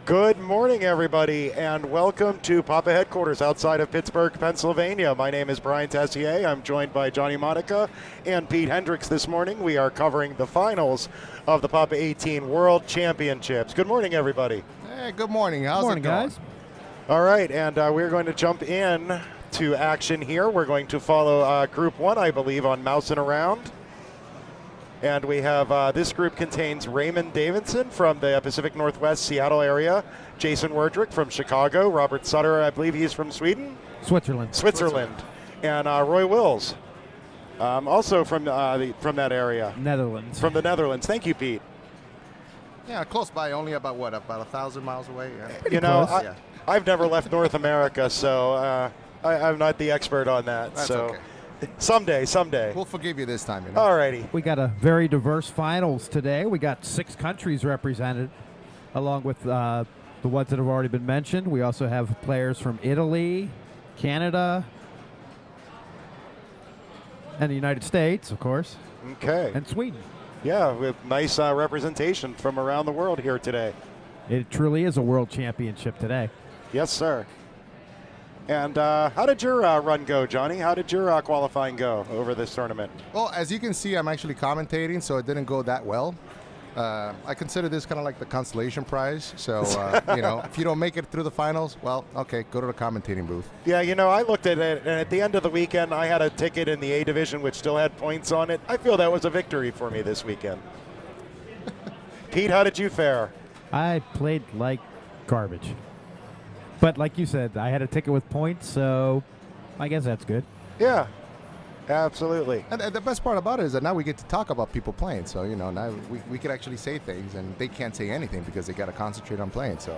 Good morning, everybody, and welcome to Papa Headquarters outside of Pittsburgh, Pennsylvania. My name is Brian Tessier. I'm joined by Johnny Monica and Pete Hendricks this morning. We are covering the finals of the Papa 18 World Championships. Good morning, everybody. Hey, good morning. How's morning, it going? guys? All right, and we're going to jump in to action here. We're going to follow Group 1, I believe, on Mousin around. And we have, this group contains Raymond Davidson from the Pacific Northwest Seattle area, Jason Werdrick from Chicago, Robert Sutter, I believe he's from Sweden? Switzerland. And Roy Wills, also from that area. Netherlands. From the Netherlands. Thank you, Pete. Yeah, close by. Only about 1,000 miles away? Yeah. You know, close. I've never left North America, so I'm not the expert on that. That's so okay. Someday. We'll forgive you this time. You know? All righty. We got a very diverse finals today. We got 6 countries represented, along with the ones that have already been mentioned. We also have players from Italy, Canada, and the United States, of course, Okay. and Sweden. Yeah, with nice representation from around the world here today. It truly is a world championship today. Yes, sir. And how did your run go, Johnny? How did your qualifying go over this tournament? Well, as you can see, I'm actually commentating, so it didn't go that well. I consider this kind of like the consolation prize. So, you know, if you don't make it through the finals, well, okay, go to the commentating booth. Yeah, you know, I looked at it, and at the end of the weekend, I had a ticket in the A division, which still had points on it. I feel that was a victory for me this weekend. Pete, how did you fare? I played like garbage. But like you said, I had a ticket with points, so I guess that's good. Yeah, absolutely. And the best part about it is that now we get to talk about people playing. So, you know, now we could actually say things, and they can't say anything because they got to concentrate on playing. So,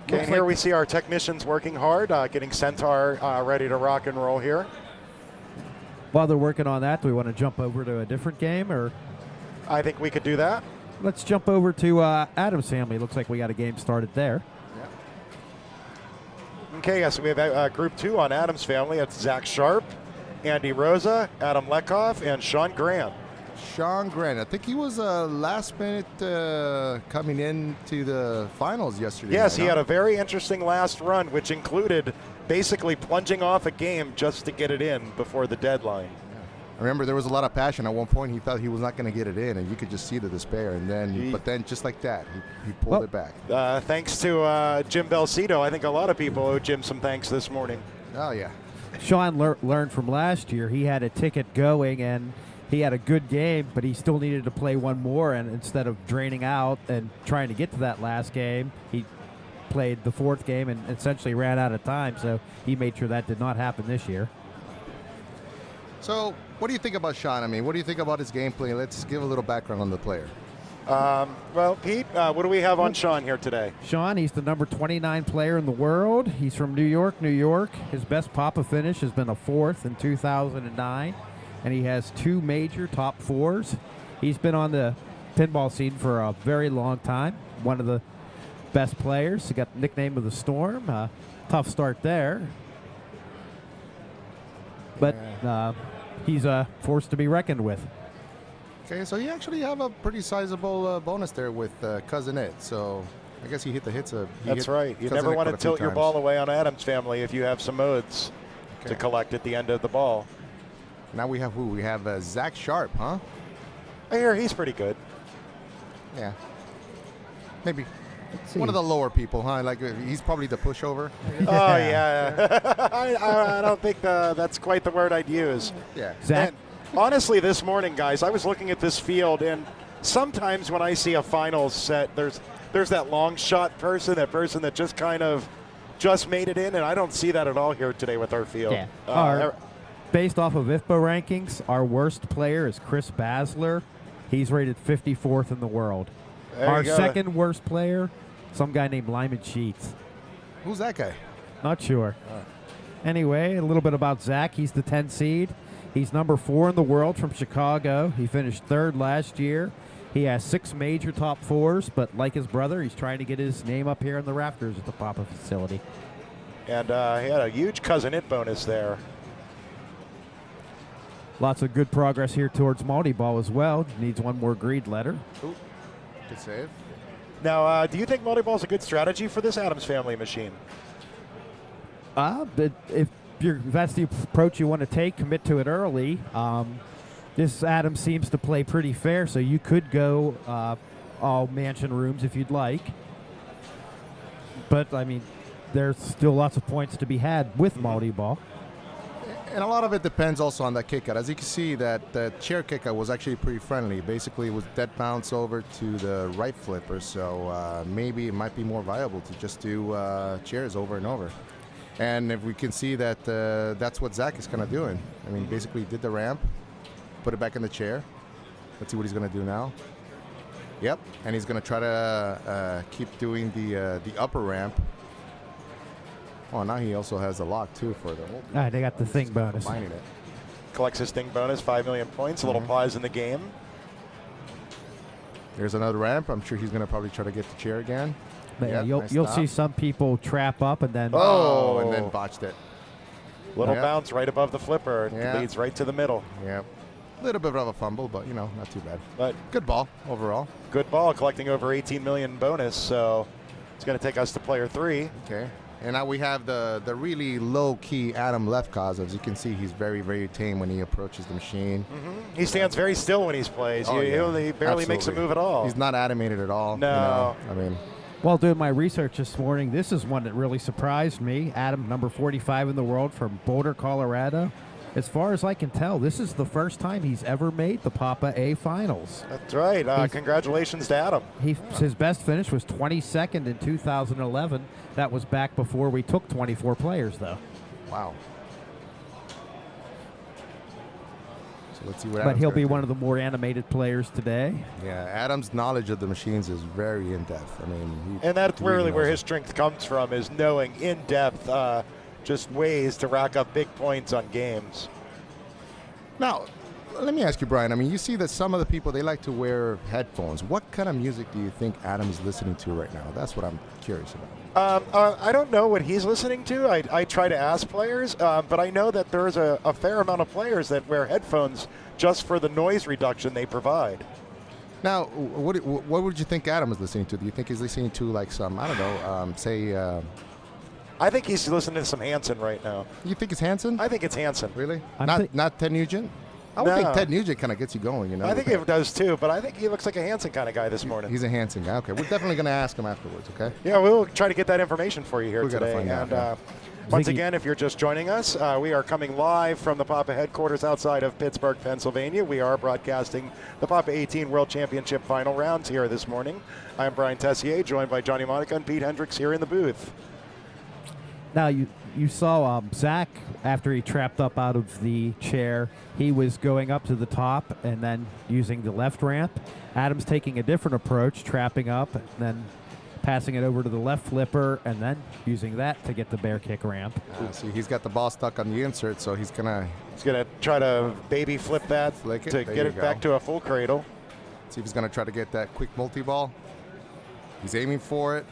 Okay, and here we see our technicians working hard, getting Centaur ready to rock and roll here. While they're working on that, do we want to jump over to a different game, or I think we could do that. let's jump over to Adam's family? Looks like we got a game started there. Okay, yes, we have Group 2 on Adam's family. It's Zach Sharp, Andy Rosa, Adam Lekoff, and Sean Grant. Sean Grant, I think he was last minute coming into the finals yesterday. Yes, night, he huh? had a very interesting last run, which included basically plunging off a game just to get it in before the deadline. I remember there was a lot of passion. At one point, he thought he was not going to get it in, and you could just see the despair. And then, but then, just like that, he pulled it back. Thanks to Jim Belcito. I think a lot of people owe Jim some thanks this morning. Oh yeah. Sean learned from last year. He had a ticket going, and he had a good game, but he still needed to play one more. And instead of draining out and trying to get to that last game, he played the 4th game and essentially ran out of time. So he made sure that did not happen this year. So, what do you think about Sean? I mean, what do you think about his gameplay? Let's give a little background on the player. Well, Pete, what do we have on Sean here today? Sean, he's the number 29 player in the world. He's from New York, New York. His best Papa finish has been a 4th in 2009, and he has 2 major top 4s. He's been on the pinball scene for a very long time. One of the best players. He got the nickname of the Storm. Tough start there. But he's a force to be reckoned with. Okay, so you actually have a pretty sizable bonus there with Cousin Ed. So I guess he hit the hits. That's right. You never want to tilt your ball away on Adam's family if you have some modes to collect at the end of the ball. Now we have who? We have Zach Sharp, huh? I hear he's pretty good. Yeah. Maybe one of the lower people, huh? Like he's probably the pushover. Oh, yeah. I don't think that's quite the word I'd use. Yeah. Zach? And honestly, this morning, guys, I was looking at this field, and sometimes when I see a finals set, there's that long shot person, that just kind of just made it in, and I don't see that at all here today with our field. Yeah. Based off of IFPO rankings, our worst player is Chris Basler. He's rated 54th in the world. Our second worst player, some guy named Lyman Sheets. Who's that guy? Not sure. Anyway, a little bit about Zach. He's the 10 seed. He's number 4 in the world from Chicago. He finished 3rd last year. He has 6 major top 4s, but like his brother, he's trying to get his name up here in the rafters at the Papa facility. And he had a huge Cousin It bonus there. Lots of good progress here towards multi-ball as well. Needs one more greed letter. Ooh, good save. Now, do you think multi-ball is a good strategy for this Adams family machine? But if that's the approach you want to take, commit to it early. This Adams seems to play pretty fair, so you could go all mansion rooms if you'd like. But, I mean, there's still lots of points to be had with multi-ball. And a lot of it depends also on that kick out. As you can see, that chair kick out was actually pretty friendly. Basically, it was dead bounce over to the right flipper, so maybe it might be more viable to just do chairs over and over. And if we can see that that's what Zach is kind of doing. I mean, basically did the ramp, put it back in the chair. Let's see what he's going to do now. Yep, and he's going to try to keep doing the upper ramp. Oh, now he also has a lock, too, for the whole. All right, they got the thing bonus. Combining it. Collects his thing bonus, 5 million points, a little pause in the game. There's another ramp. I'm sure he's going to probably try to get the chair again. But Yep, you'll nice you'll stop. see some people trap up and then Oh, and then botched it. Little Yep. bounce right above the flipper. Yeah. Leads right to the middle. Yeah. A little bit of a fumble, but, not too bad. But Good ball overall. good ball, collecting over 18 million bonus. So it's going to take us to player 3. Okay. And now we have the really low-key Adam Lefkoz. As you can see, he's very, very tame when he approaches the machine. He stands very still when he plays. Oh, he yeah. he barely makes a Absolutely. move at all. He's not animated at all. No. I mean, while doing my research this morning, this is one that really surprised me. Adam, number 45 in the world from Boulder, Colorado. As far as I can tell, this is the first time he's ever made the Papa A Finals. That's right. Congratulations to Adam. His best finish was 22nd in 2011. That was back before we took 24 players, though. wow. So let's see what But Adam's he'll gonna be do. one of the more animated players today. Yeah, Adam's knowledge of the machines is very in-depth. I mean, he And that's really where knows his it. strength comes from, is knowing in depth just ways to rack up big points on games. Now, let me ask you, Brian. I mean, you see that some of the people, they like to wear headphones. What kind of music do you think Adam is listening to right now? That's what I'm curious about. I don't know what he's listening to. I try to ask players, but I know that there's a fair amount of players that wear headphones just for the noise reduction they provide. Now, what would you think Adam is listening to? Do you think he's listening to like some, I don't know, say, I think he's listening to some Hanson right now. you think it's Hanson? I think it's Hanson. Really? I'm Not Ted Nugent? I would think No. Ted Nugent kind of gets you going, you know? I think it does too, but I think he looks like a Hanson kind of guy this morning. He's a Hanson guy. Okay, we're definitely going to ask him afterwards, okay? Yeah, we'll try to get that information for you here We gotta today. find out, And yeah. once Ziggy- again, if you're just joining us, we are coming live from the Papa headquarters outside of Pittsburgh, Pennsylvania. We are broadcasting the Papa 18 World Championship final rounds here this morning. I'm Brian Tessier, joined by Johnny Monica and Pete Hendricks here in the booth. Now, you saw Zach, after he trapped up out of the chair, he was going up to the top and then using the left ramp. Adam's taking a different approach, trapping up, and then passing it over to the left flipper, and then using that to get the bear kick ramp. See, he's got the ball stuck on the insert, so he's going to He's going to try to baby flip that Flick it. to There get you it back go. to a full cradle. see if he's going to try to get that quick multi-ball. He's aiming for it.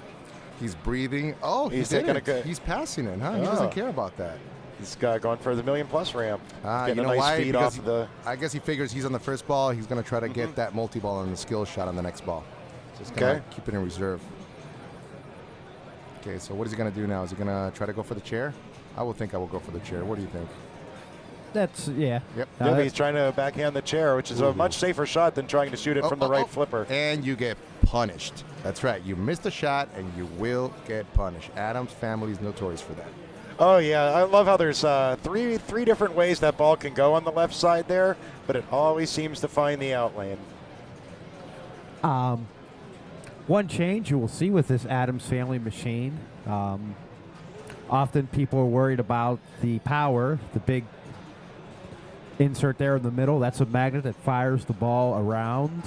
He's breathing. Oh, He's he taking didn't. a He's passing it, huh? He Oh. doesn't care about that. He's going for the million-plus ramp. Getting You know a nice why? feed Because off of the... I guess he figures he's on the first ball. He's going to try to get that multi-ball on the skill shot on the next ball. So he's going Okay. to keep it in reserve. Okay, so what is he going to do now? Is he going to try to go for the chair? I will think I will go for the chair. What do you think? That's, yeah. Yep. Yep, he's trying to backhand the chair, which is a much safer shot than trying to shoot it from the right flipper. And you get punished. That's right. You missed a shot, and you will get punished. Adam's family is notorious for that. Oh, yeah. I love how there's three different ways that ball can go on the left side there, but it always seems to find the out lane. One change you will see with this Adams family machine, often people are worried about the power, the big insert there in the middle. That's a magnet that fires the ball around.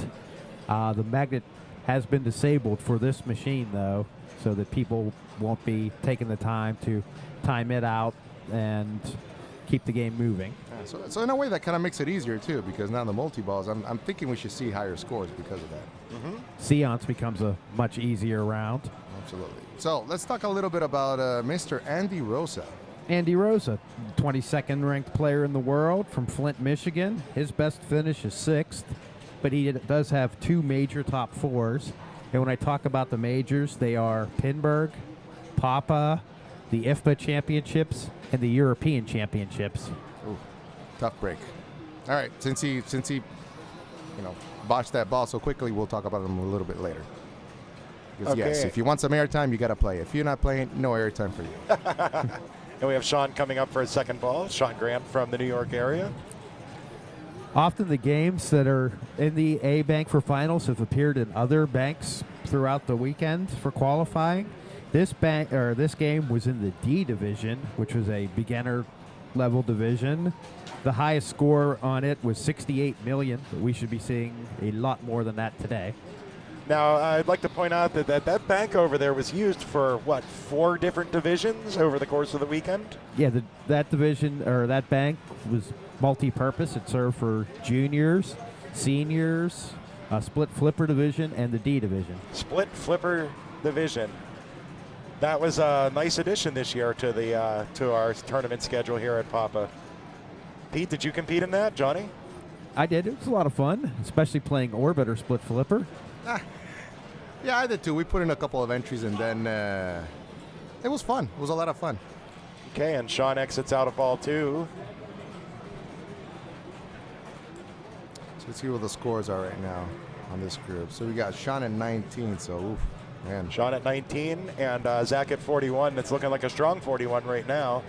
The magnet has been disabled for this machine, though, so that people won't be taking the time to time it out and keep the game moving. So in a way, that kind of makes it easier, too, because now the multi-balls, I'm thinking we should see higher scores because of that. Seance becomes a much easier round. Absolutely. So let's talk a little bit about Mr. Andy Rosa. Andy Rosa, 22nd ranked player in the world from Flint, Michigan. His best finish is 6th, but he does have 2 major top 4s. And when I talk about the majors, they are Pinburg, Papa, the IFPA championships, and the European championships. Ooh, tough break. All right, since he botched that ball so quickly, we'll talk about him a little bit later. Because yes, if you want some airtime, you got to play. If you're not playing, no airtime for you. And we have Sean coming up for his second ball. Sean Grant from the New York area. Often the games that are in the A bank for finals have appeared in other banks throughout the weekend for qualifying. This game was in the D division, which was a beginner level division. The highest score on it was 68 million, but we should be seeing a lot more than that today. Now, I'd like to point out that bank over there was used for, 4 different divisions over the course of the weekend? Yeah, that division, or that bank, was multi-purpose. It served for juniors, seniors, a split flipper division, and the D division. Split flipper division. That was a nice addition this year to our tournament schedule here at Papa. Pete, did you compete in that? Johnny? I did. It was a lot of fun, especially playing orbit or split flipper. Yeah, I did too. We put in a couple of entries, and then it was fun. It was a lot of fun. Okay, and Sean exits out of ball 2. So let's see what the scores are right now on this group. So we got Sean at 19, so oof, man. Sean at 19 and Zach at 41. It's looking like a strong 41 right now.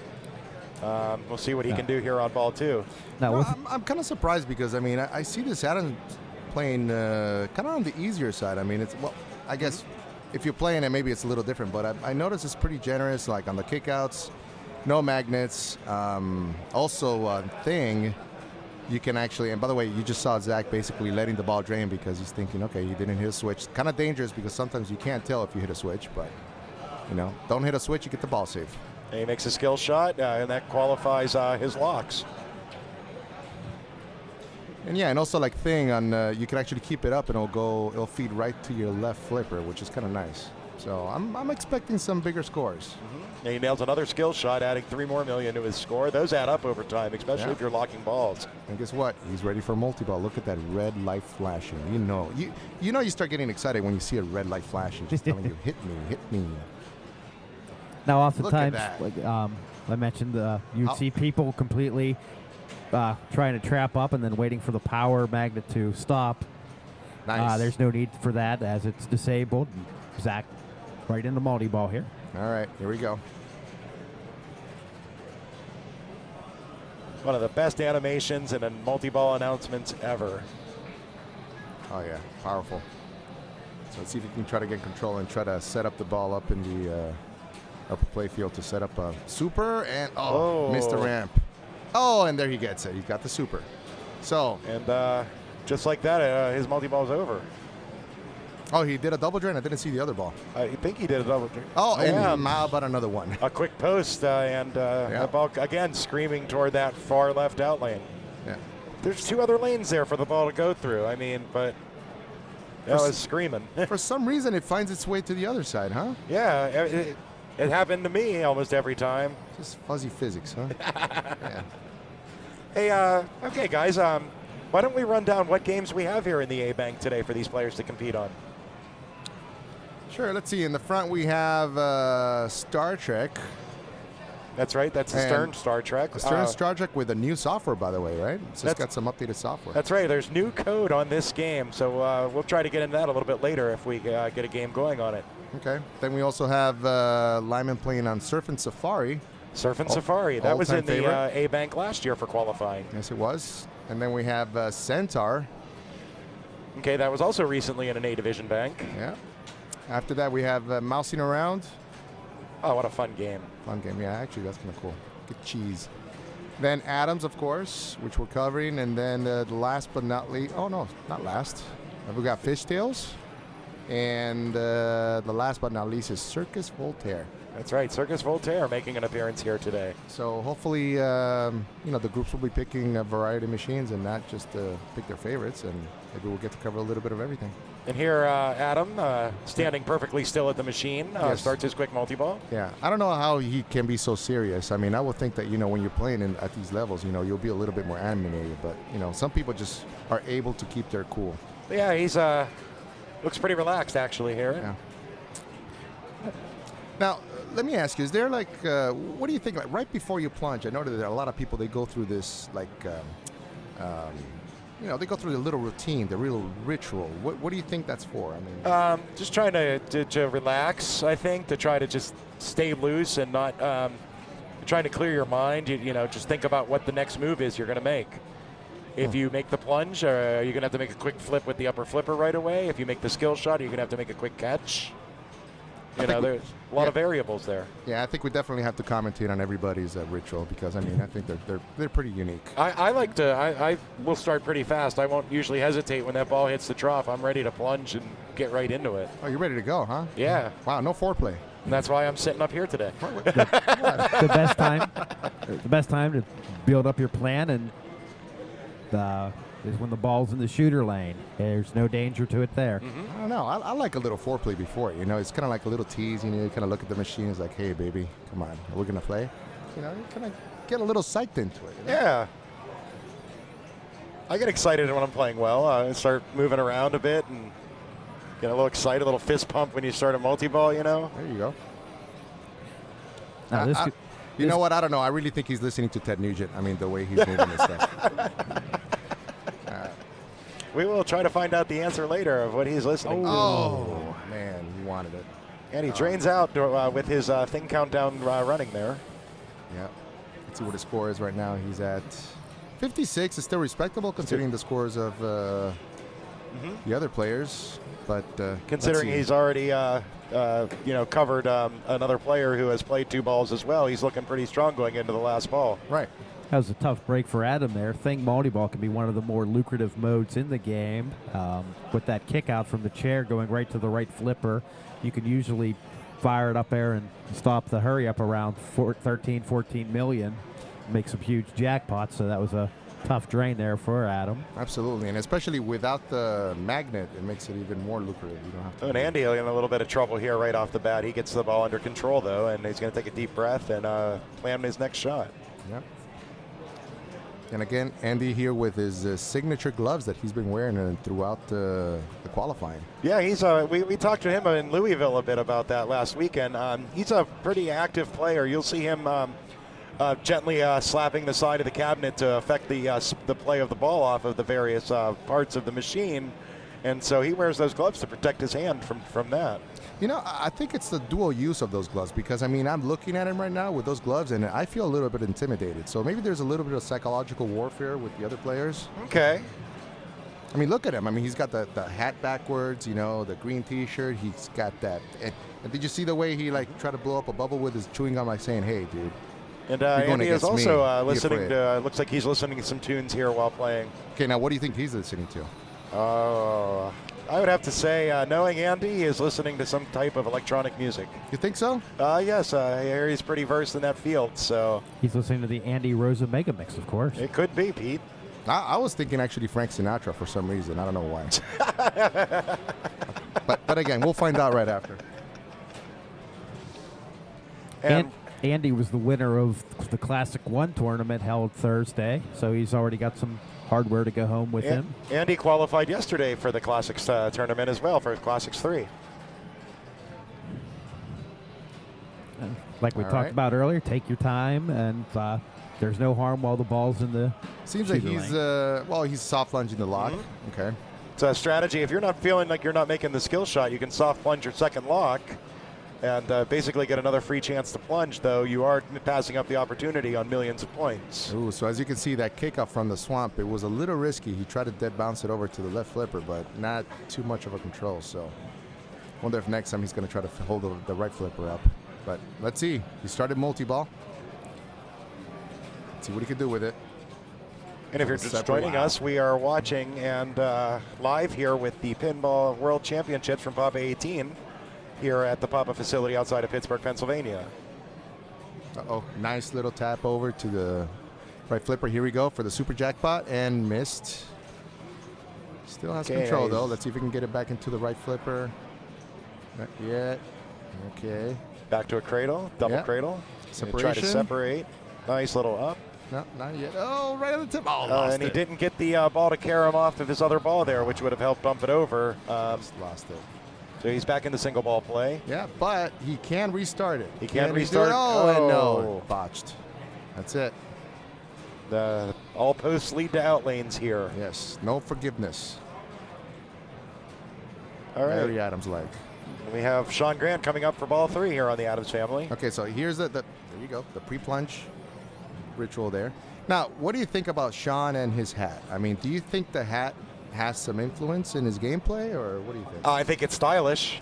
We'll see what he can do here on ball 2. I'm kind of surprised because, I mean, I see this Adam playing kind of on the easier side. I mean, I guess if you're playing it, maybe it's a little different, but I notice it's pretty generous, like on the kickouts, no magnets. Also, thing, you can actually, and by the way, you just saw Zach basically letting the ball drain because he's thinking, okay, he didn't hit a switch. Kind of dangerous because sometimes you can't tell if you hit a switch, but, don't hit a switch, you get the ball safe. And he makes a skill shot, and that qualifies his locks. And yeah, and also like thing on, you can actually keep it up and it'll feed right to your left flipper, which is kind of nice. So I'm expecting some bigger scores. And he nails another skill shot, adding 3 more million to his score. Those add up over time, especially if you're locking balls. And guess what? He's ready for multi-ball. Look at that red light flashing. You start getting excited when you see a red light flashing, just telling you, hit me. Now, oftentimes, like I mentioned, you'd see people completely trying to trap up and then waiting for the power magnet to stop. Nice. There's no need for that as it's disabled. Zach, right into multi-ball here. All right, here we go. One of the best animations and multi-ball announcements ever. Oh, yeah, powerful. So let's see if we can try to get control and try to set up the ball up in the upper playfield to set up a super, and missed the ramp. Oh, and there he gets it. He's got the super. So. And just like that, his multi-ball's over. Oh, he did a double drain. I didn't see the other ball. I think he did a double drain. Oh, and how about another one? A quick post, and the ball, again, screaming toward that far left out lane. Yeah. There's 2 other lanes there for the ball to go through. I mean, but that was screaming. For some reason, it finds its way to the other side, huh? Yeah, it happened to me almost every time. Just fuzzy physics, huh? Yeah. Hey, okay, guys. Why don't we run down what games we have here in the A Bank today for these players to compete on? Sure. Let's see. In the front, we have Star Trek. That's right. That's the Stern Star Trek. Stern Star Trek with a new software, by the way, right? It's just got some updated software. That's right. There's new code on this game, so we'll try to get into that a little bit later if we get a game going on it. Okay. Then we also have Lyman playing on Surfin Safari. Surfin Safari. That was in the A Bank last year for qualifying. Yes, it was. And then we have Centaur. Okay, that was also recently in an A Division bank. Yeah. After that, we have Mousin around. Oh, what a fun game. Fun game. Yeah, actually, that's kind of cool. Good cheese. Then Adams, of course, which we're covering. And then the last but not least, oh, no, not last. We got Fishtails. And the last but not least is Circus Voltaire. That's right, Circus Voltaire making an appearance here today. So hopefully, the groups will be picking a variety of machines and not just pick their favorites, and maybe we'll get to cover a little bit of everything. And here, Adam, standing perfectly still at the machine, starts his quick multi-ball. Yeah, I don't know how he can be so serious. I mean, I would think that, when you're playing at these levels, you'll be a little bit more animated, but, some people just are able to keep their cool. Yeah, he's Looks pretty relaxed, actually, here. Yeah. Now, let me ask you: is there like, what do you think? Like right before you plunge, I know that there are a lot of people. They go through this like, they go through the little routine, the real ritual. What do you think that's for? I mean, Just trying to relax. I think to try to just stay loose and not trying to clear your mind. Just think about what the next move is you're going to make. If you make the plunge, you're going to have to make a quick flip with the upper flipper right away. If you make the skill shot, you're going to have to make a quick catch. There's a lot of variables there. Yeah, I think we definitely have to commentate on everybody's ritual because I think they're pretty unique. I like to. I will start pretty fast. I won't usually hesitate when that ball hits the trough. I'm ready to plunge and get right into it. Oh, you're ready to go, huh? Yeah. Wow, no foreplay. And that's why I'm sitting up here today. The best time to build up your plan and is when the ball's in the shooter lane. There's no danger to it there. I don't know. I like a little foreplay before. It's kind of like a little tease. You kind of look at the machine. It's like, hey, baby, come on, we're gonna play. You kind of get a little psyched into it. Yeah. I get excited when I'm playing well. I start moving around a bit and get a little excited, a little fist pump when you start a multi-ball. There you go. Now, you know what? I don't know. I really think he's listening to Ted Nugent. I mean, the way he's moving and stuff. We will try to find out the answer later of what he's listening to. Oh, man, he wanted it. And he drains out with his thing countdown running there. Yeah. Let's see what his score is right now. He's at 56. It's still respectable considering the scores of the other players. But considering he's already covered another player who has played 2 balls as well, he's looking pretty strong going into the last ball. Right. That was a tough break for Adam there. Thing multi-ball can be one of the more lucrative modes in the game. With that kick out from the chair going right to the right flipper, you can usually fire it up there and stop the hurry up around 13, 14 million. Make some huge jackpots, so that was a tough drain there for Adam. Absolutely, and especially without the magnet, it makes it even more lucrative. You don't have to. And Andy in a little bit of trouble here right off the bat. He gets the ball under control, though, and he's going to take a deep breath and plan his next shot. Yep. And again, Andy here with his signature gloves that he's been wearing throughout the qualifying. Yeah, he's we talked to him in Louisville a bit about that last weekend. He's a pretty active player. You'll see him gently slapping the side of the cabinet to affect the play of the ball off of the various parts of the machine. And so he wears those gloves to protect his hand from that. I think it's the dual use of those gloves because, I'm looking at him right now with those gloves and I feel a little bit intimidated. So maybe there's a little bit of psychological warfare with the other players. Okay. Look at him. He's got the hat backwards, the green T-shirt. He's got that. And did you see the way he, tried to blow up a bubble with his chewing gum, saying, hey, dude. And Andy is also listening to, looks like he's listening to some tunes here while playing. Okay, now what do you think he's listening to? Oh, I would have to say, knowing Andy, he is listening to some type of electronic music. You think so? Yes, I hear he's pretty versed in that field, so. He's listening to the Andy Rosa Mega Mix, of course. It could be, Pete. I was thinking actually Frank Sinatra for some reason. I don't know why. but again, we'll find out right after. And Andy was the winner of the Classic 1 tournament held Thursday, so he's already got some hardware to go home with him. Andy qualified yesterday for the Classics tournament as well, for Classics 3. Like we talked about earlier, take your time, and there's no harm while the ball's in the Seems like he's soft lunging the lock. Okay. It's a strategy. If you're not feeling like you're not making the skill shot, you can soft plunge your second lock and basically get another free chance to plunge, though you are passing up the opportunity on millions of points. Ooh, so as you can see, that kickoff from the swamp, it was a little risky. He tried to dead bounce it over to the left flipper, but not too much of a control. So wonder if next time he's going to try to hold the right flipper up. But let's see. He started multi-ball. Let's see what he can do with it. And if you're just joining us, we are watching and live here with the Pinball World Championships from Papa 18 here at the Papa facility outside of Pittsburgh, Pennsylvania. Uh-oh, nice little tap over to the right flipper. Here we go for the super jackpot and missed. Still has control though. Let's see if we can get it back into the right flipper. Not yet. Okay. Back to a cradle, double cradle. Separation. Try to separate. Nice little up. No, not yet. Oh, right on the tip. Oh, lost and he it. didn't get the ball to carry him off of his other ball there, which would have helped bump it over. Just lost it. So he's back into single ball play. Yeah, but he can restart it. He can do restart. it? Oh, and no. Oh. Botched. That's it. All posts lead to out lanes here. Yes, no forgiveness. All right. Very Adams like. We have Sean Grant coming up for ball 3 here on the Adams family. Okay, so here's there you go, the pre-plunge ritual there. Now, what do you think about Sean and his hat? I mean, do you think the hat has some influence in his gameplay, or what do you think? I think it's stylish.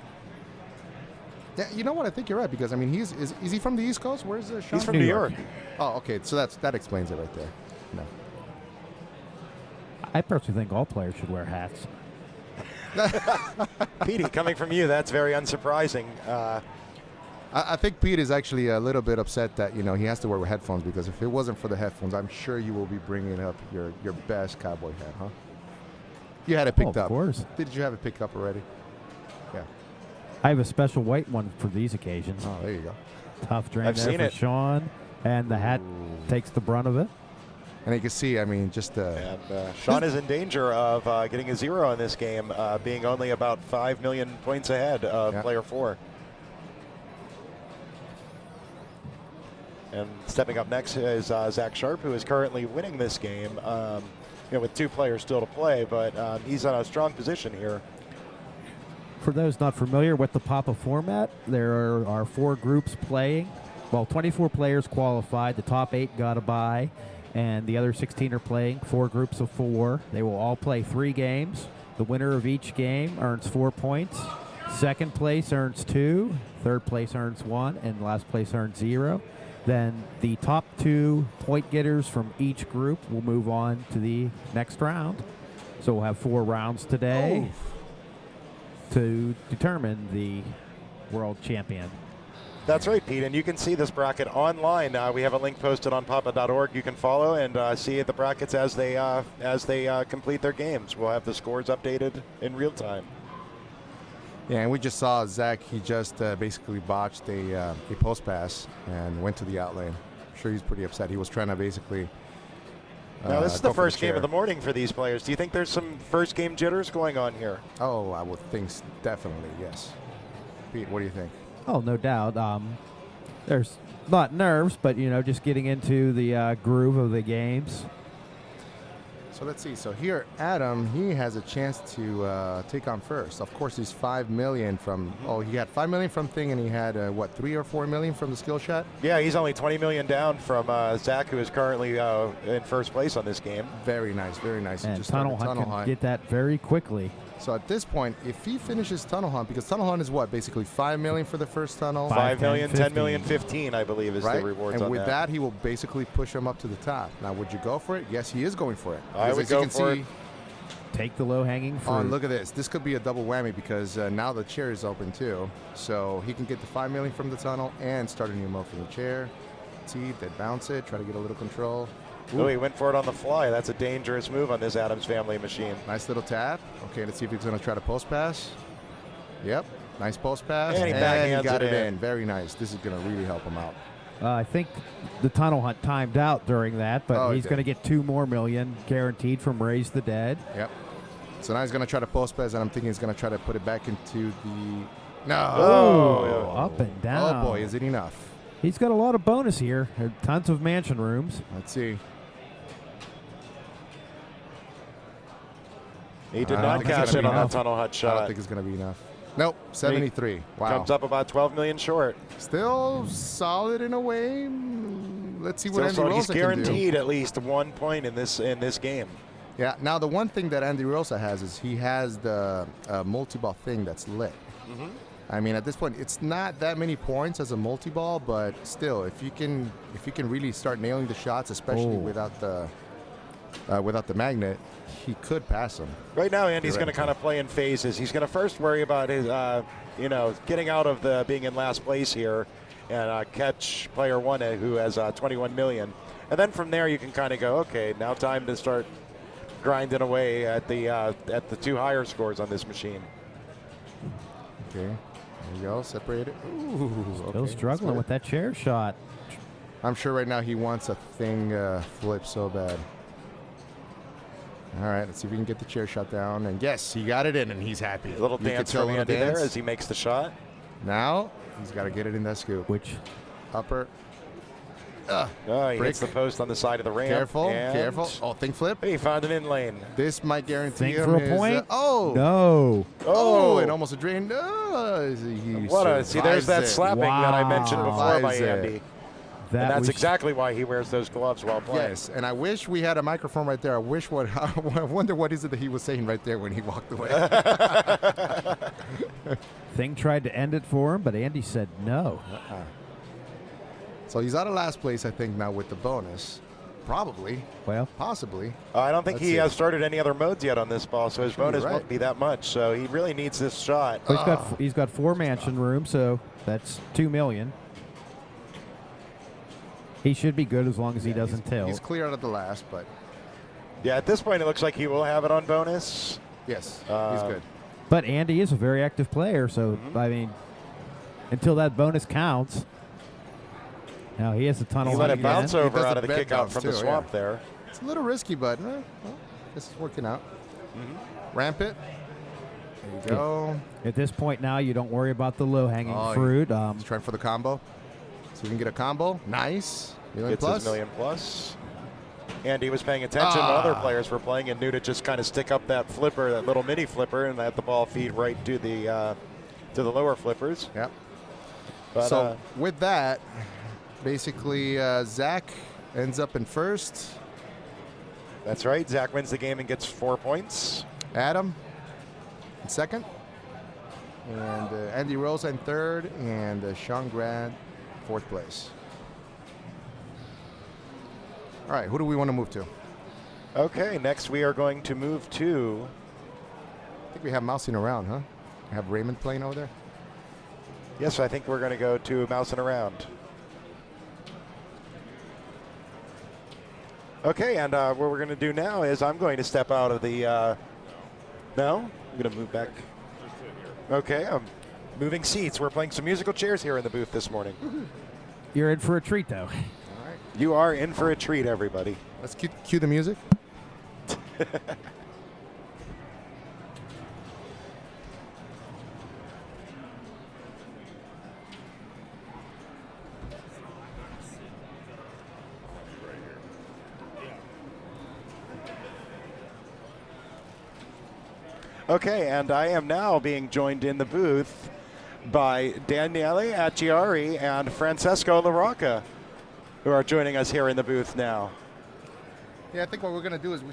Yeah, you know what? I think you're right, because I mean, is he from the East Coast? Where's Sean? He's from New York. Oh, okay, so that explains it right there. No. I personally think all players should wear hats. Petey, coming from you, that's very unsurprising. I think Pete is actually a little bit upset that he has to wear headphones, because if it wasn't for the headphones, I'm sure you will be bringing up your best cowboy hat, huh? You had it picked up. Of course. Did you have it picked up already? Yeah. I have a special white one for these occasions. Oh, there you go. Tough drain I've there seen for it. Sean, and the hat takes the brunt of it. And you can see, I mean, just And Sean is in danger of getting a 0 in this game, being only about 5 million points ahead of player 4. And stepping up next is Zach Sharp, who is currently winning this game, with 2 players still to play, but he's in a strong position here. For those not familiar with the Papa format, there are 4 groups playing. Well, 24 players qualified. The top 8 got a bye, and the other 16 are playing 4 groups of 4. They will all play 3 games. The winner of each game earns 4 points. Second place earns 2. Third place earns 1, and last place earns 0. Then the top 2 point getters from each group will move on to the next round. So we'll have 4 rounds today to determine the world champion. That's right, Pete, and you can see this bracket online. We have a link posted on papa.org. You can follow and see the brackets as they complete their games. We'll have the scores updated in real time. Yeah, and we just saw Zach. He just basically botched a post pass and went to the out lane. I'm sure he's pretty upset. He was trying to basically. Now, this is the go for first game chair. of the morning for these players. Do you think there's some first game jitters going on here? Oh, I would think definitely, yes. Pete, what do you think? Oh, no doubt. There's not nerves, but, just getting into the groove of the games. So let's see. So here, Adam, he has a chance to take on first. Of course, he's 5 million from. Oh, he had 5 million from Thing, and he had 3 or 4 million from the skill shot. Yeah, he's only 20 million down from Zach, who is currently in first place on this game. Very nice, very nice. He And just Tunnel started Hunt can get that very quickly. So at this point, if he finishes Tunnel Hunt, because Tunnel Hunt is what, basically 5 million for the first tunnel, 5 10, million, 10 15. million, 15, I believe, is right? the rewards and on with that. that, he will basically push him up to the top. Now, would you go for it? Yes, he is going for it. I Because would as you go can for see, it. Take the low-hanging fruit. Oh, and look at this. This could be a double whammy, because now the chair is open too. So he can get the 5 million from the tunnel and start a new mode from the chair. See, that bounce it, try to get a little control. Oh, he went for it on the fly. That's a dangerous move on this Adams family machine. Nice little tap. Okay, let's see if he's going to try to post pass. Yep, nice post pass. And he backhands got it it in. in. Very nice. This is going to really help him out. I think the Tunnel Hunt timed out during that, but Oh, it he's did. going to get 2 more million guaranteed from Raise the Dead. Yep. So now he's going to try to post pass, and I'm thinking he's going to try to put it back into the. No. Oh. Up and down. Oh boy, is it enough? He's got a lot of bonus here. Tons of mansion rooms. Let's see. He did I don't not think it's cash gonna in be on that enough. tunnel hut I don't shot. think it's going to be enough. Nope, 73. Wow. Comes up about 12 million short. Still solid in a way. Let's see what Andy So he's Rosa can do. guaranteed at least 1 point in this game. Yeah. Now the one thing that Andy Rosa has is he has the multi-ball thing that's lit. I mean, at this point, it's not that many points as a multi-ball, but still, if you can really start nailing the shots, especially without the magnet, he could pass him. Right now, Andy's going to Theoretically. kind of play in phases. He's going to first worry about his, getting out of the being in last place here and catch player 1 who has 21 million. And then from there, you can kind of go, okay, now time to start grinding away at the 2 higher scores on this machine. Okay. There you go. Separate it. Ooh. Still okay, struggling that's with that chair shot. I'm sure right now he wants a thing flip so bad. All right, let's see if we can get the chair shot down. And yes, he got it in, and he's happy. A little dance from Andy there as he makes the shot. Now he's got to get it in that scoop. Which upper. He hits the post on the side of the ramp. Careful, careful. Oh, thing flip. He found an in lane. This might guarantee think him for a point. No. Oh, and almost a drain. See, there's that slapping that I mentioned before by Andy. And that's exactly why he wears those gloves while playing. Yes, and I wish we had a microphone right there. I wonder what is it that he was saying right there when he walked away. Thing tried to end it for him, but Andy said no. So he's out of last place, I think, now with the bonus. Probably. Well, possibly. I don't think he has started any other modes yet on this ball, so his bonus won't be that much. So he really needs this shot. Well, he's got 4 mansion room, so that's $2 million. He should be good as long as he doesn't tilt. He's clear out of the last, but yeah, at this point it looks like he will have it on bonus. Yes, he's good. But Andy is a very active player, so I mean, until that bonus counts. Now he has a tunnel. He let it bounce over out of the kick out from too, the swamp there. It's a little risky, but well, this is working out. Ramp it. There you go. At this point now, you don't worry about the low-hanging fruit. He's trying for the combo. So we can get a combo. Nice. Gets his million plus. Andy was paying attention when other players were playing and knew to just kind of stick up that flipper, that little mini flipper, and let the ball feed right to the lower flippers. Yep. But, so with that, basically Zach ends up in first. That's right. Zach wins the game and gets 4 points. Adam in second. And Andy Rosa in third. And Sean Grant fourth place. All right, who do we want to move to? Okay, next we are going to move to... I think we have Mousin around, huh? We have Raymond playing over there? Yes, I think we're going to go to Mousin around. Okay, and what we're going to do now is I'm going to step out of the... No? I'm going to move back. Okay, I'm moving seats. We're playing some musical chairs here in the booth this morning. You're in for a treat, though. All right. You are in for a treat, everybody. Let's cue the music. Okay, and I am now being joined in the booth by Daniele Acciari and Francesco LaRocca, who are joining us here in the booth now. Yeah, I think what we're gonna do is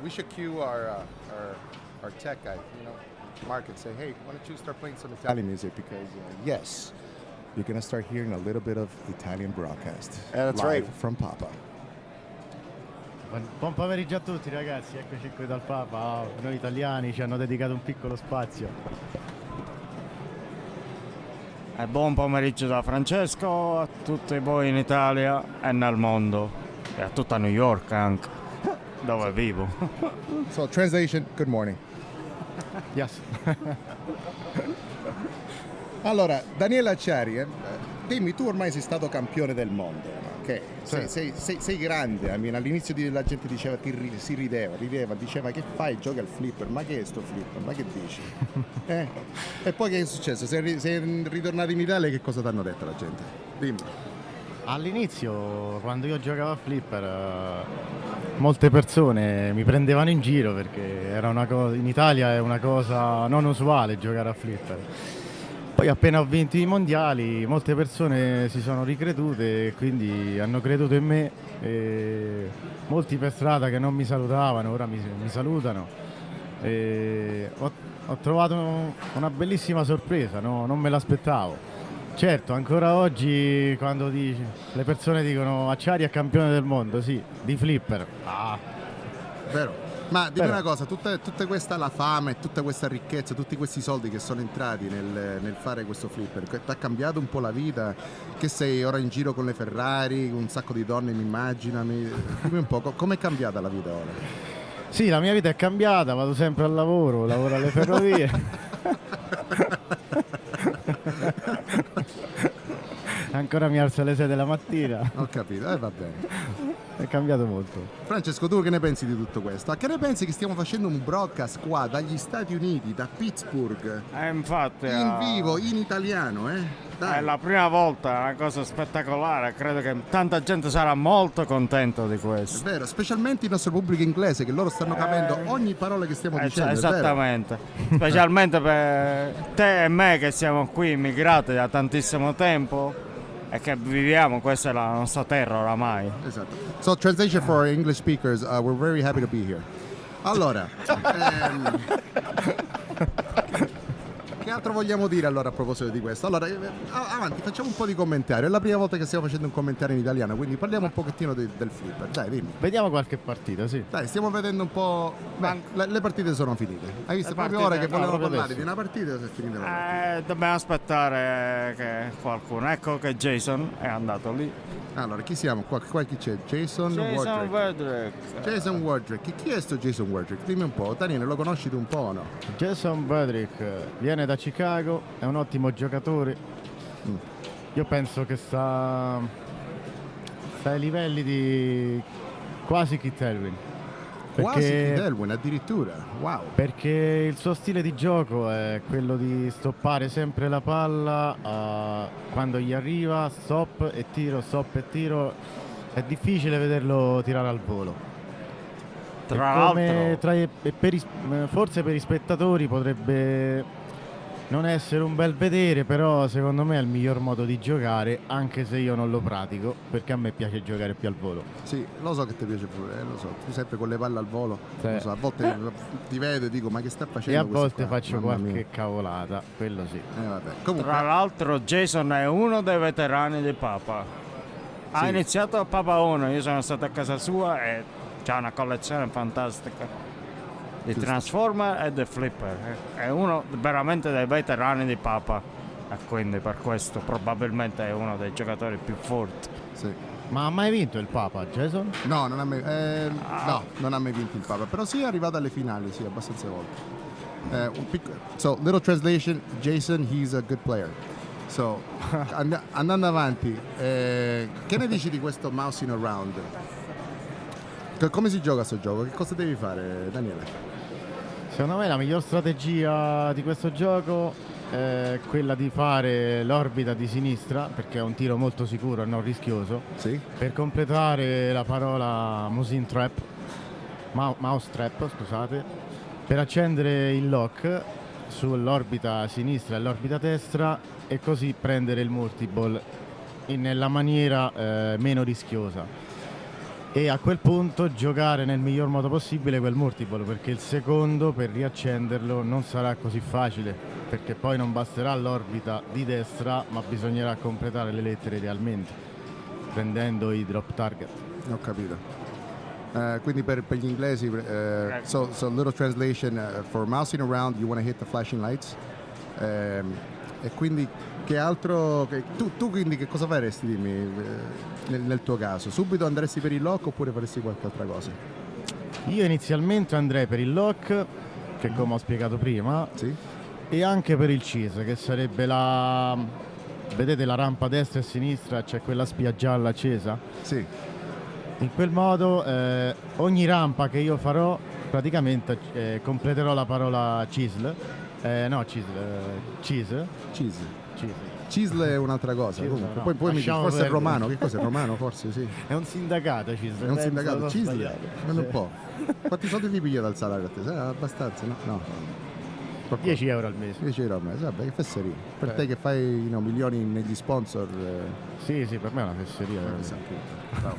we should cue our tech guy, Mark, and say, hey, why don't you start playing some Italian music, because yes, you're gonna start hearing a little bit of Italian broadcast. That's live right. From Papa. Buon pomeriggio a tutti ragazzi, eccoci qui dal Papa. Noi italiani ci hanno dedicato un piccolo spazio. Buon pomeriggio da Francesco a tutti voi in Italia e nel mondo e a tutta New York anche, dove vivo. So translation, good morning. Yes. Allora, Daniele Acciari, dimmi, tu ormai sei stato campione del mondo, no? Okay. Sei grande, all'inizio la gente diceva, si rideva, diceva che fai, giochi al flipper, ma che è sto flipper, ma che dici? E poi che è successo? Sei ritornato in Italia, che cosa ti hanno detto la gente? Dimmi. All'inizio, quando io giocavo a flipper, molte persone mi prendevano in giro perché era una cosa, in Italia è una cosa non usuale giocare a flipper. Poi appena ho vinto i mondiali molte persone si sono ricredute e quindi hanno creduto in me, e molti per strada che non mi salutavano ora mi salutano, e ho trovato una bellissima sorpresa, no? Non me l'aspettavo. Certo, ancora oggi quando le persone dicono Acciari è campione del mondo, sì, di flipper. Vero. Ma dimmi una cosa, tutta questa la fama e tutta questa ricchezza, tutti questi soldi che sono entrati nel fare questo flipper, ti ha cambiato un po' la vita? Che sei ora in giro con le Ferrari, un sacco di donne, mi immagino. Dimmi un po', com'è cambiata la vita ora? Sì, la mia vita è cambiata, vado sempre al lavoro alle ferrovie. Ancora mi alzo alle 6 della mattina. Ho capito, va bene. È cambiato molto. Francesco, tu che ne pensi di tutto questo? A che ne pensi che stiamo facendo un broadcast qua dagli Stati Uniti, da Pittsburgh, Infatti, in vivo, in italiano, Dai. è la prima volta, è una cosa spettacolare. Credo che tanta gente sarà molto contenta di È questo. vero, specialmente il nostro pubblico inglese, che loro stanno capendo ogni parola che stiamo dicendo. È vero? Esattamente. Specialmente per te e me che siamo qui immigrati da tantissimo tempo e che viviamo, questa è la nostra terra oramai. Esatto. So, translation for our English speakers, we're very happy to be here. Allora, che altro vogliamo dire allora a proposito di questo? Allora, avanti, facciamo un po' di commentario. È la prima volta che stiamo facendo un commentario in italiano, quindi parliamo un pochettino del flipper. Dai, dimmi. Vediamo qualche partita, sì. Dai, stiamo vedendo un po'. Beh, le partite sono finite. Hai visto Le proprio partite, ora che no, volevamo proprio parlare adesso. di una partita e si è finita la partita. Dobbiamo aspettare che qualcuno. Ecco che Jason è andato lì. Allora, chi siamo? Qua chi c'è? Jason Jason Wardrick. Vedrick. Jason Wardrick. Chi è sto Jason Wardrick? Dimmi un po'. Daniele, lo conosci tu un po' o no? Jason Vedrick viene da Chicago, è un ottimo giocatore. Io penso che sta ai livelli di quasi Keith Elwin. Quasi Keith Elwin, addirittura. Wow. Perché il suo stile di gioco è quello di stoppare sempre la palla quando gli arriva, stop e tiro. È difficile vederlo tirare al volo. Tra Come l'altro, forse per i spettatori potrebbe non essere un bel vedere, però secondo me è il miglior modo di giocare, anche se io non lo pratico, perché a me piace giocare più al volo. Sì, lo so che ti piace pure, lo so. Tu sempre con le palle al volo. Sì. Lo so, a volte ti vedo e dico, ma che sta E facendo a questo volte qua? faccio Mamma qualche mia. cavolata, quello sì. Vabbè. Comunque, tra l'altro Jason è uno dei veterani di Papa. Ha Sì. iniziato a Papa 1, io sono stato a casa sua e c'ha una collezione fantastica di Transformer e di Flipper. È uno veramente dei veterani di Papa e quindi per questo probabilmente è uno dei giocatori più forti. sì. Ma ha mai vinto il Papa, Jason? No, non ha mai, non ha mai vinto il Papa, però sì è arrivato alle finali, sì, abbastanza volte. So, little translation, Jason, he's a good player. So, andando avanti, che ne dici di questo Mousin Around? Come si gioca a sto gioco? Che cosa devi fare, Daniele? Secondo me la miglior strategia di questo gioco è quella di fare l'orbita di sinistra, perché è un tiro molto sicuro e non rischioso, Sì? per completare la parola Mousin Trap, Mouse Trap, scusate, per accendere il lock sull'orbita sinistra e l'orbita destra e così prendere il multiball nella maniera meno rischiosa. E a quel punto giocare nel miglior modo possibile quel multiball, perché il secondo per riaccenderlo non sarà così facile, perché poi non basterà l'orbita di destra, ma bisognerà completare le lettere idealmente prendendo i drop target. Ho capito. Quindi per gli inglesi, so little translation, for mousing around you want to hit the flashing lights. E quindi che altro, tu quindi che cosa faresti, dimmi, nel tuo caso? Subito andresti per il lock oppure faresti qualche altra cosa? Io inizialmente andrei per il lock, che come ho spiegato prima, Sì? e anche per il cheese, che sarebbe vedete la rampa a destra e a sinistra, c'è quella spia gialla accesa? Sì. In quel modo ogni rampa che io farò praticamente completerò la parola cheese. Cheese. Cisle è un'altra cosa. Cisle, Comunque. no. Poi mi dici, Lasciamo forse è perdere. romano. Che cos'è? Romano forse, sì. È un sindacato Cisle. È un penso, sindacato. l'ho Cisle. sbagliato. Guarda un Sì. po'. Quanti soldi ti piglia dal salario a te? Abbastanza, no? No. 10 euro al mese. 10 euro al mese, vabbè, che fesseria. Per te che fai milioni negli sponsor. Sì, per me è una fesseria. Bravo.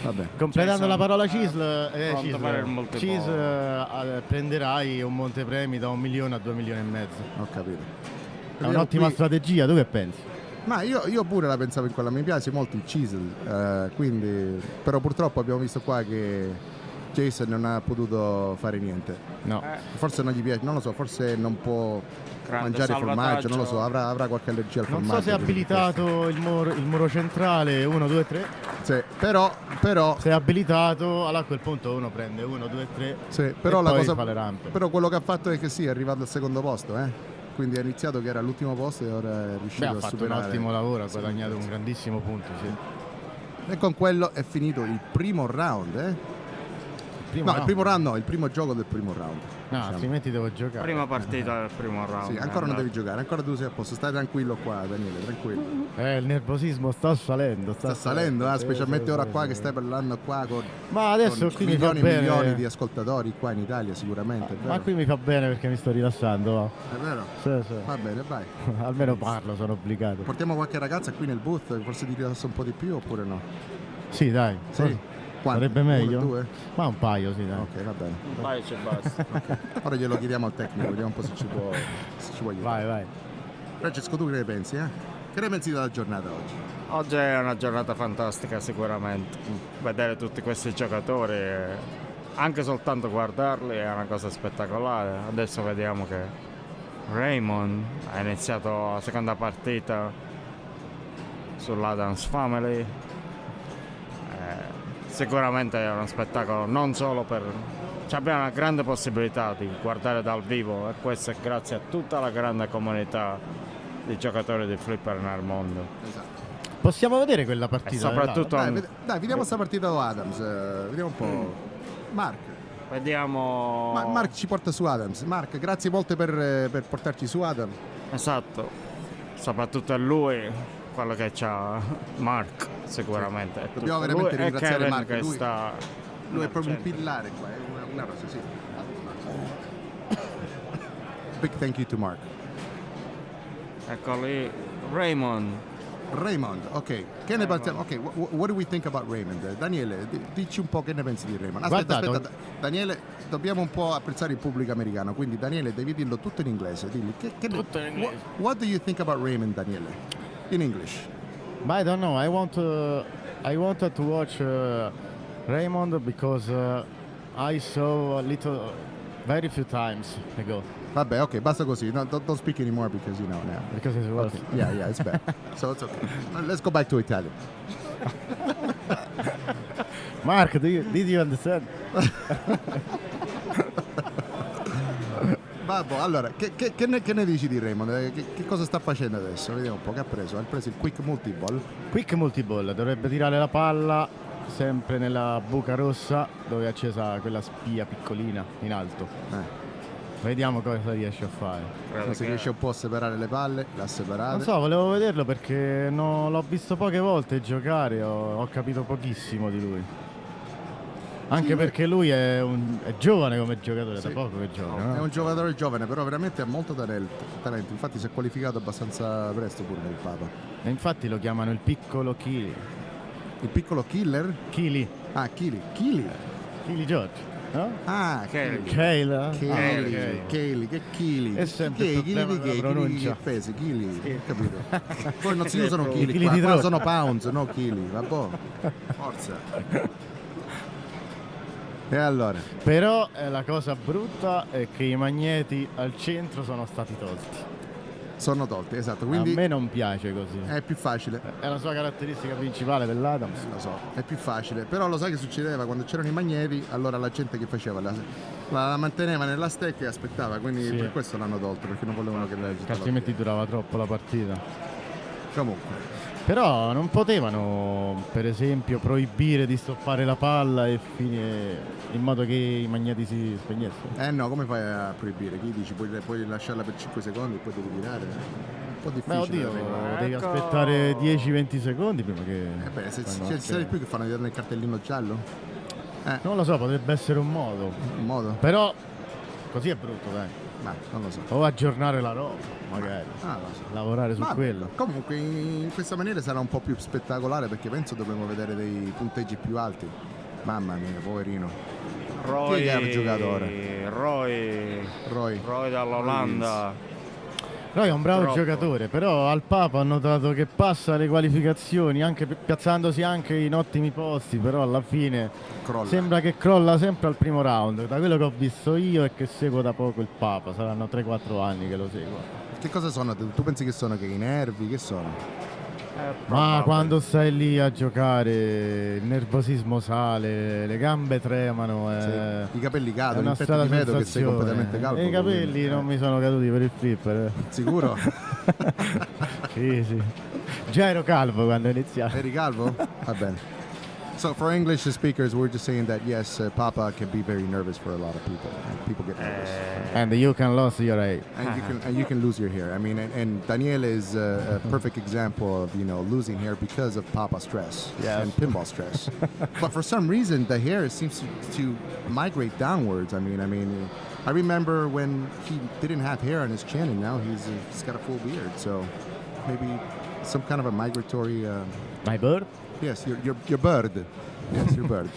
Vabbè. Completando Jason, la parola Cisle, pronto per il multiball. Cheese prenderai un montepremi da 1 milione a 2 milioni e mezzo. Ho capito. È un'ottima strategia, tu che pensi? Ma io pure la pensavo in quella, mi piace molto il chisel, quindi, però purtroppo abbiamo visto qua che Jason non ha potuto fare niente. No. Forse non gli piace, non lo so, forse non può Grande mangiare formaggio, non lo so, salvataggio. avrà qualche allergia al Non formaggio. so se è abilitato il muro centrale 1, 2, 3. Sì, però Se è abilitato, allora a quel punto uno prende 1, 2, 3 sì, e però la poi cosa, fa le rampe. però quello che ha fatto è che sì, è arrivato al secondo posto, quindi ha iniziato che era all'ultimo posto e ora è riuscito Ha a fatto un superare. ottimo lavoro, ha guadagnato un grandissimo punto, sì. E con quello è finito il primo round, il primo round no, il primo gioco del primo round. No, diciamo. altrimenti devo giocare. Prima partita del primo round. Sì, ancora non devi giocare, ancora tu sei a posto. Stai tranquillo qua, Daniele, tranquillo. Il nervosismo sta salendo. Sta salendo, Sì, specialmente sì, ora sì, qua sì. che stai parlando qua con, Ma adesso con qui mi fa milioni e bene. milioni di ascoltatori qua in Italia sicuramente, è vero? Ma qui mi fa bene perché mi sto rilassando. Va. È vero? Sì, sì. Va bene, vai. Almeno parlo, sono obbligato. Portiamo qualche ragazza qui nel booth, forse ti rilassa un po' di più oppure no? Sì, dai. Sì. Quanti? Sarebbe meglio. Uno, due? Ma un paio, sì, dai. Ok, va bene. Un paio ci basta. Ora glielo chiediamo al tecnico, vediamo un po' se ci può aiutare. Vai. Francesco, tu che ne pensi, Che ne pensi della giornata oggi? Oggi è una giornata fantastica sicuramente. Vedere tutti questi giocatori, anche soltanto guardarli è una cosa spettacolare. Adesso vediamo che Raymond ha iniziato la seconda partita sull'Adams Family. Sicuramente è uno spettacolo non solo per... abbiamo una grande possibilità di guardare dal vivo e questo è grazie a tutta la grande comunità di giocatori di flipper nel mondo. Esatto. Possiamo vedere quella E partita? soprattutto Dai, vediamo sta partita con Adams. Vediamo un po'. Mark. vediamo... Mark ci porta su Adams. Mark, grazie molte per portarci su Adams. Esatto, soprattutto è lui quello che c'ha Mark sicuramente. È Dobbiamo tutto veramente lui e ringraziare Kevin Mark, che lui- sta Lui è proprio un emergendo. pillare qua, è una rosa, sì. Big thank you to Mark. Ecco lì Raymond. Raymond, ok. Che ne pensiamo? Ok, what do we think about Raymond? Daniele, dici un po' che ne pensi di Raymond. Aspetta, Guarda, Daniele, dobbiamo un po' apprezzare il pubblico americano, quindi Daniele devi dirlo tutto in inglese. Dilli, Tutto in inglese. What do you think about Raymond, Daniele? In English. But I don't know. I wanted to watch Raymond because I saw very few times ago. Vabbè, ok, basta così. No, don't speak anymore because you know now. Because it was. Okay. Yeah, it's bad. So it's okay. Let's go back to Italian. Mark, did you understand? Babbo, allora, che ne dici di Raymond? Che cosa sta facendo adesso? Vediamo un po' che ha preso. Ha preso il quick multiball. Quick multiball, dovrebbe tirare la palla sempre nella buca rossa dove è accesa quella spia piccolina in alto. Vediamo cosa riesce a fare. Credo Se che- riesce un po' a separare le palle, l'ha separate. Non so, volevo vederlo perché l'ho visto poche volte giocare, ho capito pochissimo di lui. Anche perché lui è giovane come giocatore, da Sì. poco che gioca. È No? un giocatore giovane, però veramente ha molto talento. Infatti si è qualificato abbastanza presto pure nel Papa. E infatti lo chiamano il piccolo Kili. Il piccolo killer? Kili. Ah, Kili. Kili George. No? Ah, Kili. Kale. Kili, che Kili? È sempre il Chili problema di che? della pronuncia. Che pesi? Chili, ho capito. Poi non si usano chili Chili qua, di qua droga. sono pounds, no chili, vabbè. Forza. E allora? Però la cosa brutta è che i magneti al centro sono stati tolti. Sono tolti, esatto, A quindi me non piace così. è più facile. È la sua caratteristica principale dell'Adams. Lo so, è più facile, però lo sai che succedeva quando c'erano i magneti, allora la gente che faceva la manteneva nella stack e aspettava, quindi Sì. per questo l'hanno tolto, perché non volevano che lei Che altrimenti durava troppo la partita. Comunque, Però non potevano, per esempio, proibire di stoppare la palla e finire in modo che i magneti si spegnessero. no, come fai a proibire? Chi dici? Puoi lasciarla per 5 secondi e poi devi tirare? Un po' difficile. Beh, oddio, da regolare. devi Ecco. aspettare 10-20 secondi prima che... Beh, se fanno c'è ok. di più che fanno vedere il cartellino giallo? Non lo so, potrebbe essere un modo. Un modo? Però così è brutto, dai. Ma non lo so. O aggiornare la roba, magari. Ah, lo so. Lavorare su Vabbè, quello. comunque in questa maniera sarà un po' più spettacolare perché penso dovremo vedere dei punteggi più alti. Mamma mia, poverino. Roy, Chi è che ha giocato ora? Roy Roy. dall'Olanda. Roy è un bravo Troppo. giocatore, però al Papa ho notato che passa le qualificazioni anche piazzandosi anche in ottimi posti, però alla fine Crolla. sembra che crolla sempre al primo round. Da quello che ho visto io e che seguo da poco il Papa, saranno 3-4 anni che lo seguo. Che cosa sono? Tu pensi che sono che i nervi? Che sono? Ma quando stai lì a giocare il nervosismo sale, le gambe tremano. I capelli È cadono, una infatti strana ti vedo che sei sensazione. completamente calvo. E i capelli quindi, non mi sono caduti per il flipper. Sicuro? Sì, sì. Già ero calvo quando ho iniziato. Eri calvo? Va bene. So for English speakers, we're just saying that yes, Papa can be very nervous for a lot of people. And people get nervous. And you can lose your eye. And you can lose your hair. I mean, and Daniele is a perfect example of losing hair because of Papa stress and pinball stress. But for some reason, the hair seems to migrate downwards. I remember when he didn't have hair on his chin, and now he's got a full beard. So maybe some kind of a migratory. My bird? Yes, your bird. Yes, your bird.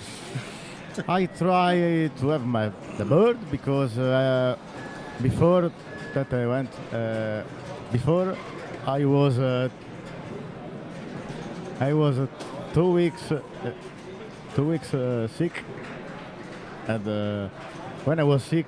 I try to have the bird because before that I went before I was 2 weeks sick, and when I was sick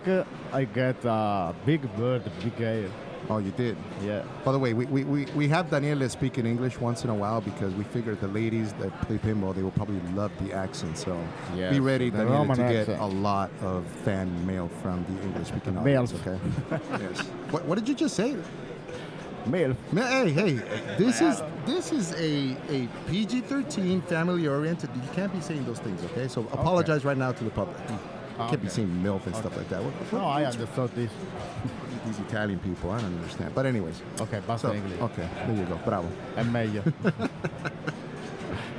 I get a big bird, big hair. Oh, you did? Yeah. By the way, we have Daniele speak in English once in a while because we figured the ladies that play pinball, they will probably love the accent. So be ready, the Daniele, Roman to get accent. a lot of fan mail from the English speaking Mails. audience. Okay. Yes. What did you just say? Male. Hey! This is a PG-13 family oriented. You can't be saying those things, okay? So apologize right now to the public. You can't be saying MILF and stuff like that. No, I understood this. These Italian people, I don't understand. But anyways. Ok, basta in inglese. Okay, there you go. Bravo. È meglio.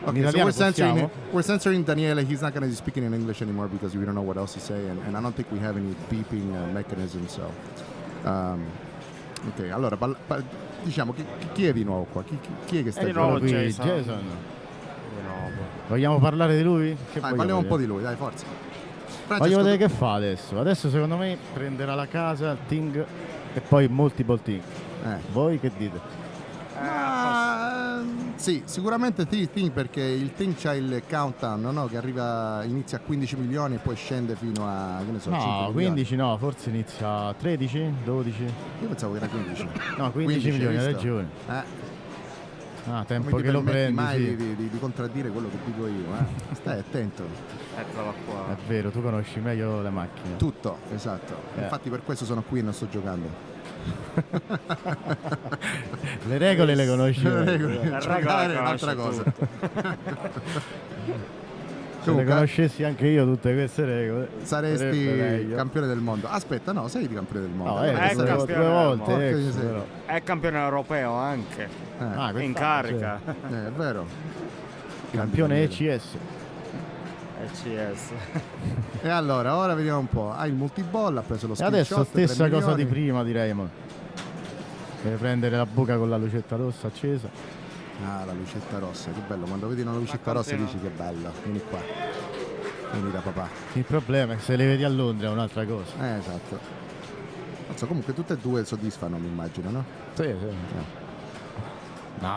Okay, so italiano possiamo? we're censoring Daniele. He's not going to be speaking in English anymore because we don't know what else to say, and I don't think we have any beeping mechanism. So, ok, allora diciamo chi è di nuovo qua? Chi è che sta È di nuovo Qui, Jason. Jason. Di nuovo. Vogliamo parlare di lui? Che Dai, vogliamo parliamo un po' vedere? di lui, dai, forza. Voglio Francesco, vedere che fa adesso. Adesso secondo me prenderà la casa, il ting e poi multiple ting. Voi che dite? sì, sicuramente Thing perché il Thing c'ha il countdown, no? Che inizia a 15 milioni e poi scende fino a, che ne so, 5 No, milioni. 15 no, forse inizia a 13, 12. Io pensavo che era 15. No, 15 milioni, hai hai visto? ragione. Ah, tempo Come ti che lo permetti prendi, mai sì. di contraddire quello che dico io, Stai attento. Eccola qua. È vero, tu conosci meglio le macchine. Tutto, esatto. Infatti per questo sono qui e non sto giocando. Le regole le conosci. Giocare è un'altra cosa. Se le conoscessi anche io tutte queste regole Saresti sarebbe meglio. campione del mondo. Aspetta, no, sei di campione del mondo. No, Allora, ecco, sei- campione due del volte, mondo. Porca però. È campione europeo anche. Ah, In quest'anno, carica. è vero. sì. Campione ECS. ECS. E allora, ora vediamo un po'. Ha il multiball, ha preso lo E screenshot. adesso stessa 3 cosa di milioni. prima direi, ma deve prendere la buca con la lucetta rossa accesa. Ah, la lucetta rossa, che bello. Quando vedi una lucetta rossa dici che bello. Vieni qua. Vieni da papà. Il problema è che se le vedi a Londra è un'altra cosa. Esatto. Non so, comunque tutte e due soddisfano, mi immagino, no? Sì, sì. No,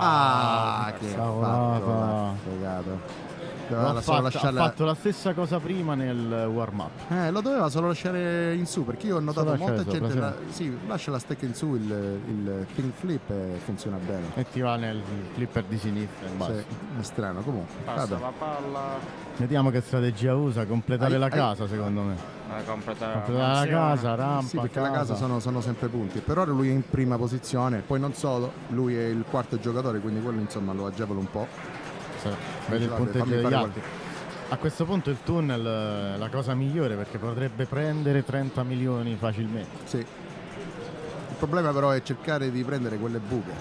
che cavolata. fatto, l'ha fregato. Doveva Ha solo fatto, lasciarla- ha fatto la stessa cosa prima nel warm up. Lo doveva solo lasciare in su, perché io ho notato Solo molta lasciare gente sopra, sì, lascia la stecca in su, il king flip e funziona bene. E ti va nel flipper di sinistra in basso. Sì, è strano comunque. Passa Vabbè. la palla. Vediamo che strategia usa, completare Hai- la hai- casa secondo me. Completare Completare la mansione. casa, rampa, Sì, perché la casa sono sempre punti. Per ora lui è in prima posizione, poi non solo, lui è il quarto giocatore, quindi quello insomma lo agevola un po'. Sì, vedi il Vabbè, punteggio fammi degli fare altri. A questo punto il tunnel è la cosa migliore perché potrebbe prendere 30 milioni facilmente. Sì. Il problema però è cercare di prendere quelle buche.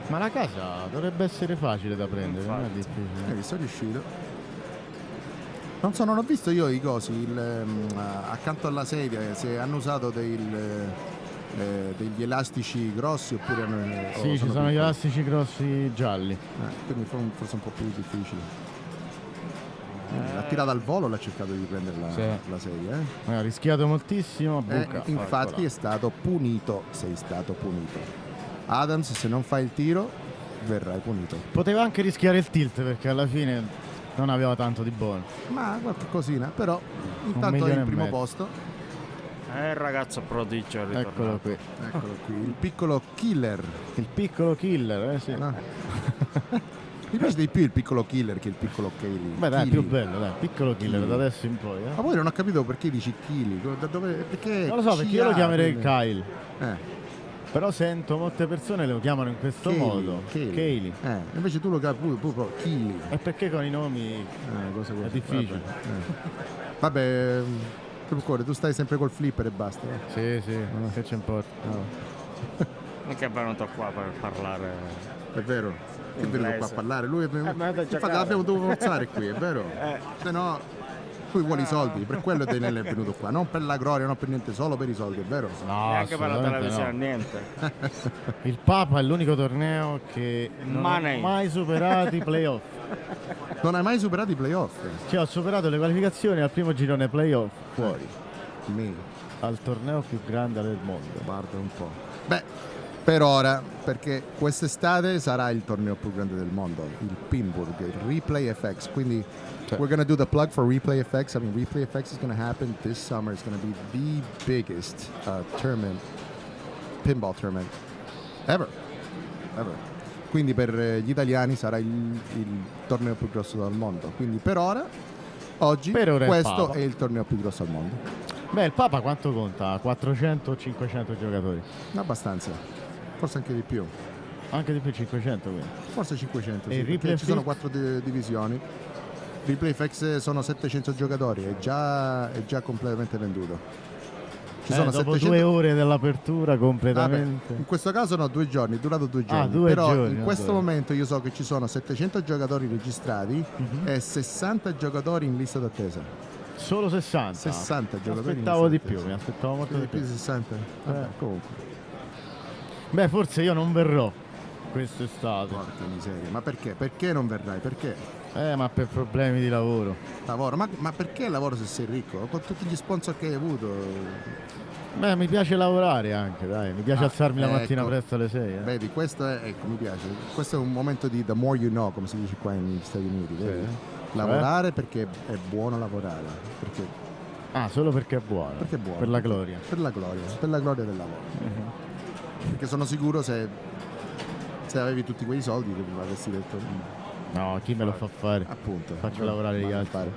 Ma la casa dovrebbe essere facile da prendere, non è difficile. Sono riuscito. Non ho visto io i cosi, accanto alla sedia, se hanno usato degli elastici grossi oppure Sì, ci sono gli elastici grossi gialli. quindi forse un po' più difficile. L'ha tirata al volo, l'ha cercato di prendere la sedia. Ha rischiato moltissimo, buca. Infatti è stato punito, sei stato punito. Adams, se non fai il tiro, verrai punito. Poteva anche rischiare il tilt perché alla fine non aveva tanto di buono. Ma qualche cosina, però intanto è milione in e primo mezzo. posto. È il ragazzo prodigio è ritornato. Eccolo qui. Eccolo qui, il piccolo killer. Il piccolo killer, sì. No? Mi piace di più il piccolo killer che il piccolo Kaylee. Beh dai, è Kili. più bello, dai, piccolo killer da adesso in poi. Ma poi non ho capito perché dici Kili. Da dove, perché Non lo so, perché io lo chiamerei Kyle. Però sento molte persone lo chiamano in questo modo. Kaylee. Invece tu lo capi proprio Kili. E perché con i nomi Cosa è difficile. Vabbè, tu stai sempre col flipper e basta. Sì, che c'è importa. Mica è venuto qua per parlare. È vero. È venuto qua a parlare. Lui è venuto. venuto a Infatti giocare. l'abbiamo dovuto forzare qui, è vero. Se no, lui vuole i soldi. Per quello Daniele è venuto qua. Non per la gloria, non per niente, solo per i soldi, è vero? No, Neanche per la assolutamente televisione, no. niente. Il Papa è l'unico torneo che non ha Money. mai superato i playoff. Non hai mai superato i playoff. Cioè, ho superato le qualificazioni al primo girone playoff fuori. Me. Al torneo più grande del mondo. Guarda un po'. Beh, per ora, perché quest'estate sarà il torneo più grande del mondo, il Pinball, il Replay FX. Quindi we're going to do the plug for Replay FX. I mean, Replay FX is going to happen this summer. It's going to be the biggest tournament, pinball tournament ever. Quindi per gli italiani sarà il torneo più grosso del mondo. Quindi per ora, oggi, Per ora è il questo Papa. è il torneo più grosso al mondo. Beh, il Papa quanto conta? 400 o 500 giocatori? Abbastanza, forse anche di più. Anche di più 500 quindi. Forse 500, E sì, il perché Replay ci sono FX? 4 divisioni. Replay FX sono 700 giocatori, è già completamente venduto. Ci sono Dopo 700 2 ore dell'apertura Vabbè, completamente. in questo caso no, 2 giorni, è durato 2 giorni. 2 Però giorni, in questo 2. momento io so che ci sono 700 giocatori registrati e 60 giocatori in lista d'attesa. Solo 60. 60 Mi giocatori in aspettavo lista di d'attesa. più, mi aspettavo molto Più di più. di 60? Vabbè, comunque. Beh, forse io non verrò quest'estate. Porca miseria, ma perché? Perché non verrai? Perché? Ma per problemi di lavoro. Lavoro? Ma perché lavoro se sei ricco? Con tutti gli sponsor che hai avuto? Beh, mi piace lavorare anche, dai. Mi piace alzarmi la mattina ecco. presto alle 6. Vedi, questo è, ecco, mi piace. Questo è un momento di the more you know, come si dice qua negli Stati Uniti. Vedi? Lavorare perché è buono lavorare. Perché Solo perché è buono. Perché è buono. Per la gloria. Per la gloria del lavoro. Perché sono sicuro se avevi tutti quei soldi tu avresti detto No, chi me lo fa fare? appunto. Faccio lavorare gli altri.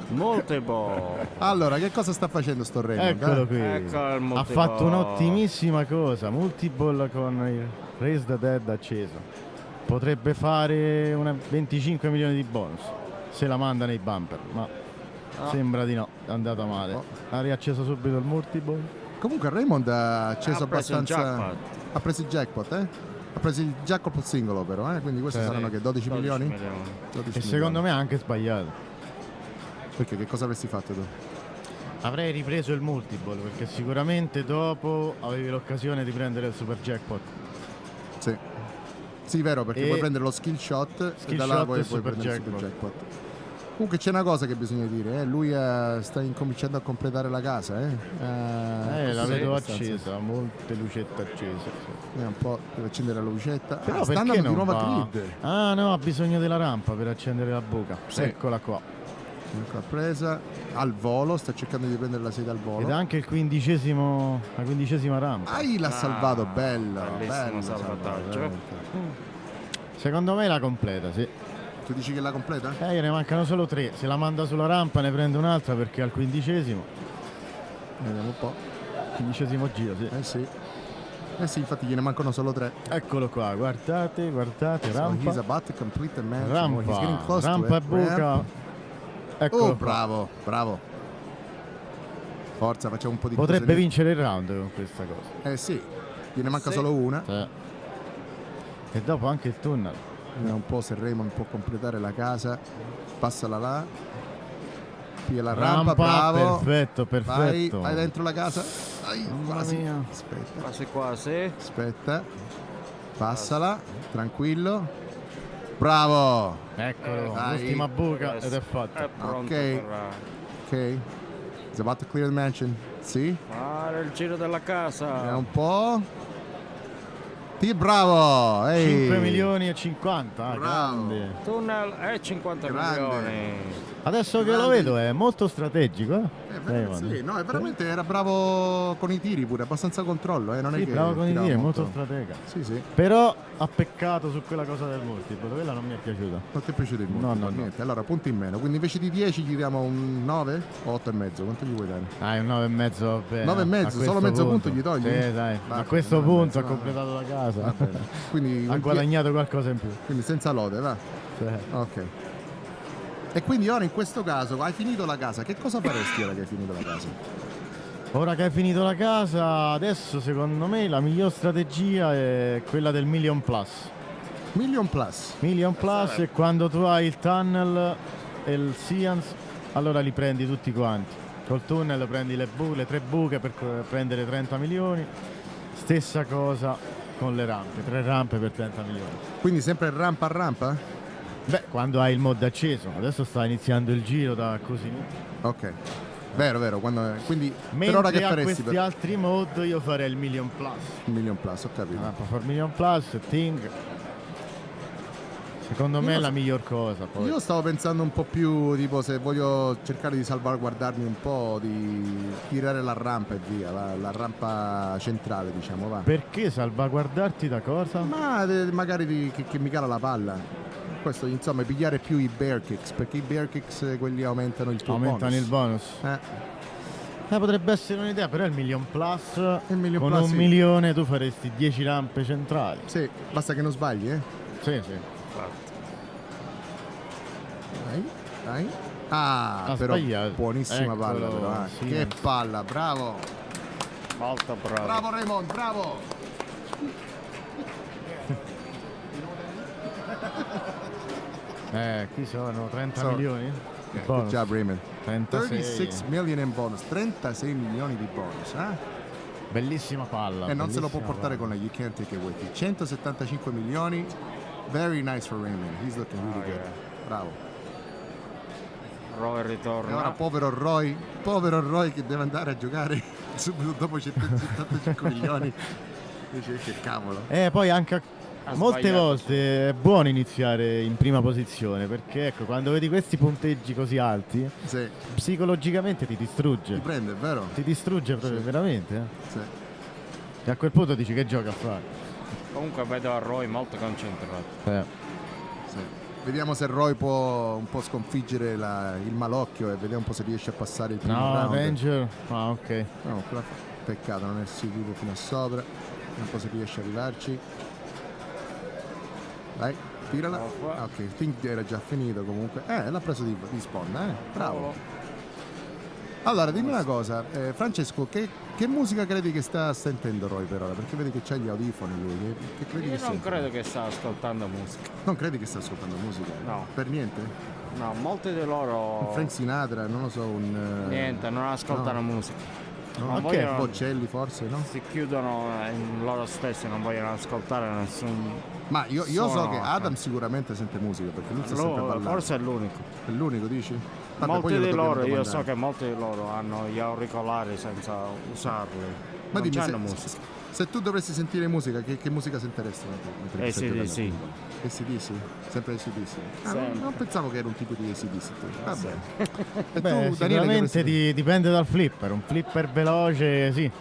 Multiple. Allora, che cosa sta facendo sto Raymond? Eccolo qui. Ecco il Ha multiple. fatto un'ottimissima cosa. Multiple con il Raise the Dead acceso. Potrebbe fare 25 milioni di bonus se la manda nei bumper, ma sembra di no, è andata male. Ha riacceso subito il multiple. Comunque Raymond ha acceso Ha preso il abbastanza. jackpot. Ha preso il jackpot, Ha preso il jackpot singolo però, Quindi questi Sì. saranno che 12 milioni? 12 milioni. 12 E secondo me ha anche sbagliato. Perché che cosa avresti fatto tu? Avrei ripreso il multiple perché sicuramente dopo avevi l'occasione di prendere il super jackpot. Sì. Sì, vero, perché E- puoi prendere lo skill shot Skill e da là shot puoi e super prendere il super jackpot. jackpot. Comunque c'è una cosa che bisogna dire, lui sta incominciando a completare la casa, La Sì, vedo abbastanza. accesa, molte lucette accese. Un po' per accendere la lucetta. Però sta perché andando di non nuovo va? a grid. Ah no, ha bisogno della rampa per accendere la buca. Sì. Eccola qua. Ecco, l'ha presa al volo, sta cercando di prendere la sede al volo. Ed anche la 15ª rampa. L'ha salvato, bello. bellissimo bello salvataggio. veramente. Secondo me la completa, sì. Tu dici che la completa? Gliene mancano solo 3. Se la manda sulla rampa ne prende un'altra perché al 15º. Vediamo un po'. 15º giro, sì. Sì. Sì, infatti gliene mancano solo 3. Eccolo qua, guardate, guardate, So rampa. he's about to complete the match. He's getting Rampa, close rampa to e it. buca. Ramp. Eccolo Oh, qua. bravo. Forza, facciamo un po' di Potrebbe cose lì. vincere il round con questa cosa. Sì, gliene manca solo una. Sì. E dopo anche il tunnel. Vediamo un po' se Raymond può completare la casa. Passala là. Piglia la rampa, bravo. Perfetto, perfetto. Vai dentro la casa. Mamma Quasi. mia. Aspetta. Quasi. Aspetta. Passala, tranquillo. Bravo. Eccolo, Vai. l'ultima buca ed è È fatta. pronto Ok. per Ok. He's about to clear the mansion. Sì. fare il giro della casa. Vediamo un po'. Bravo! Ehi. 5 milioni e 50. Bravo. Grande. Tunnel e 50 Grande. milioni. Adesso che lo Grande. vedo è molto strategico. Sì, no, è veramente era bravo con i tiri pure, abbastanza controllo, non è Sì, che bravo con i tirava tiri, è molto. molto stratega. Sì, sì. Però ha peccato su quella cosa del multiplo, quella non mi è piaciuta. Non ti è piaciuto il No, multiplo? no, no. Niente. Allora, punti in meno. Quindi invece di 10 gli diamo un 9 o 8,5? Quanto gli vuoi dare? Dai, un 9,5 va bene. 9,5, A questo solo mezzo punto gli togli? Sì, dai. Va A questo bene, punto ha 9,5, completato la casa. Va bene. Quindi, Ha guadagnato qualcosa in più. quindi senza lode, va? Sì. Ok. E quindi ora in questo caso hai finito la casa, che cosa faresti ora che hai finito la casa? Ora che hai finito la casa, adesso secondo me la miglior strategia è quella del Million Plus. Million Plus. Million Plus è quando tu hai il tunnel e il Seance, allora li prendi tutti quanti. Col tunnel prendi le 3 buche per prendere 30 milioni. Stessa cosa con le rampe, 3 rampe per 30 milioni. Quindi sempre rampa a rampa? Beh, quando hai il mod acceso, adesso sta iniziando il giro da così. Ok. Vero, quindi per Mentre ora che a faresti questi per altri mod io farei il Million Plus. il Million Plus, ho capito. Rampa for Million Plus, Ting. Secondo me è Io la so- miglior cosa. Poi. Io stavo pensando un po' più tipo se voglio cercare di salvaguardarmi un po', di tirare la rampa e via, la rampa centrale diciamo, va. Perché salvaguardarti da cosa? Ma magari che mi cala la palla. Questo insomma pigliare più i bear kicks, perché i bear kicks quelli aumentano il tuo Aumentano bonus. il bonus. Potrebbe essere un'idea, però il Million Plus, Il Million con Plus, un sì. milione tu faresti 10 rampe centrali. Sì, basta che non sbagli, Sì, sì. Dai. Ah, Ha però sbagliato. buonissima palla Eccolo, però, sì. Che palla, bravo. Molto bravo. Bravo Raymond, bravo. Qui sono 30 Sorry. milioni? Di Good bonus. job Raymond. 36. 36 million in bonus, 36 milioni di bonus, Bellissima palla. E non se lo può bellissima portare palla. con la You Can't Take It With You. 175 milioni. Very nice for Raymond. He's looking really good. Bravo. Roy E ritorna. ora povero Roy che deve andare a giocare subito dopo 175 milioni. Dice che cavolo. Poi anche molte sbagliato, volte è buono iniziare in prima posizione, perché ecco, quando vedi questi punteggi così alti, Sì, psicologicamente ti ti distrugge. prende, è vero? Ti distrugge proprio, Sì. veramente. Sì. E a quel punto dici che gioca a fare. Comunque vedo a Roy molto concentrato. Sì. Vediamo se Roy può un po' sconfiggere il malocchio e vediamo un po' se riesce a passare il primo No, round. Avenger. Ah, ok. No, peccato, non è sicuro fino a sopra. Un po' se riesce a arrivarci. Dai, tirala. Ah, ok, Think era già finito comunque. L'ha preso di spawn, bravo. Allora, dimmi una cosa, Francesco, che musica credi che sta sentendo Roy per ora? Perché vedi che c'ha gli audifoni lui, che credi Io che non senta? credo che sta ascoltando musica. Non credi che sta ascoltando musica? No. Per niente? No, molti di loro Frank Sinatra, non lo so, niente, non ascoltano musica. no? Non Ok, vogliono- Bocelli forse, no? Si chiudono in loro stessi, non vogliono ascoltare nessun. Ma io so Sono- che Adam sicuramente sente musica perché lui sta sempre ballando. Forse è l'unico. È l'unico, dici? Vabbè, Molti poi glielo di dobbiamo loro, io domandare. so che molti di loro hanno gli auricolari senza usarli. Ma non dimmi, c'hanno musica. se tu dovresti sentire musica, che musica sentiresti? mentre stai giocando a AC/DC. pinball? AC/DC? Sempre AC/DC? Sempre. Non pensavo che era un tipo di AC/DC. Va bene. E Beh, tu, Daniele, sicuramente che dipende dal flipper. Un flipper veloce, sì.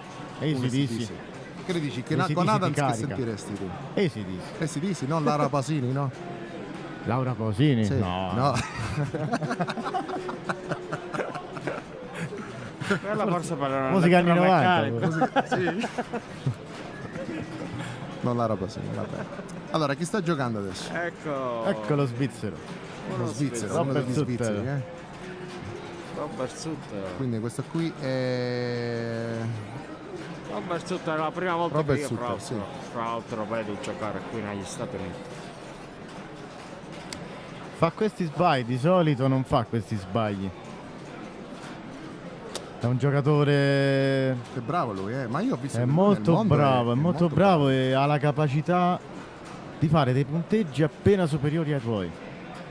AC/DC. Che ne dici? Che AC/DC con ti Adams che carica. sentiresti tu? AC/DC. AC/DC, non Lara Pasini, no? Laura Pausini? Sì. No. Quella forse per una Musica anni 90. elettromeccanica. Sì. Non Lara Pasini, vabbè. Allora, chi sta giocando adesso? Ecco. Ecco lo svizzero. Lo svizzero, uno Robert degli Sutter. svizzeri, Robert Sutter. Quindi questo qui è... Robert Sutter è la prima volta Robert che io Sutter, sì. fra l'altro vedo giocare qui negli Stati Uniti. Fa questi sbagli, di solito non fa questi sbagli. È un giocatore... È bravo lui, ma io ho visto È che lui molto nel mondo bravo, è molto bravo e ha la capacità di fare dei punteggi appena superiori ai tuoi.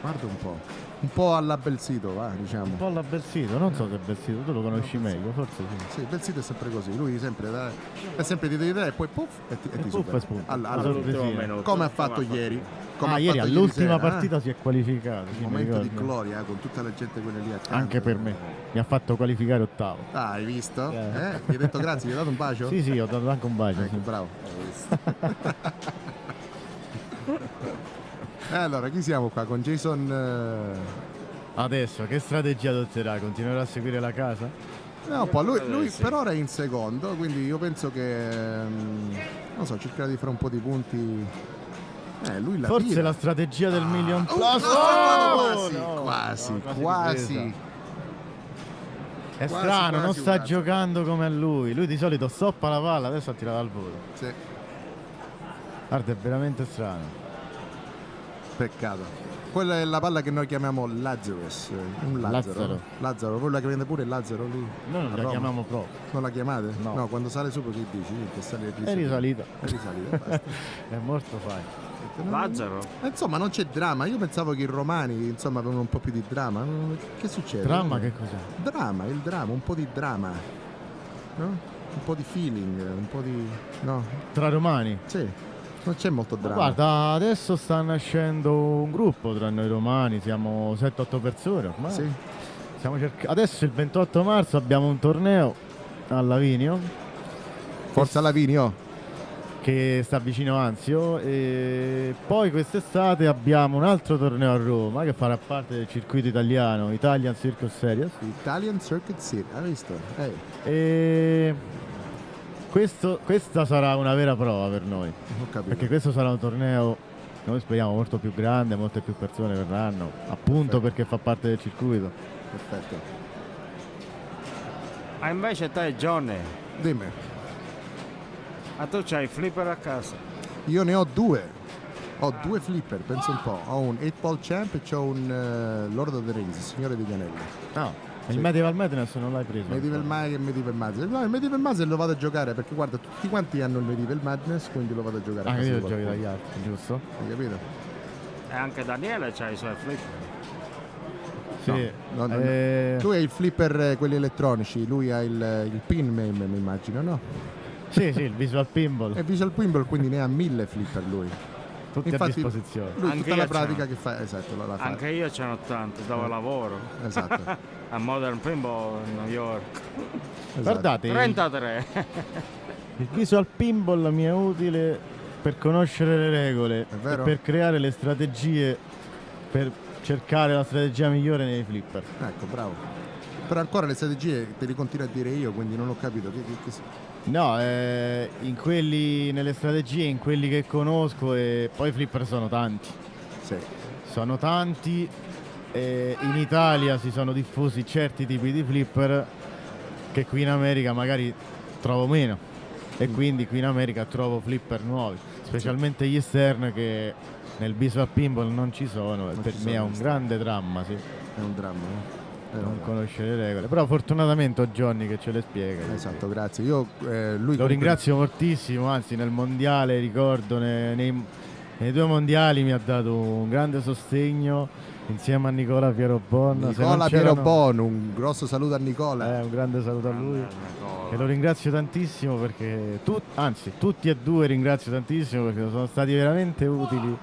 Guarda un po'. Un po' alla Belsito, va, diciamo. Un po' alla Belsito, non so se è Belsito, tu lo conosci meglio, forse sì. Sì, Belsito è sempre così, lui è sempre di idea e poi puff e ti Puff supera. e spunta. All'ultimo minuto. Come ha fatto ieri. Come ha Ieri fatto all'ultima sera, partita si è qualificato. Un sì, mi momento di ricordo. gloria con tutta la gente quella lì accanto. Anche per me. Mi ha fatto qualificare ottavo. Ah, hai visto? Gli hai detto grazie, gli hai dato un bacio? Sì, sì, ho dato anche un bacio. Ecco, Sì. bravo. Allora, chi siamo qua? Con Jason... Adesso che strategia adotterà? Continuerà a seguire la casa? No, poi lui per ora è in secondo, quindi io penso che... non so, cercherà di fare un po' di punti... lui la Forse tira. la strategia del Million Plus. Quasi. È Quasi, strano, non quasi sta una. giocando come a lui. Lui di solito stoppa la palla, adesso ha tirato al volo. Sì, Guarda, è veramente strano. peccato. Quella è la palla che noi chiamiamo Lazarus, un Lazzaro. Lazzaro, quella che vende pure il Lazzaro lì. Noi non a la Roma. chiamiamo proprio. Non la chiamate? No. Quando sale su che dici? Che sale È risalita. È risalita, basta. È morto fai. Lazzaro? Insomma, non c'è dramma. Io pensavo che i romani, insomma, avevano un po' più di dramma. Che succede? Dramma che cos'è? Dramma, il dramma, un po' di dramma. No? Un po' di feeling, un po' di... No? Tra romani? Sì, non c'è molto Ma dramma. guarda, adesso sta nascendo un gruppo tra noi romani, siamo 7-8 persone ormai. Sì. Adesso il 28 marzo abbiamo un torneo a Lavinio Forza Lavinio. che sta vicino Anzio, e poi quest'estate abbiamo un altro torneo a Roma che farà parte del circuito italiano Italian Circus Series, Italian Circuit City, hai visto? e questa sarà una vera prova per noi, Ho capito. perché questo sarà un torneo, noi speriamo, molto più grande, molte più persone verranno, appunto perché fa parte del circuito. Perfetto. Ah, invece te, Johnny, Dimmi, ma tu c'hai il flipper a casa? io ne ho due. Ho due flipper, penso un po'. Ho un 8-ball champ e c'ho un Lord of the Rings, il Signore degli Anelli. No, Sì. il Medieval Madness non l'hai preso? Medieval Madness e Medieval Madness. No, il Medieval Madness lo vado a giocare perché guarda, tutti quanti hanno il Medieval Madness, quindi lo vado a giocare. a Anche casa io di giochi qualcuno. dagli altri, giusto? Hai capito? E anche Daniele c'ha i suoi flipper. Sì. No, no, Eh, Lui ha il flipper, quelli elettronici, lui ha il pin mi immagino, no? sì, il Visual Pinball, È Visual Pinball, quindi ne ha 1000 flipper lui. tutti a disposizione. Lui Anche tutta la io pratica ce che fa, esatto, la fa. Anche io ce n'ho tanti dove lavoro. Esatto. A Modern Pinball in New York. esatto. Guardate, 33. il Visual Pinball mi è utile per conoscere le regole È e vero? per creare le strategie, per cercare la strategia migliore nei flipper. Ecco, bravo. Però ancora le strategie te le continuo a dire io, quindi non ho capito. No, nelle strategie, in quelli che conosco, e poi i flipper sono tanti. Sì. Sono tanti, e in Italia si sono diffusi certi tipi di flipper che qui in America magari trovo meno, e quindi qui in America trovo flipper nuovi, specialmente gli Stern che nel Visual Pinball non ci sono, e Non per ci me è sono un gli grande dramma, sì, È un dramma, non conoscere le regole, però fortunatamente ho Johnny che ce le spiega. Esatto, grazie. Io lui Lo ringrazio moltissimo, anzi nel mondiale, ricordo nei 2 mondiali mi ha dato un grande sostegno insieme a Nicola Pierobon. Nicola Pierobon, un grosso saluto a Nicola. Un grande saluto a lui e lo ringrazio tantissimo, perché tutti e due ringrazio tantissimo, perché sono stati veramente utili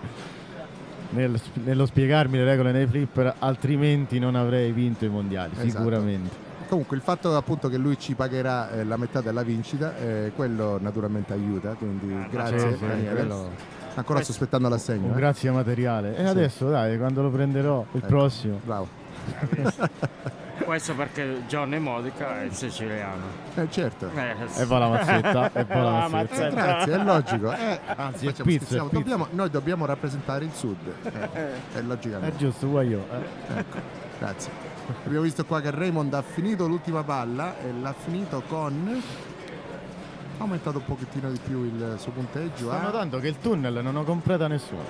nello spiegarmi le regole nei flipper, altrimenti non avrei vinto i mondiali, Esatto. sicuramente. Comunque il fatto appunto che lui ci pagherà la metà della vincita, quello naturalmente aiuta, quindi grazie sì, Daniele. quello- Ancora sto aspettando l'assegno. Un grazie materiale. E Sì. adesso dai, quando lo prenderò, il Ecco, prossimo. Bravo. Questo perché Johnny Modica è il siciliano. Certo. E va la mazzetta, e va la mazzetta. Grazie, è logico. Anzi, è Facciamo pizza, scherziamo. è pizza. Noi dobbiamo rappresentare il sud. È logicamente. È giusto, vuoi io. Ecco, grazie. Abbiamo visto qua che Raymond ha finito l'ultima palla e l'ha finito con... Ha aumentato un pochettino di più il suo punteggio. Sto notando che il tunnel non ho comprato nessuno.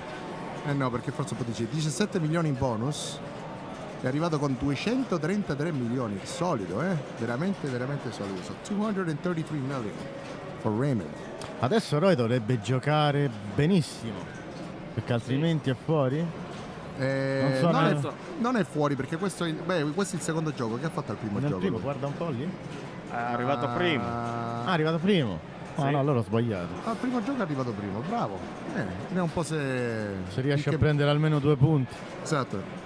No, perché forse un po' dice 17 milioni in bonus. È arrivato con 233 milioni. Solido, veramente, veramente solido. So, 233 million for Raymond. Adesso Roy dovrebbe giocare benissimo, perché altrimenti è fuori. Non è fuori perché questo è il secondo gioco. Che ha fatto al primo Nel gioco? primo, guarda un po' lì. È arrivato primo. Ah, è arrivato primo. Sì. Ah no, allora ho sbagliato. Al primo gioco è arrivato primo, bravo. Vediamo un po' se Riesce a prendere almeno 2 punti. Esatto.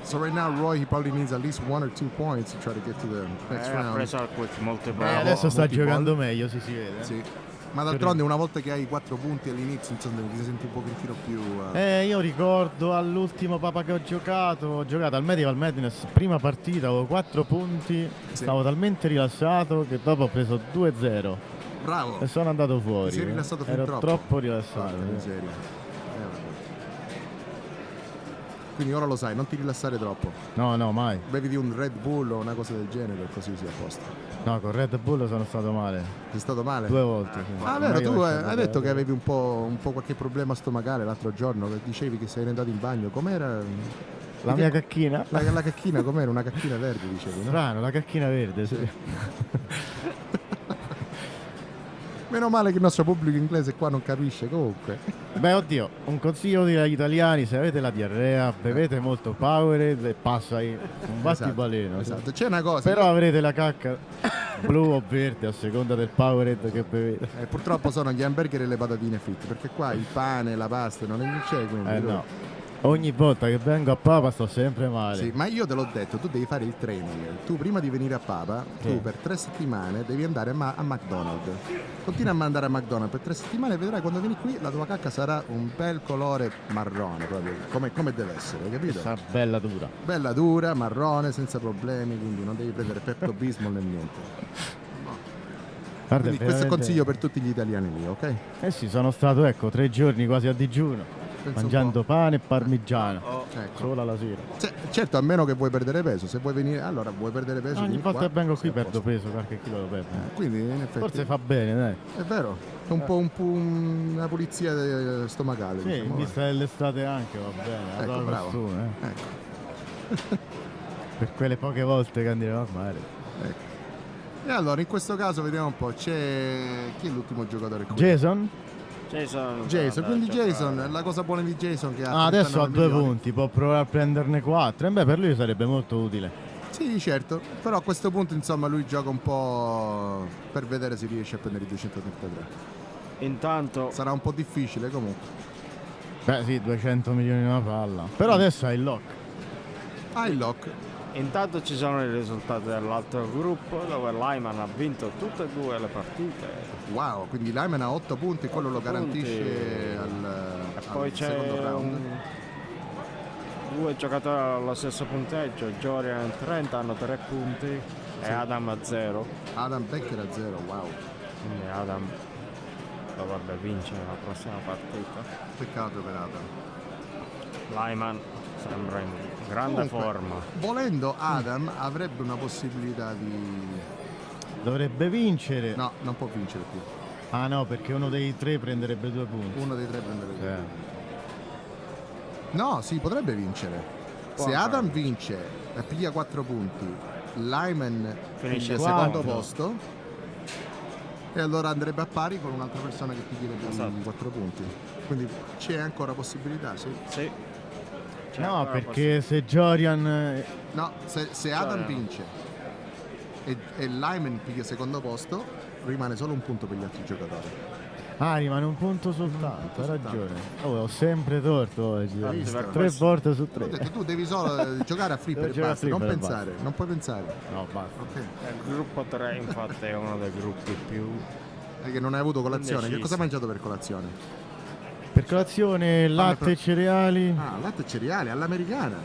So right now Roy he probably needs at least 1 or 2 points to try to get to the next Ha round. preso al quick multiple. Adesso sta multi-ball. giocando meglio, si vede. Sì. Ma d'altronde una volta che hai 4 punti all'inizio, insomma, ti senti un pochettino più... Io ricordo all'ultimo Papa che ho giocato al Medieval Madness, prima partita, avevo 4 punti, stavo talmente rilassato che dopo ho preso 2-0 Bravo! e sono andato fuori. Ti sei rilassato fin Ero troppo. troppo rilassato. Porca miseria. Vabbè. Quindi ora lo sai, non ti rilassare troppo. No, mai. Bevi di un Red Bull o una cosa del genere, così sia a posto. No, con Red Bull sono stato male. Sei stato male? 2 volte. Sì. Ah, vero, tu hai detto che avevi un po' qualche problema stomacale l'altro giorno, che dicevi che sei andato in bagno. Com'era? La mia cacchina? La cacchina com'era? Una cacchina verde, dicevi, no? Strano, la cacchina verde, sì. Meno male che il nostro pubblico inglese qua non capisce, comunque. Beh, oddio, un consiglio agli italiani: se avete la diarrea, bevete molto Powerade e passa un battibaleno. Esatto, c'è una cosa. Però avrete la cacca blu o verde a seconda del Powerade che bevete. Purtroppo sono gli hamburger e le patatine fritte, perché qua il pane, la pasta non c'è, quindi... No. Ogni volta che vengo a Papa sto sempre male. Sì, ma io te l'ho detto, tu devi fare il training. Tu prima di venire a Papa, tu per 3 settimane devi andare a McDonald's. Continua a andare a McDonald's per 3 settimane e vedrai quando vieni qui la tua cacca sarà un bel colore marrone, proprio come deve essere, capito? Sarà bella dura. Bella dura, marrone, senza problemi, quindi non devi prendere Pepto Bismol né niente. Guarda, Quindi questo è il consiglio per tutti gli italiani lì, ok? Eh sì, sono stato 3 giorni quasi a digiuno. Pensa Mangiando pane e parmigiano Ecco. solo alla sera. Certo, a meno che vuoi perdere peso, se vuoi venire, allora vuoi perdere peso. Ogni vieni volta qua, che vengo qui sei a perdo posto. peso, qualche chilo lo perdo. Quindi in effetti Forse fa bene, dai. è vero, è un po' una pulizia stomacale. Sì, diciamo, in vista dell'estate anche va bene. Ecco, Adoro bravo. costume, Ecco. per quelle poche volte che andremo a mare. Ecco. E allora in questo caso vediamo un po', chi è l'ultimo giocatore qui? Jason? Jason, quindi Jason, la cosa buona di Jason che ha Adesso ha 39 2 milioni. punti, può provare a prenderne 4. E beh, per lui sarebbe molto utile. Sì, certo, però a questo punto insomma lui gioca un po' per vedere se riesce a prendere i 233. Intanto Sarà un po' difficile comunque. Beh sì, 200 milioni una palla. Però adesso ha il lock. Ah, il lock. Intanto ci sono i risultati dell'altro gruppo dove Lyman ha vinto tutte e 2 le partite. Wow, quindi Lyman ha 8 punti e quello lo 8 garantisce punti. E al poi c'è secondo round. 2 giocatori allo stesso punteggio, Jorian e 30 hanno 3 punti e Adam a 0. Adam Becker a 0, wow. Quindi Adam dovrebbe vincere la prossima partita. Peccato per Adam. Lyman sembra in grande Comunque, forma. volendo Adam avrebbe una possibilità di... Dovrebbe vincere. No, non può vincere più. Ah no, perché uno dei 3 prenderebbe 2 punti. Uno dei 3 prenderebbe. Eh. No, sì, potrebbe vincere. Se Adam vince e piglia 4 punti, Lyman Finisce piglia secondo 4. posto e allora andrebbe a pari con un'altra persona che piglierebbe Esatto. 4 punti. Quindi c'è ancora possibilità, sì. Sì. C'è No, ancora perché se Jorian... No, se Adam vince e Lyman piglia secondo posto, rimane solo un punto per gli altri giocatori. Ah, rimane un punto soltanto, hai ragione. Oh, ho sempre torto oggi. Hai visto? 3 volte su Ho 3. detto, tu devi solo giocare a flipper e Giocare a basta, non flipper e pensare, non puoi pensare. No, basta. Ok. Il gruppo 3 infatti è uno dei gruppi più Perché non hai avuto colazione. Che indecisi. cosa hai mangiato per colazione? Per colazione, latte e cereali. Ah, latte e cereali all'americana.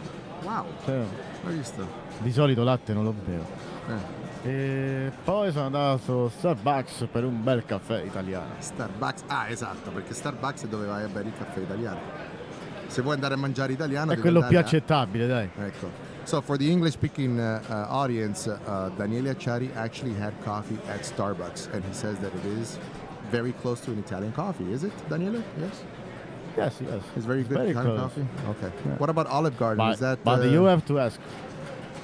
Wow, Cioè, hai visto? di solito latte non lo bevo. Eh, E poi sono andato a Starbucks per un bel caffè italiano. Starbucks. Ah, esatto, perché Starbucks è dove vai a bere il caffè italiano. Se vuoi andare a mangiare italiano È devi quello più andare accettabile, dai. Ecco. So for the English speaking audience, Daniele Acciari actually had coffee at Starbucks and he says that it is very close to an Italian coffee. Is it, Daniele? Yes? Yes, yes. It's very good Very Italian close. coffee? Okay. Yeah. What about Olive Garden? But, Is that but you have to ask.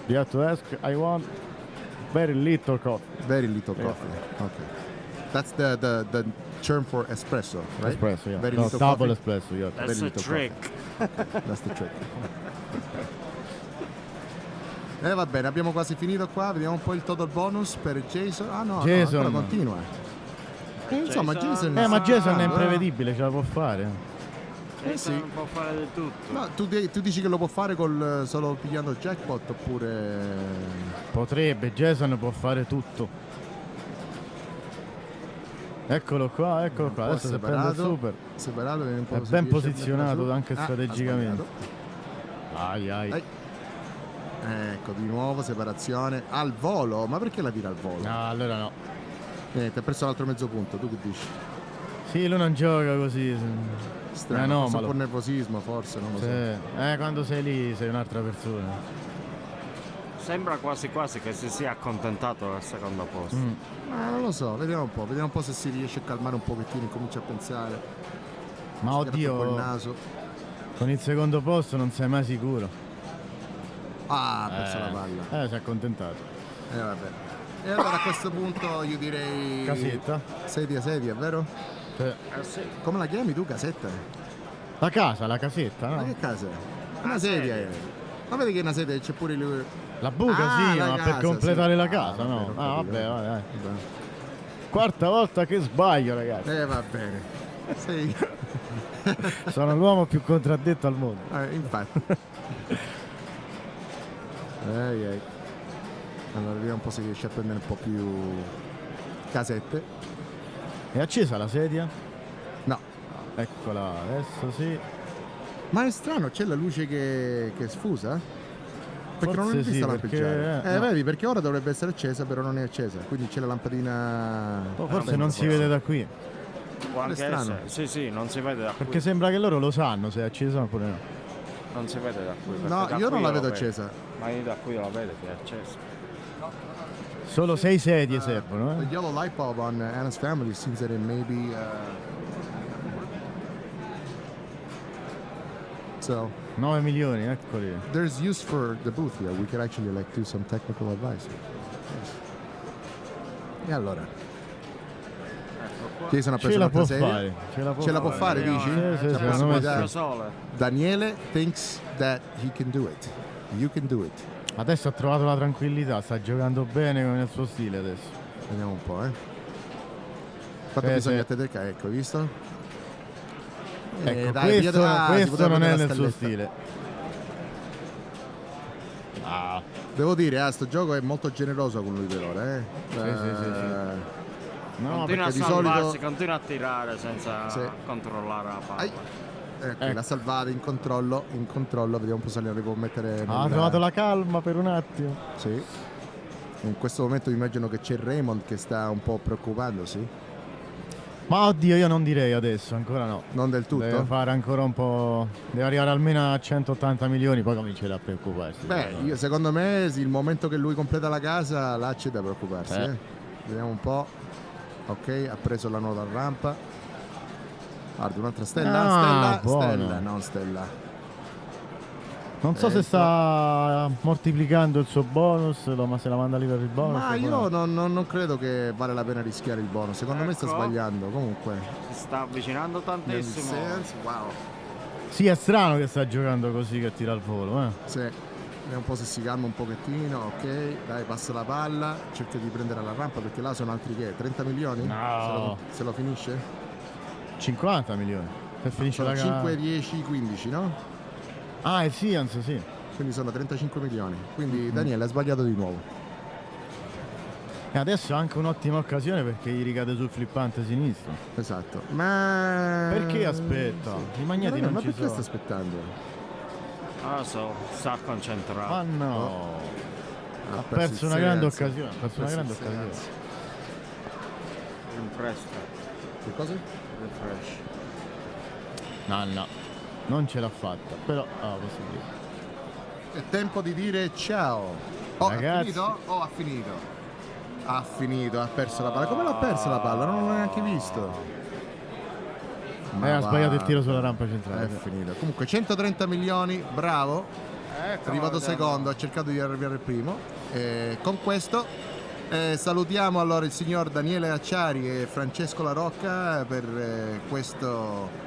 You have to ask, I want very little coffee. very little Yeah. coffee? Okay. That's the term for espresso, right? Espresso, yeah. Very No, little double coffee. espresso, yeah. That's Very a little trick. That's the trick. Va bene, abbiamo quasi finito qua. Vediamo un po' il total bonus per Jason. Ah no, Jason. no, ancora continua. Insomma, Jason. Ma Jason è Ah, imprevedibile, ce la può fare. Sì. Non può fare di tutto. No, tu dici che lo può fare solo pigliando jackpot oppure... Potrebbe, Jason può fare tutto. Eccolo qua, Un po' adesso se prende il super. separato, vediamo un po' È se ben riesce a posizionato metterla su. anche strategicamente. Ha Ai ai. sbagliato. Ecco, di nuovo separazione al volo. Ma perché la tira al volo? No, allora no. Niente, ha perso l'altro mezzo punto. Tu che dici? Sì, lui non gioca così. Strano, È forse un anomalo. po' nervosismo, forse, non lo Sì. so. Quando sei lì sei un'altra persona. Sembra quasi quasi che si sia accontentato del secondo posto. Ma non lo so, vediamo un po' se si riesce a calmare un pochettino e comincia a pensare. Ma Schiatta un po' il oddio, naso. con il secondo posto non sei mai sicuro. Ah, ha perso la palla. Si è accontentato. Vabbè. E allora a questo punto io direi... Casetta. Sedia, vero? Sì. Sì. Come la chiami tu, casetta? La casa, la casetta, Ma no? che casa è? Una sedia è. Ma vedi che è una sedia c'è pure lui. La buca Ah, sì, la ma casa, per completare sì. la Ah, casa, vabbè, no? ho capito, Vabbè, vabbè. vabbè. Quarta volta che sbaglio, ragazzi. Va bene. Sì. Sono l'uomo più contraddetto al mondo. Infatti. Ai. Allora vediamo un po' se riesce a prendere un po' più casette. È accesa la sedia? No. Eccola, adesso sì. Ma è strano, c'è la luce che sfusa? Perché non l'ho Forse vista sì, lampeggiare. perché- no. Vedi, perché ora dovrebbe essere accesa, però non è accesa. Quindi c'è la lampadina. Forse non si vede da qui. Può anche strano. essere. Sì, non si vede da qui. Perché sembra che loro lo sanno se è accesa oppure no. Non si vede da qui. perché No, da io non qui la lo vedo vedo. accesa. Ma io da qui la vedo che è accesa. Solo 6 sedie servono, The yellow light bulb on Anna's family seems that it may be. So 9 milioni, eccoli. there's use for the booth here. We could actually like do some technical advice. Yes. E allora, Jason ha preso Ce la un'altra può serie. fare. Ce la può fare, dici? Sì, C'è secondo me possibilità. sì. Sole. Daniele thinks that he can do it. You can do it. Adesso ha trovato la tranquillità, sta giocando bene con il suo stile adesso. Vediamo un po', Quanto bisogna tedesca, ecco, visto? Ecco, dai, questo, si questo poteva non è vedere la nel suo stelletta. stile. Devo dire, sto gioco è molto generoso con lui per ora, sì. No, Continua a perché di salvarsi, solito- continua a tirare senza Sì. controllare la palla. Ai. Ecco, l'ha salvata in controllo, vediamo un po' se la può mettere ha trovato la calma per un attimo. Sì. In questo momento immagino che c'è Raymond che sta un po' preoccupandosi. Ma oddio, io non direi adesso, ancora no. Non del tutto? Deve fare ancora un po'. Deve arrivare almeno a 180 milioni, poi comincerà a preoccuparsi. Beh, secondo me il momento che lui completa la casa, là c'è da preoccuparsi. Vediamo un po'. Ok, ha preso la nuova rampa. Guarda, un'altra stella, buono. stella, non stella. Non so se sta moltiplicando il suo bonus, ma se la manda lì per il bonus. Ma oppure io no. non credo che vale la pena rischiare il bonus. Secondo me sta Ecco. sbagliando. Comunque, Si sta avvicinando tantissimo. wow. Sì, è strano che sta giocando così che tira al volo, Sì. Vediamo un po' se si calma un pochettino. Ok, dai, passa la palla. Cerca di prendere la rampa perché là sono altri che 30 milioni? No. Se lo finisce? 50 milioni. Se finisce la gara. 5, 10, 15, no? Ah, il Science, sì. Quindi sono 35 milioni. Quindi Daniele ha sbagliato di nuovo. E adesso ha anche un'ottima occasione perché gli ricade sul flippante sinistro. Esatto. Ma Perché aspetta? I magneti non ma ci perché sono. sta aspettando? Non lo so, sta concentrato. Ma no. Ha perso perso il una grande senso. occasione. Ha perso una grande occasione. Rinfresca. Che cosa? Refresh. No. Non ce l'ha fatta. Però posso dire. È tempo di dire ciao. Oh, Ragazzi. ha finito? Oh, ha finito. Ha finito, ha perso la palla. Come l'ha persa la palla? Non l'ho neanche visto. Ha sbagliato il tiro sulla rampa È centrale. finito. Comunque 130 milioni, bravo. È arrivato secondo, ha cercato di arrivare il primo. E con questo Salutiamo allora il signor Daniele Acciari e Francesco La Rocca per questo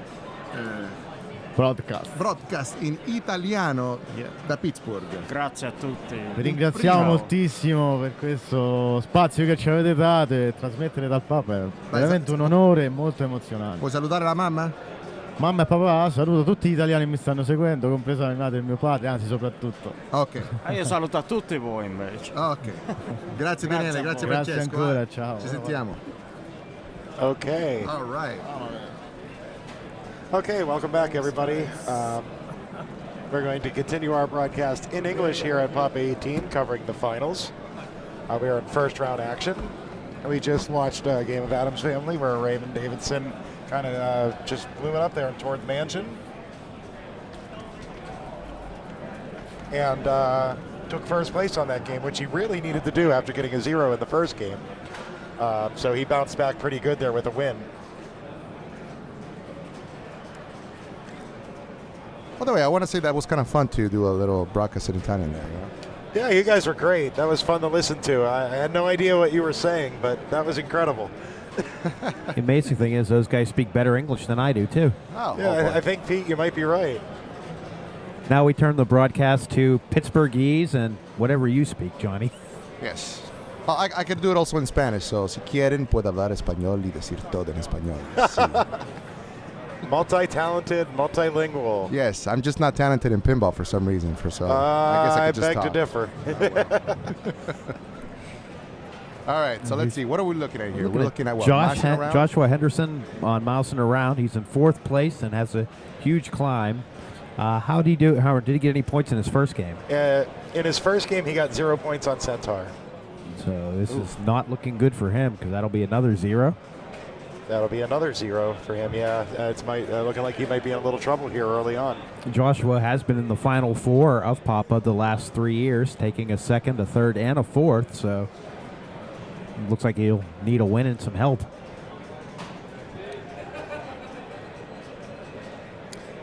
broadcast in italiano da Pittsburgh. Grazie a tutti. Vi ringraziamo Ciao. moltissimo per questo spazio che ci avete dato e trasmettere dal Papa è veramente un onore e molto emozionante. Vuoi salutare la mamma? Mamma e papà, saluto tutti gli italiani che mi stanno seguendo, compreso la madre e mio padre, anzi soprattutto. Ok, Io saluto a tutti voi invece. ok. Grazie Daniele, a grazie voi. Grazie Francesco. ancora, ciao. Ci sentiamo. Okay. All right. Okay, welcome back, everybody. We're going to continue our broadcast in English here at Pop 18, covering the finals. We are in first round action. We just watched a game of Adam's Family where Raymond Davidson kind of just blew it up there toward the mansion. And took first place on that game, which he really needed to do after getting a 0 in the first game. So he bounced back pretty good there with a win. By the way, I want to say that was kind of fun to do a little broadcast in Italian there. You know? Yeah, you guys were great. That was fun to listen to. I had no idea what you were saying, but that was incredible. The amazing thing is those guys speak better English than I do, too. Oh, Yeah, I think, Pete, you might be right. Now we turn the broadcast to Pittsburghese and whatever you speak, Johnny. yes. Oh, I can do it also in Spanish, so si quieren puedo hablar español y decir todo en español. Sí. Multi-talented, multilingual. Yes, I'm just not talented in pinball for some reason. I guess I could just beg to talk. differ. All right, so let's see. What are we looking at here? We're looking at what? Josh Mousin around? Joshua Henderson on Mousin around. He's in 4th place and has a huge climb. How did he do? Howard, did he get any points in his first game? In his first game, he got 0 points on Centaur. So this is not looking good for him because that'll be another 0. That'll be another 0 for him. Yeah, it's looking like he might be in a little trouble here early on. Joshua has been in the Final Four of Papa the last 3 years, taking a 2nd, a 3rd, and a 4th. So it looks like he'll need a win and some help.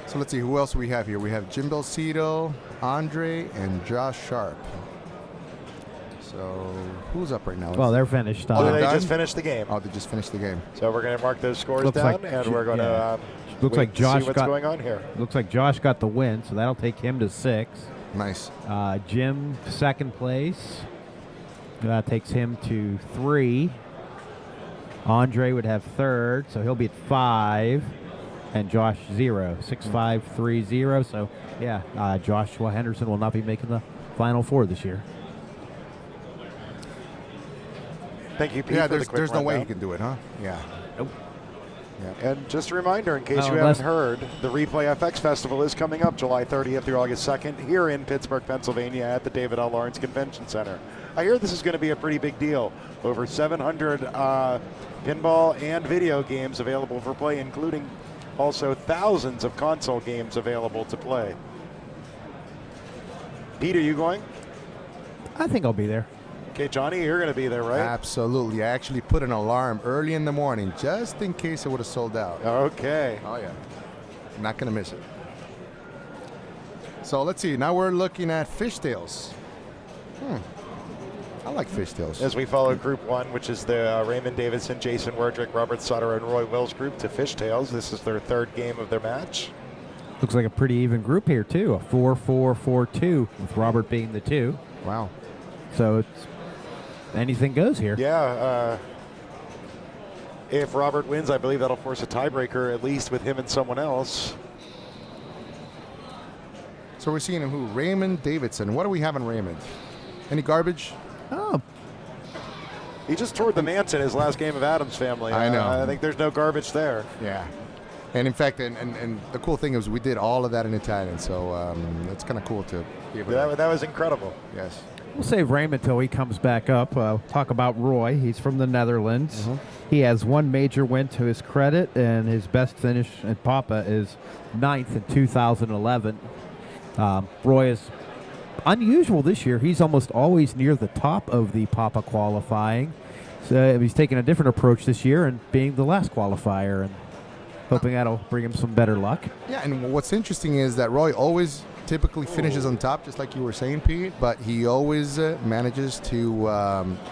So let's see, who else we have here? We have Jim Belcito, Andre, and Josh Sharp. So who's up right now? Well, they're finished. Oh, They they're done? just finished the game. Oh, they just finished the game. So we're going to mark those scores Looks down, like and J- we're going yeah. to Looks like Josh see what's got going on here. Looks like Josh got the win, so that'll take him to 6. Nice. Jim 2nd place. That takes him to 3. Andre would have 3rd, so he'll be at 5. And Josh 0. 6, 5, 3, 0. So yeah, Joshua Henderson will not be making the Final Four this year. Thank you, Pete, Yeah, for the there's quick no way he rundown. can do it, huh? Yeah. Nope. Yeah. And just a reminder, in case Oh, you unless- haven't heard, the Replay FX Festival is coming up July 30th through August 2nd here in Pittsburgh, Pennsylvania at the David L. Lawrence Convention Center. I hear this is going to be a pretty big deal. Over 700 pinball and video games available for play, including also thousands of console games available to play. Pete, are you going? I think I'll be there. Okay, Johnny, you're going to be there, right? Absolutely. I actually put an alarm early in the morning just in case it would have sold out. Okay. Oh, yeah. Not going to miss it. So let's see. Now we're looking at fishtails. I like fishtails. As we follow Group 1, which is the Raymond Davidson, Jason Werdrick, Robert Sutter, and Roy Wills group to Fishtails. This is their 3rd game of their match. Looks like a pretty even group here too. A 4-4-4-2 with Robert being the 2. Wow. So it's anything goes here. Yeah, if Robert wins, I believe that'll force a tiebreaker, at least with him and someone else. So we're seeing who? Raymond Davidson. What do we have in Raymond? Any garbage? Oh, He just toured the mansion his last game of Adam's Family. I know. I think there's no garbage there. Yeah. And in fact, and the cool thing is we did all of that in Italian, so it's kind of cool to be able to. That was incredible. Yes. we'll save Raymond till he comes back up. Talk about Roy. He's from the Netherlands. He has one major win to his credit, and his best finish at Papa is 9th in 2011. Roy is unusual this year. He's almost always near the top of the Papa qualifying. So he's taking a different approach this year and being the last qualifier, and hoping that'll bring him some better luck. Yeah, and what's interesting is that Roy always typically finishes on top, just like you were saying, Pete, but he always manages to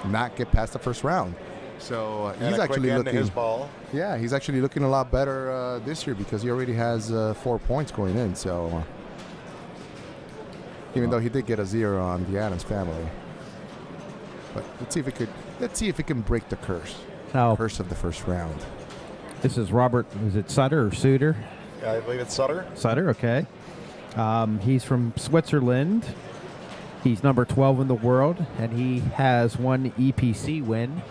not get past the first round. So he's actually looking. His ball. Yeah, he's actually looking a lot better this year because he already has 4 points going in. So even though he did get a 0 on the Addams family, but let's see if it can break the curse. Curse of the first round. This is Robert. Is it Sutter or Suter? Yeah, I believe it's Sutter. Sutter, okay. He's from Switzerland. He's number 12 in the world, and he has one EPC win.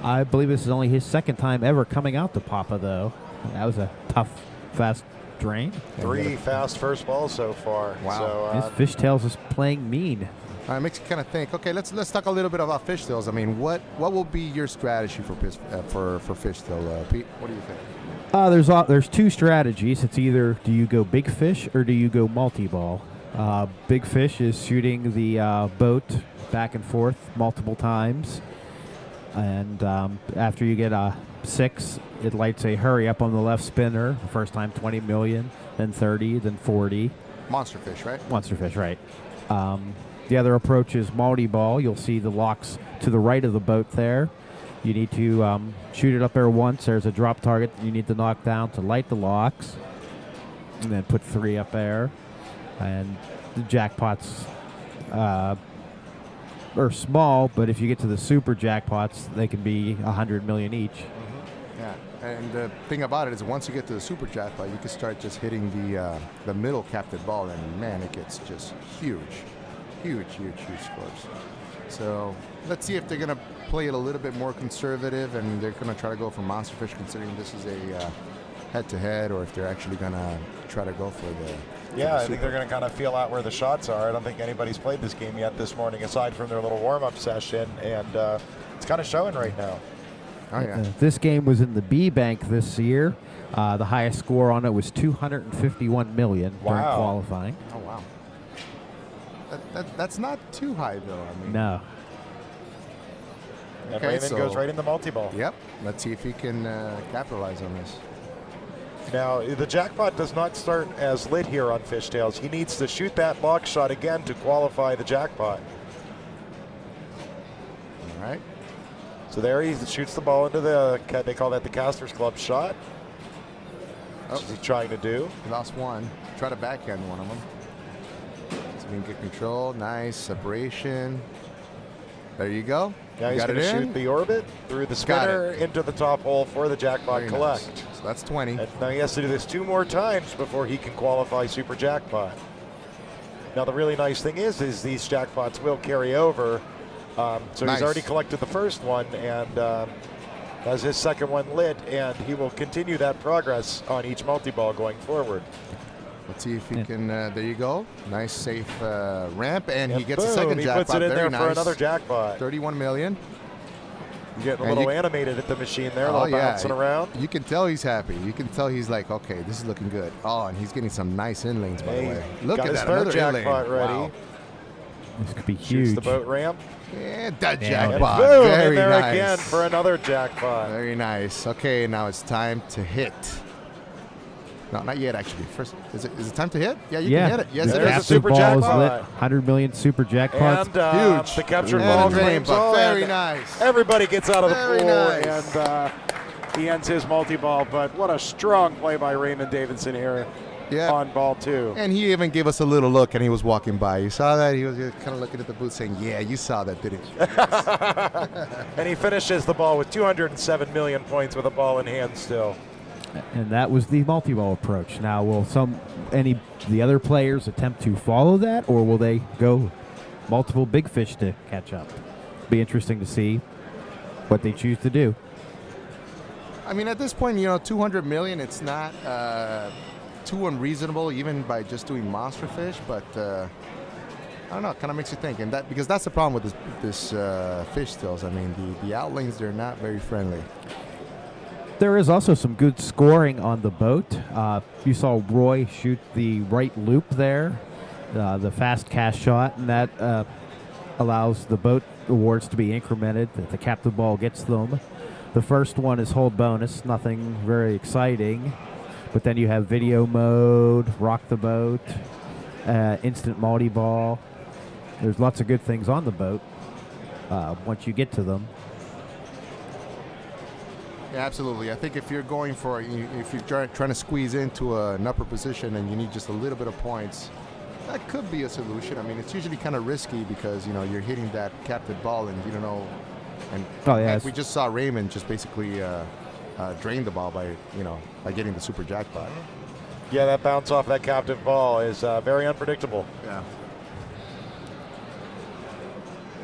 I believe this is only his second time ever coming out to Papa, though. That was a tough, fast drain. 3 fast first balls so far. Wow. So, His fishtails is playing mean. It makes you kind of think. Okay, let's talk a little bit about fishtails. I mean, what will be your strategy for fishtail, Pete? What do you think? There's 2 strategies. It's either do you go big fish or do you go multi-ball. Big fish is shooting the boat back and forth multiple times. And after you get a 6, it lights a hurry up on the left spinner. The first time 20 million, then 30, then 40. Monster fish, right? Monster fish, right. The other approach is multi-ball. You'll see the locks to the right of the boat there. You need to shoot it up there once. There's a drop target that you need to knock down to light the locks. And then put 3 up there. And the jackpots are small, but if you get to the super jackpots, they can be 100 million each. Yeah, and the thing about it is once you get to the super jackpot, you can start just hitting the middle captive ball, and man, it gets just huge scores. So let's see if they're going to play it a little bit more conservative, and they're going to try to go for monster fish, considering this is a head-to-head, or if they're actually going to try to go for the I think they're going to kind of feel out where the shots are. I don't think anybody's played this game yet this morning, aside from their little warm-up session, and it's kind of showing right now. Oh, yeah. This game was in the B bank this year. The highest score on it was 251 million during qualifying. Oh, wow. That's not too high, though. I mean, No. And Raymond goes right in the multi-ball. Yep. Let's see if he can capitalize on this. Now, the jackpot does not start as lit here on Fishtails. He needs to shoot that lock shot again to qualify the jackpot. All right. So there he shoots the ball into they call that the Caster's Club shot. That's what he's trying to do. He lost one. Try to backhand one of them. So he can get control. Nice separation. There you go. Now he's going to shoot the orbit through the spinner into the top hole for the jackpot collect. Nice. So that's 20. And now he has to do this 2 more times before he can qualify super jackpot. Now the really nice thing is these jackpots will carry over. So he's already collected the first one and has his second one lit, and he will continue that progress on each multi-ball going forward. Let's see if he can. There you go. Nice, safe ramp, and he gets boom, a second jackpot. He puts it in there nice. for another jackpot. 31 million. Getting a little animated at the machine there, a little bouncing around. You can tell he's happy. You can tell he's like, okay, this is looking good. Oh, and he's getting some nice in lanes, by the way. Look at that, another jackpot ready. Wow. This could be huge. Shoots the boat ramp. And that jackpot. Boom, Very in there nice. again for another jackpot. Very nice. Okay, now it's time to hit. No, not yet, actually. First, is it time to hit? Yeah, you can hit it. Yes, it There's is. a super ball jackpot. is lit. 100 million super jackpots. And huge. the captured And ball a drain, flames but on. very nice. Everybody gets out of the Very pool, nice. and he ends his multi-ball. But what a strong play by Raymond Davidson here on ball 2. And he even gave us a little look, and he was walking by. You saw that? He was kind of looking at the booth saying, yeah, you saw that, didn't you? And he finishes the ball with 207 million points with a ball in hand still. And that was the multi-ball approach. Now, will the other players attempt to follow that, or will they go multiple big fish to catch up? Be interesting to see what they choose to do. I mean, at this point, 200 million, it's not too unreasonable, even by just doing monster fish, but I don't know, it kind of makes you think. And because that's the problem with this fish stills. I mean, the outlanes, they're not very friendly. There is also some good scoring on the boat. You saw Roy shoot the right loop there, the fast cast shot, and that allows the boat awards to be incremented. The captive ball gets them. The first one is hold bonus, nothing very exciting. But then you have video mode, rock the boat, instant multi-ball. There's lots of good things on the boat once you get to them. Yeah, absolutely. I think if you're going for, if you're trying to squeeze into an upper position and you need just a little bit of points, that could be a solution. I mean, it's usually kind of risky because, you're hitting that captive ball and you don't know. And heck, we just saw Raymond just basically drain the ball by getting the super jackpot. Yeah, that bounce off that captive ball is very unpredictable. Yeah.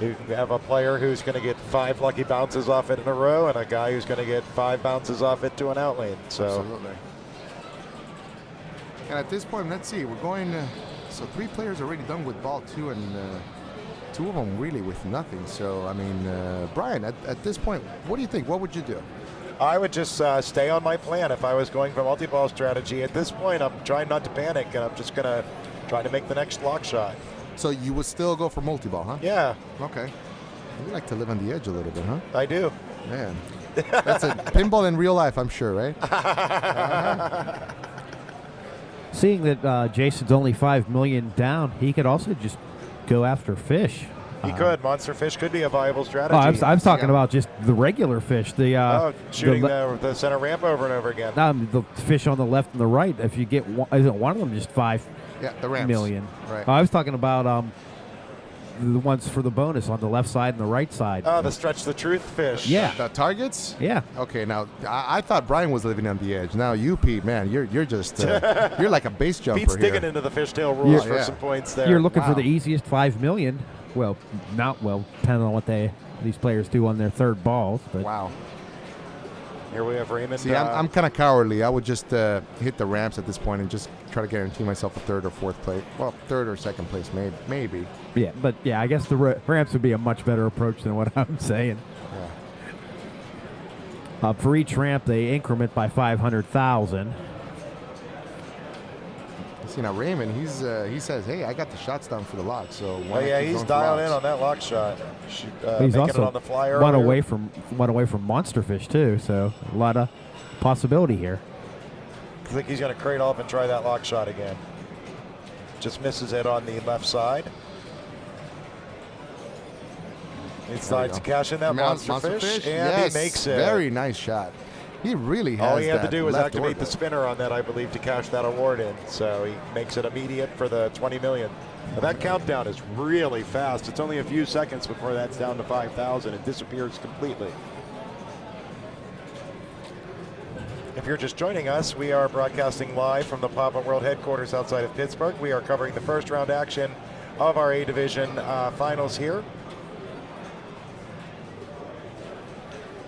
You have a player who's going to get 5 lucky bounces off it in a row, and a guy who's going to get 5 bounces off it to an out lane. So. Absolutely. And at this point, let's see, we're going. So 3 players already done with ball 2, and 2 of them really with nothing. So I mean, Brian, at this point, what do you think? What would you do? I would just stay on my plan if I was going for multi-ball strategy. At this point, I'm trying not to panic, and I'm just going to try to make the next lock shot. So you would still go for multi-ball, huh? Yeah. Okay. You like to live on the edge a little bit, huh? I do. Man. That's a pinball in real life, I'm sure, right? Seeing that Jason's only 5 million down, he could also just go after fish. He could. Monster fish could be a viable strategy. I'm talking about just the regular fish. Shooting the center ramp over and over again. The fish on the left and the right. If you get one, isn't one of them just 5 the ramps. million? Right. I was talking about the ones for the bonus on the left side and the right side. Oh, the stretch the truth fish. Yeah. The targets? Yeah. Okay, now I thought Brian was living on the edge. Now you, Pete, man, you're just you're like a base jumper. Pete's here. digging into the fishtail rules for some points there. You're looking for the easiest 5 million. Well, depending on what these players do on their third balls. But wow. Here we have Raymond. See, I'm kind of cowardly. I would just hit the ramps at this point and just try to guarantee myself a third or fourth place. Well, third or second place, maybe. Yeah, but I guess the ramps would be a much better approach than what I'm saying. Yeah. For each ramp, they increment by 500,000. See, now Raymond, he says, hey, I got the shots down for the lock, so he's dialed in on that lock shot. He's also it on the fly one away from Monsterfish too, so a lot of possibility here. I think he's going to crate up and try that lock shot again. Just misses it on the left side. He decides to cash in that monster fish, and yes, he makes it. Very nice shot. He really has. All he had to do was activate orbit. the spinner on that, I believe, to cash that award in. So he makes it immediate for the 20 million. Now that countdown is really fast. It's only a few seconds before that's down to 5,000. It disappears completely. If you're just joining us, we are broadcasting live from the Papa World headquarters outside of Pittsburgh. We are covering the first round action of our A Division finals here.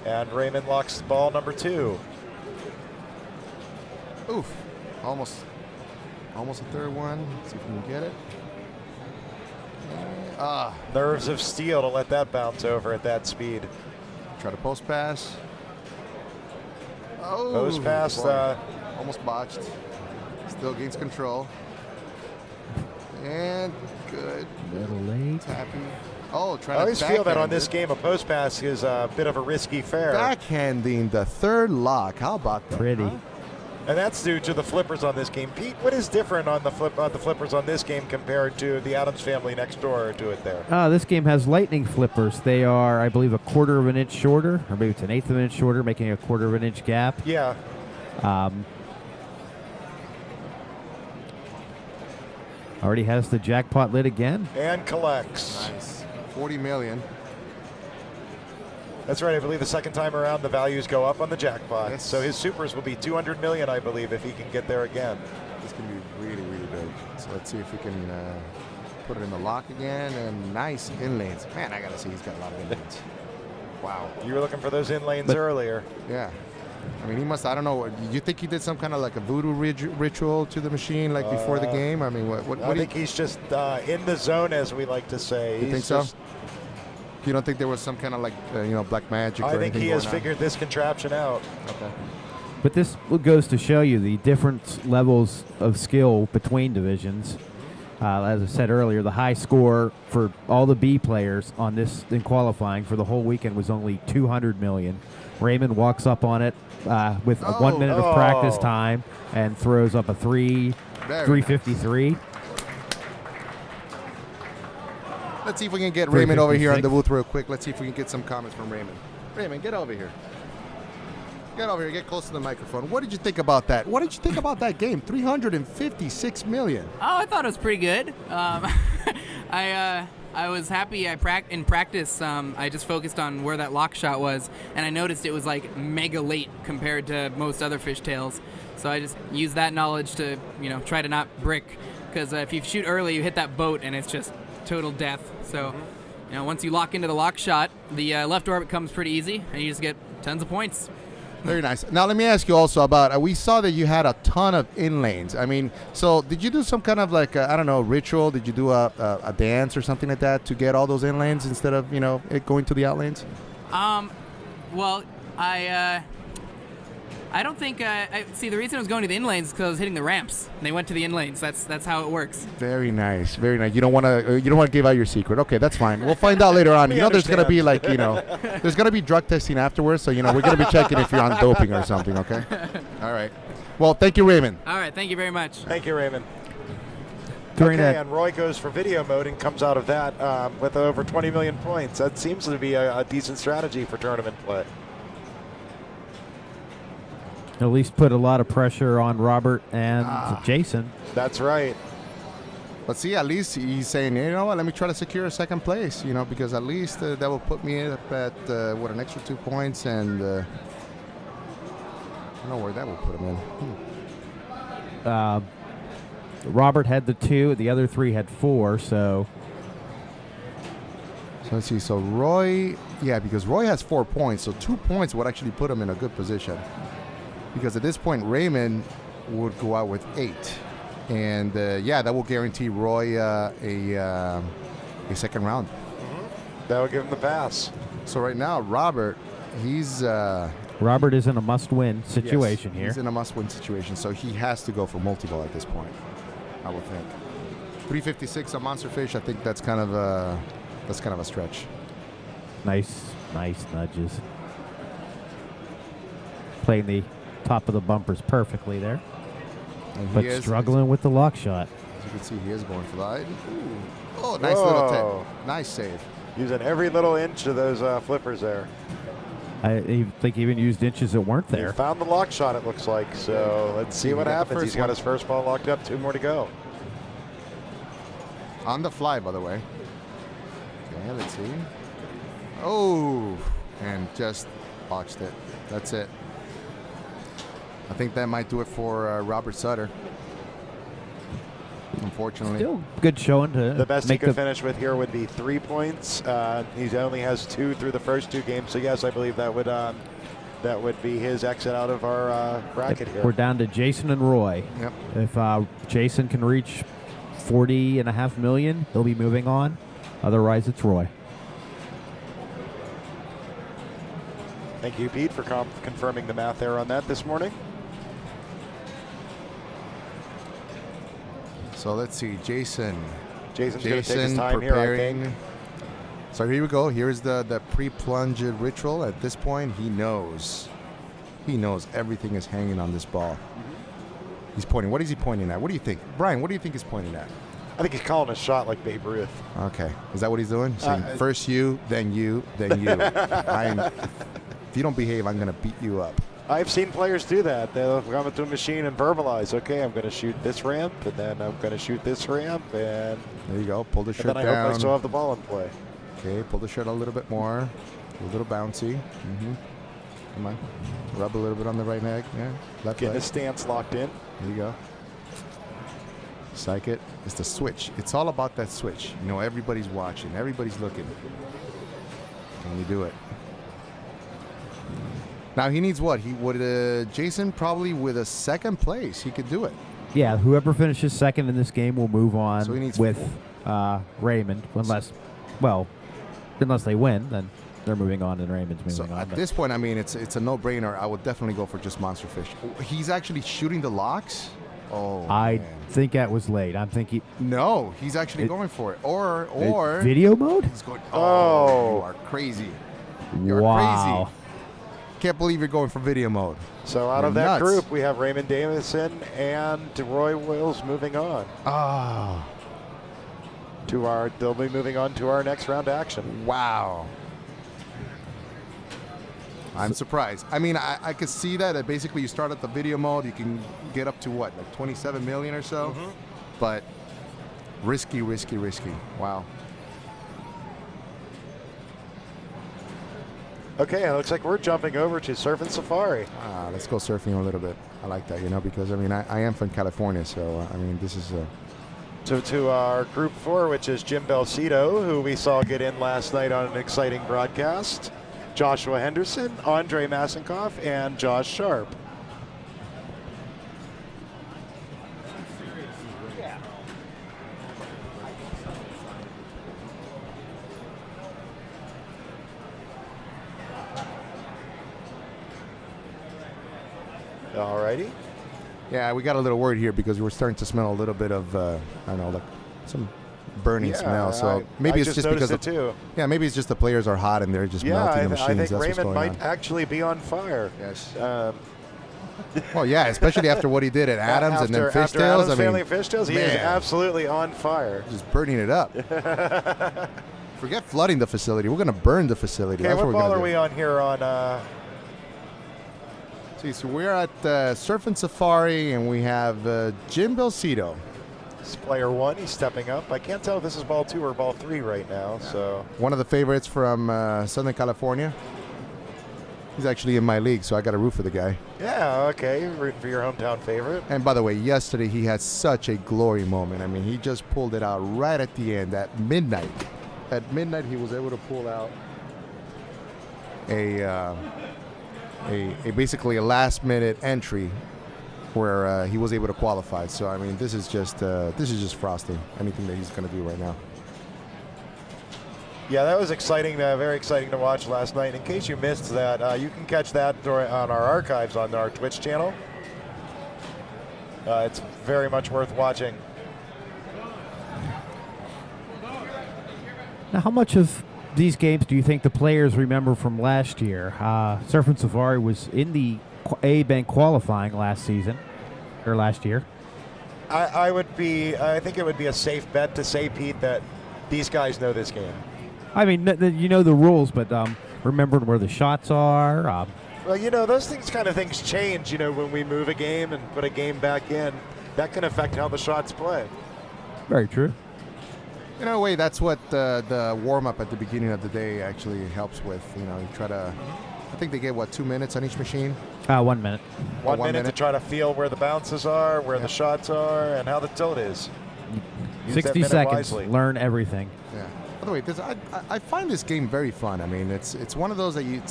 And Raymond locks ball number 2. Oof. Almost a third one. Let's see if we can get it. Nerves of steel to let that bounce over at that speed. Try to post pass. Oh, post pass. Almost botched. Still gains control. And good. Little late. Tappy. Oh, I always feel that on this game, a post pass is a bit of a risky fare. Backhanding the third lock. How about that? Pretty. Huh? And that's due to the flippers on this game. Pete, what is different on the flippers on this game compared to the Adams family next door to it there? This game has lightning flippers. They are, I believe, a 1/4 of an inch shorter, or maybe it's an 1/8 of an inch shorter, making a 1/4 of an inch gap. Yeah. Already has the jackpot lit again. And collects. Nice. 40 million. That's right. I believe the second time around the values go up on the jackpot. Yes. So his supers will be 200 million, I believe, if he can get there again. This can be really, really big. So let's see if we can put it in the lock again. And nice inlanes. Man, I got to see he's got a lot of inlanes. Wow. You were looking for those inlanes earlier. Yeah. I mean, he must, I don't know. You think he did some kind of like a voodoo ritual to the machine like before the game? I mean, what I think he's just in the zone, as we like to say. You think so? You don't think there was some kind of like, black magic or anything? I think he has figured this contraption out. Okay. But this goes to show you the different levels of skill between divisions. As I said earlier, the high score for all the B players on this in qualifying for the whole weekend was only 200 million. Raymond walks up on it with 1 minute of practice time and throws up a 353. Let's see if we can get Raymond over here on the 356. booth real quick. Let's see if we can get some comments from Raymond. Raymond, get over here. Get over here. Get close to the microphone. What did you think about that? What did you think about that game? 356 million. Oh, I thought it was pretty good. I was happy. In practice, I just focused on where that lock shot was, and I noticed it was like mega late compared to most other fishtails. So I just used that knowledge to, try to not brick, because if you shoot early, you hit that boat, and it's just total death. So, once you lock into the lock shot, the left orbit comes pretty easy, and you just get tons of points. Very nice. Now, let me ask you also about, we saw that you had a ton of in-lanes. I mean, so did you do some kind of like, ritual? Did you do a dance or something like that to get all those in-lanes instead of, it going to the out-lanes? Well, I don't think, see, the reason I was going to the in-lanes is because I was hitting the ramps. And they went to the in-lanes. That's how it works. Very nice. Very nice. You don't want to give out your secret. Okay, that's fine. We'll find out later on. There's going to be like, there's going to be drug testing afterwards. So, we're going to be checking if you're on doping or something, okay? All right. Well, thank you, Raymond. All right, thank you very much. Thank you, Raymond. During Okay, that, and Roy goes for video mode and comes out of that with over 20 million points. That seems to be a decent strategy for tournament play. at least put a lot of pressure on Robert and Jason. That's right. But see, at least he's saying, you know what, let me try to secure a second place, because at least that will put me up at, an extra 2 points, and I don't know where that will put him in. Robert had the 2, the other 3 had 4, so let's see. So Roy, because Roy has 4 points, so 2 points would actually put him in a good position. Because at this point, Raymond would go out with 8. And that will guarantee Roy a second round. That would give him the pass. So right now, Robert, he's Robert is in a must-win situation here. He's in a must-win situation, so he has to go for multi-ball at this point, I would think. 356 on Monster Fish, I think that's kind of a stretch. Nice nudges. Playing the top of the bumpers perfectly there, but struggling with the lock shot. As you can see, he is going for that. Ooh. Oh, nice little tip. Nice save. Using every little inch of those flippers there. I think he even used inches that weren't there. He found the lock shot, it looks like. So let's see what happens. He's got his first ball locked up. 2 more to go. On the fly, by the way. Okay, let's see. Oh, and just botched it. That's it. I think that might do it for Robert Sutter. Unfortunately. Still good showing to The best he make could finish with here would be 3 points. He only has 2 through the first 2 games. So yes, I believe that would be his exit out of our bracket here. We're down to Jason and Roy. Yep. If Jason can reach 40.5 million, he'll be moving on. Otherwise, it's Roy. Thank you, Pete, for confirming the math there on that this morning. So let's see, Jason's going to take his time here, I think. So here we go. Here's the pre-plunge ritual. At this point, he knows everything is hanging on this ball. He's pointing. What is he pointing at? What do you think? Brian, what do you think he's pointing at? I think he's calling a shot like Babe Ruth. Okay. Is that what he's doing? Saying first you, then you, then you. If you don't behave, I'm going to beat you up. I've seen players do that. They'll come into a machine and verbalize, okay, I'm going to shoot this ramp, and then I'm going to shoot this ramp, and there you go. Pull the shirt then I down. hope I still have the ball in play. Okay, pull the shirt a little bit more. A little bouncy. Come on. Rub a little bit on the right leg. Yeah. Left Getting leg. his stance locked in. There you go. Psych it. It's the switch. It's all about that switch. Everybody's watching. Everybody's looking. Can you do it? Now he needs what? He would Jason probably with a second place. He could do it. Yeah, whoever finishes second in this game will move on So he needs with Raymond, unless they win, then they're moving on and Raymond's moving on. At this point, I mean, it's a no-brainer. I would definitely go for just Monster Fish. He's actually shooting the locks. Oh, I man. think that was late. I'm thinking No, he's actually going for it. Or video mode. he's going. Oh, you are crazy. You're Wow. crazy. Can't believe you're going for video mode. So out You're of that nuts. group, we have Raymond Davison and Roy Wills moving on. They'll be moving on to our next round action. Wow. I'm surprised. I mean, I could see that basically you start at the video mode, you can get up to what, like 27 million or so? But risky. Wow. Okay, it looks like we're jumping over to Surfin' Safari. Let's go surfing a little bit. I like that, because, I mean, I am from California, so, I mean, this is To our group 4, which is Jim Belcito, who we saw get in last night on an exciting broadcast. Joshua Henderson, Andre Masenkoff, and Josh Sharp. Alrighty. Yeah, we got a little worried here because we were starting to smell a little bit of, I don't know, like some burning smell. So maybe it's just because maybe it's just the players are hot and they're just melting the machines. I think That's Raymond might on. actually be on fire. Yes. Well, yeah, especially after what he did at Adams and then Fishtails. After Adams Family Fishtails, he is absolutely on fire. Just burning it up. Forget flooding the facility. We're going to burn the facility. Okay, That's what what we're ball gonna are we on here on? So we're at Surfin' Safari, and we have Jim Belcito. It's player 1. He's stepping up. I can't tell if this is ball 2 or ball 3 right now. So one of the favorites from Southern California. He's actually in my league, so I got to root for the guy. Yeah, okay. Rooting for your hometown favorite. And by the way, yesterday he had such a glory moment. I mean, he just pulled it out right at the end at midnight. At midnight, he was able to pull out a basically a last-minute entry where he was able to qualify. So I mean, this is just frosting. Anything that he's going to do right now. Yeah, that was exciting. Very exciting to watch last night. In case you missed that, you can catch that on our archives on our Twitch channel. It's very much worth watching. Now, how much of these games do you think the players remember from last year? Surfin' Safari was in the A-Bank qualifying last year. I think it would be a safe bet to say, Pete, that these guys know this game. I mean, you know the rules, but remembering where the shots are. Well, those kind of things change, when we move a game and put a game back in. That can affect how the shots play. Very true. In a way, that's what the warm-up at the beginning of the day actually helps with. You try to, I think they get, 2 minutes on each machine? 1 minute. One minute to try to feel where the bounces are, where the shots are, and how the tilt is. 60 seconds, learn everything. Yeah. By the way, I find this game very fun. I mean, it's one of those that you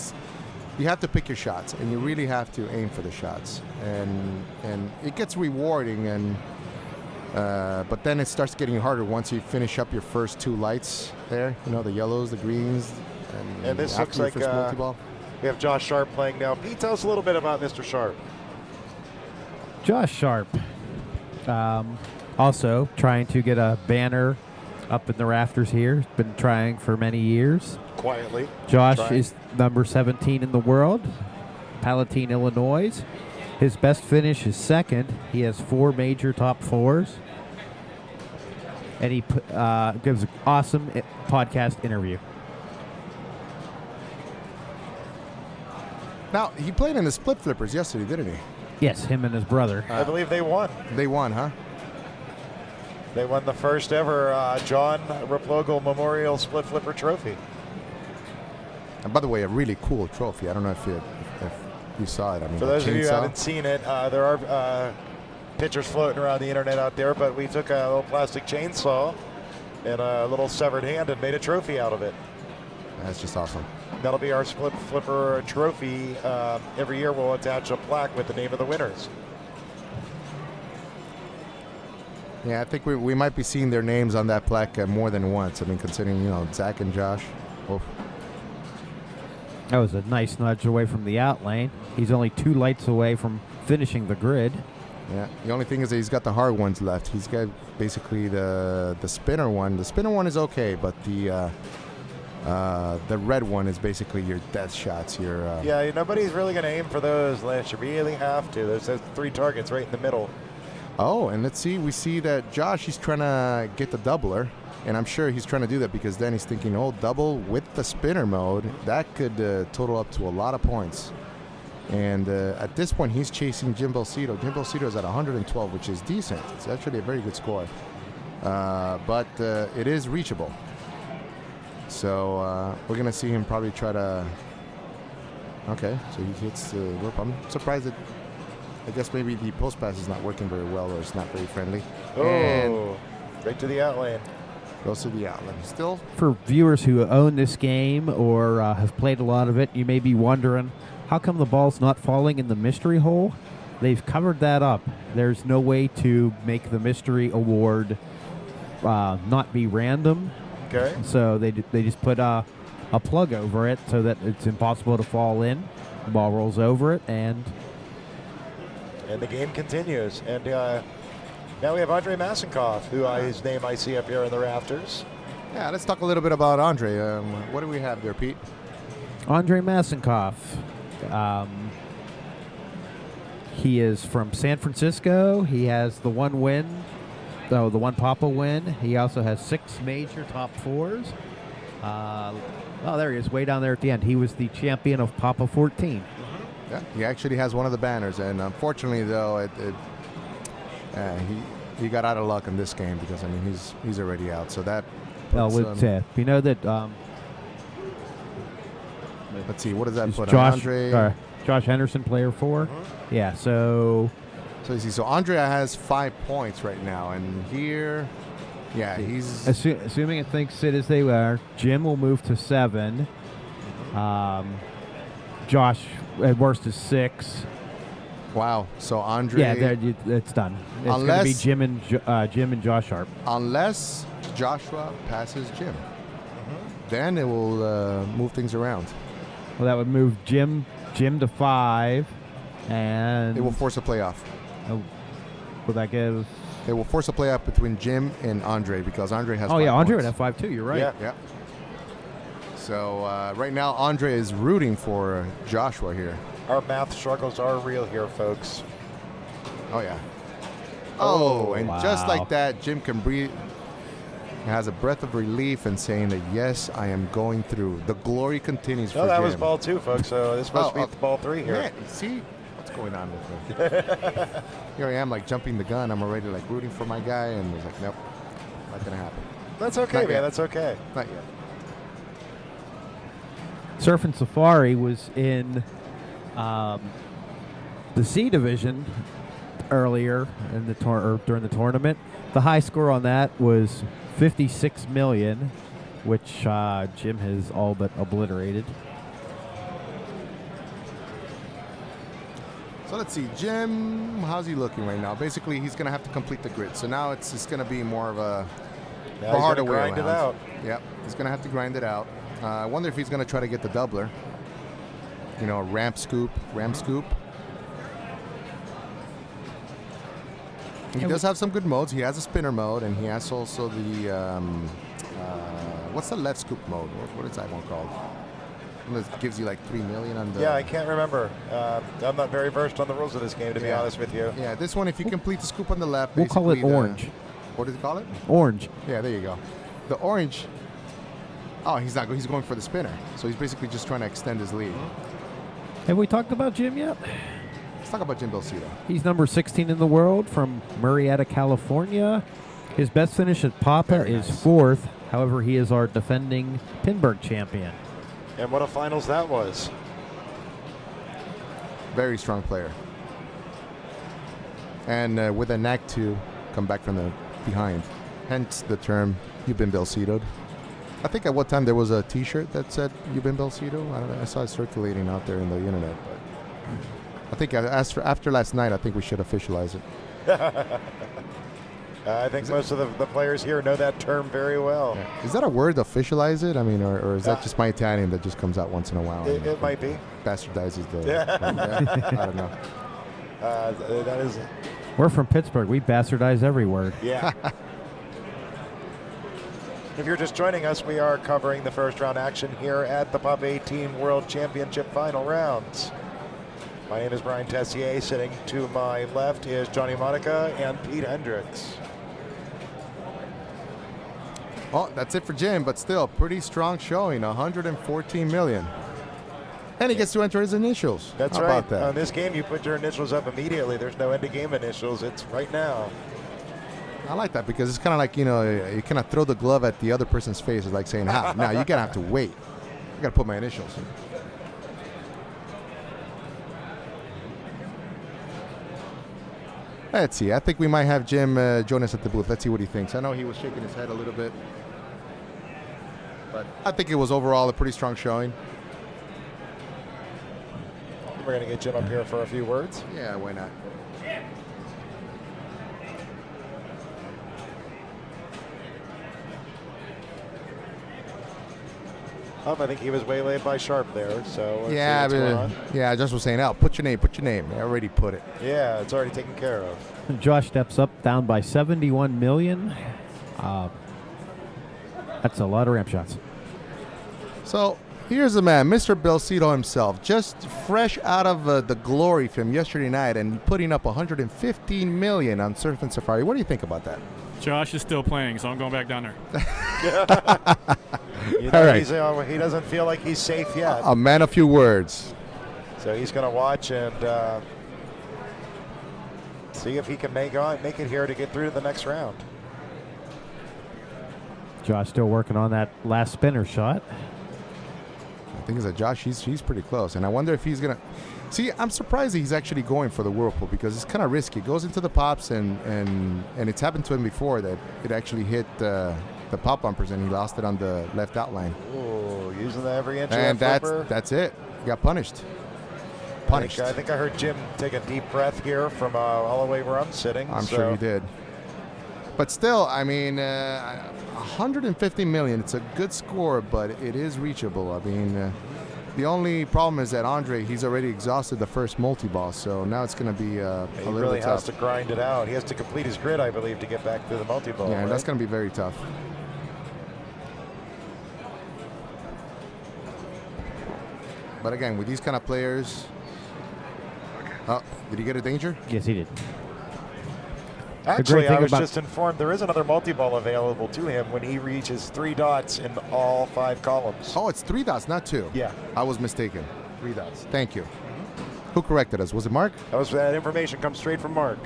have to pick your shots, and you really have to aim for the shots, and it gets rewarding, and but then it starts getting harder once you finish up your first 2 lights there. The yellows, the greens, and this looks like we have Josh Sharp playing now. Pete, tell us a little bit about Mr. Sharp. Josh Sharp, also trying to get a banner up in the rafters here. He's been trying for many years. Quietly. Josh is number 17 in the world, Palatine, Illinois. His best finish is second. He has 4 major top 4s. And he gives an awesome podcast interview. Now, he played in the split flippers yesterday, didn't he? Yes, him and his brother. I believe they won. They won, huh? They won the first ever John Replogle Memorial Split Flipper Trophy. And by the way, a really cool trophy. I don't know if you saw it. I mean, for those of you who haven't seen it, there are pictures floating around the internet out there, but we took a little plastic chainsaw and a little severed hand and made a trophy out of it. That's just awesome. That'll be our Split Flipper trophy. Every year we'll attach a plaque with the name of the winners. Yeah, I think we might be seeing their names on that plaque more than once. I mean, considering, Zach and Josh. Oof. That was a nice nudge away from the out lane. He's only 2 lights away from finishing the grid. Yeah, the only thing is that he's got the hard ones left. He's got basically the spinner one. The spinner one is okay, but the red one is basically your death shots. Yeah, nobody's really going to aim for those, Lance. You really have to. There's 3 targets right in the middle. Oh, and let's see. We see that Josh, he's trying to get the doubler. And I'm sure he's trying to do that because then he's thinking, oh, double with the spinner mode. That could total up to a lot of points. And at this point, he's chasing Jim Belcito. Jim Belcito is at 112, which is decent. It's actually a very good score. But it is reachable. So we're going to see him probably try to... Okay, so he hits the rope. I'm surprised that... I guess maybe the post pass is not working very well or it's not very friendly. Oh, and right to the out lane. goes to the outlet. Still... For viewers who own this game or have played a lot of it, you may be wondering, how come the ball's not falling in the mystery hole? They've covered that up. There's no way to make the mystery award not be random. Okay. So they just put a plug over it so that it's impossible to fall in. The ball rolls over it, and the game continues. And now we have Andre Masenkov, who his name I see up here in the rafters. Yeah, let's talk a little bit about Andre. What do we have there, Pete? Andre Masenkov. He is from San Francisco. He has the one win, the one Papa win. He also has 6 major top 4s. Oh, there he is, way down there at the end. He was the champion of Papa 14. Yeah, he actually has one of the banners, and unfortunately, though, he got out of luck in this game because I mean he's already out. So that. Puts, we know that. Let's see, what does that put? Josh Henderson, player 4. Yeah, so you see, so Andre has 5 points right now, and here, yeah, he's assuming it thinks it as they were. Jim will move to 7. Josh at worst is 6. Wow. So Andre. Yeah, it's done. It's going to be Jim and Josh Sharp. Unless Joshua passes Jim, then it will move things around. Well, that would move Jim to 5, and it will force a playoff. Will that give? It will force a playoff between Jim and Andre because Andre has. Oh yeah, 5 Andre points. would have 5 too. You're right. Yeah. So right now, Andre is rooting for Joshua here. Our math struggles are real here, folks. Oh yeah. Oh, and wow. just like that, Jim can breathe. He has a breath of relief and saying that yes, I am going through. The glory continues for Jim. That was ball 2, folks. So this must be ball 3 here. Yeah, see what's going on with me. Here I am, like jumping the gun. I'm already like rooting for my guy, and it's like, nope, not gonna happen. That's okay, Not man. yet. That's okay. Not yet. Surfin' Safari was in the C division earlier in the during the tournament. The high score on that was 56 million, which Jim has all but obliterated. So let's see, Jim, how's he looking right now? Basically, he's going to have to complete the grid. So now it's going to be more of a harder way grind it out. Yep, he's going to have to grind it out. I wonder if he's going to try to get the doubler. You know, ramp scoop. He does have some good modes. He has a spinner mode, and he has also the what's the left scoop mode? What is that one called? It gives you like 3 million on the. Yeah, I can't remember. I'm not very versed on the rules of this game, to be honest with you. Yeah, this one, if you complete the scoop on the left, We'll call it orange. What does it call it? Orange. Yeah, there you go. The orange. Oh, he's not. He's going for the spinner. So he's basically just trying to extend his lead. Have we talked about Jim yet? Let's talk about Jim Belcito. He's number 16 in the world from Murrieta, California. His best finish at Papa is 4th. However, he is our defending Pinball champion. And what a finals that was. Very strong player. And with a knack to come back from the behind. Hence the term, you've been Belcito'd. I think at one time there was a T-shirt that said "You've been Belcito." I don't know. I saw it circulating out there in the internet. But I think after last night, I think we should officialize it. I think most of the players here know that term very well. Yeah. Is that a word, officialize it? I mean, or is that just my Italian that just comes out once in a while? It might be. Bastardizes the. I don't know. That is. We're from Pittsburgh. We bastardize every word. Yeah. If you're just joining us, we are covering the first round action here at the Pop 18 World Championship final rounds. My name is Brian Tessier. Sitting to my left is Johnny Monica and Pete Hendricks. Oh, that's it for Jim, but still pretty strong showing, 114 million. And he gets to enter his initials. That's How right. about that? On this game, you put your initials up immediately. There's no end of game initials. It's right now. I like that because it's kind of like, you kind of throw the glove at the other person's face. It's like saying, now you're going to have to wait. I got to put my initials. Let's see. I think we might have Jim join us at the booth. Let's see what he thinks. I know he was shaking his head a little bit. But I think it was overall a pretty strong showing. We're going to get Jim up here for a few words. Yeah, why not? I think he was waylaid by Sharp there. So let's see Yeah, what's going on. yeah. I just was saying, put your name. I already put it. Yeah, it's already taken care of. Josh steps up, down by 71 million. That's a lot of ramp shots. So here's the man, Mr. Belcito himself, just fresh out of the glory from yesterday night and putting up 115 million on Surfin Safari. What do you think about that? Josh is still playing, so I'm going back down there. All right. He doesn't feel like he's safe yet. A man of few words. So he's going to watch and see if he can make it here to get through to the next round. Josh still working on that last spinner shot. The thing is that Josh, he's pretty close, and I wonder if he's gonna. See, I'm surprised he's actually going for the whirlpool because it's kind of risky. It goes into the pops, and it's happened to him before that it actually hit the pop bumpers, and he lost it on the left outline. Oh, using the every inch And of that flipper. that's it. He got punished. Punished. I think I heard Jim take a deep breath here from all the way where I'm sitting. I'm sure he did. But still, I mean, 150 million, it's a good score, but it is reachable. I mean, the only problem is that Andre, he's already exhausted the first multi-ball, so now it's going to be a He little really bit has tough. to grind it out. He has to complete his grid, I believe, to get back to the multi-ball. Yeah, right? that's going to be very tough. But again, with these kind of players... Oh, did he get a danger? Yes, he did. Actually, great I thing was about- just informed there is another multi-ball available to him when he reaches 3 dots in all 5 columns. Oh, it's 3 dots, not 2. Yeah. I was mistaken. 3 dots. Thank you. Who corrected us? Was it Mark? That information comes straight from Mark,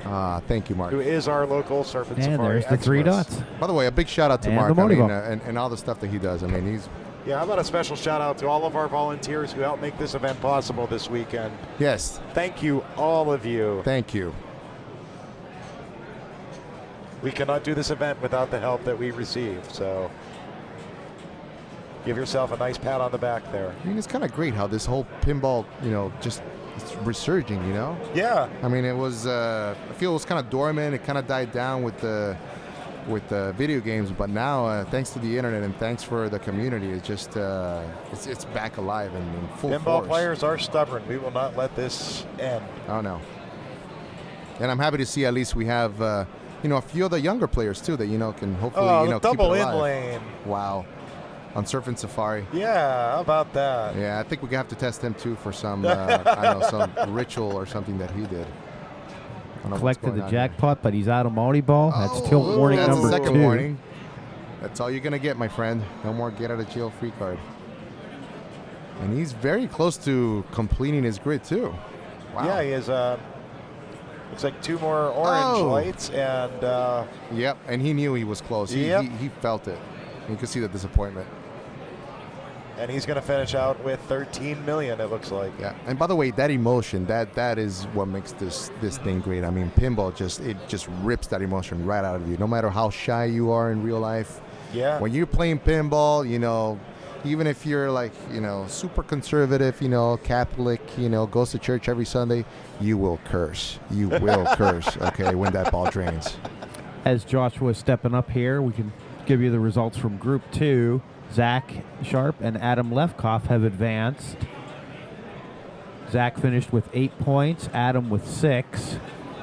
Thank you, Mark. who is our local Surfin And Safari there's the 3 expert. dots. By the way, a big shout out to And Mark. the I mean, multi-ball. and all the stuff that he does. I mean, he's... Yeah, how about a special shout out to all of our volunteers who helped make this event possible this weekend. Yes. Thank you, all of you. Thank you. We cannot do this event without the help that we receive, so give yourself a nice pat on the back there. I mean, it's kind of great how this whole pinball, just it's resurging, Yeah, I mean, it was, I feel it was kind of dormant. It kind of died down with the video games, but now, thanks to the internet and thanks for the community, it's just, it's back alive and in full pinball force. players are stubborn. We will not let this end. Oh, no. And I'm happy to see at least we have, a few of the younger players, too, that, can hopefully, keep double it in alive. lane. Wow. On Surfin Safari. Yeah, how about that? Yeah, I think we have to test him too for some, some ritual or something that he did. I don't know what's Collected going the on here. jackpot, but he's out of multi-ball. That's tilt Oh, warning that's number the second 2. warning. That's all you're gonna get, my friend. No more get out of jail free card. And he's very close to completing his grid too. Wow. Yeah, he has. Looks like 2 more orange Oh. lights, and Yep, and he knew he was close. Yep. He felt it. You could see the disappointment. and he's going to finish out with 13 million. It looks like. Yeah, and by the way, that emotion, that is what makes this thing great. I mean, pinball just rips that emotion right out of you. No matter how shy you are in real life, Yeah. when you're playing pinball, even if you're like, super conservative, Catholic, goes to church every Sunday, you will curse. You will curse, okay, when that ball drains. As Joshua is stepping up here, we can give you the results from Group 2. Zach Sharp and Adam Lefkoff have advanced. Zach finished with 8 points, Adam with 6,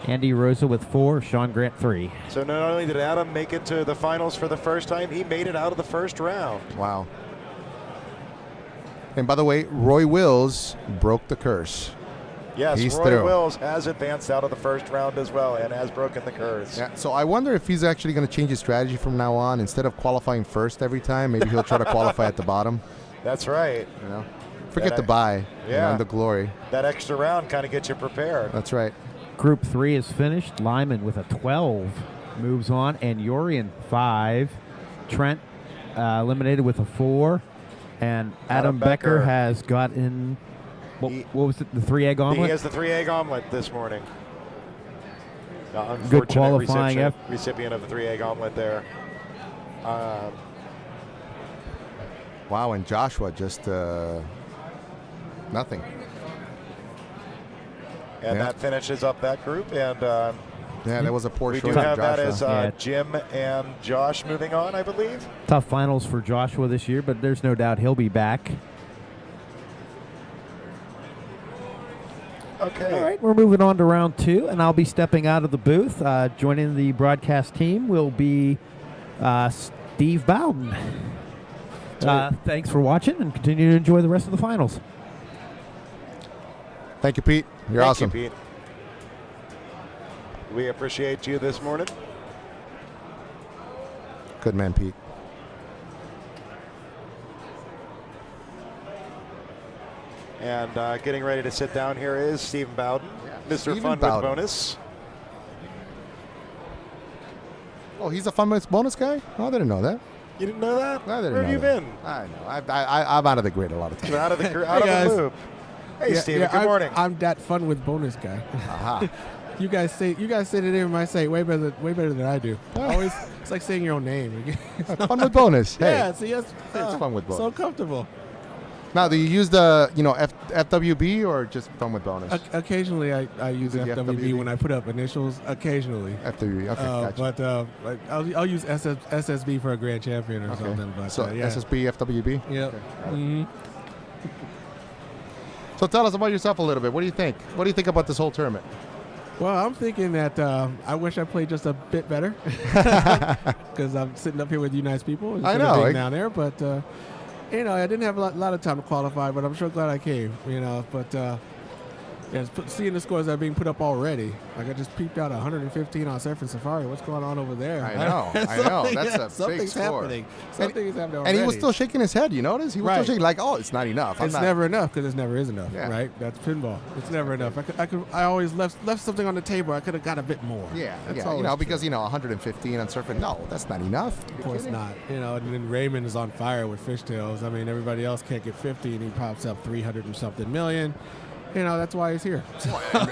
Andy Rosa with 4, Sean Grant 3. So not only did Adam make it to the finals for the first time, he made it out of the first round. Wow. And by the way, Roy Wills broke the curse. Yes, He's Roy through. Wills has advanced out of the first round as well and has broken the curse. Yeah, so I wonder if he's actually going to change his strategy from now on. Instead of qualifying first every time, maybe he'll try to qualify at the bottom. That's right. You know, forget the bye, and the glory. That extra round kind of gets you prepared. That's right. Group 3 is finished. Lyman with a 12 moves on, and Yorian 5. Trent eliminated with a 4, and Adam Becker has gotten. What was it? The 3-egg omelet? He has the 3-egg omelet this morning. Good Unfortunate qualifying recipient of the 3-egg omelet there. Wow, and Joshua just nothing. And that finishes up that group. And yeah, that was a poor we showing do from have that Joshua. as Jim and Josh moving on, I believe. Tough finals for Joshua this year, but there's no doubt he'll be back. Okay. All right, we're moving on to round 2, and I'll be stepping out of the booth. Joining the broadcast team will be Steve Bowden. Thanks for watching, and continue to enjoy the rest of the finals. Thank you, Pete. You're awesome. Thank you, Pete. We appreciate you this morning. Good man, Pete. And getting ready to sit down here is Stephen Bowden, Mr. Stephen Fun Bowden. with Bonus. Oh, he's a fun with bonus guy? Oh, I didn't know that. You didn't know that? I didn't Where know have you that. been? I know. I'm out of the grid a lot of times. You're out of the guys. loop. Hey, Stephen. Good morning. I'm that fun with bonus guy. Aha. You guys say the name of my site way better than I do. Always, it's like saying your own name. Fun with bonus. Hey, Yeah, see, it's fun with bonus. so comfortable. Now, do you use the FWB or just fun with bonus? Occasionally, I use Is it the FWB FWB? when I put up initials. Occasionally, FWB. Okay, gotcha. but I'll use SSB for a grand champion or something. But So yeah. SSB, FWB. Yep. Okay. So tell us about yourself a little bit. What do you think? What do you think about this whole tournament? Well, I'm thinking that I wish I played just a bit better because I'm sitting up here with you nice people. I instead of know. being down there, but I didn't have a lot of time to qualify, but I'm sure glad I came. But seeing the scores that are being put up already, like I just peeped out 115 on Surfin Safari. What's going on over there? I know. That's a big something's score. happening. Something is happening already. And he was still shaking his head. You notice? He was still Right. shaking like, oh, it's not enough. It's never enough because it never is enough, Yeah. right? That's pinball. It's never enough. I always left something on the table. I could have got a bit more. Yeah, That's yeah. always Because true. 115 on Surfing. No, that's not enough. Of course not. And then Raymond is on fire with fishtails. I mean, everybody else can't get 50, and he pops up 300 and something million. That's why he's here.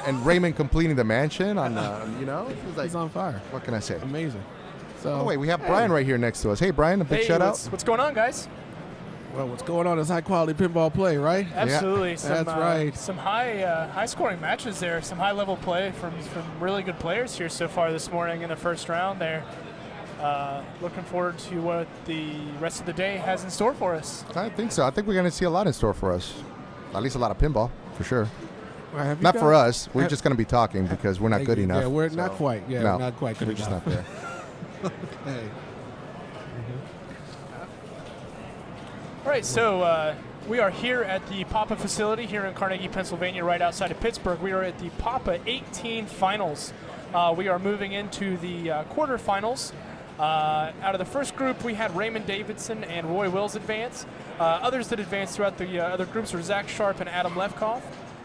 and Raymond completing the mansion on, it was like, He's on fire. what can I say? Amazing. So, Oh, wait, we have Brian right here next to us. Hey, Brian, a big shout out. What's going on, guys? well, what's going on is high quality pinball play, right? Absolutely. That's right. Some high scoring matches there. Some high level play from really good players here so far this morning in the first round there. Looking forward to what the rest of the day has in store for us. I think so. I think we're going to see a lot in store for us. At least a lot of pinball, for sure. Well, have you Not got- for us. We're have- just going to be talking because we're not good enough. Yeah, we're so- not quite. Yeah, No, we're not quite good we're just enough. not there. Okay. All right, so we are here at the Papa facility here in Carnegie, Pennsylvania, right outside of Pittsburgh. We are at the Papa 18 finals. We are moving into the quarterfinals. Out of the first group, we had Raymond Davidson and Roy Wills advance. Others that advanced throughout the other groups were Zach Sharp and Adam Lefkoff,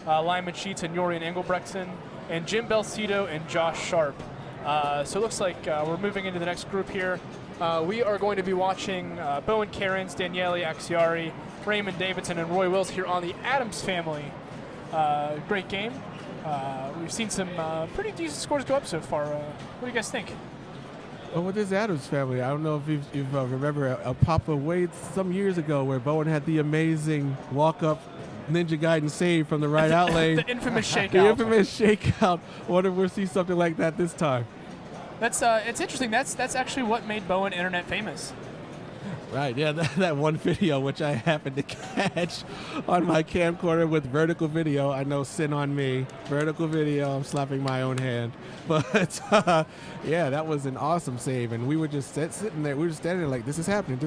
Lyman Sheets and Yorian Engelbrechtson, and Jim Belcito and Josh Sharp. So it looks like we're moving into the next group here. We are going to be watching Bowen Cairns, Daniele Axiari, Raymond Davidson, and Roy Wills here on the Adams family. Great game. We've seen some pretty decent scores go up so far. What do you guys think? Well, with this Adams family, I don't know if you remember a Papa Wade some years ago where Bowen had the amazing walk-up Ninja Gaiden save from the right out lane. The infamous shakeout. The infamous shakeout. I wonder if we'll see something like that this time. That's it's interesting. That's actually what made Bowen internet famous. Right, yeah, that one video which I happened to catch on my camcorder with vertical video. I know, sin on me. Vertical video, I'm slapping my own hand. But, yeah, that was an awesome save. And we were just sitting there. We were just standing there like, this is happening.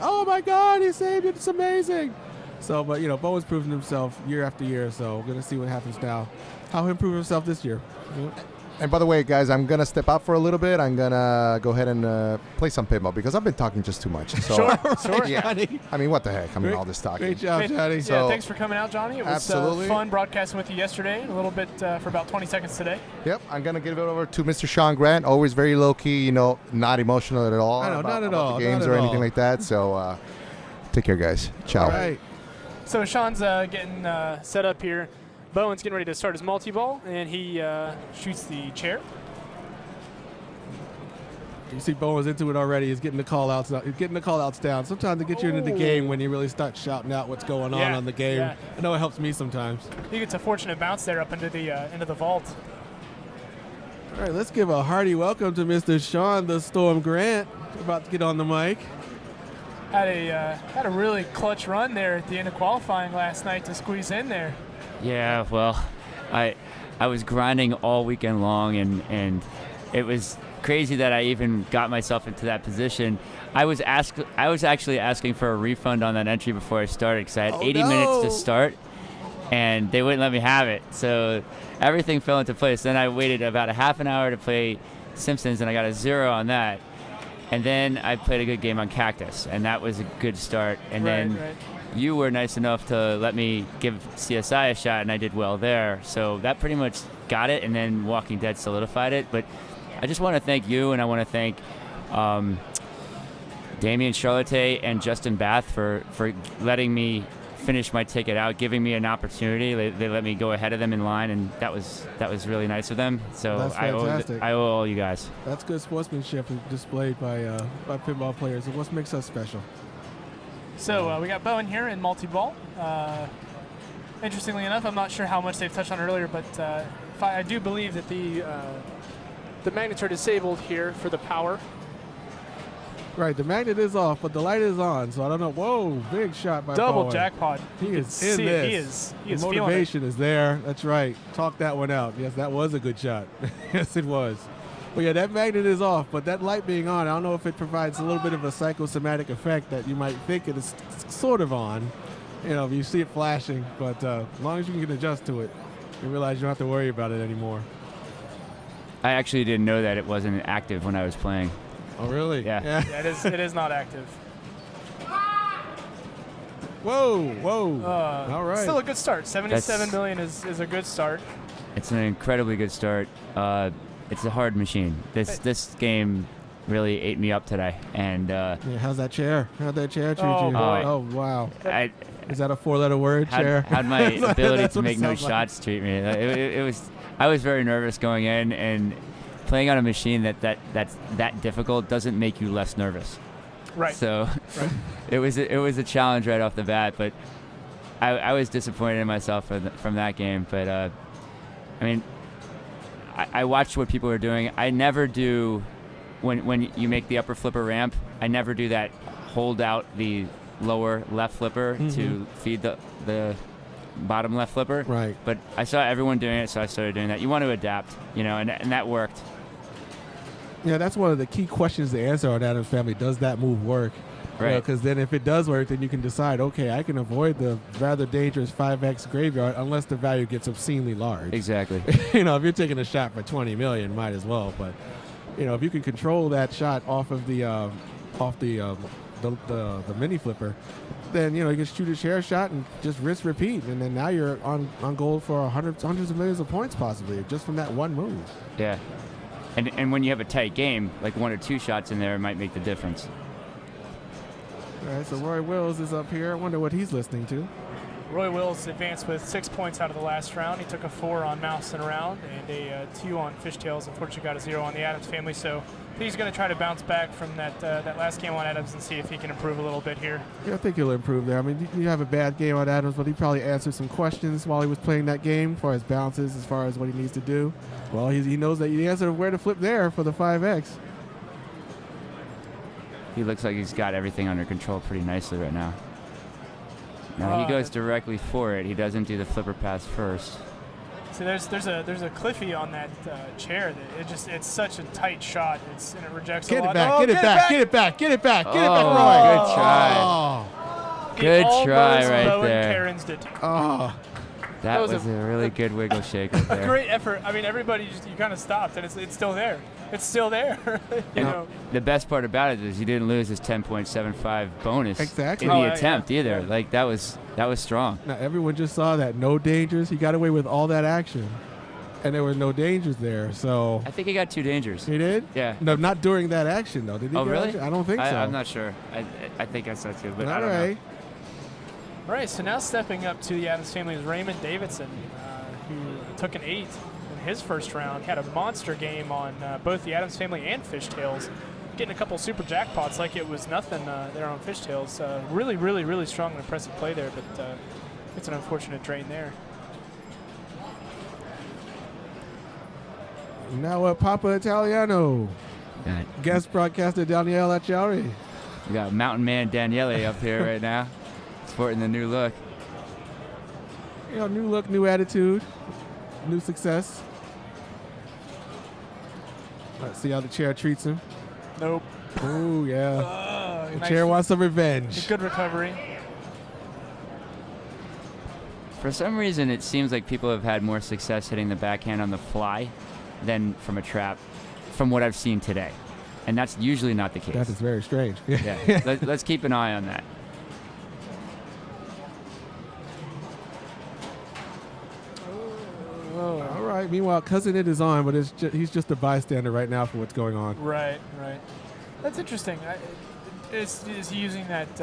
Oh, my God, he saved it. It's amazing. So, but Bowen's proven himself year after year. So we're gonna see what happens now. How he improve himself this year. And by the way, guys, I'm going to step out for a little bit. I'm going to go ahead and play some pinball because I've been talking just too much. So, Sure. Yeah. I mean, what the heck? I mean, all this talking. Great job, Johnny. Yeah, thanks for coming out, Johnny. It was Absolutely. fun broadcasting with you yesterday, a little bit for about 20 seconds today. Yep, I'm going to give it over to Mr. Sean Grant. Always very low-key, not emotional at all. I know, not at all. The games not or at anything all. like that. So take care, guys. Ciao. All right. So Sean's getting set up here. Bowen's getting ready to start his multi-ball, and he shoots the chair. You see Bowen's into it already. He's getting the call-outs. He's getting the call-outs down. Sometimes to get you into the game when you really start shouting out what's going on the game. Yeah. I know it helps me sometimes. He gets a fortunate bounce there up into the vault. All right, let's give a hearty welcome to Mr. Sean the Storm Grant. About to get on the mic. Had a really clutch run there at the end of qualifying last night to squeeze in there. Yeah, well, I was grinding all weekend long, and it was crazy that I even got myself into that position. I was actually asking for a refund on that entry before I started because I had 80 minutes to start, and they wouldn't let me have it. So everything fell into place. Then I waited about a half an hour to play Simpsons, and I got a 0 on that. And then I played a good game on Cactus, and that was a good start. And then you were nice enough to let me give CSI a shot, and I did well there. So that pretty much got it, and then Walking Dead solidified it. But I just want to thank you, and I want to thank Damien Charlotte and Justin Bath for letting me finish my ticket out, giving me an opportunity. They let me go ahead of them in line, and that was really nice of them. So That's I fantastic. owe all you guys. That's good sportsmanship displayed by pinball players. And what makes us special? So we got Bowen here in multi-ball. Interestingly enough, I'm not sure how much they've touched on earlier, but I do believe that the magnets are disabled here for the power. Right, the magnet is off, but the light is on, so I don't know. Whoa, big shot by Double Bowen. jackpot. He You is can in see this. it. He is the feeling it. motivation is there. That's right. Talk that one out. Yes, that was a good shot. Yes, it was. But yeah, that magnet is off, but that light being on, I don't know if it provides a little bit of a psychosomatic effect that you might think it is sort of on. If you see it flashing, but as long as you can adjust to it, you realize you don't have to worry about it anymore. I actually didn't know that it wasn't active when I was playing. Oh, really? Yeah. Yeah, it is not active. Whoa. All right. Still a good start. 77 million is a good start. It's an incredibly good start. It's a hard machine. This game really ate me up today. And how's that chair? How'd that chair treat Oh, you? boy. Oh, wow. Is that a 4-letter word, how'd, chair? how'd my ability That's to what it make no sounds like. shots treat me? I was very nervous going in, and playing on a machine that's that difficult doesn't make you less nervous. Right. So it was a challenge right off the bat, but I was disappointed in myself from that game. But I mean, I watched what people were doing. I never do when you make the upper flipper ramp. I never do that. Hold out the lower left flipper to feed the bottom left flipper. Right. But I saw everyone doing it, so I started doing that. You want to adapt, and that worked. Yeah, that's one of the key questions to answer on Adam's Family. Does that move work? Right. Because then if it does work, then you can decide, okay, I can avoid the rather dangerous 5X graveyard unless the value gets obscenely large. Exactly. If you're taking a shot for 20 million, might as well. But, if you can control that shot off of the mini flipper, then, you can shoot a chair shot and just rinse, repeat. And then now you're on goal for hundreds of millions of points possibly just from that one move. Yeah. And when you have a tight game, like 1 or 2 shots in there might make the difference. All right, so Roy Wills is up here. I wonder what he's listening to. Roy Wills advanced with 6 points out of the last round. He took a 4 on Mousin around and a 2 on Fishtails. Unfortunately, got a 0 on the Adams Family. So he's going to try to bounce back from that last game on Adams and see if he can improve a little bit here. Yeah, I think he'll improve there. I mean, you have a bad game on Adams, but he probably answered some questions while he was playing that game as far as bounces, as far as what he needs to do. Well, he knows that the answer of where to flip there for the 5X. He looks like he's got everything under control pretty nicely right now. Now he goes directly for it. He doesn't do the flipper pass first. So there's a Cliffy on that chair that it's such a tight shot. And it rejects a lot. Get it back, Roy. Good try. Good try almost right Bowen there. Karens it. Oh, That was was a really good wiggle shake right A there. great effort. I mean, everybody you kind of stopped, and it's still there. It's still there. you And know. the best part about it is he didn't lose his 10.75 bonus Exactly. in the Oh, yeah, attempt yeah. either. Yeah. Like that was strong. Now everyone just saw that no dangers. He got away with all that action, and there were no dangers there. So I think he got 2 dangers. he did. Yeah. No, not during that action though. Did he? Oh get really? action? I don't think so. I'm not sure. I think I saw 2, but I All don't right. know. All right, so now stepping up to the Adams family is Raymond Davidson, who took an 8 in his first round. Had a monster game on both the Adams family and Fishtails, getting a couple super jackpots like it was nothing there on Fishtails. Really, really, really strong and impressive play there, but it's an unfortunate drain there. Now Papa Italiano, Got- guest broadcaster Danielle Acciari. We got Mountain Man Daniele up here right now, sporting the new look. You know, new look, new attitude, new success. Let's see how the chair treats him. Nope. Oh yeah, the Nice- chair wants some revenge. Good recovery. For some reason, it seems like people have had more success hitting the backhand on the fly than from a trap, from what I've seen today. And that's usually not the case. That is very strange. Yeah. Let's keep an eye on that. All right. Meanwhile, Cousin It is on, but he's just a bystander right now for what's going on. Right, right. That's interesting. Is he using that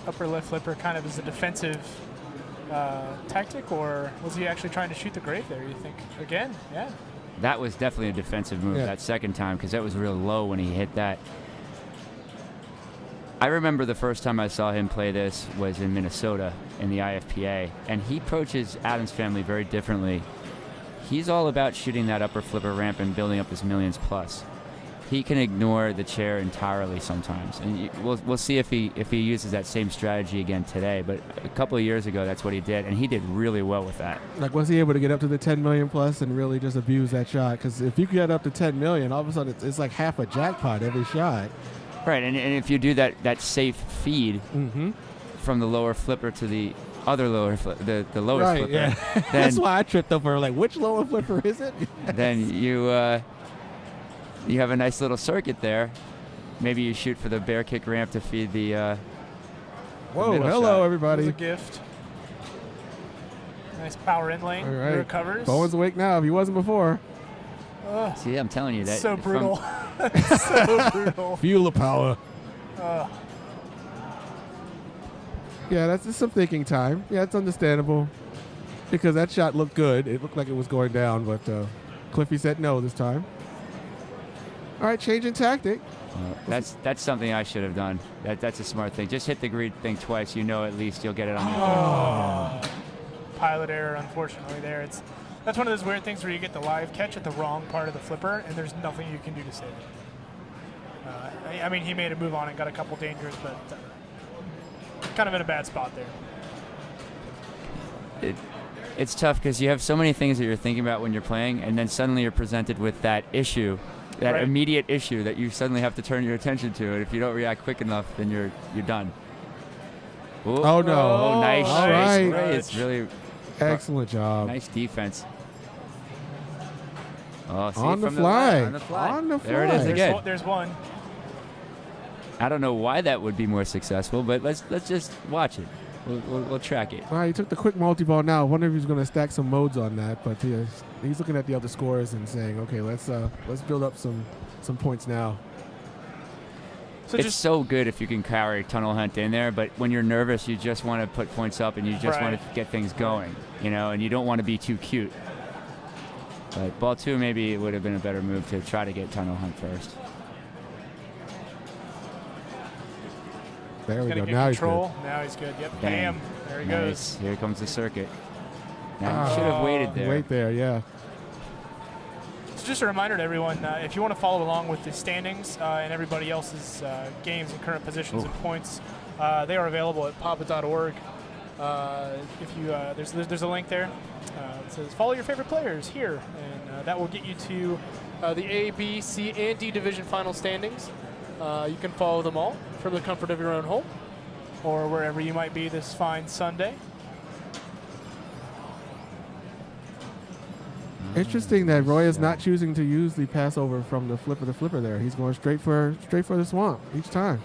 upper left flipper kind of as a defensive tactic, or was he actually trying to shoot the grave there, you think? Again, yeah. That was definitely a defensive move Yeah. that second time because that was real low when he hit that. I remember the first time I saw him play this was in Minnesota in the IFPA, and he approaches Adams family very differently. He's all about shooting that upper flipper ramp and building up his millions plus. He can ignore the chair entirely sometimes, and we'll see if he uses that same strategy again today. But a couple of years ago, that's what he did, and he did really well with that. Like, was he able to get up to the 10 million plus and really just abuse that shot? Because if you get up to 10 million, all of a sudden it's like half a jackpot every shot. Right, and if you do that safe feed from the lower flipper to the other lower the lowest Right, flipper, yeah. then, That's why I tripped over. Like, which lower flipper is it? then you have a nice little circuit there. Maybe you shoot for the bear kick ramp to feed the Whoa, middle hello, shot. everybody. It was a gift. Nice power in lane. All right. Recovers. Bowen's awake now if he wasn't before. See, I'm telling you that. So from- brutal. So brutal. Feel the power. Uh, Yeah, that's just some thinking time. Yeah, it's understandable. Because that shot looked good. It looked like it was going down, but Cliffy said no this time. All right, changing tactic. That's something I should have done. That's a smart thing. Just hit the green thing twice. You know at least you'll get it on your phone. pilot error, unfortunately, there. That's one of those weird things where you get the live catch at the wrong part of the flipper, and there's nothing you can do to save it. I mean, he made a move on and got a couple dangers, but kind of in a bad spot there. It's tough because you have so many things that you're thinking about when you're playing, and then suddenly you're presented with that issue, that Right. immediate issue that you suddenly have to turn your attention to. And if you don't react quick enough, then you're done. Ooh. Oh, no. Oh, nice. All nice right. play. It's really Excellent job. nice defense. Oh, see, On the from fly. line, on the fly. On the There it is fly. again. There's one. I don't know why that would be more successful, but let's just watch it. We'll track it. All right, he took the quick multi-ball now. I wonder if he's going to stack some modes on that, but he's looking at the other scores and saying, okay, let's build up some points now. So It's just so good if you can carry tunnel hunt in there, but when you're nervous, you just want to put points up and you just want to get things going, and you don't want to be too cute. But ball 2, maybe it would have been a better move to try to get tunnel hunt first. There we gonna go. get Now control. Now he's good. Yep. Bam. There he goes. Nice. Here comes the circuit. Now you should have waited he's there. good. Wait there, yeah. So just a reminder to everyone, if you want to follow along with the standings and everybody else's games and current positions and points, they are available at papa.org. If you there's a link there. It says follow your favorite players here, and that will get you to the A, B, C, and D division final standings. You can follow them all from the comfort of your own home. or wherever you might be this fine Sunday. Interesting that Roy is not choosing to use the passover from the flipper to flipper there. He's going straight for the swamp each time.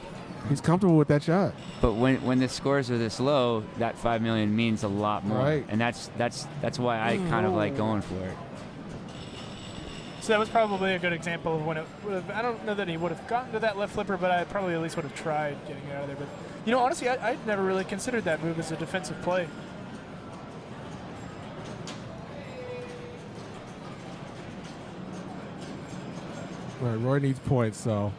He's comfortable with that shot. But when the scores are this low, that 5 million means a lot more. Right. And that's why I kind of like going for it. So that was probably a good example of when it would have. I don't know that he would have gotten to that left flipper, but I probably at least would have tried getting it out of there. But you know, honestly, I'd never really considered that move as a defensive play. Right, Roy needs points, so.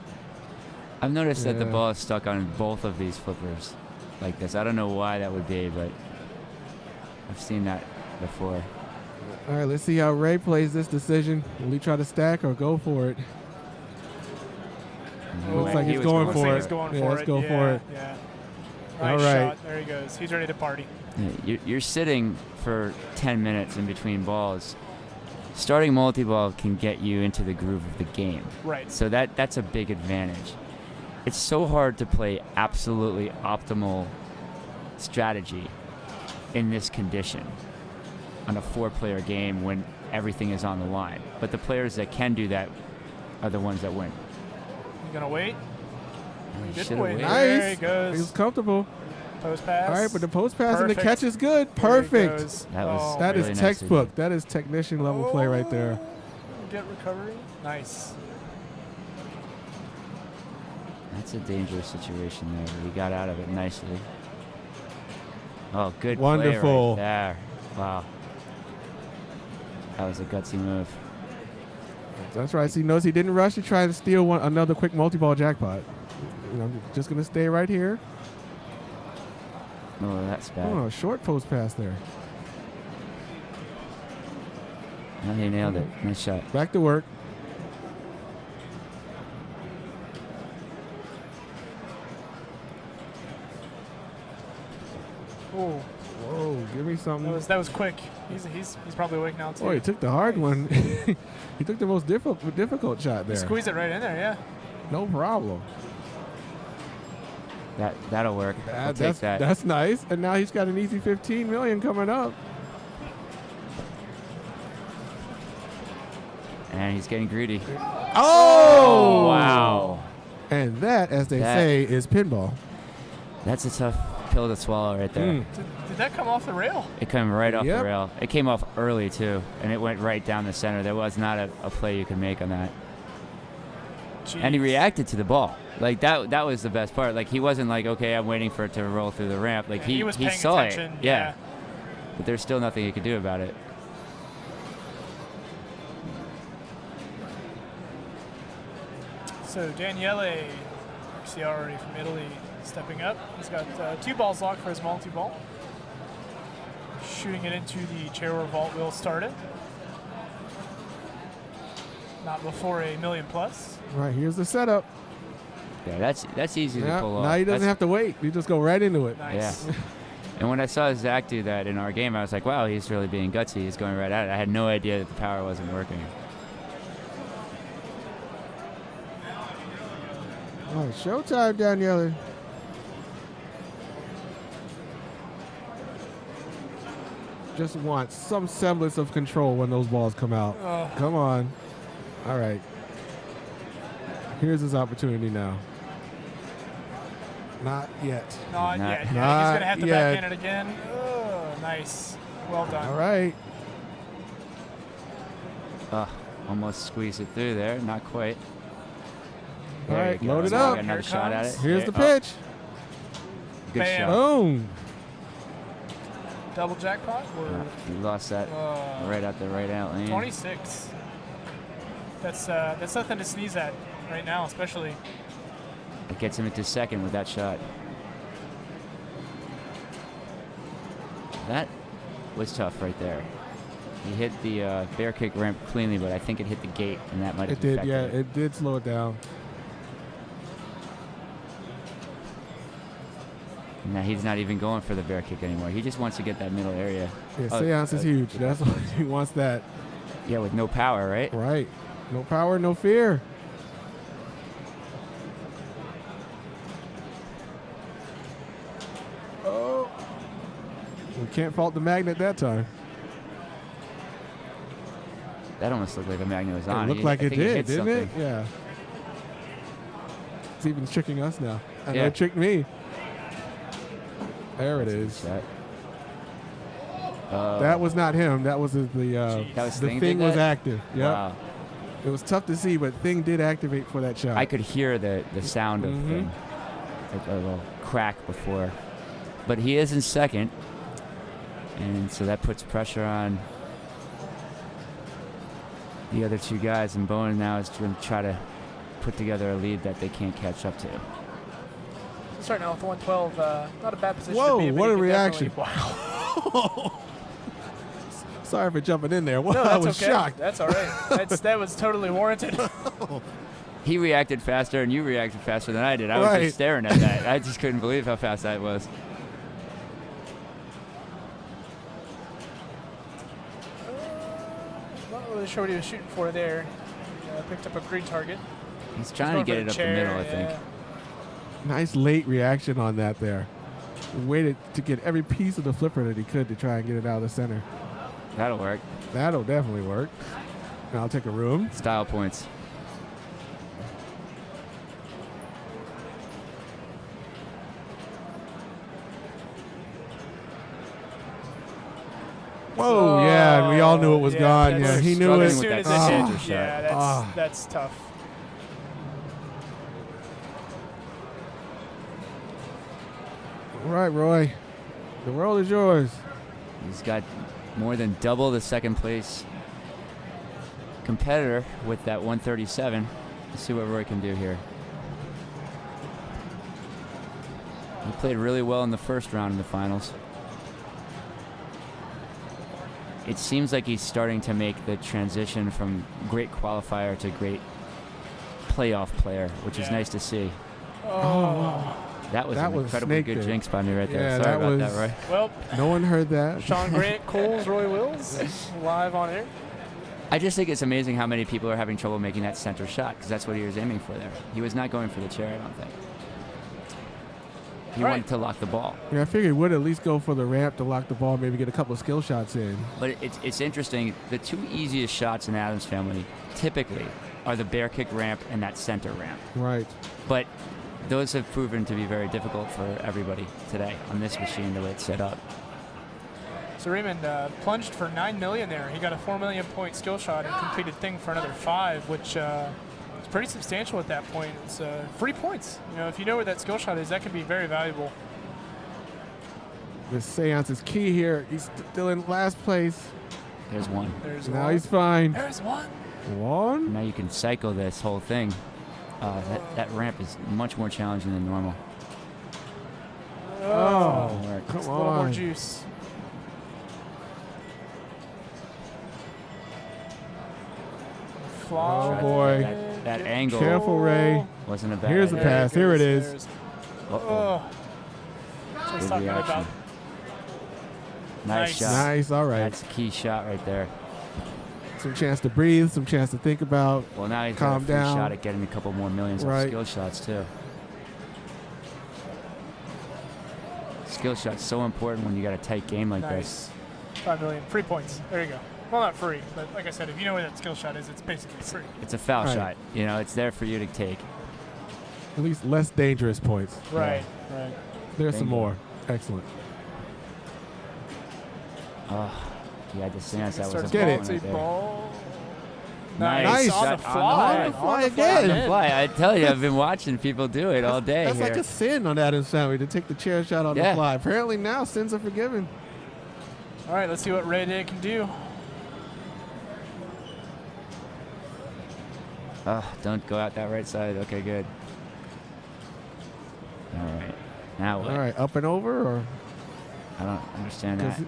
I've noticed that the Yeah. ball is stuck on both of these flippers like this. I don't know why that would be, but I've seen that before. All right, let's see how Ray plays this decision. Will he try to stack or go for it? Looks like he's going for it. He's going Yeah, for let's it. go for it. Yeah. All Nice right. shot. There he goes. He's ready to party. Yeah, you're sitting for 10 minutes in between balls. Starting multi-ball can get you into the groove of the game. Right. So that's a big advantage. It's so hard to play absolutely optimal strategy in this condition on a 4-player game when everything is on the line. But the players that can do that are the ones that win. You gonna wait? He Should've didn't wait. waited. There Nice. he goes. He's comfortable. Post pass. All right, but the post pass and the Perfect. catch is good. There he Perfect. goes. That was Oh, That really is nice textbook. That is technician level play right there. Get recovery. Nice. That's a dangerous situation there, but he got out of it nicely. Oh, good Wonderful. play right there. Wow. That was a gutsy move. That's right. So he knows he didn't rush to try to steal another quick multi-ball jackpot. I'm just going to stay right here. Oh, that's bad. Oh, short post pass there. No, he nailed it. Nice shot. Back to work. Oh, Whoa, give me something. that was quick. He's probably awake now too. Oh, he took the hard one. He took the most difficult shot there. Squeeze it right in there. Yeah. No problem. That'll work. I'll take that. That's nice. And now he's got an easy 15 million coming up. And he's getting greedy. Oh! Wow. And that, as they say, is pinball. That's a tough pill to swallow right there. Did that come off the rail? It came right off Yep. the rail. It came off early, too, and it went right down the center. There was not a play you could make on that. Jeez. And he reacted to the ball. Like, that was the best part. Like, he wasn't like, okay, I'm waiting for it to roll through the ramp. Like, He was he paying saw attention. it. Yeah. But there's still nothing he could do about it. So Daniele, see already from Italy, stepping up. He's got 2 balls locked for his multi-ball. Shooting it into the chair or vault will start it. Not before a million plus. Right, here's the setup. Yeah, that's easy to Yeah, pull off. now he doesn't have to wait. He just go right into it. Nice. Yeah. And when I saw Zach do that in our game, I was like, wow, he's really being gutsy. He's going right at it. I had no idea that the power wasn't working. Oh, showtime, Daniele. Just want some semblance of control when those balls come out. Come on. All right. Here's his opportunity now. Not yet. Not Not- yet. Yeah, not he's going to have to yet. backhand it again. Oh, nice. Well done. All right. Almost squeezed it through there. Not quite. All There right, you go. load it Now we up. got another Here it shot at comes. it. Here's the There- pitch. Good Bam. shot. Boom. Double jackpot. He lost that right out the right out lane. 26. That's nothing to sneeze at right now, especially. It gets him into second with that shot. That was tough right there. He hit the bear kick ramp cleanly, but I think it hit the gate, and that might have It did, affected yeah. it. It did slow it down. Now he's not even going for the bear kick anymore. He just wants to get that middle area. Yeah, seance is huge. That's why he wants that. Yeah, with no power, right? Right. No power, no fear. We can't fault the magnet that time. That almost looked like a magnet was It on. looked I like it think did, hit didn't it? something. Yeah. It's even tricking us now. And Yeah. it tricked me. There it is. That was not him. That was the Thing thing did was that? active. Yep. Wow. It was tough to see, but Thing did activate for that shot. I could hear the sound of Mhm. Thing. Like a little crack before. But he is in second. And so that puts pressure on the other two guys. And Bowen now is going to try to put together a lead that they can't catch up to. Starting out with 112, not a bad position Whoa, to be in. but what he a could reaction. definitely- Wow. Sorry for jumping in there. Wow, No, I that's was okay. shocked. That's all right. That was totally warranted. He reacted faster and you reacted faster than I did. I was Right. just staring at that. I just couldn't believe how fast that was. Not really sure what he was shooting for there. Picked up a green target. He's trying to get it up the middle, I think. Nice late reaction on that there. He waited to get every piece of the flipper that he could to try and get it out of the center. That'll work. That'll definitely work. And I'll take a room. Style points. Whoa, yeah, and we all knew it was gone. Yeah, he knew As it. soon as with that it center hit, shot. yeah, that's tough. All right, Roy. The world is yours. He's got more than double the second place competitor with that 137. Let's see what Roy can do here. He played really well in the first round in the finals. It seems like he's starting to make the transition from great qualifier to great playoff player, which is nice to see. That was an incredibly good jinx by me right there. Yeah, Sorry about that, Roy. Well, no one heard that. Sean Grant, Coles, Roy Wills, live on air. I just think it's amazing how many people are having trouble making that center shot, because that's what he was aiming for there. He was not going for the chair, I don't think. He wanted to lock the ball. Yeah, I figured he would at least go for the ramp to lock the ball, maybe get a couple of skill shots in. But it's interesting. The two easiest shots in Adams' family typically are the bear kick ramp and that center ramp. Right. But those have proven to be very difficult for everybody today on this machine, the way it's set up. So Raymond plunged for $9 million there. He got a $4 million point skill shot and completed Thing for another 5, which is pretty substantial at that point. It's free points. You know, if you know where that skill shot is, that can be very valuable. This seance is key here. He's still in last place. There's one. There's Now one. he's fine. There's one. One. Now you can cycle this whole thing. That ramp is much more challenging than normal. Oh, Just come a little more on. juice. Oh, boy. That angle. Careful, Ray. Wasn't a bad Here's the idea. pass. Here it is. Uh-oh. That's what I was Good talking reaction. about. Nice shot. Nice, all right. That's a key shot right there. Some chance to breathe, some chance to think about. Well, now he's got a calm free down. shot at getting a couple more millions of Right. skill shots, too. Skill shot's so important when you got a tight game like this. Nice. 5 million. Free points. There you go. Well, not free, but like I said, if you know where that skill shot is, it's basically free. It's a foul Right. shot. You know, it's there for you to take. At least less dangerous points. Right, right. There's some Bingo. more. Excellent. He had the stance. That was Starts a Get it. ball right there. Ball. Nice. Nice. On the Shot fly. On the fly On again. On the fly. I tell you, I've been watching people do it all day That's here. like a sin on Adam's family to take the chair shot on Yeah. the fly. Apparently now sins are forgiven. All right, let's see what Ray Day can do. Don't go out that right side. Okay, good. All right. Now what? All right, up and over or? I don't understand that. 'cause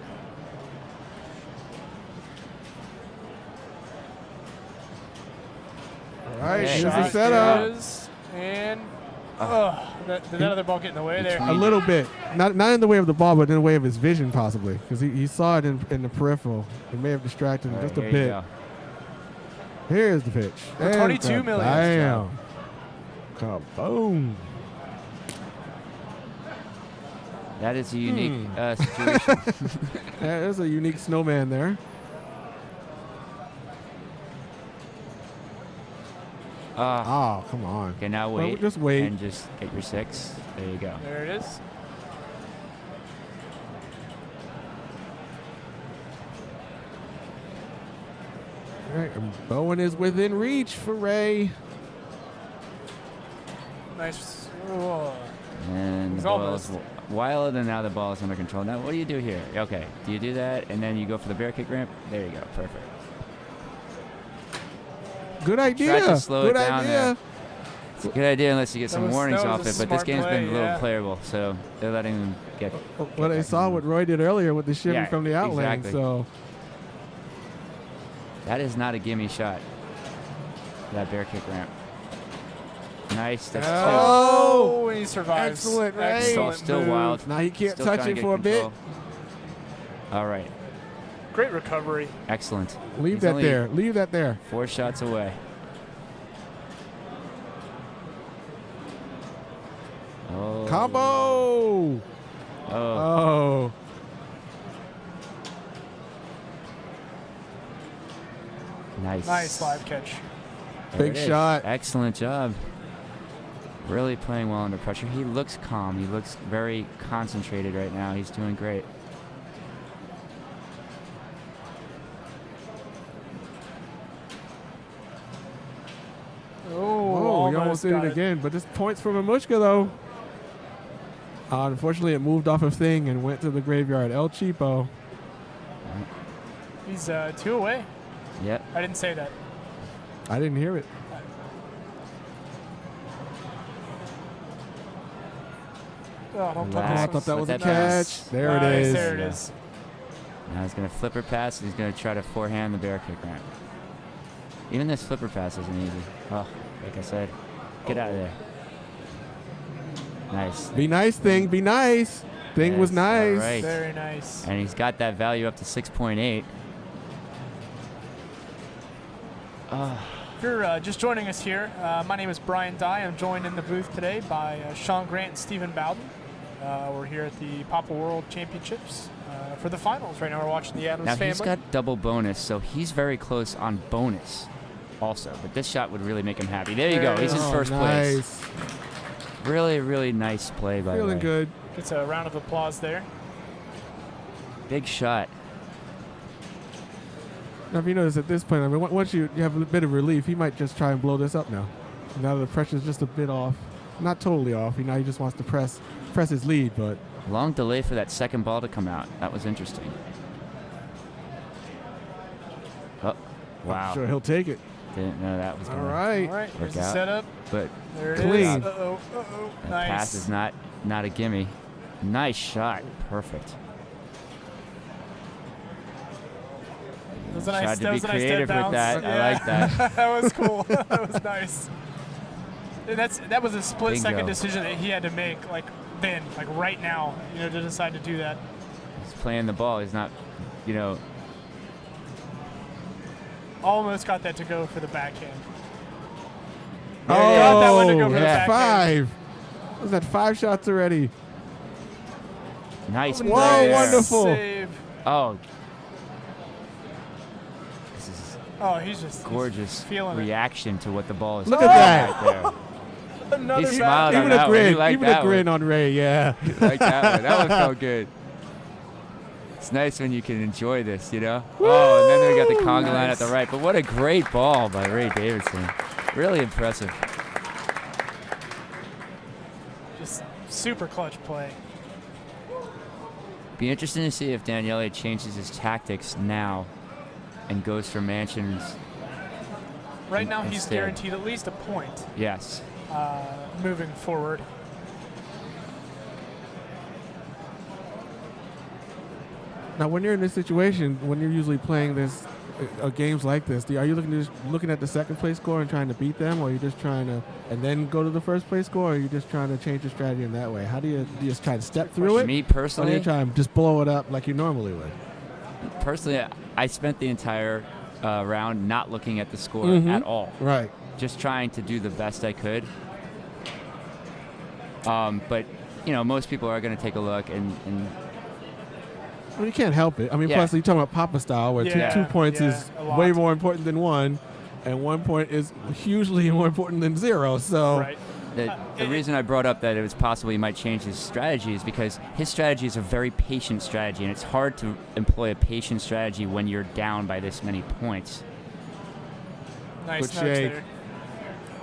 All right, Okay. here's the Shot setup. is, and did that other ball get in the way there? A little bit. Not in the way of the ball, but in the way of his vision possibly. Because he saw it in the peripheral. It may have distracted him All right, just a here you bit. go. Here's the pitch. For And 22 million. Bam. Kaboom. That is a unique situation. There's a unique snowman there. Oh, come on. Okay, now Well, wait. just wait. And just get your 6. There you go. There it is. All right, and Bowen is within reach for Ray. Nice. Oh. And He's the ball is almost. wild, and now the ball is under control. Now, what do you do here? Okay, do you do that, and then you go for the bear kick ramp? There you go, perfect. Good idea. Try to slow Good it down idea. there. It's a good idea unless you get some warnings that off was it, a but this smart game's play, been a little yeah. playable, so they're letting them get. Well, I saw what Roy did earlier with the shimmy Yeah, from the outlane, exactly. so That is not a gimme shot. That bear kick ramp. Nice. That's Oh, and he survives. Excellent, Ray. two. Excellent Still move. wild. now he can't Still touch trying to it get for a bit. control. All right. Great recovery. Excellent. Leave He's that only there. Leave that there. 4 shots away. Oh. Combo. Oh. Oh. Nice. Nice live catch. There Big it is. shot. Excellent job. Really playing well under pressure. He looks calm. He looks very concentrated right now. He's doing great. Oh, he almost did got it again. But this points from Mamushka, though. Unfortunately, it moved off of thing and went to the graveyard. El Cheapo. He's 2 away. Yep. I didn't say that. I didn't hear it. Oh, don't Oh, I Relax. thought that was a Let that catch. pass. There it Nice, is. There it Yeah. is. Now he's going to flipper pass, and he's going to try to forehand the bear kick ramp. Even this flipper pass isn't easy. Oh, like I said, get out of there. Nice. Be nice, thing. Be nice. Thing was Yes, nice. all right. Very nice. And he's got that value up to 6.8. If you're just joining us here, my name is Brian Dye. I'm joined in the booth today by Sean Grant and Stephen Bowden. We're here at the Papa World Championships for the finals. Right now we're watching the Adams Now family. he's got double bonus, so he's very close on bonus also. But this shot would really make him happy. There you go. He's in Oh, first nice. place. Really, really nice play by Feeling Ray. good. Gets a round of applause there. Big shot. Now, if you notice at this point, I mean, once you have a bit of relief, he might just try and blow this up now. Now the pressure's just a bit off. Not totally off. Now he just wants to press his lead, but Long delay for that second ball to come out. That was interesting. Oh, wow. I'm sure he'll take it. Didn't know that was All going to right. All right, here's the out. setup. But There it Clean. is. Uh-oh, uh-oh. that Nice. pass is not a gimme. Nice shot. Perfect. That was a nice, Tried to that be was a nice creative dead with bounce. that. I like that. That was cool. That was nice. And that was a split-second Bingo. decision that he had to make, like then, like right now, to decide to do that. He's playing the ball. He's not, Almost got that to go for the backhand. Oh, got that one to go for the yeah. backhand. 5. Was that 5 shots already? Nice Whoa, play there. wonderful. Save. Oh. This is Oh, he's just gorgeous he's feeling it. reaction to what the ball is Look doing at that. right there. Another He back- smiled on Even that a one. He grin. liked Even that a grin one. on Ray, yeah. Like that one. That one felt good. It's nice when you can enjoy this, Oh, and then we got the conga line at the right. But what a great ball by Ray Davidson. Really impressive. Just super clutch play. Be interesting to see if Daniele changes his tactics now and goes for mansions. Right now, he's Instead. guaranteed at least a point Yes. moving forward. Now, when you're in this situation, when you're usually playing this games like this, are you looking at the second place score and trying to beat them, or are you just trying to and then go to the first place score, or are you just trying to change your strategy in that way? How do you just try to step through it? Me Or do personally, you try and just blow it up like you normally would? I spent the entire round not looking at the score Mhm. at all. Right. Just trying to do the best I could. But most people are going to take a look and Well, you can't help it. I mean, Yeah. plus you're talking about Papa style, where Yeah, two points yeah, is a lot. way more important than one, and 1 point is hugely more important than 0. So Right. the reason I brought up that it was possible he might change his strategy is because his strategy is a very patient strategy, and it's hard to employ a patient strategy when you're down by this many points. Nice Good nudge shake.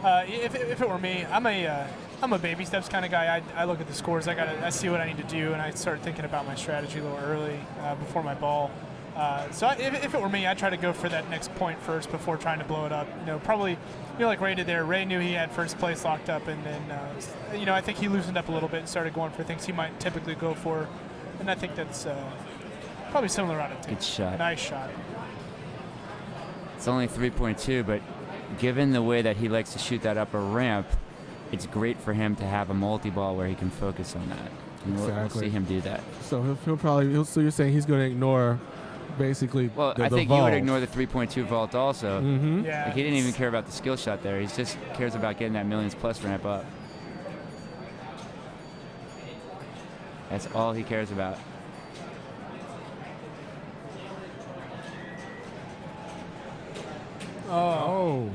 there. If it were me, I'm a baby steps kind of guy. I look at the scores. I see what I need to do, and I start thinking about my strategy a little early before my ball. If it were me, I'd try to go for that next point first before trying to blow it up. Probably, like Ray did there. Ray knew he had first place locked up, and then, I think he loosened up a little bit and started going for things he might typically go for. And I think that's probably similar out of Good shot. Nice shot. It's only 3.2, but given the way that he likes to shoot that upper ramp, it's great for him to have a multi-ball where he can focus on that. And we'll Exactly. see him do that. So so you're saying he's going to ignore basically Well, the I think vault. you would ignore the 3.2 vault also. Mm-hmm. Yeah. Like, he didn't even care about the skill shot there. He just cares about getting that millions plus ramp up. That's all he cares about. Oh.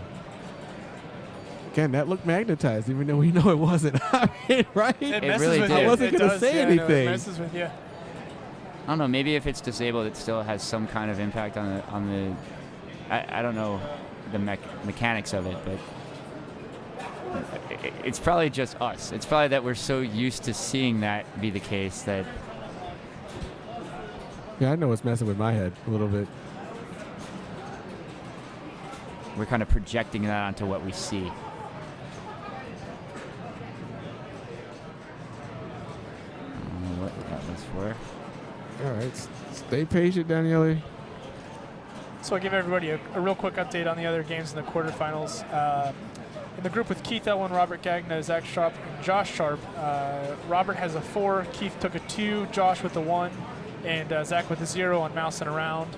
Again, that looked magnetized, even though we know it wasn't. I mean, right? It It messes really with did. you. I wasn't It gonna does, say yeah, I know, anything. it messes with you. I don't know. Maybe if it's disabled, it still has some kind of impact on the. I don't know the mechanics of it, but it's probably just us. It's probably that we're so used to seeing that be the case that Yeah, I know it's messing with my head a little bit. we're kind of projecting that onto what we see. I don't know what that was for. All right, stay patient, Daniele. So I'll give everybody a real quick update on the other games in the quarterfinals. In the group with Keith Elwin, Robert Gagna, Zach Sharp, and Josh Sharp, Robert has a 4, Keith took a 2, Josh with a 1, and Zach with a 0 on Mousin around.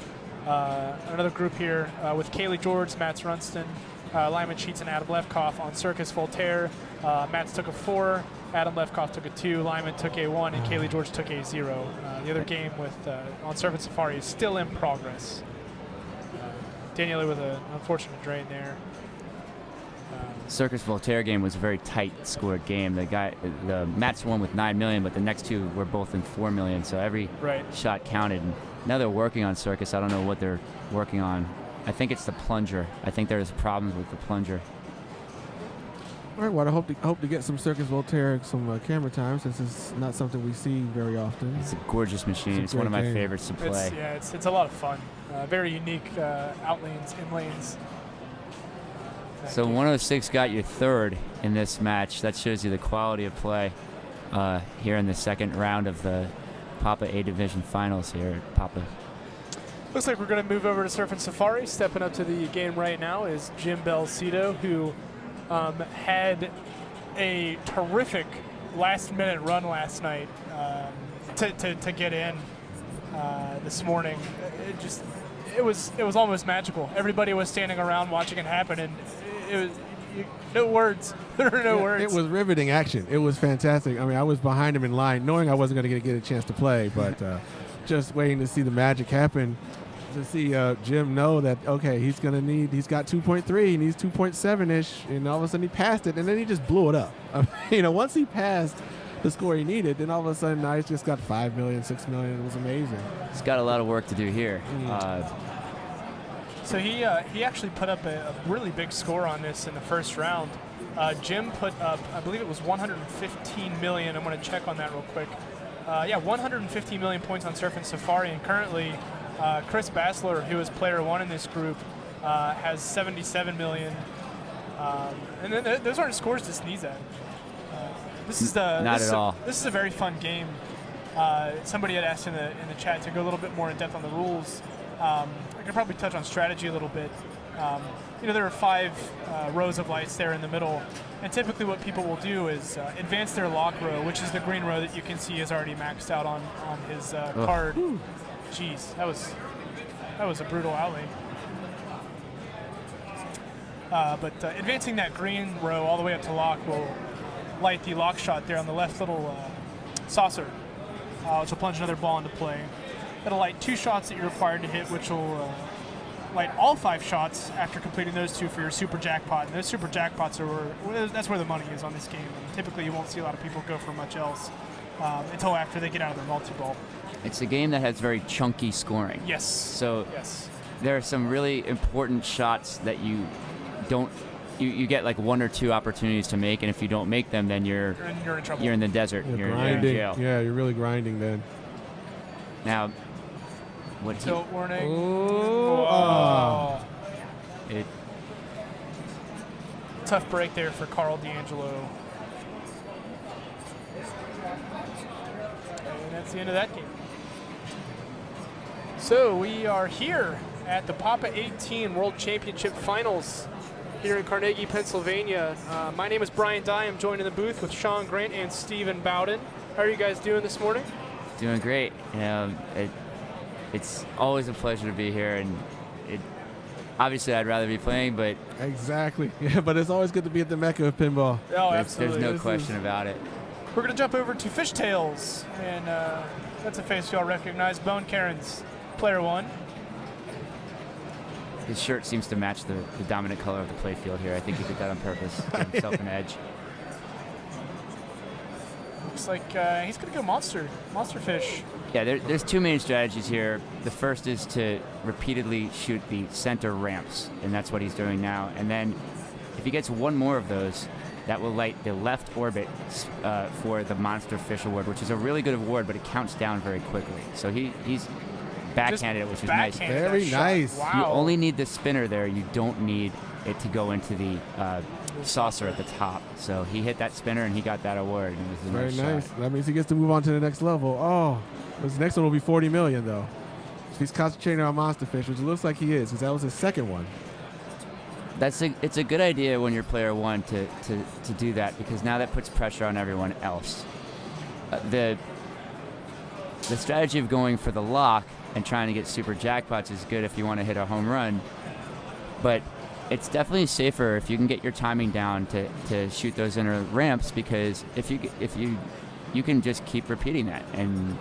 Another group here with Kaylee George, Mats Runston, Lyman Sheets, and Adam Lefkoff on Circus Voltaire. Mats took a 4, Adam Lefkoff took a 2, Lyman took a 1, and Kaylee George took a 0. The other game with on Surfin' Safari is still in progress. Daniele with an unfortunate drain there. Circus Voltaire game was a very tight scored game. The Mats won with 9 million, but the next two were both in 4 million. So every Right. shot counted. And now they're working on Circus. I don't know what they're working on. I think it's the plunger. I think there's problems with the plunger. All right, well, I hope to get some Circus Voltaire, some camera time, since it's not something we see very often. It's a gorgeous machine. It's It's a one of great my game. favorites to play. It's a lot of fun. Very unique out lanes, in lanes. So 106 got you third in this match. That shows you the quality of play here in the second round of the Papa A Division Finals here at Papa. Looks like we're going to move over to Surfin' Safari. Stepping up to the game right now is Jim Belcito, who had a terrific last-minute run last night to get in this morning. It was almost magical. Everybody was standing around watching it happen, and it was no words. There are no words. It was riveting action. It was fantastic. I mean, I was behind him in line, knowing I wasn't going to get a chance to play, but just waiting to see the magic happen. To see Jim know that, okay, he's got 2.3, he needs 2.7-ish, and all of a sudden he passed it, and then he just blew it up. Once he passed the score he needed, then all of a sudden Nice just got 5 million, 6 million. It was amazing. He's got a lot of work to do here. So he actually put up a really big score on this in the first round. Jim put up, I believe it was 115 million. I'm going to check on that real quick. 115 million points on Surfin' Safari, and currently Chris Bassler, who is player 1 in this group, has 77 million. And then those aren't scores to sneeze at. This is a very fun game. Somebody had asked in the chat to go a little bit more in depth on the rules. I could probably touch on strategy a little bit. There are 5 rows of lights there in the middle, and typically what people will do is advance their lock row, which is the green row that you can see is already maxed out on his card. Jeez, that was a brutal outlay. But advancing that green row all the way up to lock will light the lock shot there on the left little saucer, which will plunge another ball into play. It'll light 2 shots that you're required to hit, which will light all 5 shots after completing those 2 for your super jackpot. And those super jackpots that's where the money is on this game. And typically, you won't see a lot of people go for much else until after they get out of their multi-ball. It's a game that has very chunky scoring. Yes. So yes. There are some really important shots that you don't. You get like 1 or 2 opportunities to make, and if you don't make them, then you're in trouble. You're in the desert. You're in grinding. jail. Yeah, you're really grinding then. Now, what? Tilt warning. Oh. Tough break there for Carl D'Angelo. And that's the end of that game. So we are here at the Papa 18 World Championship Finals here in Carnegie, Pennsylvania. My name is Brian Dye. I'm joined in the booth with Sean Grant and Stephen Bowden. How are you guys doing this morning? Doing great. It's always a pleasure to be here, and obviously I'd rather be playing, but exactly. Yeah, but it's always good to be at the Mecca of pinball. Oh, absolutely. There's no question about it. We're going to jump over to Fishtails, and that's a face you all recognize. Bone Karen's player 1. His shirt seems to match the dominant color of the playfield here. I think he did that on purpose, give himself an edge. Looks like he's going to go monster fish. Yeah, there's 2 main strategies here. The first is to repeatedly shoot the center ramps, and that's what he's doing now. And then if he gets 1 more of those, that will light the left orbit for the monster fish award, which is a really good award, but it counts down very quickly. So he's backhanded it, which is nice. Very nice. Wow. You only need the spinner there. You don't need it to go into the saucer at the top. So he hit that spinner and he got that award. And it was a Very nice. shot. That means he gets to move on to the next level. Oh, this next one will be 40 million though. So he's concentrating on monster fish, which it looks like he is, because that was his second one. It's a good idea when you're player 1 to do that, because now that puts pressure on everyone else. The strategy of going for the lock and trying to get super jackpots is good if you want to hit a home run, but it's definitely safer if you can get your timing down to shoot those inner ramps, because if you can just keep repeating that, and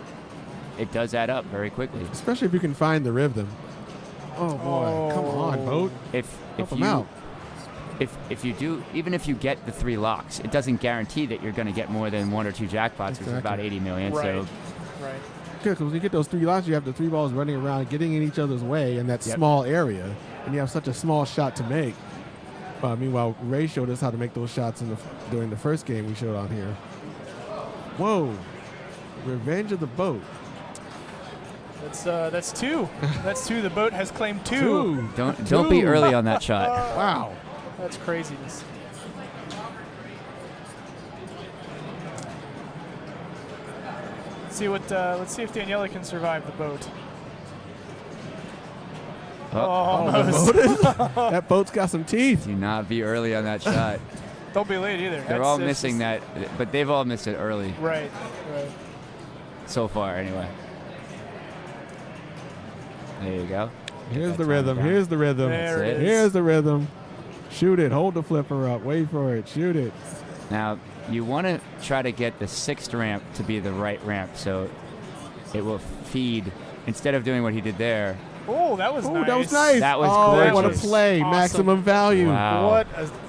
it does add up very quickly. Especially if you can find the rhythm. Oh boy, come on, boat. Help him out. If you do, even if you get the 3 locks, it doesn't guarantee that you're going to get more than 1 or 2 jackpots, which is about 80 million. Right. So Right. Because when you get those 3 locks, you have the 3 balls running around, getting in each other's way in that small area, and you have such a small shot to make. Meanwhile, Ray showed us how to make those shots during the first game we showed on here. Whoa! Revenge of the boat. That's 2. That's 2. The boat has claimed 2. Don't be early on that shot. Wow. That's craziness. Let's see if Daniela can survive the boat. Almost. That boat's got some teeth. Do not be early on that shot. Don't be late either. They're all missing that, but they've all missed it early. Right. So far, anyway. There you go. Here's the rhythm. Here's the rhythm. There it is. Here's the rhythm. Shoot it. Hold the flipper up. Wait for it. Shoot it. Now, you want to try to get the 6th ramp to be the right ramp, so it will feed, instead of doing what he did there. Oh, that was nice. That was nice. That was gorgeous. gorgeous. What a play. Awesome. Maximum value. Wow.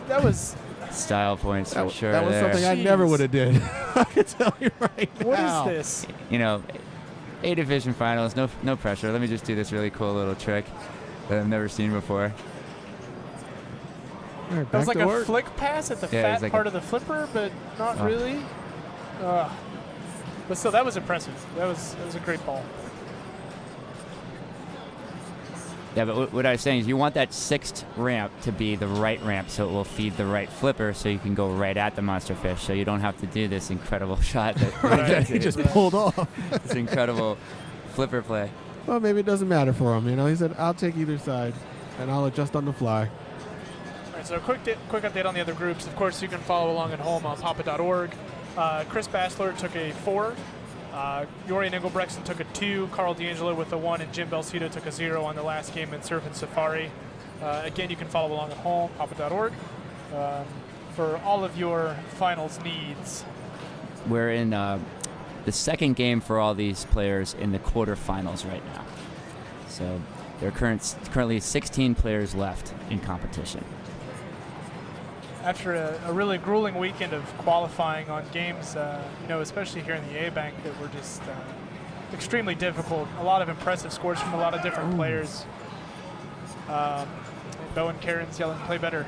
That was. Style points for sure. That was there. something I never would have did. I can tell you right What now. is this? You know, A division finals, no pressure. Let me just do this really cool little trick that I've never seen before. All right, That was back like to a work. flick pass at the Yeah, it was fat like part of the flipper, but not really. But still, that was impressive. That was a great ball. Yeah, but what I was saying is you want that 6th ramp to be the right ramp, so it will feed the right flipper, so you can go right at the monster fish, so you don't have to do this incredible shot that He just pulled off. this incredible flipper play. Well, maybe it doesn't matter for him. You know, he said, "I'll take either side, and I'll adjust on the fly." All right, so quick update on the other groups. Of course, you can follow along at home on papa.org. Chris Bassler took a 4. Yorian Engelbrechtson took a 2. Carl D'Angelo with a 1. And Jim Belcito took a 0 on the last game in Surfin Safari. Again, you can follow along at home, papa.org, for all of your finals needs. We're in the second game for all these players in the quarterfinals right now. So there are currently 16 players left in competition. After a really grueling weekend of qualifying on games, especially here in the A-Bank, that were just extremely difficult. A lot of impressive scores from a lot of different players. Bo and Karen's yelling, "Play better."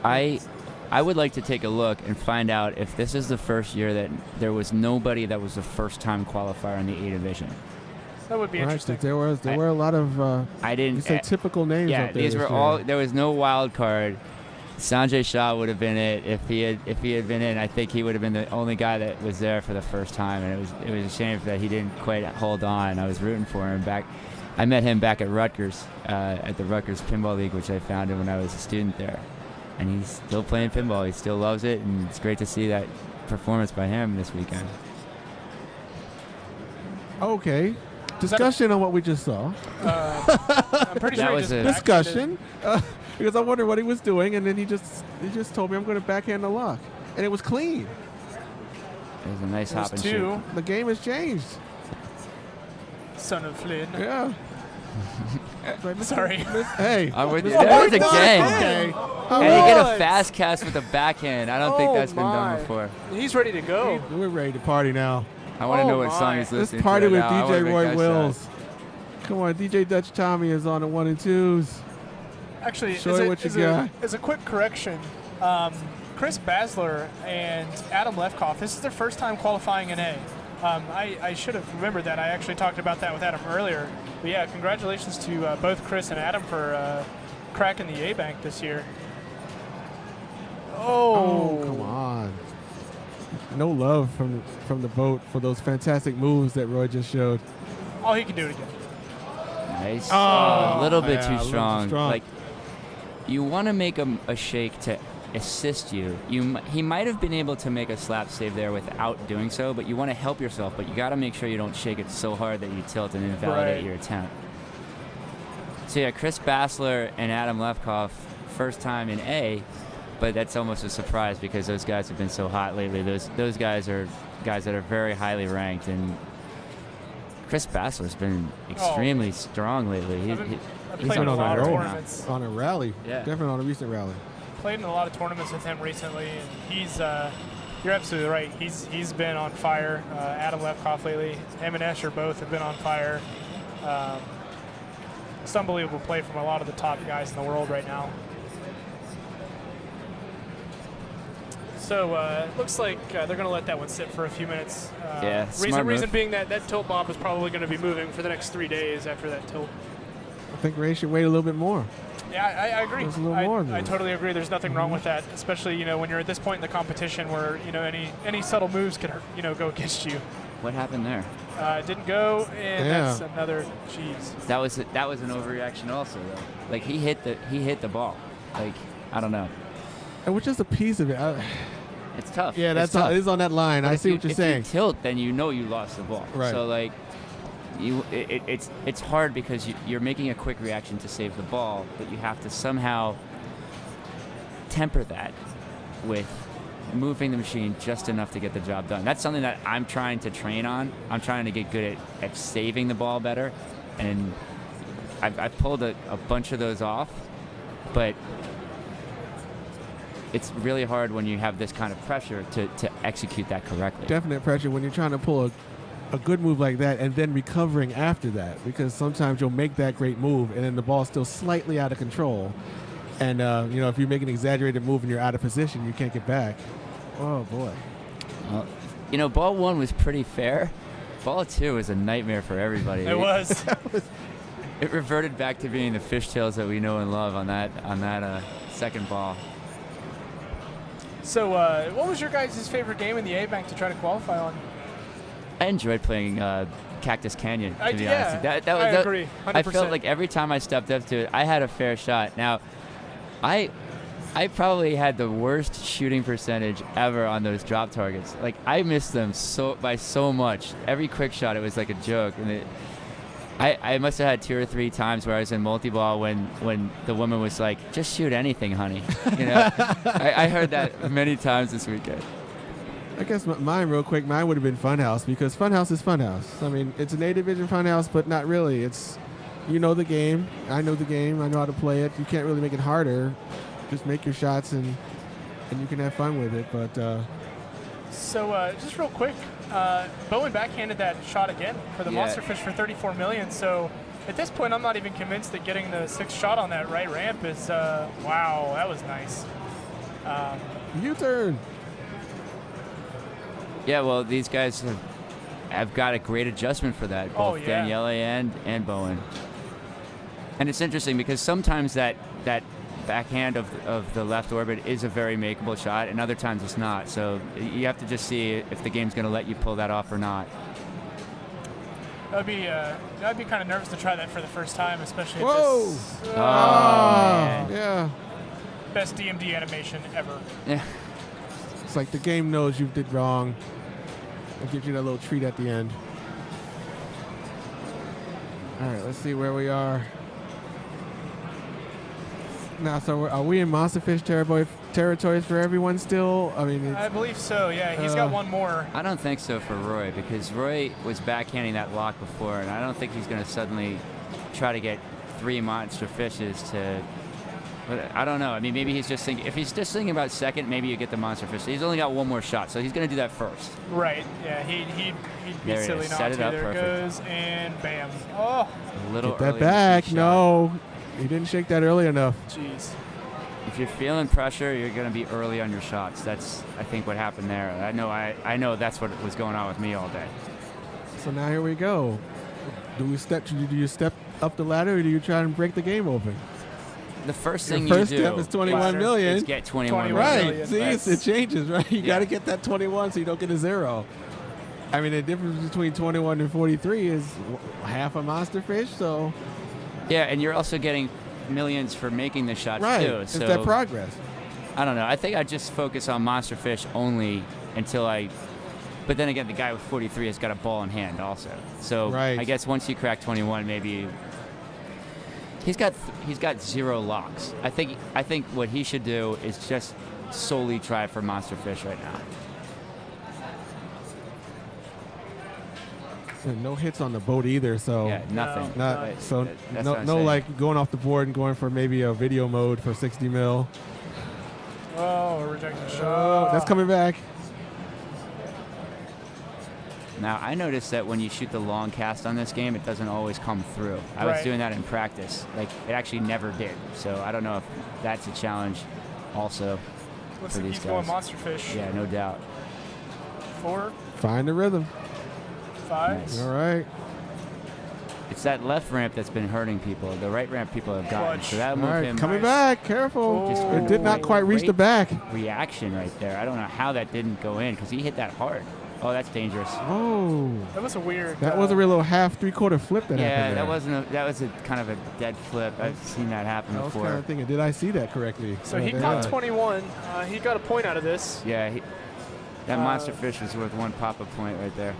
I would like to take a look and find out if this is the first year that there was nobody that was a first-time qualifier in the A division. That would be interesting. There were a lot of I didn't you say typical names. Yeah, up there these this were year. all. There was no wild card. Sanjay Shah would have been it if he had been in. I think he would have been the only guy that was there for the first time, and it was a shame that he didn't quite hold on. I was rooting for him back. I met him back at Rutgers, at the Rutgers Pinball League, which I founded when I was a student there. And he's still playing pinball. He still loves it, and it's great to see that performance by him this weekend. Okay. Discussion on what we just saw. I'm pretty sure discussion. Because I wondered what he was doing, and then he just told me I'm going to backhand the lock, and it was clean. It was a nice hop and shoot. The game has changed. Son of Flynn. Yeah. Sorry. Hey. I'm with you. That was a gang. Okay. And you get a fast cast with a backhand. I don't think that's been done before. He's ready to go. We're ready to party now. I want to know what song he's listening Let's party to with right now. I wanna DJ make Roy that Wills. shot. Come on, DJ Dutch Tommy is on the 1 and 2s. Actually, Show me what you got. as a quick correction, Chris Basler and Adam Lefkoff, this is their first time qualifying in A. I should have remembered that. I actually talked about that with Adam earlier. But yeah, congratulations to both Chris and Adam for cracking the A-Bank this year. Oh, come on. No love from the boat for those fantastic moves that Roy just showed. Oh, he can do it again. Nice. Oh, a little bit yeah, too a little too strong. strong. Like, you want to make a shake to assist you. He might have been able to make a slap save there without doing so, but you want to help yourself, but you got to make sure you don't shake it so hard that you tilt and invalidate your attempt. So yeah, Chris Basler and Adam Lefkoff, first time in A, but that's almost a surprise because those guys have been so hot lately. Those guys are guys that are very highly ranked, and Chris Basler's been extremely strong lately. He's played on in a lot of fire tournaments. On a rally. Yeah. Definitely on a recent rally. Played in a lot of tournaments with him recently, and he's you're absolutely right. He's been on fire. Adam Lefkoff lately. Him and Escher both have been on fire. It's unbelievable play from a lot of the top guys in the world right now. So it looks like they're going to let that one sit for a few minutes. Yeah, smart Reason move. being that tilt bob is probably going to be moving for the next 3 days after that tilt. I think Ray should wait a little bit more. Yeah, I agree. There's a little more than I that. totally agree. There's nothing wrong with that, especially when you're at this point in the competition where any subtle moves could go against you. What happened there? Didn't go, and Yeah. that's another cheese. That was an overreaction also though. Like he hit the ball. Like I don't know. And which is a piece of it. It's tough. Yeah, It's that's tough. it is on that line. But I if see what you're saying. If you tilt, then you know you lost the ball. Right. So like, it's hard because you're making a quick reaction to save the ball, but you have to somehow temper that with moving the machine just enough to get the job done. That's something that I'm trying to train on. I'm trying to get good at saving the ball better, and I've pulled a bunch of those off, but it's really hard when you have this kind of pressure to execute that correctly. Definite pressure when you're trying to pull a good move like that and then recovering after that, because sometimes you'll make that great move and then the ball's still slightly out of control. And, if you make an exaggerated move and you're out of position, you can't get back. Oh, boy. Well, ball one was pretty fair. Ball two was a nightmare for everybody. It was. It reverted back to being the fishtails that we know and love on that second ball. So what was your guys' favorite game in the A-Bank to try to qualify on? I enjoyed playing Cactus Canyon, to be yeah, honest. I agree, 100%. I felt like every time I stepped up to it, I had a fair shot. Now, I probably had the worst shooting percentage ever on those drop targets. Like, I missed them by so much. Every quick shot, it was like a joke. And I must have had 2 or 3 times where I was in multi-ball when the woman was like, just shoot anything, honey. I heard that many times this weekend. I guess mine, real quick, mine would have been Funhouse, because Funhouse is Funhouse. I mean, it's an A Division Funhouse, but not really. It's, you know the game. I know the game. I know how to play it. You can't really make it harder. Just make your shots and you can have fun with it. But So just real quick, Bowen backhanded that shot again for the monster fish for 34 million. So at this point, I'm not even convinced that getting the 6th shot on that right ramp is, wow, that was nice. U-turn. Yeah, well, these guys have got a great adjustment for that, both Daniele and Bowen. And it's interesting because sometimes that backhand of the left orbit is a very makeable shot, and other times it's not. So you have to just see if the game's going to let you pull that off or not. I'd be kind of nervous to try that for the first time, especially Whoa! if this Man. Yeah. best DMD animation ever. Yeah. It's like the game knows you did wrong. It gives you that little treat at the end. All right, let's see where we are. Now, so are we in Monster Fish territories for everyone still? I mean, I believe so, yeah. He's got one more. I don't think so for Roy, because Roy was backhanding that lock before, and I don't think he's going to suddenly try to get 3 monster fishes to. But I don't know. I mean, maybe he's just thinking. If he's just thinking about second, maybe you get the monster fish. He's only got one more shot, so he's going to do that first. Right. Yeah. He'd be There it silly is. not Set to. it up There it perfect. goes, and bam. Oh. A little get that early in the back. shot. No, he didn't shake that early enough. Jeez. If you're feeling pressure, you're going to be early on your shots. That's, I think, what happened there. I know that's what was going on with me all day. So now here we go. Do you step up the ladder, or do you try and break the game open? The first Your thing first you do step is 21 million. is get 21 Right. million. See, it changes, right? You Yeah. got to get that 21 so you don't get a 0. I mean, the difference between 21 and 43 is half a monster fish, so. Yeah, and you're also getting millions for making the shots Right. too. It's So that progress. I don't know. I think I just focus on monster fish only until I. But then again, the guy with 43 has got a ball in hand also. So Right. I guess once you crack 21, maybe he's got 0 locks. I think what he should do is just solely try for monster fish right now. And no hits on the boat either, so. Yeah, nothing. Not, so That's no, what I'm no saying. like going off the board and going for maybe a video mode for 60 mil. Oh, rejected Oh, shot. that's coming back. Now, I noticed that when you shoot the long cast on this game, it doesn't always come through. I was Right. doing that in practice. Like, it actually never did. So I don't know if that's a challenge also Looks for like these he's guys. going monster fish. Yeah, no doubt. 4, Find the rhythm. 5. Nice. All right. It's that left ramp that's been hurting people. The right ramp people have gotten. Clutch. So that'll All move right, him. coming Nice. back. Careful. Just It did not quite reach the great back. Reaction right there. I don't know how that didn't go in because he hit that hard. Oh, that's dangerous. Oh. That was a weird. That was a real little half, 3/4 flip that Yeah, happened there. that was a kind of a dead flip. I've seen that happen I was before. kind of thinking, did I see that correctly? So he there got you go. 21. He got a point out of this. Yeah, that monster fish was worth 1 pop-up point right there.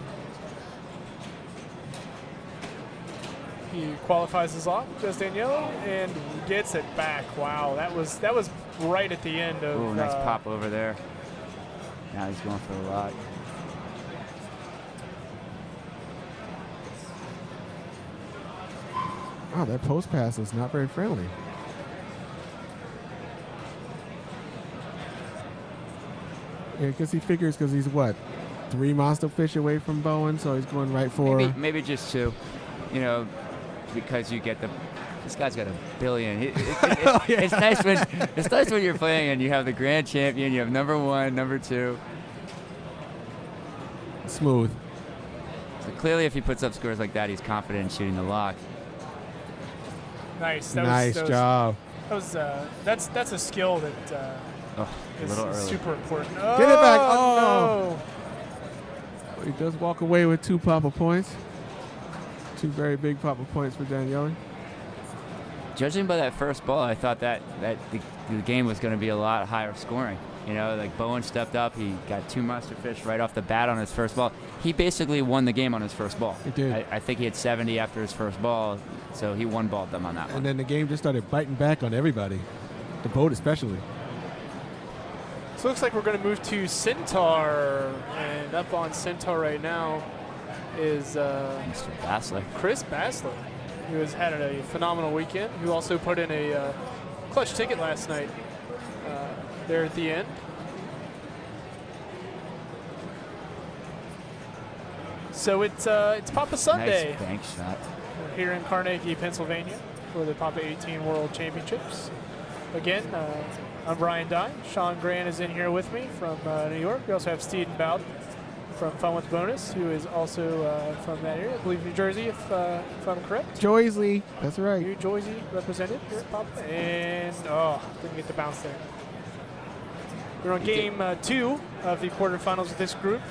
He qualifies his lock, does Daniele, and gets it back. Wow, that was right at the end of. Ooh, nice pop over there. Now he's going for the lock. Oh, that post pass is not very friendly. Yeah, because he figures because he's what, 3 monster fish away from Bowen, so he's going right for. Maybe just 2. You know, because you get the. This guy's got $1 billion. It's nice when you're playing and you have the grand champion. You have number 1, number 2. Smooth. So clearly, if he puts up scores like that, he's confident in shooting the lock. Nice. Nice job. That's a skill that Oh, a is little early. super important. Get it back. Oh, Oh. He does walk away with 2 pop-up points. 2 very big pop-up points for Daniele. Judging by that first ball, I thought that the game was going to be a lot higher scoring. You know, like Bowen stepped up. He got 2 monster fish right off the bat on his first ball. He basically won the game on his first ball. He did. I think he had 70 after his first ball, so he one-balled them on that one. And then the game just started biting back on everybody. The boat especially. So it looks like we're going to move to Centaur, and up on Centaur right now is Mr. Bassler. Chris Bassler, who has had a phenomenal weekend, who also put in a clutch ticket last night there at the end. So it's Papa Sunday. Nice bank shot. Here in Carnegie, Pennsylvania, for the Papa 18 World Championships. Again, I'm Brian Dye. Sean Grant is in here with me from New York. We also have Steven Bowden from Fun with Bonus, who is also from that area. I believe New Jersey, if I'm correct. Joysley, that's right. New Jersey represented here at Papa. And, didn't get the bounce there. We're on game 2 of the quarterfinals with this group.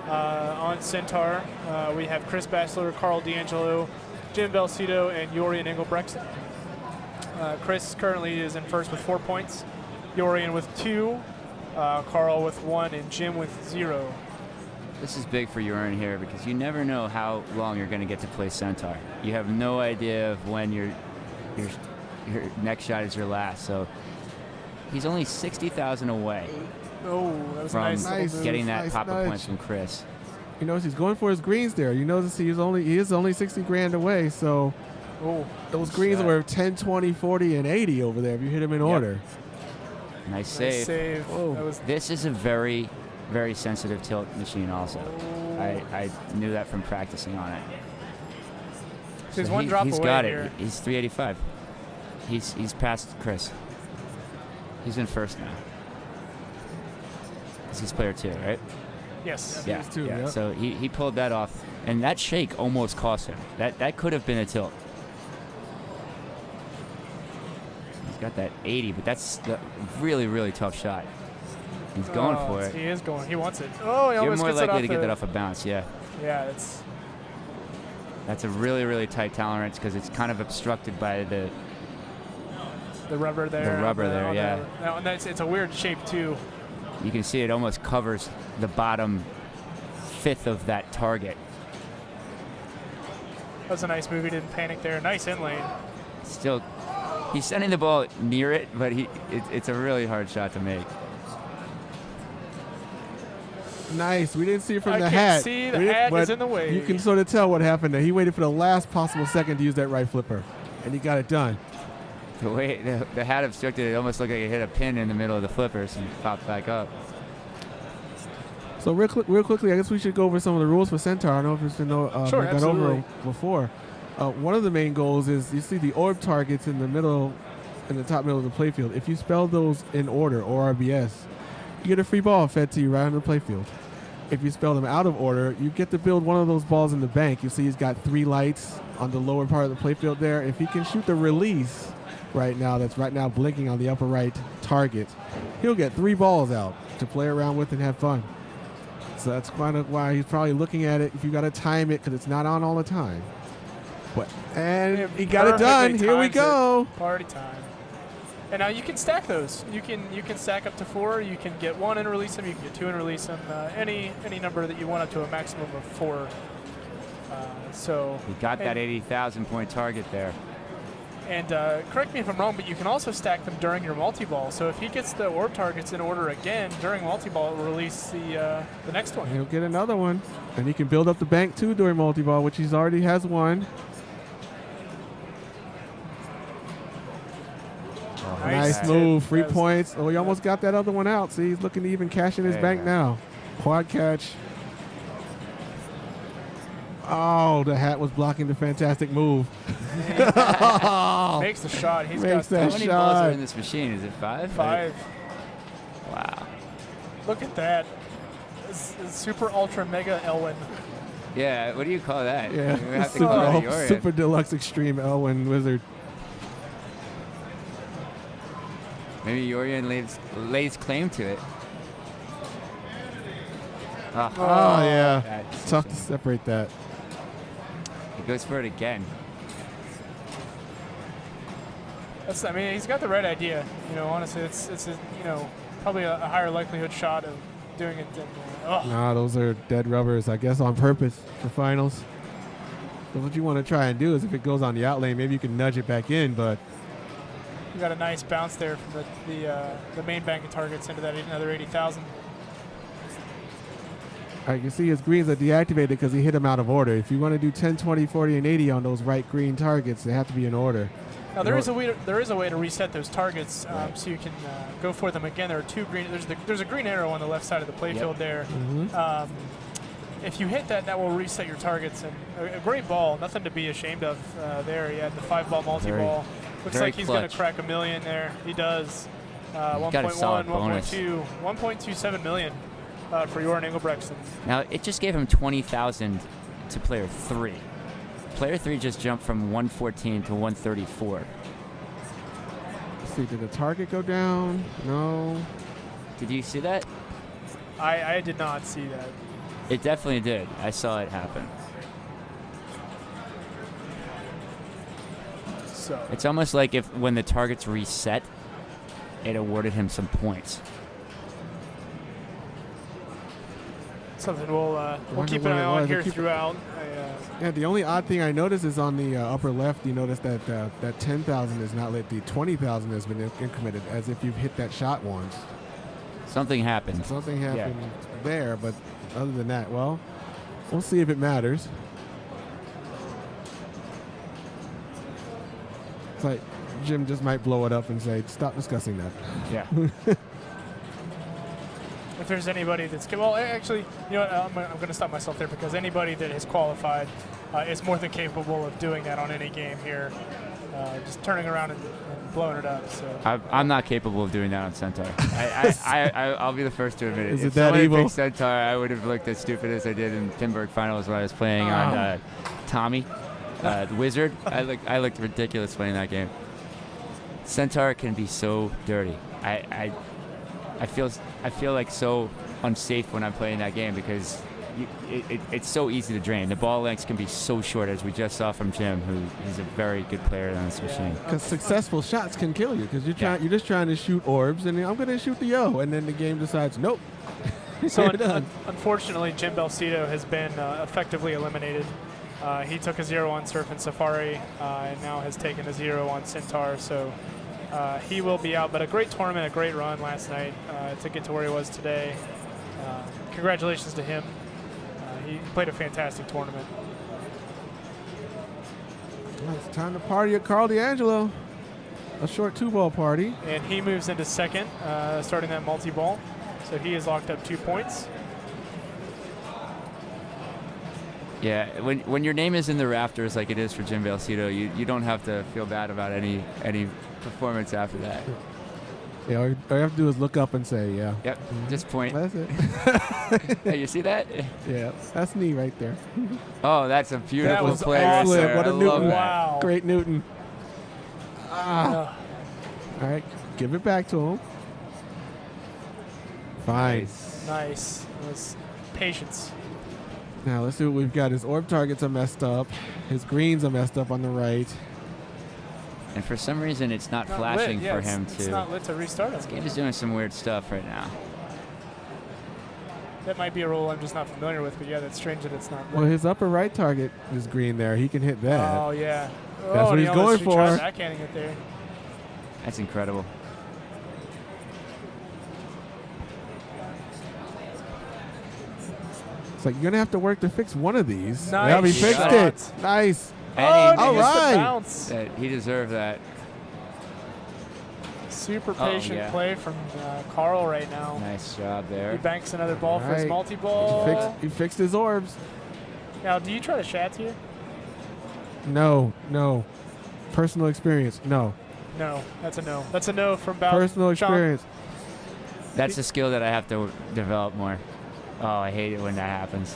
On Centaur, we have Chris Bassler, Carl D'Angelo, Jim Belcito, and Jorian Engelbrechtsen. Chris currently is in first with 4 points, Jorian with 2, Carl with 1, and Jim with 0. This is big for Jorian here because you never know how long you're going to get to play Centaur. You have no idea of when your next shot is your last. So he's only 60,000 away. Oh, that was from a nice getting that nice pop-up nudge. points from Chris. You notice he's going for his greens there. You notice he is only 60 grand away. So those greens shot. were 10, 20, 40, and 80 over there if you hit them in order. Nice save. That was This is a very, very sensitive tilt machine also. I knew that from practicing on it. So he's one drop he's away got here. it. He's 385. He's past Chris. He's in first now. He's player 2, right? Yes. Yeah. He's 2, yeah. yep. So he pulled that off, and that shake almost cost him. That could have been a tilt. He's got that 80, but that's the really, really tough shot. He's going for it. He is going. He wants it. Oh, he You're almost more gets it likely off to get that off a bounce, yeah. Yeah, That's a really, really tight tolerance because it's kind of obstructed by the rubber there. The rubber there, yeah. And it's a weird shape too. You can see it almost covers the bottom fifth of that target. That was a nice move. He didn't panic there. Nice in lane. Still, he's sending the ball near it, but it's a really hard shot to make. Nice. We didn't see it from I the can't hat. see the hat is in the way. You can sort of tell what happened there. He waited for the last possible second to use that right flipper, and he got it done. The way the hat obstructed it, almost looked like it hit a pin in the middle of the flippers and popped back up. So real quickly, I guess we should go over some of the rules for Centaur. I don't know if it's been Sure, gone over absolutely. before. One of the main goals is you see the orb targets in the middle, in the top middle of the playfield. If you spell those in order, ORBS, you get a free ball fed to you right on the playfield. If you spell them out of order, you get to build one of those balls in the bank. You see he's got 3 lights on the lower part of the playfield there. If he can shoot the release that's right now blinking on the upper right target, he'll get 3 balls out to play around with and have fun. So that's kind of why he's probably looking at it. If you got to time it, because it's not on all the time. And he got it done. Perfectly Here we times go. it. Party time. And now you can stack those. You can stack up to 4. You can get 1 and release them. You can get 2 and release them. Any number that you want up to a maximum of 4. So He got that 80,000 point target there. And correct me if I'm wrong, but you can also stack them during your multi-ball. So if he gets the orb targets in order again during multi-ball, it will release the next one. He'll get another one. And he can build up the bank too during multi-ball, which he's already has one. Nice move. 3 points. Oh, he almost got that other one out. See, he's looking to even cash in his bank now. Quad catch. Oh, the hat was blocking the fantastic move. Makes the shot. He's Makes got that How many shot. balls are in this machine? Is it 5? 5. Wow. Look at that. It's super ultra mega Elwin. Yeah, what do you call that? Yeah, We have to call it Jorian. super deluxe extreme Elwin Wizard. Maybe Jorian lays claim to it. Oh, yeah. That's Tough to separate that. He goes for it again. I mean, he's got the right idea. Honestly, it's probably a higher likelihood shot of doing it than. Nah, those are dead rubbers, I guess, on purpose for finals. So what you want to try and do is if it goes on the out lane, maybe you can nudge it back in, but You got a nice bounce there from the main bank of targets into that another 80,000. I can see his greens are deactivated because he hit them out of order. If you want to do 10, 20, 40, and 80 on those right green targets, they have to be in order. Now there is a way to reset those targets, so you can go for them again. There are two green. There's a green arrow on the left side of the playfield there. If you hit that, that will reset your targets. And a great ball, nothing to be ashamed of there. He had the 5-ball multi-ball. Looks like he's going to crack $1 million there. He does. 1.1, 1.2, 1.27 million for Jorn Engelbrektsson. Now, it just gave him 20,000 to player 3. Player 3 just jumped from 114 to 134. Let's see, did the target go down? No. Did you see that? I did not see that. It definitely did. I saw it happen. So it's almost like if when the targets reset, it awarded him some points. Something we'll keep an eye on here throughout. Yeah, the only odd thing I noticed is on the upper left, you notice that that 10,000 is not lit. The 20,000 has been incremented as if you've hit that shot once. Something happened. Something happened there, but other than that, well, we'll see if it matters. It's like Jim just might blow it up and say, stop discussing that. Yeah. If there's anybody that's actually, you know what, I'm going to stop myself there because anybody that has qualified is more than capable of doing that on any game here, just turning around and blowing it up. So I'm not capable of doing that on Centaur. I'll be the first to admit it. Is if it that evil? picked Centaur, I would have looked as stupid as I did in Pinball Finals when I was playing on Tommy, the Wizard. I looked ridiculous playing that game. Centaur can be so dirty. I feel like so unsafe when I'm playing that game because it's so easy to drain. The ball lengths can be so short, as we just saw from Jim, who is a very good player on this machine. Because successful shots can kill you because you're just trying to shoot orbs, and I'm going to shoot the O, and then the game decides, nope. So unfortunately, Jim Belcito has been effectively eliminated. He took a 0 on Surfin Safari and now has taken a 0 on Centaur. So he will be out, but a great tournament, a great run last night to get to where he was today. Congratulations to him. He played a fantastic tournament. Well, it's time to party at Carl D'Angelo. A short 2-ball party. And he moves into second, starting that multi-ball. So he has locked up 2 points. Yeah, when your name is in the rafters like it is for Jim Belcito, you don't have to feel bad about any performance after that. Yeah, all you have to do is look up and say, yeah. Yep, just point. That's it. Hey, you see that? Yeah, that's me right there. Oh, that's a beautiful was play. Excellent. What a Newton. Wow. Great Newton. All right, give it back to him. Fine. Nice. It was patience. Now let's see what we've got. His orb targets are messed up. His greens are messed up on the right. And for some reason, it's not flashing for him to. It's not lit to restart him. This game is doing some weird stuff right now. That might be a rule I'm just not familiar with, but yeah, that's strange that it's not lit. Well, his upper right target is green there. He can hit that. Oh, yeah. That's what he's going for. Backhanding it there. That's incredible. It's like you're going to have to work to fix one of these. Nice Yeah, he fixed shot. it. Nice. All right. Bounce. He deserved that. Super patient play from Carl right now. Nice job there. He banks another ball for his multi-ball. He fixed his orbs. Now, do you try to shat here? No. Personal experience. No. No, that's a no. That's a no from Bal. Personal experience. That's a skill that I have to develop more. Oh, I hate it when that happens.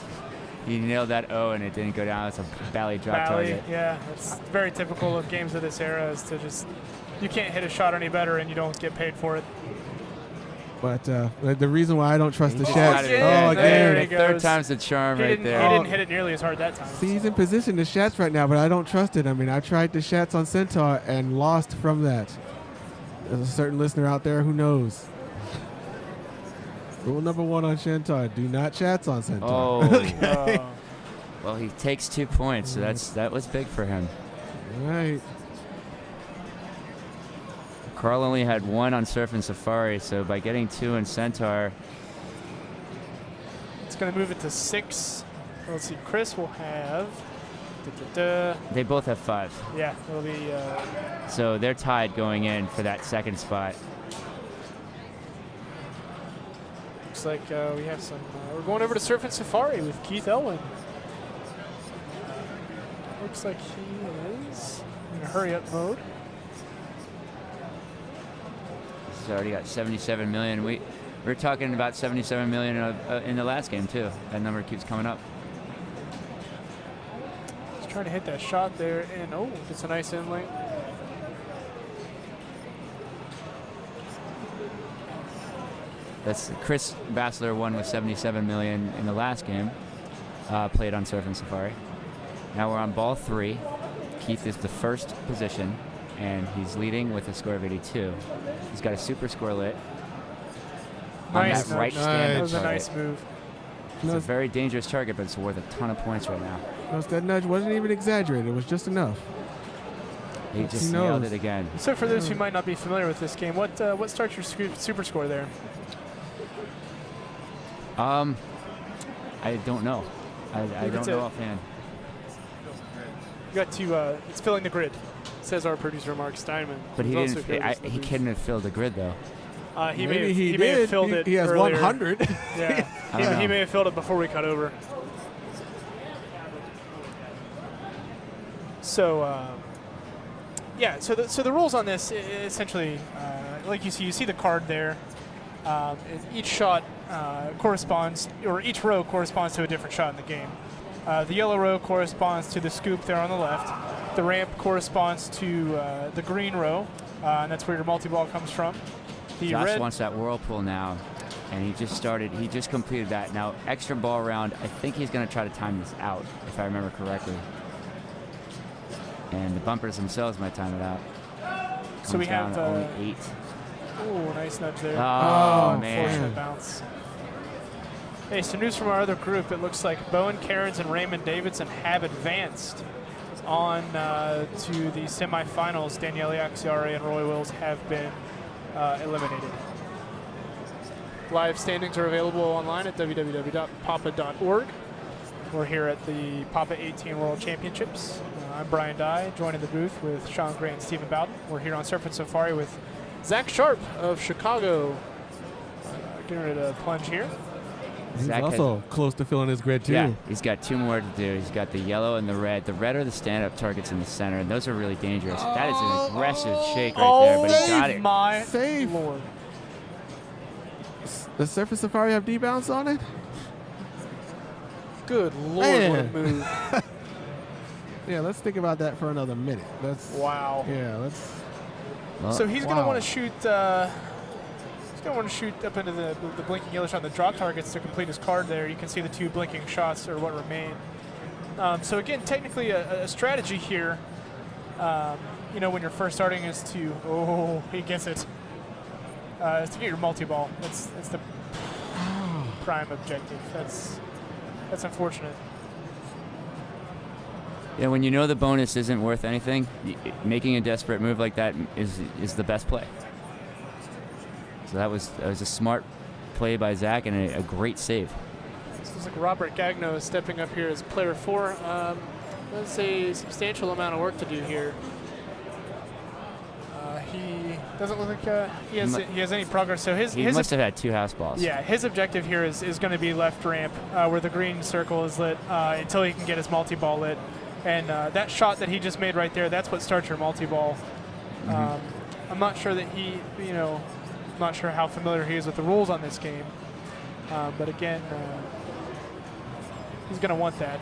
You nailed that O and it didn't go down. It's a bally drop target. Yeah, it's very typical of games of this era is to just, you can't hit a shot any better and you don't get paid for it. But the reason why I don't trust the Shats. Shats. There again. he goes. Third time's the charm right there. He didn't hit it nearly as hard that time. See, he's in position to Shats right now, but I don't trust it. I mean, I tried the Shats on Centaur and lost from that. There's a certain listener out there who knows. Rule number 1 on Centaur: do not Shats on Centaur. Oh. Okay. Well, he takes 2 points, so that was big for him. All right. Carl only had 1 on Surfin Safari, so by getting 2 in Centaur, It's going to move it to 6. Let's see. Chris will have. they both have 5. Yeah, it'll be. So they're tied going in for that second spot. Looks like we have some. We're going over to Surfin Safari with Keith Elwin. Looks like he is in a hurry-up mode. He's already got 77 million. We're talking about 77 million in the last game too. That number keeps coming up. He's trying to hit that shot there, and oh, it's a nice in lane. That's Chris Bassler won with 77 million in the last game. Played on Surfin Safari. Now we're on ball 3. Keith is the first position, and he's leading with a score of 82. He's got a super score lit on Nice. that right That standard was a target. nice move. It's a very dangerous target, but it's worth a ton of points right now. Notice that nudge wasn't even exaggerated. It was just enough. He just He nailed knows. it again. So for those who might not be familiar with this game, what starts your super score there? I don't know. I don't know offhand. You got to. It's filling the grid, says our producer Mark Steinman. But he who's also didn't. here with us in He the couldn't have filled the grid though. booth. He Maybe may have filled He- it. He has earlier. 100. Yeah, I don't he know. may have filled it before we cut over. So, yeah. So the rules on this essentially, like you see the card there. And each shot corresponds, or each row corresponds to a different shot in the game. The yellow row corresponds to the scoop there on the left. The ramp corresponds to the green row, and that's where your multi-ball comes from. The Josh red wants that whirlpool now, and he just completed that. Now, extra ball round, I think he's going to try to time this out, if I remember correctly. And the bumpers themselves might time it out. So we Comes have. down to only 8. Oh, nice nudge there. Oh, man. Unfortunate bounce. Hey, some news from our other group. It looks like Bowen Cairns and Raymond Davidson have advanced on to the semifinals. Daniele Axiari and Roy Wills have been eliminated. Live standings are available online at www.papa.org. We're here at the Papa 18 World Championships. I'm Brian Dye, joined in the booth with Sean Gray and Stephen Bowden. We're here on Surfin Safari with Zach Sharp of Chicago. Getting ready to plunge here. He's Zach also close to filling his grid too. Yeah, he's got 2 more to do. He's got the yellow and the red. The red are the stand-up targets in the center, and those are really dangerous. That is an aggressive shake right there, but he got it. My Save. Lord. Does Surfin Safari have D-bounce on it? Good Lord, Man. what a move. Yeah, let's think about that for another minute. Wow. Yeah, let's. Well, So he's going to Wow. want to shoot. He's going to want to shoot up into the blinking yellow shot, the draw targets to complete his card there. You can see the 2 blinking shots are what remain. So again, technically a strategy here. When you're first starting is to he gets it. Is to get your multi-ball. That's the prime objective. That's unfortunate. Yeah, when you know the bonus isn't worth anything, making a desperate move like that is the best play. So that was a smart play by Zach and a great save. This looks like Robert Gagno is stepping up here as player 4. That's a substantial amount of work to do here. He doesn't look like he has any progress. So He must have had 2 house balls. Yeah, his objective here is going to be left ramp where the green circle is lit until he can get his multi-ball lit. And that shot that he just made right there, that's what starts your multi-ball. I'm not sure that I'm not sure how familiar he is with the rules on this game. But again, he's going to want that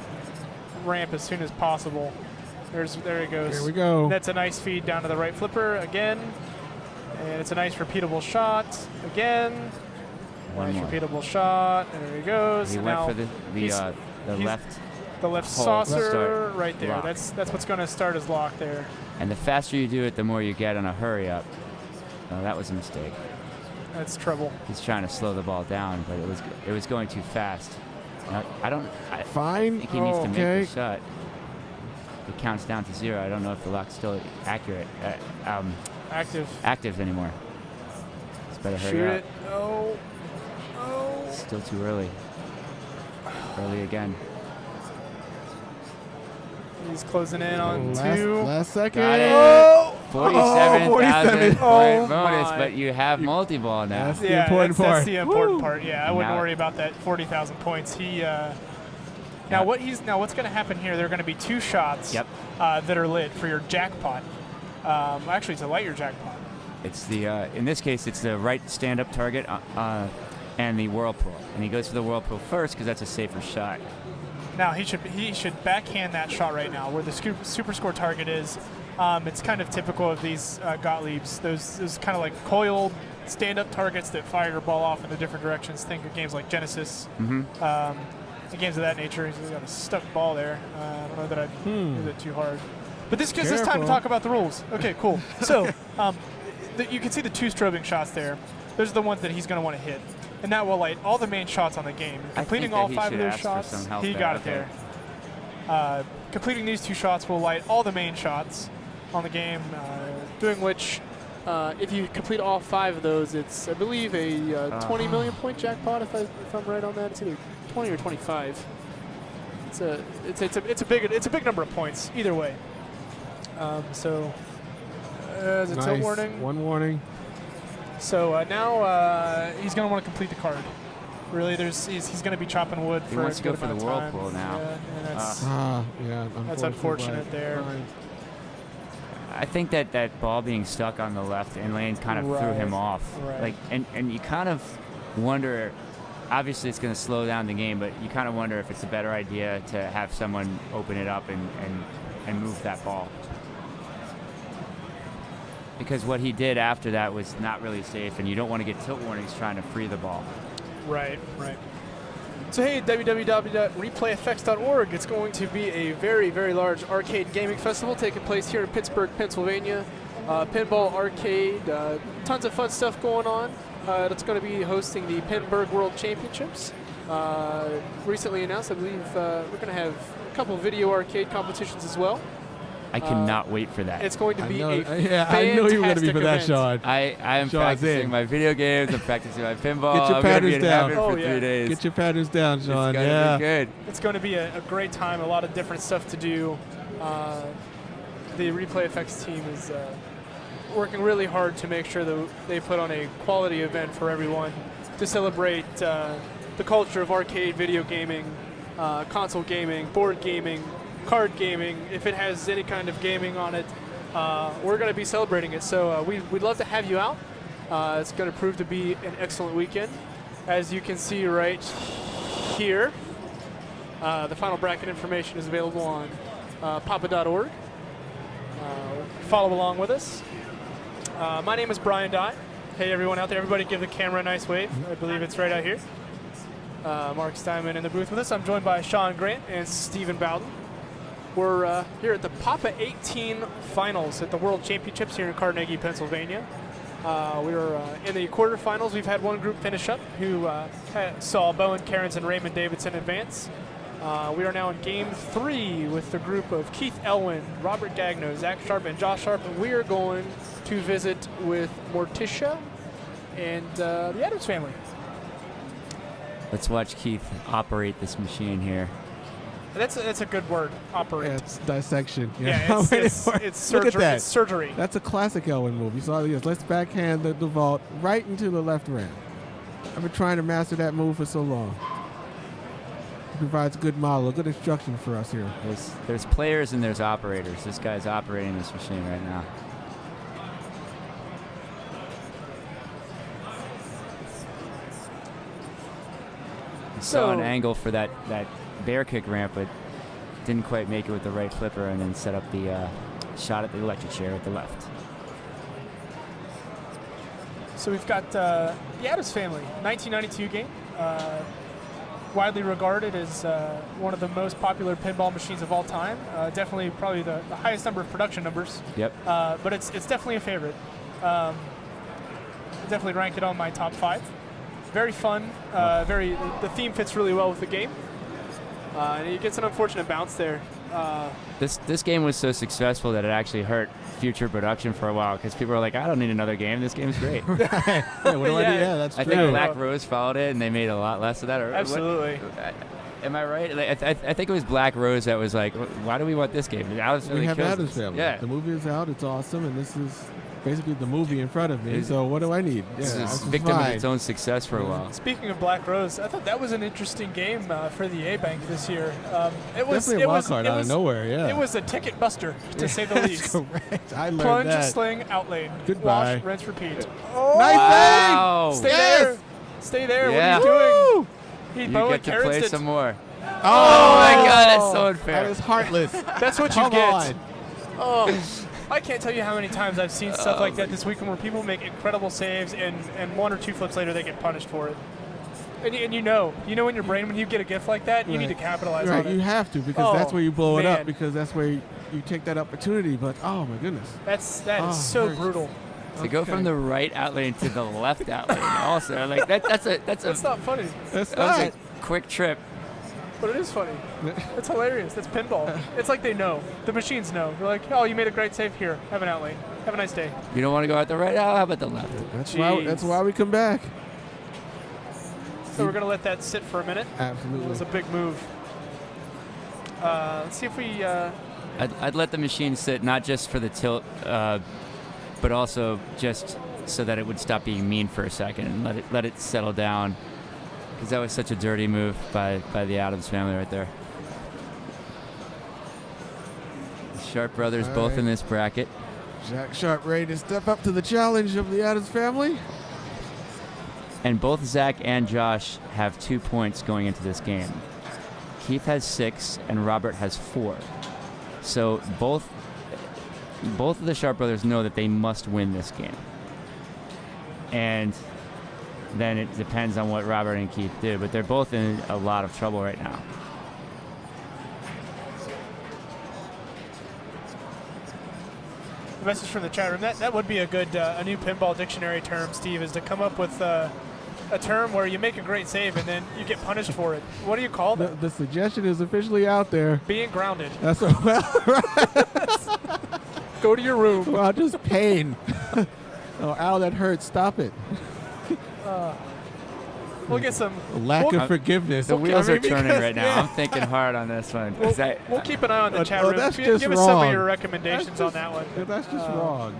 ramp as soon as possible. There he goes. Here we go. That's a nice feed down to the right flipper again. And it's a nice repeatable shot again. One Nice more. repeatable shot. And there he goes. He Now went for the he's left, the left hole saucer start right there. lock. That's what's going to start his lock there. and the faster you do it, the more you get on a hurry up. No, that was a mistake. That's trouble. He's trying to slow the ball down, but it was going too fast. I Fine. think he needs to make Okay. the shot. It counts down to 0. I don't know if the lock's still accurate. active anymore. It's better hurry Shoot up. it. Oh. Still too early. Early again. He's closing in on 2. Last second. Got it. Oh! 47,000 Oh bonus, my. but you have multi-ball now. That's the important part. That's the important part. Yeah, I wouldn't Now- worry about that 40,000 points. Now what's going to happen here? There are going to be 2 shots Yep. that are lit for your jackpot. Actually, to light your jackpot. It's the in this case, it's the right stand-up target and the whirlpool, and he goes for the whirlpool first because that's a safer shot. Now he should backhand that shot right now, where the super score target is. It's kind of typical of these Gottliebs. Those kind of like coiled stand-up targets that fire your ball off in the different directions. Think of games like Genesis, games of that nature. He's got a stuck ball there. I don't know that I did it too hard. But this gives us time to talk about the rules. Okay, cool. So you can see the 2 strobing shots there. Those are the ones that he's going to want to hit. And that will light all the main shots on the game. Completing all 5 of those shots, he got it there. Completing these 2 shots will light all the main shots on the game, doing which, if you complete all 5 of those, it's, I believe, a 20 million point jackpot, if I'm right on that. It's either 20 or 25. It's a big number of points, either way. There's a tilt warning. 1 warning. So now he's going to want to complete the card. Really, he's going to be chopping wood He for wants a to go good for the amount of time. whirlpool now. Yeah, and that's unfortunate there. I think that ball being stuck on the left in lane kind of threw him off. Right. Like, and you kind of wonder. Obviously, it's going to slow down the game, but you kind of wonder if it's a better idea to have someone open it up and move that ball. Because what he did after that was not really safe, and you don't want to get tilt warnings trying to free the ball. Right. So hey, www.replayeffects.org. It's going to be a very, very large arcade gaming festival taking place here in Pittsburgh, Pennsylvania. Pinball arcade, tons of fun stuff going on. It's going to be hosting the Pinburg World Championships. Recently announced, I believe we're going to have a couple video arcade competitions as well. I cannot wait for that. It's going to be a I know you were going to be for that, event. Sean. I am practicing my video games. I'm practicing my pinball. Get your I'm patterns gonna be in down. heaven for 3 days. Get your patterns down, Sean. It's gonna be good. It's going to be a great time. A lot of different stuff to do. The Replay Effects team is working really hard to make sure that they put on a quality event for everyone to celebrate the culture of arcade video gaming, console gaming, board gaming, card gaming. If it has any kind of gaming on it, we're going to be celebrating it. So we'd love to have you out. It's going to prove to be an excellent weekend. As you can see right here, the final bracket information is available on papa.org. Follow along with us. My name is Brian Dye. Hey, everyone out there. Everybody give the camera a nice wave. I believe it's right out here. Mark Steinman in the booth with us. I'm joined by Sean Grant and Stephen Bowden. We're here at the Papa 18 Finals at the World Championships here in Carnegie, Pennsylvania. We were in the quarterfinals. We've had one group finish up who saw Bowen Cairns and Raymond Davidson advance. We are now in Game 3 with the group of Keith Elwin, Robert Gagno, Zach Sharp, and Josh Sharp. And we are going to visit with Morticia and the Adams family. Let's watch Keith operate this machine here. That's a good word, operate. Yeah, it's dissection. Yeah, it's surgery. Look at that. It's surgery. That's a classic Elwin move. You saw this. Let's backhand the vault right into the left rim. I've been trying to master that move for so long. It provides a good model, a good instruction for us here. There's players and there's operators. This guy's operating this machine right now. Saw an angle for that bear kick ramp, but didn't quite make it with the right flipper, and then set up the shot at the electric chair with the left. So we've got the Adams family, 1992 game. Widely regarded as one of the most popular pinball machines of all time. Definitely probably the highest number of production numbers. Yep. But it's definitely a favorite. Definitely ranked it on my top 5. Very fun. The theme fits really well with the game. And he gets an unfortunate bounce there. This game was so successful that it actually hurt future production for a while because people were like, I don't need another game. This game's great. What do I do? Yeah, that's I true. think Black Rose followed it, and they made a lot less of that. Absolutely. Am I right? Like, I think it was Black Rose that was like, why do we want this game? We have Addams Family. Yeah. The movie is out. It's awesome, and this is basically the movie in front of me. So what do I need? This Yeah, is this is victim of fine. its own success for a while. Speaking of Black Rose, I thought that was an interesting game for the A-Bank this year. It was Definitely a wild card out of nowhere, yeah. It was a ticket buster, to say the That's least. correct. I learned Plunge, that. sling, outlane. Goodbye. Wash, rinse, repeat. Nice Wow. Stay Yes! there. Stay there. Yeah. What are you doing? He You Boa get to play Carrots it. some more. Oh, my God, that's so unfair. That is heartless. That's what you Come get. on. Oh, I can't tell you how many times I've seen stuff like that this weekend where people make incredible saves and one or two flips later they get punished for it. And you know in your brain when you get a gift like that, you need to capitalize on Right, it. you have to because that's where you blow it man. up because that's where you take that opportunity. But oh my goodness, That is so hurts. brutal. To go from the right outlane to the left outlane, also like that's That's not funny, that's that was not. a quick trip. but it is funny. It's hilarious. That's pinball. It's like they know. The machines know. They're like, oh, you made a great save here. Have an outlane. Have a nice day. You don't want to go out the right. Oh, how about the left? That's why we come back. So we're gonna let that sit for a minute. It Absolutely. was a big move. Let's see if we. I'd let the machine sit not just for the tilt, but also just so that it would stop being mean for a second and let it settle down. Because that was such a dirty move by the Addams family right there. The Sharp brothers All both right. in this bracket. Jack Sharp ready to step up to the challenge of the Addams family. And both Zach and Josh have 2 points going into this game. Keith has 6 and Robert has 4. So both of the Sharp brothers know that they must win this game. And then it depends on what Robert and Keith do, but they're both in a lot of trouble right now. A message from the chat room. That would be a good a new pinball dictionary term, Steve, is to come up with a term where you make a great save and then you get punished for it. What do you call that? The suggestion is officially out there. Being grounded. That's what, well, Go to your room. well, just pain. Oh, ow, that hurts. Stop it. We'll get some. Lack of forgiveness. The wheels are I mean, turning because- right now. yeah. I'm thinking hard on this one. 'cause We'll keep an eye on the chat room. that's Give just us some of wrong. your recommendations on that one. That's just wrong.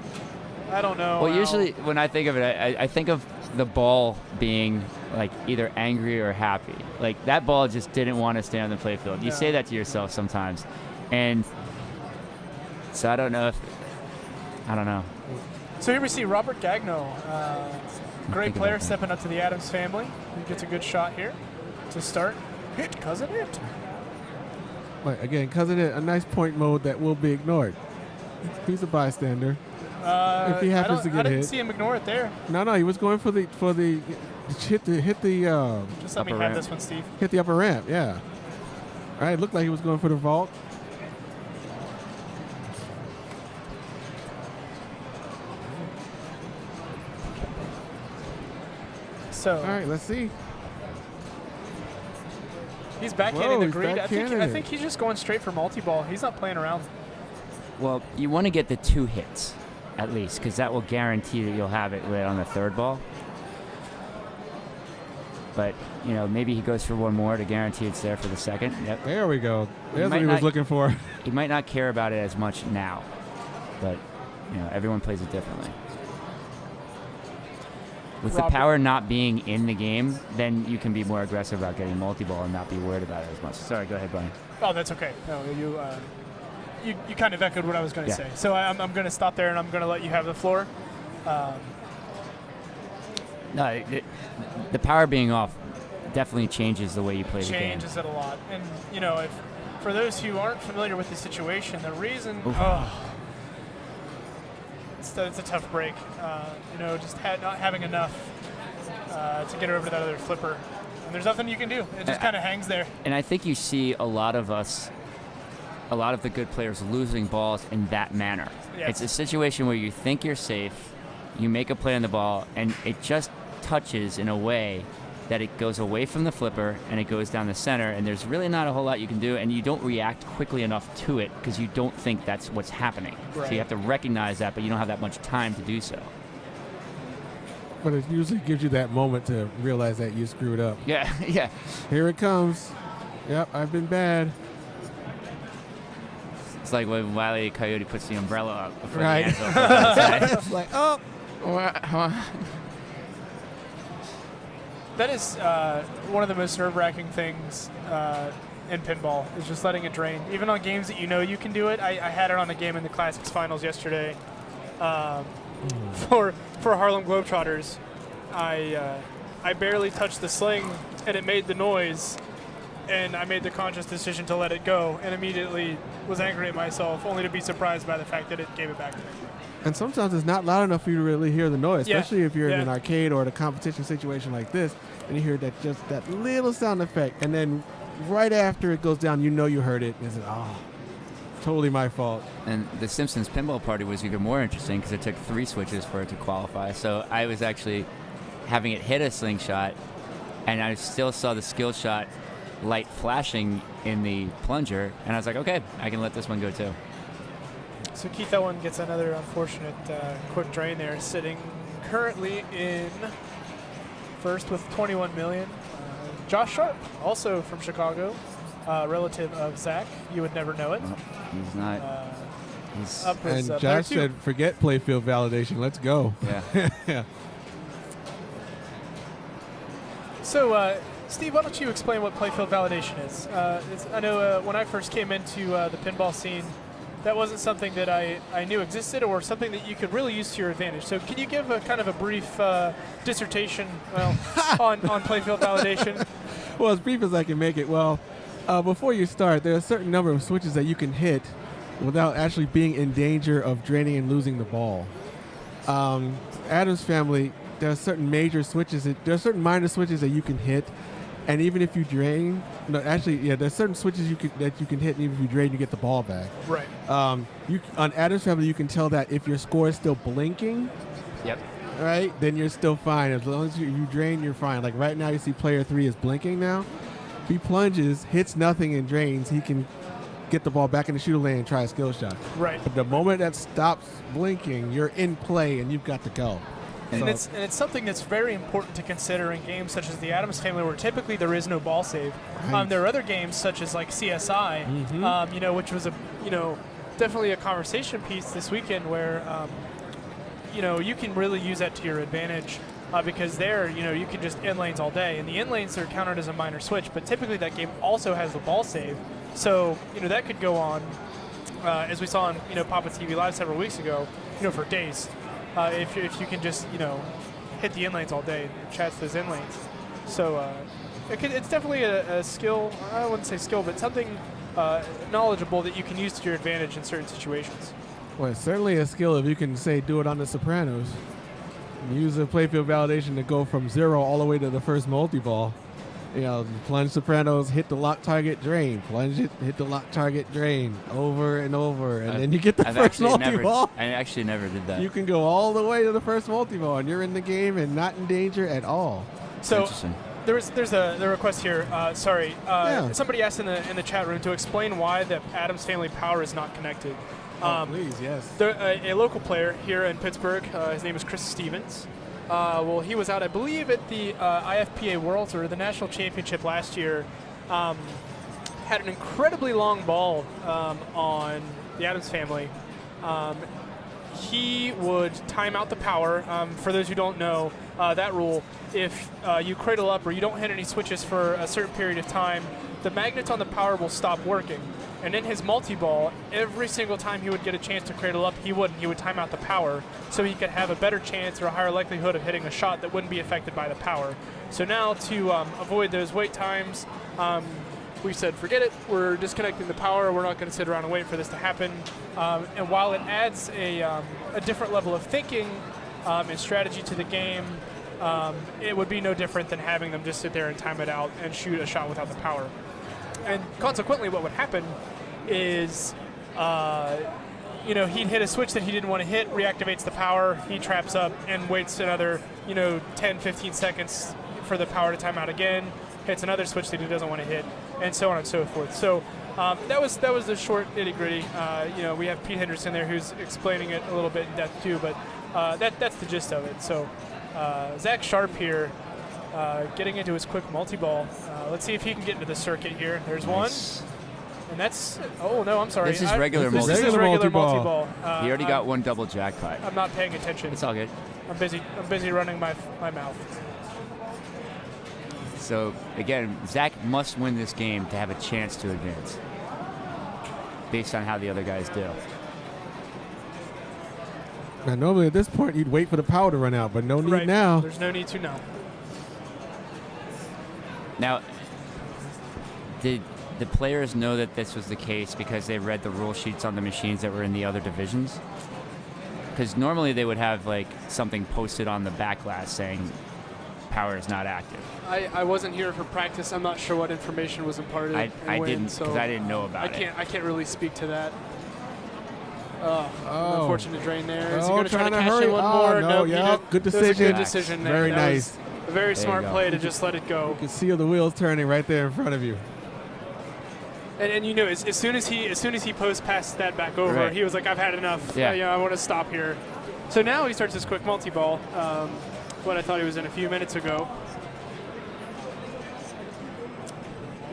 I don't know. Well, Al. usually when I think of it, I think of the ball being like either angry or happy. Like that ball just didn't want to stay on the playfield. You No. say that to yourself sometimes, and so I don't know. So here we see Robert Gagno, great Think player about that. stepping up to the Addams family. He gets a good shot here to start. Hit, cousin, hit. But again, cousin, a nice point mode that will be ignored. He's a bystander. If he happens to get I didn't hit. see him ignore it there. No, he was going for the hit the Just let me Upper have ramp. this one, Steve. hit the upper ramp. Yeah. All right, it looked like he was going for the vault. So All right, let's see. he's backhanding Whoa, the he's green. I backhanding think it. he's just going straight for multi-ball. He's not playing around. Well, you want to get the 2 hits at least, because that will guarantee that you'll have it lit on the third ball. But maybe he goes for one more to guarantee it's there for the second. Yep. There we go. That's might what he was not- looking for. He might not care about it as much now, but everyone plays it differently. With the Robert- power not being in the game, then you can be more aggressive about getting multi-ball and not be worried about it as much. Sorry, go ahead, Brian. Oh, that's okay. No, you kind of echoed what I was going to Yeah. say. So I'm going to stop there and I'm going to let you have the floor. No, the power being off definitely changes the way you play the game. Changes it a lot. And, if for those who aren't familiar with the situation, the reason it's a tough break. Just not having enough to get over to that other flipper. And there's nothing you can do. It just kind of hangs there. And I think you see a lot of the good players losing balls in that manner. Yes. It's a situation where you think you're safe, you make a play on the ball, and it just touches in a way that it goes away from the flipper and it goes down the center, and there's really not a whole lot you can do, and you don't react quickly enough to it because you don't think that's what's happening. Right. So you have to recognize that, but you don't have that much time to do so. But it usually gives you that moment to realize that you screwed up. Yeah, yeah. Here it comes. Yep, I've been bad. It's like when Wile E. Coyote puts the umbrella up before Right. the anvil. It's like, oh. That is one of the most nerve-wracking things in pinball, is just letting it drain. Even on games that you know you can do it. I had it on a game in the Classics Finals yesterday for Harlem Globetrotters. I barely touched the sling, and it made the noise, and I made the conscious decision to let it go, and immediately was angry at myself, only to be surprised by the fact that it gave it back to me. And sometimes it's not loud enough for you to really hear the noise, Yeah. especially if you're in Yeah. an arcade or at a competition situation like this, and you hear that little sound effect, and then right after it goes down, you know you heard it, and it's totally my fault. And the Simpsons pinball party was even more interesting because it took 3 switches for it to qualify. So I was actually having it hit a slingshot, and I still saw the skill shot light flashing in the plunger, and I was like, okay, I can let this one go too. So Keith Owen gets another unfortunate quick drain there, sitting currently in first with 21 million. Josh Sharp, also from Chicago, relative of Zach. You would never know it. Well, he's not. He's Up was, And player Josh 2. said, forget playfield validation, let's go. yeah. Yeah. So, Steve, why don't you explain what playfield validation is? I know when I first came into the pinball scene, that wasn't something that I knew existed or something that you could really use to your advantage. So can you give a kind of a brief dissertation on playfield validation? Well, as brief as I can make it. Well, before you start, there are a certain number of switches that you can hit without actually being in danger of draining and losing the ball. Adam's family, there are certain major switches, there are certain minor switches that you can hit, and even if you drain, there's certain switches that you can hit, and even if you drain, you get the ball back. Right. On Adam's family, you can tell that if your score is still blinking, Yep. right, then you're still fine. As long as you drain, you're fine. Like right now, you see player 3 is blinking now. If he plunges, hits nothing, and drains, he can get the ball back in the shooter lane and try a skill shot. Right. But the moment that stops blinking, you're in play and you've got to go. And it's something that's very important to consider in games such as the Addams Family, where typically there is no ball save. Right. There are other games such as like CSI, which was definitely a conversation piece this weekend where you can really use that to your advantage because there you can just end lanes all day, and the end lanes are counted as a minor switch, but typically that game also has the ball save, so that could go on as we saw on Papa TV Live several weeks ago, for days. If you can just hit the in lanes all day and chats those in lanes, so it's definitely a skill. I wouldn't say skill, but something knowledgeable that you can use to your advantage in certain situations. Well, it's certainly a skill if you can do it on the Sopranos. Use the playfield validation to go from 0 all the way to the first multi-ball. Plunge Sopranos, hit the lock target, drain. Plunge it, hit the lock target, drain. Over and over. And then you get the first multi-ball. I actually never did that. You can go all the way to the first multi-ball, and you're in the game and not in danger at all. So Interesting. there's a request here. Sorry. Yeah. Somebody asked in the chat room to explain why the Addams Family power is not connected. Please, yes. A local player here in Pittsburgh, his name is Chris Stevens. He was out, I believe, at the IFPA Worlds or the National Championship last year. Had an incredibly long ball on the Addams Family. He would time out the power. For those who don't know that rule, if you cradle up or you don't hit any switches for a certain period of time, the magnets on the power will stop working. And in his multi-ball, every single time he would get a chance to cradle up, he would time out the power so he could have a better chance or a higher likelihood of hitting a shot that wouldn't be affected by the power. So now to avoid those wait times, we said, forget it, we're disconnecting the power, we're not going to sit around and wait for this to happen. And while it adds a different level of thinking and strategy to the game, it would be no different than having them just sit there and time it out and shoot a shot without the power. And consequently, what would happen is, he'd hit a switch that he didn't want to hit, reactivates the power, he traps up and waits another, 10, 15 seconds for the power to timeout again, hits another switch that he doesn't want to hit, and so on and so forth. So that was the short nitty-gritty. We have Pete Henderson there who's explaining it a little bit in depth too, but that's the gist of it. So Zach Sharp here getting into his quick multi-ball. Let's see if he can get into the circuit here. There's one. And that's, oh no, I'm sorry. This is regular This is multi-ball. regular multi-ball. He already got one double jackpot. I'm not paying attention. It's all good. I'm busy running my mouth. So again, Zach must win this game to have a chance to advance, based on how the other guys do. Now, normally at this point you'd wait for the power to run out, but no need Right. now. There's no need to now. Now, did the players know that this was the case because they read the rule sheets on the machines that were in the other divisions? Because normally they would have like something posted on the back glass saying power is not active. I wasn't here for practice. I'm not sure what information was imparted. I didn't, because I didn't know about it. I can't really speak to that. Unfortunate drain there. Is he Oh, going to try to trying to cash hurry. in one Oh, more? no, he yeah, did- good that was a decision. good decision there. Very That nice. was a very There smart you go. play to just let it go. You can see the wheels turning right there in front of you. And as soon as he post passed that back over, Right. he was like, I've had enough. Yeah. I want to stop here. So now he starts his quick multi-ball. What I thought he was in a few minutes ago.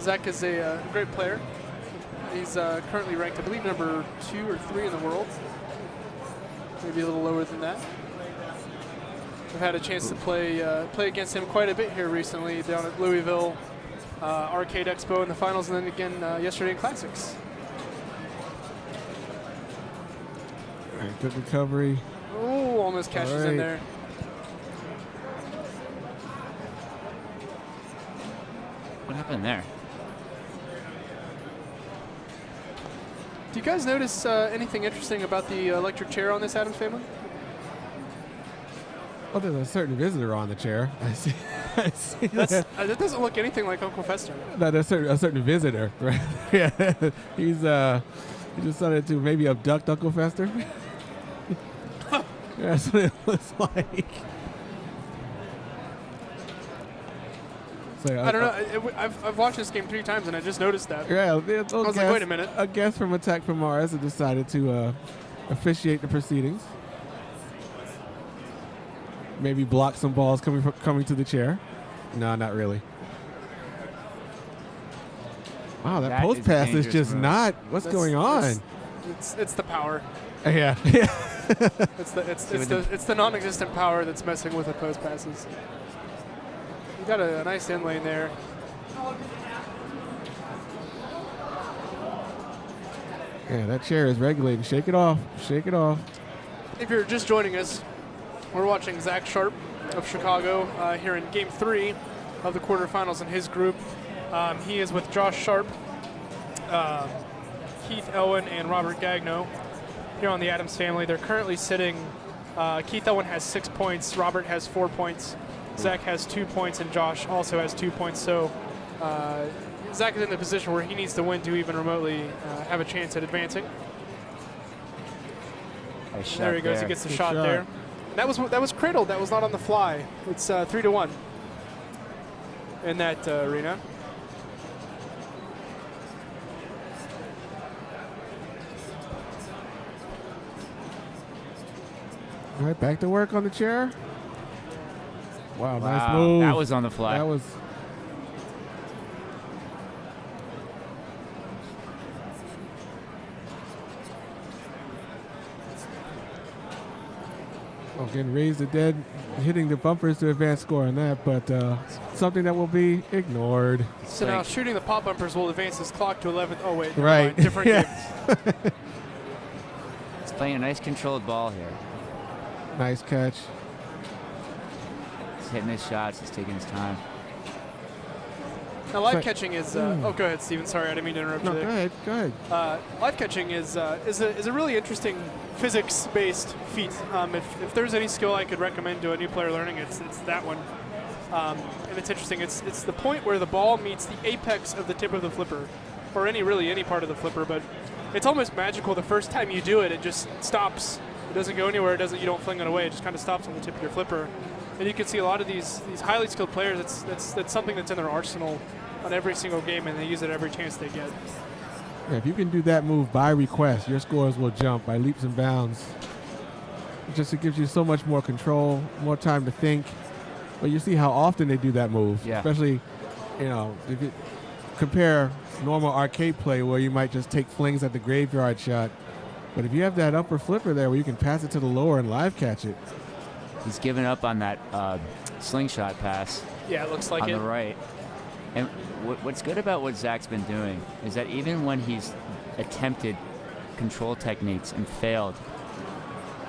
Zach is a great player. He's currently ranked, I believe, number 2 or 3 in the world. Maybe a little lower than that. I've had a chance to play against him quite a bit here recently down at Louisville Arcade Expo in the finals, and then again yesterday in Classics. All right, good recovery. Oh, almost cashes in there. What happened there? Do you guys notice anything interesting about the electric chair on this Adams family? Oh, there's a certain visitor on the chair. I see. I see That doesn't look anything like Uncle Fester. No, there's a certain visitor, right? Yeah, he decided to maybe abduct Uncle Fester. That's what it looks like. So, I don't know. I've watched this game 3 times and I just noticed that. Yeah, I was like, wait a minute. A guest from Attack from Mars has decided to officiate the proceedings. Maybe block some balls coming to the chair. No, not really. Wow, that post is a pass is dangerous just move. not. What's going on? It's the power. Yeah. It's the non-existent power that's messing with the post passes. You got a nice in lane there. Yeah, that chair is regulating. Shake it off. Shake it off. If you're just joining us, we're watching Zach Sharp of Chicago here in Game 3 of the quarterfinals in his group. He is with Josh Sharp, Keith Elwin, and Robert Gagno here on the Adams family. They're currently sitting. Keith Elwin has 6 points. Robert has 4 points. Zach has 2 points, and Josh also has 2 points. So Zach is in the position where he needs to win to even remotely have a chance at advancing. There he goes. He gets the shot there. That was cradled. That was not on the fly. It's 3-1 in that arena. All right, back to work on the chair. Wow, nice move. That was on the fly. That was. Again, raise the dead, hitting the bumpers to advance score on that, but something that will be ignored. So now shooting the pop bumpers will advance his clock to 11. Oh, wait. Right. Mind. Different game. He's playing a nice controlled ball here. Nice catch. He's hitting his shots. He's taking his time. Now, live catching is. Oh, go ahead, Steven. Sorry, I didn't mean to interrupt you there. Go ahead. Live catching is a really interesting physics-based feat. If there's any skill I could recommend to a new player learning, it's that one. And it's interesting. It's the point where the ball meets the apex of the tip of the flipper, or any part of the flipper. But it's almost magical. The first time you do it, it just stops. It doesn't go anywhere. You don't fling it away. It just kind of stops on the tip of your flipper. And you can see a lot of these highly skilled players. That's something that's in their arsenal on every single game, and they use it every chance they get. Yeah, if you can do that move by request, your scores will jump by leaps and bounds. It gives you so much more control, more time to think. But you see how often they do that move, especially, if you compare normal arcade play where you might just take flings at the graveyard shot. But if you have that upper flipper there where you can pass it to the lower and live catch it. He's given up on that slingshot pass. Yeah, it looks like on the right. And what's good about what Zach's been doing is that even when he's attempted control techniques and failed,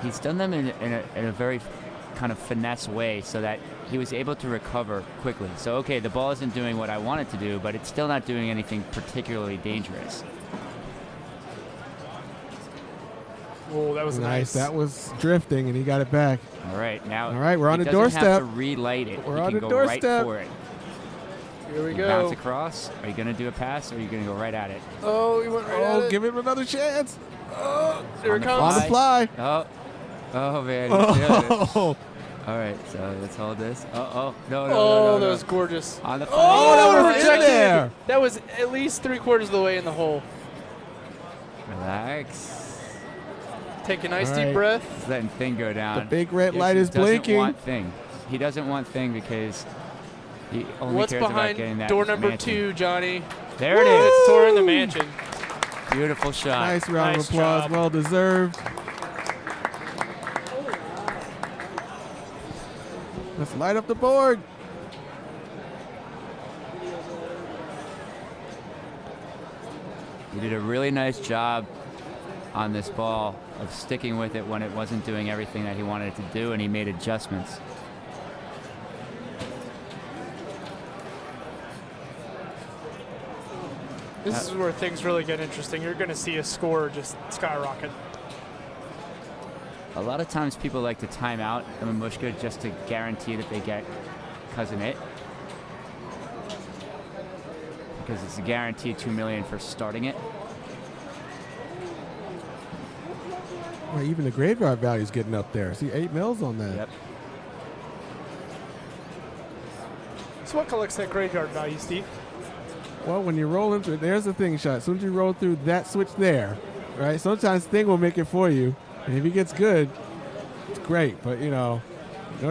he's done them in a very kind of finesse way so that he was able to recover quickly. So, okay, the ball isn't doing what I want it to do, but it's still not doing anything particularly dangerous. Oh, that was nice. That was drifting, and he got it back. All right, now. All right, we're on the doorstep. He doesn't have to relight it. We're he on can the go doorstep. right for it. Here we go. Bounce across. Are you going to do a pass, or are you going to go right at it? Oh, he went right at it. Give him another chance. Oh, here it comes. On the fly. Oh man. He's doing it. All right, so let's hold this. No. That was gorgeous. On the fly. Oh, that was in there. That was at least 3/4 of the way in the hole. Relax. Take a nice deep breath. Just letting Thing go down. The big red light is blinking. He doesn't want Thing because he only What's cares about getting behind that door number mansion. 2, Johnny? There it is. Tour in the mansion. Beautiful shot. Nice round of applause. job. Well deserved. Let's light up the board. He did a really nice job on this ball of sticking with it when it wasn't doing everything that he wanted it to do, and he made adjustments. This is where things really get interesting. You're going to see a score just skyrocket. A lot of times people like to time out a Mamushka just to guarantee that they get cousin it. Because it's a guaranteed $2 million for starting it. Well, even the graveyard value is getting up there. See, 8 mils on that. Yep. So what collects that graveyard value, Steve? Well, when you roll into it, there's the Thing shot. As soon as you roll through that switch there, right? Sometimes Thing will make it for you. And if he gets good, it's great. But, in order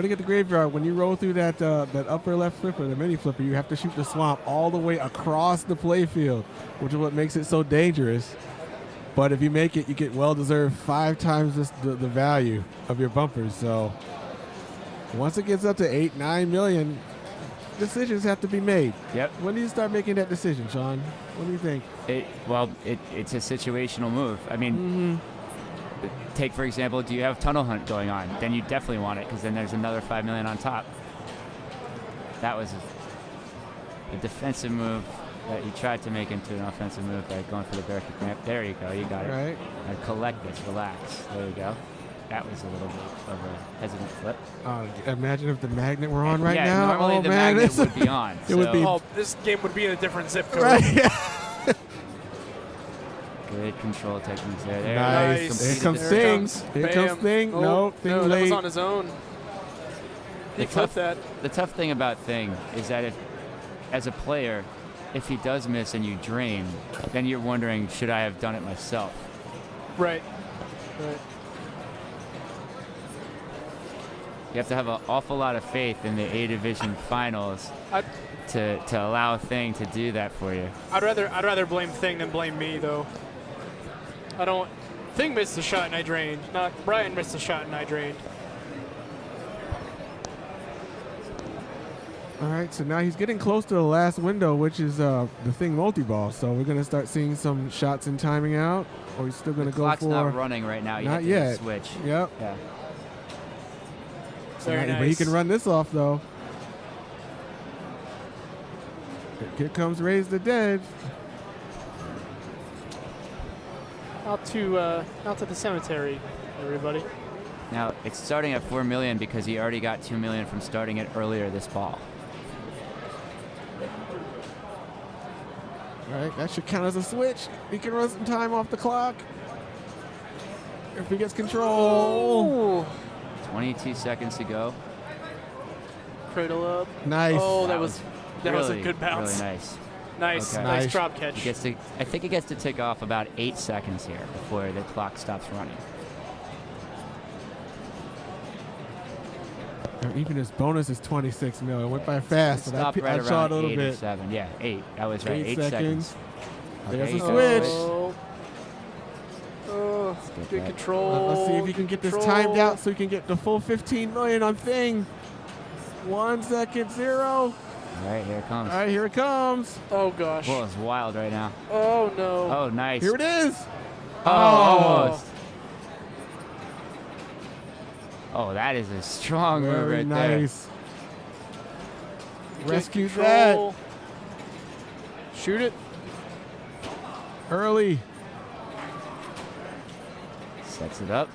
to get the graveyard, when you roll through that upper left flipper, the mini flipper, you have to shoot the swamp all the way across the playfield, which is what makes it so dangerous. But if you make it, you get well-deserved 5 times the value of your bumpers. So once it gets up to 8, 9 million, decisions have to be made. Yep. When do you start making that decision, Sean? What do you think? It's a situational move. I mean, take, for example, do you have Tunnel Hunt going on? Then you definitely want it because then there's another 5 million on top. That was a defensive move that he tried to make into an offensive move by going for the bear kick. There you go. You got it. Right. Now collect this. Relax. There you go. That was a little bit of a hesitant flip. Imagine if the magnet were on right yeah, now. Normally the magnet would be on. It would be. Oh, this game would be in a different zip code. Right. Good control techniques there. Nice. Here comes Thing. Here comes Thing. Oh, no, Thing no, late. that was on his own. He flipped that. The tough thing about Thing is that as a player, if he does miss and you drain, then you're wondering, should I have done it myself? Right. You have to have an awful lot of faith in the A Division finals to allow Thing to do that for you. I'd rather blame Thing than blame me, though. Thing missed the shot and I drained. Not Brian missed the shot and I drained. All right, so now he's getting close to the last window, which is the Thing multi-ball. So we're going to start seeing some shots and timing out. Or he's still going to go for... The clock's not running right now. Not yet. Switch. Yep. Yeah. Very nice. But he can run this off, though. Here comes Raise the Dead. Out to the cemetery, everybody. Now, it's starting at 4 million because he already got 2 million from starting it earlier this ball. All right, that should count as a switch. He can run some time off the clock. If he gets control. Ooh. 22 seconds to go. cradle up. Nice. Oh, that was was a really, good bounce. Really nice. Nice, Okay. nice Nice. drop He catch. gets to, I think he gets to take off about 8 seconds here before the clock stops running. Even his bonus is 26 mil. It went by fast. It So stopped right I saw around a little 8 or bit. 7. Yeah, 8. I was right. 8 8 seconds. There's Okay, a so- switch. Oh, get good that. control. Let's see if he can get this timed out so he can get the full 15 million on thing. 1 second, 0. All right, here it comes. All right, here it comes. Oh gosh. Well, it's wild right now. Oh no. Oh, nice. Here it is. Oh, almost. Oh, that is a strong move Very right nice. Good Rescue control. Shoot it. Early. Sets it up.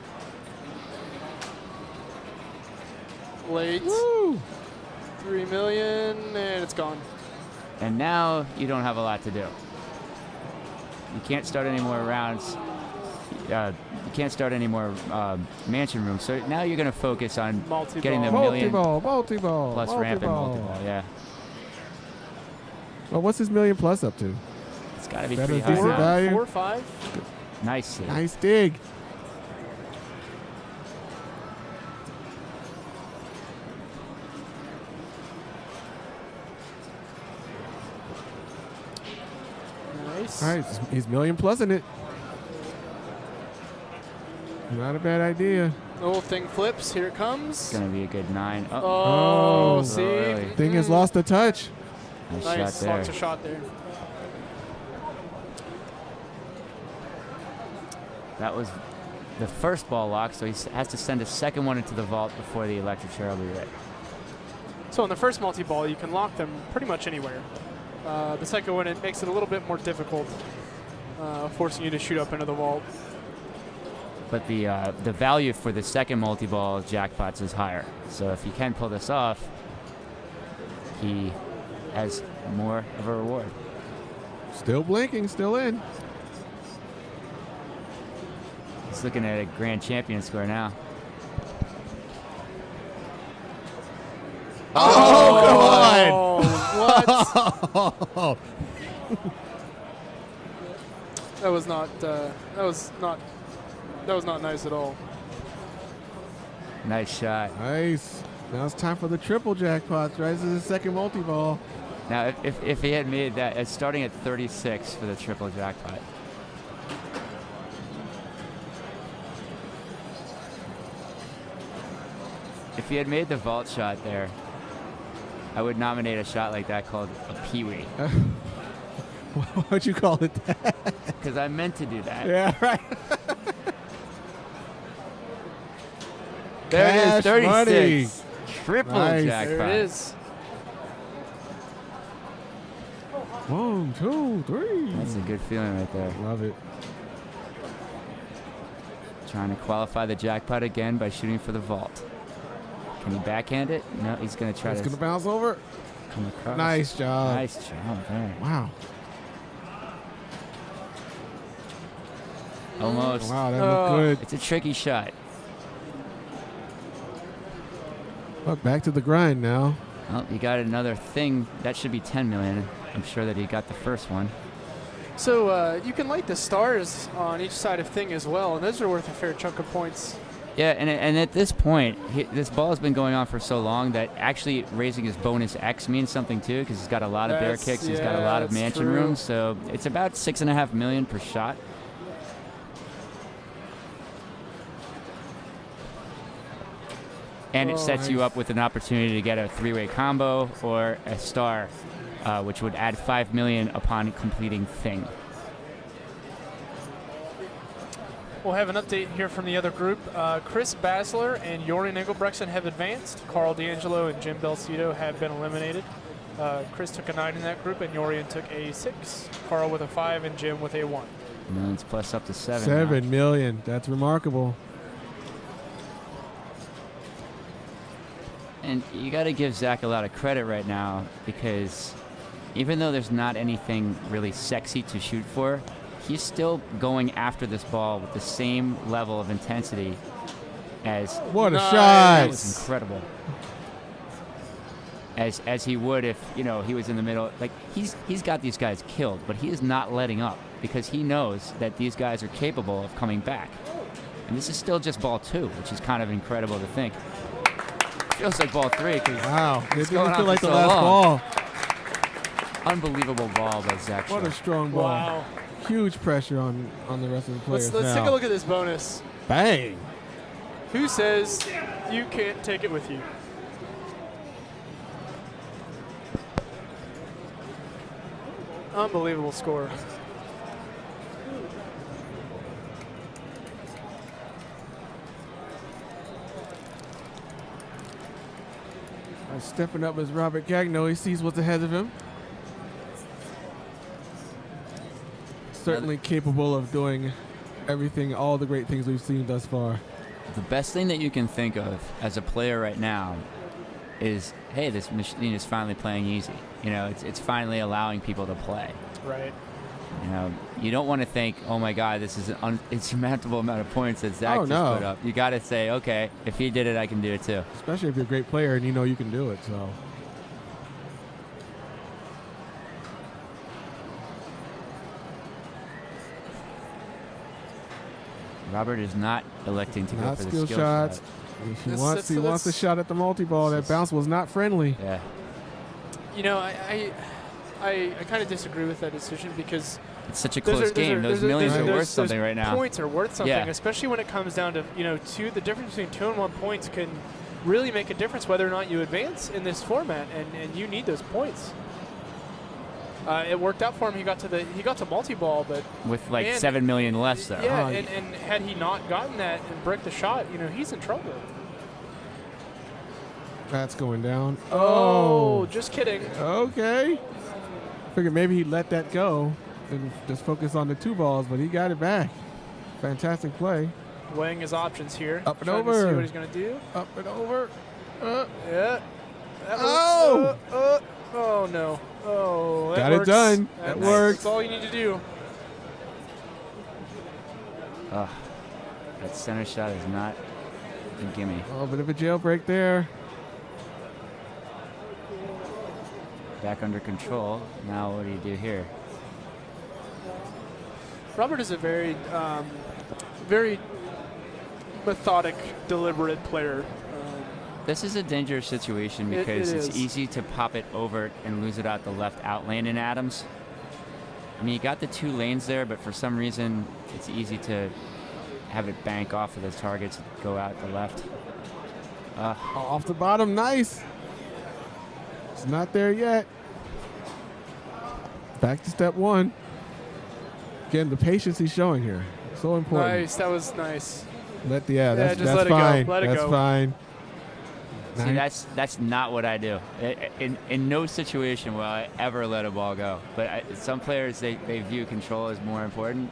Late. Woo. 3 million, and it's gone. And now you don't have a lot to do. You can't start any more rounds. You can't start any more mansion rooms. So now you're going to focus on Multi-ball. getting the million Multi-ball. plus ramp and multi-ball. Yeah. Well, what's his million plus up to? It's got to be That pretty is high decent now. value. 4 or 5. Nice save. Nice dig. Nice. All right, he's million plus in it. Not a bad idea. The whole thing flips. Here it It's comes. going to be a good 9. Oh, Oh, Oh, see? really? Thing has lost the touch. nice Nice. shot there. Lots of shot there. That was the first ball lock, so he has to send a second one into the vault before the electric chair will be ready. So in the first multi-ball, you can lock them pretty much anywhere. The second one, it makes it a little bit more difficult, forcing you to shoot up into the vault. But the value for the second multi-ball jackpots is higher. So if he can pull this off, he has more of a reward. Still blinking, still in. He's looking at a grand champion score now. Oh, what? That was not nice at all. Nice shot. Nice. Now it's time for the triple jackpots, right? This is the second multi-ball. Now, if he had made that, it's starting at 36 for the triple jackpot. If he had made the vault shot there, I would nominate a shot like that called a peewee. Why would you call it that? Because I meant to do that. Yeah, right. There it is, Cash 36. money. Triple Nice. jackpot. There it is. 1, 2, 3. That's a good feeling right there. Love it. Trying to qualify the jackpot again by shooting for the vault. Can he backhand it? No, he's going to try It's to going to bounce over. come across. Nice job. Nice job there. Wow. Almost. Wow, that looked good. It's a tricky shot. Look, back to the grind now. Well, he got another thing. That should be 10 million. I'm sure that he got the first one. So you can light the stars on each side of thing as well, and those are worth a fair chunk of points. Yeah, and at this point, this ball has been going on for so long that actually raising his bonus X means something too, because he's got a lot of bear That's- kicks. He's got a yeah, lot of that's mansion true. rooms, so it's about 6.5 million per shot. And it sets you up with an opportunity to get a three-way combo or a star, which would add 5 million upon completing thing. We'll have an update here from the other group. Chris Basler and Jorien Engelbrechtsen have advanced. Carl D'Angelo and Jim Belcito have been eliminated. Chris took a 9 in that group, and Jorien took a 6. Carl with a 5, and Jim with a 1. Millions plus up to 7. 7 million. That's remarkable. And you got to give Zach a lot of credit right now, because even though there's not anything really sexy to shoot for, he's still going after this ball with the same level of intensity as. What a Nice. shot. That was incredible. as he would if he was in the middle. Like he's got these guys killed, but he is not letting up because he knows that these guys are capable of coming back. And this is still just ball 2, which is kind of incredible to think. Feels like ball 3 because wow, it it's didn't going feel on like for the so last long. ball. Unbelievable ball by Zach. What a strong ball. Wow. Huge pressure on the rest of the players. Let's now. take a look at this bonus. Bang. Who says you can't take it with you? Unbelievable score. Stepping up is Robert Gagno. He sees what's ahead of him. Certainly capable of doing everything, all the great things we've seen thus far. The best thing that you can think of as a player right now is, hey, this machine is finally playing easy. It's finally allowing people to play. Right. You don't want to think, oh my God, this is an insurmountable amount of points that Zach just put up. You got to say, okay, if he did it, I can do it too. Especially if you're a great player and you know you can do it. So. Robert is not electing to go for the skill shots. shot. He wants the shot at the multi-ball. That bounce was not friendly. Yeah. I kind of disagree with that decision because it's such a close game. Those millions are worth something right now. Points are worth something, Yeah. especially when it comes down to the difference between 2 and 1 points can really make a difference whether or not you advance in this format, and you need those points. It worked out for him. He got to multi-ball, but with like 7 million less though. Yeah, and had he not gotten that and bricked the shot, he's in trouble. That's going down. Oh, just kidding. Okay. Figured maybe he'd let that go and just focus on the 2 balls, but he got it back. Fantastic play. Weighing his options here. Up and trying over. To see what he's going to do. Up and over. Yeah. Oh! Oh, no. Oh, that got works. it done. That works. That's all you need to do. That center shot is not a gimme. Oh, bit of a jailbreak there. Back under control. Now what do you do here? Robert is a very, very methodic, deliberate player. This is a dangerous situation because it it's is. easy to pop it over and lose it out the left out lane in Adams. I mean, you got the 2 lanes there, but for some reason, it's easy to have it bank off of the targets, go out the left. Off the bottom, nice. It's not there yet. Back to step 1. Again, the patience he's showing here. So important. Nice. That was nice. That's just let it fine. go. Let it that's go. fine. See, that's not what I do. In no situation will I ever let a ball go. But some players, they view control as more important.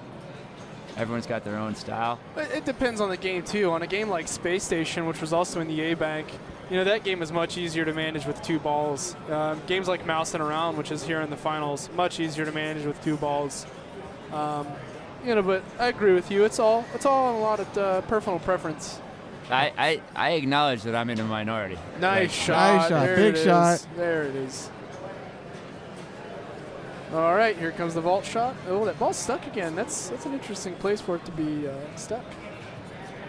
Everyone's got their own style. It depends on the game, too. On a game like Space Station, which was also in the A-Bank, that game is much easier to manage with 2 balls. Games like Mousin Around, which is here in the finals, much easier to manage with 2 balls. But I agree with you. It's all a lot of personal preference. I acknowledge that I'm in a minority. Nice shot. Nice shot. There Big it is. shot. There it is. All right, here comes the vault shot. Oh, that ball's stuck again. That's an interesting place for it to be stuck.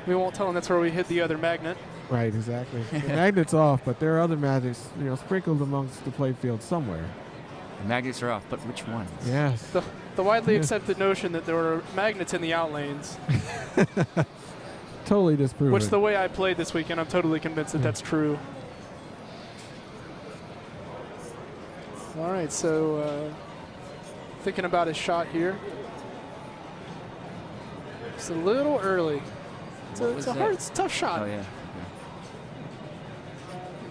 We won't tell him that's where we hit the other magnet. Right, exactly. The magnet's off, but there are other magnets, sprinkled amongst the playfield somewhere. The magnets are off, but which ones? Yes. The widely accepted notion that there were magnets in the out lanes. Totally disproven. Which the way I played this weekend, I'm totally convinced that that's true. All right, so thinking about his shot here. It's a little early. It's a tough shot. Oh, yeah.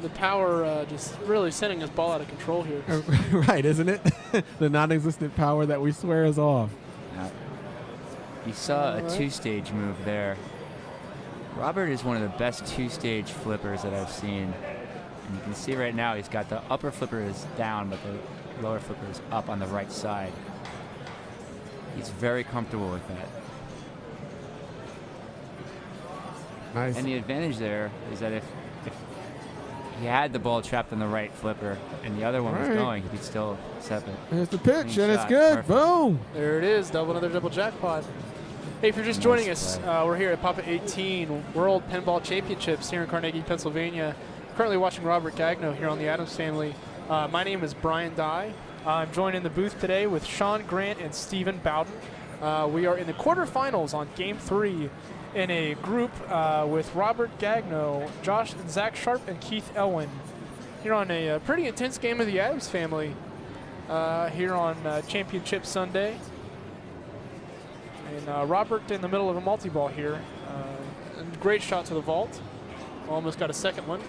The power just really sending his ball out of control here. Right, isn't it? The non-existent power that we swear is off. You saw a 2-stage move there. Robert is one of the best 2-stage flippers that I've seen. And you can see right now he's got the upper flipper is down, but the lower flipper is up on the right side. He's very comfortable with that. Nice. And the advantage there is that if he had the ball trapped on the right flipper, and the other one was Right. going. He could still set it. There's the pitch, Clean and it's shot. good. Perfect. Boom. There it is, another double jackpot. Hey, if you're just Nice joining us, play. we're here at Papa 18 World Pinball Championships here in Carnegie, Pennsylvania. Currently watching Robert Gagno here on the Adams Family. My name is Brian Dye. I'm joined in the booth today with Sean Grant and Stephen Bowden. We are in the quarterfinals on Game 3 in a group with Robert Gagno, Zach Sharp, and Keith Elwin. Here on a pretty intense game of the Adams Family here on Championship Sunday. And Robert in the middle of a multi-ball here. Great shot to the vault. Almost got a second one.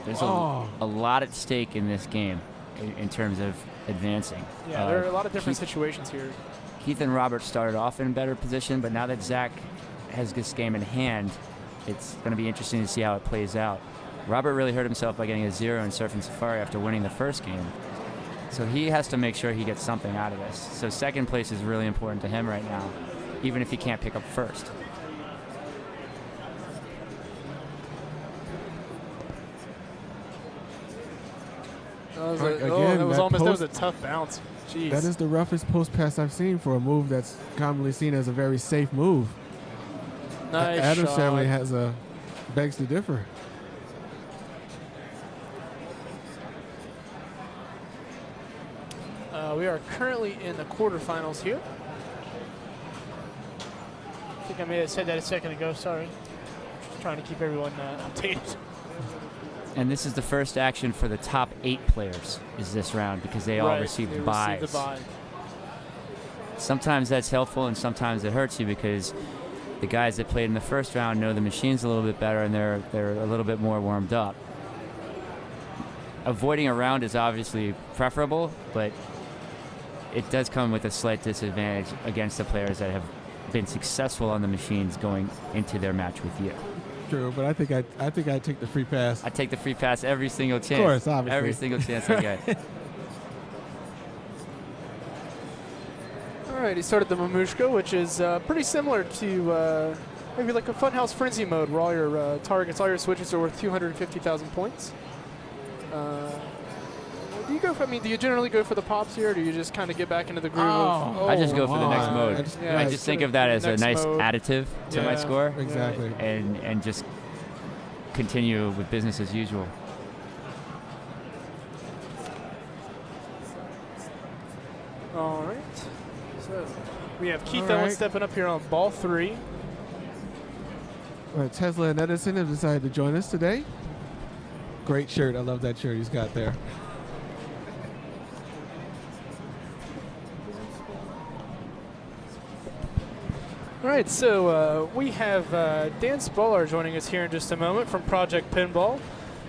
There's a lot at stake in this game in terms of advancing. Yeah, there are a lot of different situations here. Keith and Robert started off in a better position, but now that Zach has this game in hand, it's going to be interesting to see how it plays out. Robert really hurt himself by getting a 0 in Surfin' Safari after winning the first game. So he has to make sure he gets something out of this. So second place is really important to him right now, even if he can't pick up first. That was a tough bounce. Jeez. That is the roughest post pass I've seen for a move that's commonly seen as a very safe move. Nice Adams shot. family has begs to differ. We are currently in the quarterfinals here. I think I may have said that a second ago. Sorry. Just trying to keep everyone updated. And this is the first action for the top 8 players is this round because they all received buys. Received the bye. Sometimes that's helpful and sometimes it hurts you because the guys that played in the first round know the machines a little bit better and they're a little bit more warmed up. Avoiding a round is obviously preferable, but it does come with a slight disadvantage against the players that have been successful on the machines going into their match with you. True, but I think I take the free pass. I take the free pass every single chance. Of course, obviously. Every single chance I get. All right, he started the Mamushka, which is pretty similar to maybe like a Funhouse Frenzy mode where all your targets, all your switches are worth 250,000 points. Do you generally go for the pops here, or do you just kind of get back into the groove? I just go for the next mode. I just think of that as a nice additive to my score. Exactly. And just continue with business as usual. All right. So we have Keith Owens stepping up here on ball 3. Tesla and Edison have decided to join us today. Great shirt. I love that shirt he's got there. All right, so we have Dan Spolar joining us here in just a moment from Project Pinball.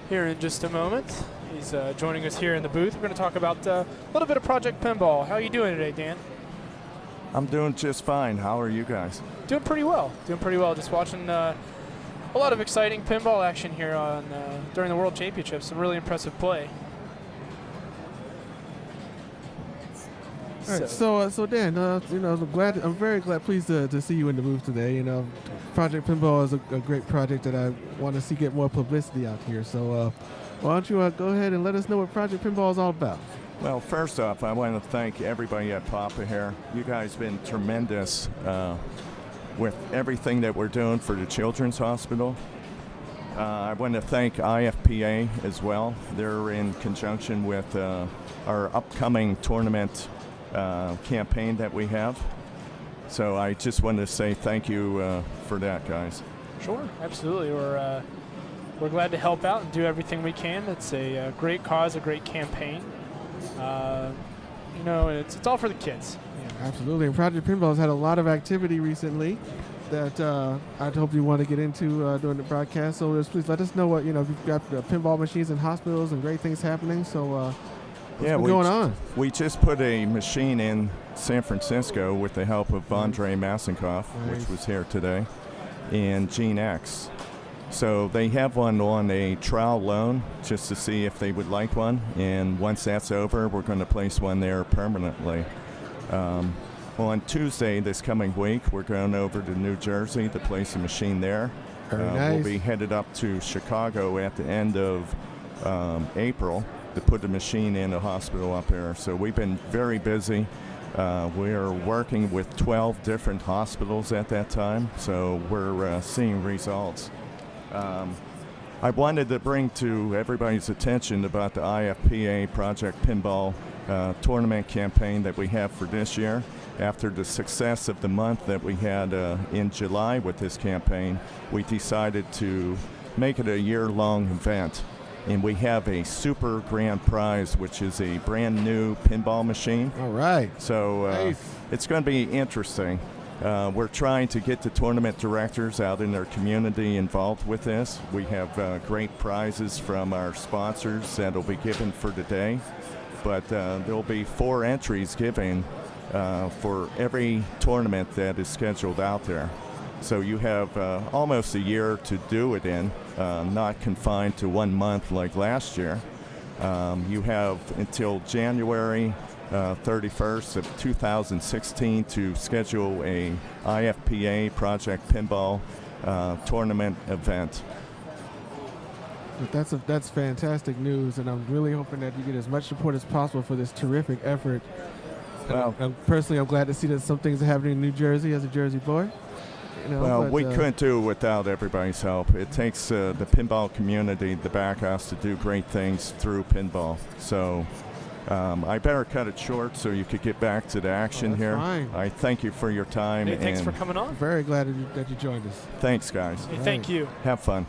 Here in just a moment, he's joining us here in the booth. We're going to talk about a little bit of Project Pinball. How are you doing today, Dan? I'm doing just fine. How are you guys? Doing pretty well. Just watching a lot of exciting pinball action here on during the World Championships. Some really impressive play. All right, so Dan, I'm very pleased to see you in the booth today. You know, Project Pinball is a great project that I want to see get more publicity out here. So why don't you go ahead and let us know what Project Pinball is all about? Well, first off, I want to thank everybody at Papa here. You guys have been tremendous with everything that we're doing for the Children's Hospital. I want to thank IFPA as well. They're in conjunction with our upcoming tournament campaign that we have. So I just wanted to say thank you for that, guys. Sure, absolutely. We're glad to help out and do everything we can. It's a great cause, a great campaign. It's all for the kids. Yeah, absolutely. And Project Pinball has had a lot of activity recently that I'd hope you want to get into during the broadcast. So just please let us know what, if you've got pinball machines in hospitals and great things happening. So what's been going on? We just put a machine in San Francisco with the help of Andre Masenkoff, which was here today, and Gene X. So they have one on a trial loan just to see if they would like one. And once that's over, we're going to place one there permanently. On Tuesday this coming week, we're going over to New Jersey to place a machine there. Very We'll nice. be headed up to Chicago at the end of April to put the machine in the hospital up there. So we've been very busy. We're working with 12 different hospitals at that time, so we're seeing results. I wanted to bring to everybody's attention about the IFPA Project Pinball tournament campaign that we have for this year. After the success of the month that we had in July with this campaign, we decided to make it a year-long event. And we have a super grand prize, which is a brand new pinball machine. All right. So Nice. it's going to be interesting. We're trying to get the tournament directors out in their community involved with this. We have great prizes from our sponsors that will be given for the day. But there'll be 4 entries given for every tournament that is scheduled out there. So you have almost a year to do it in, not confined to 1 month like last year. You have until January 31st of 2016 to schedule a IFPA Project Pinball tournament event. But that's fantastic news, and I'm really hoping that you get as much support as possible for this terrific effort. Well, Personally, I'm glad to see that some things are happening in New Jersey as a Jersey boy. Well, we couldn't do it without everybody's help. It takes the pinball community to back us to do great things through pinball. So I better cut it short so you could get back to the action here. Fine. I thank you for your time. Hey, thanks and for coming on. Very glad that you joined us. Thanks, guys. Hey, thank you. Have fun.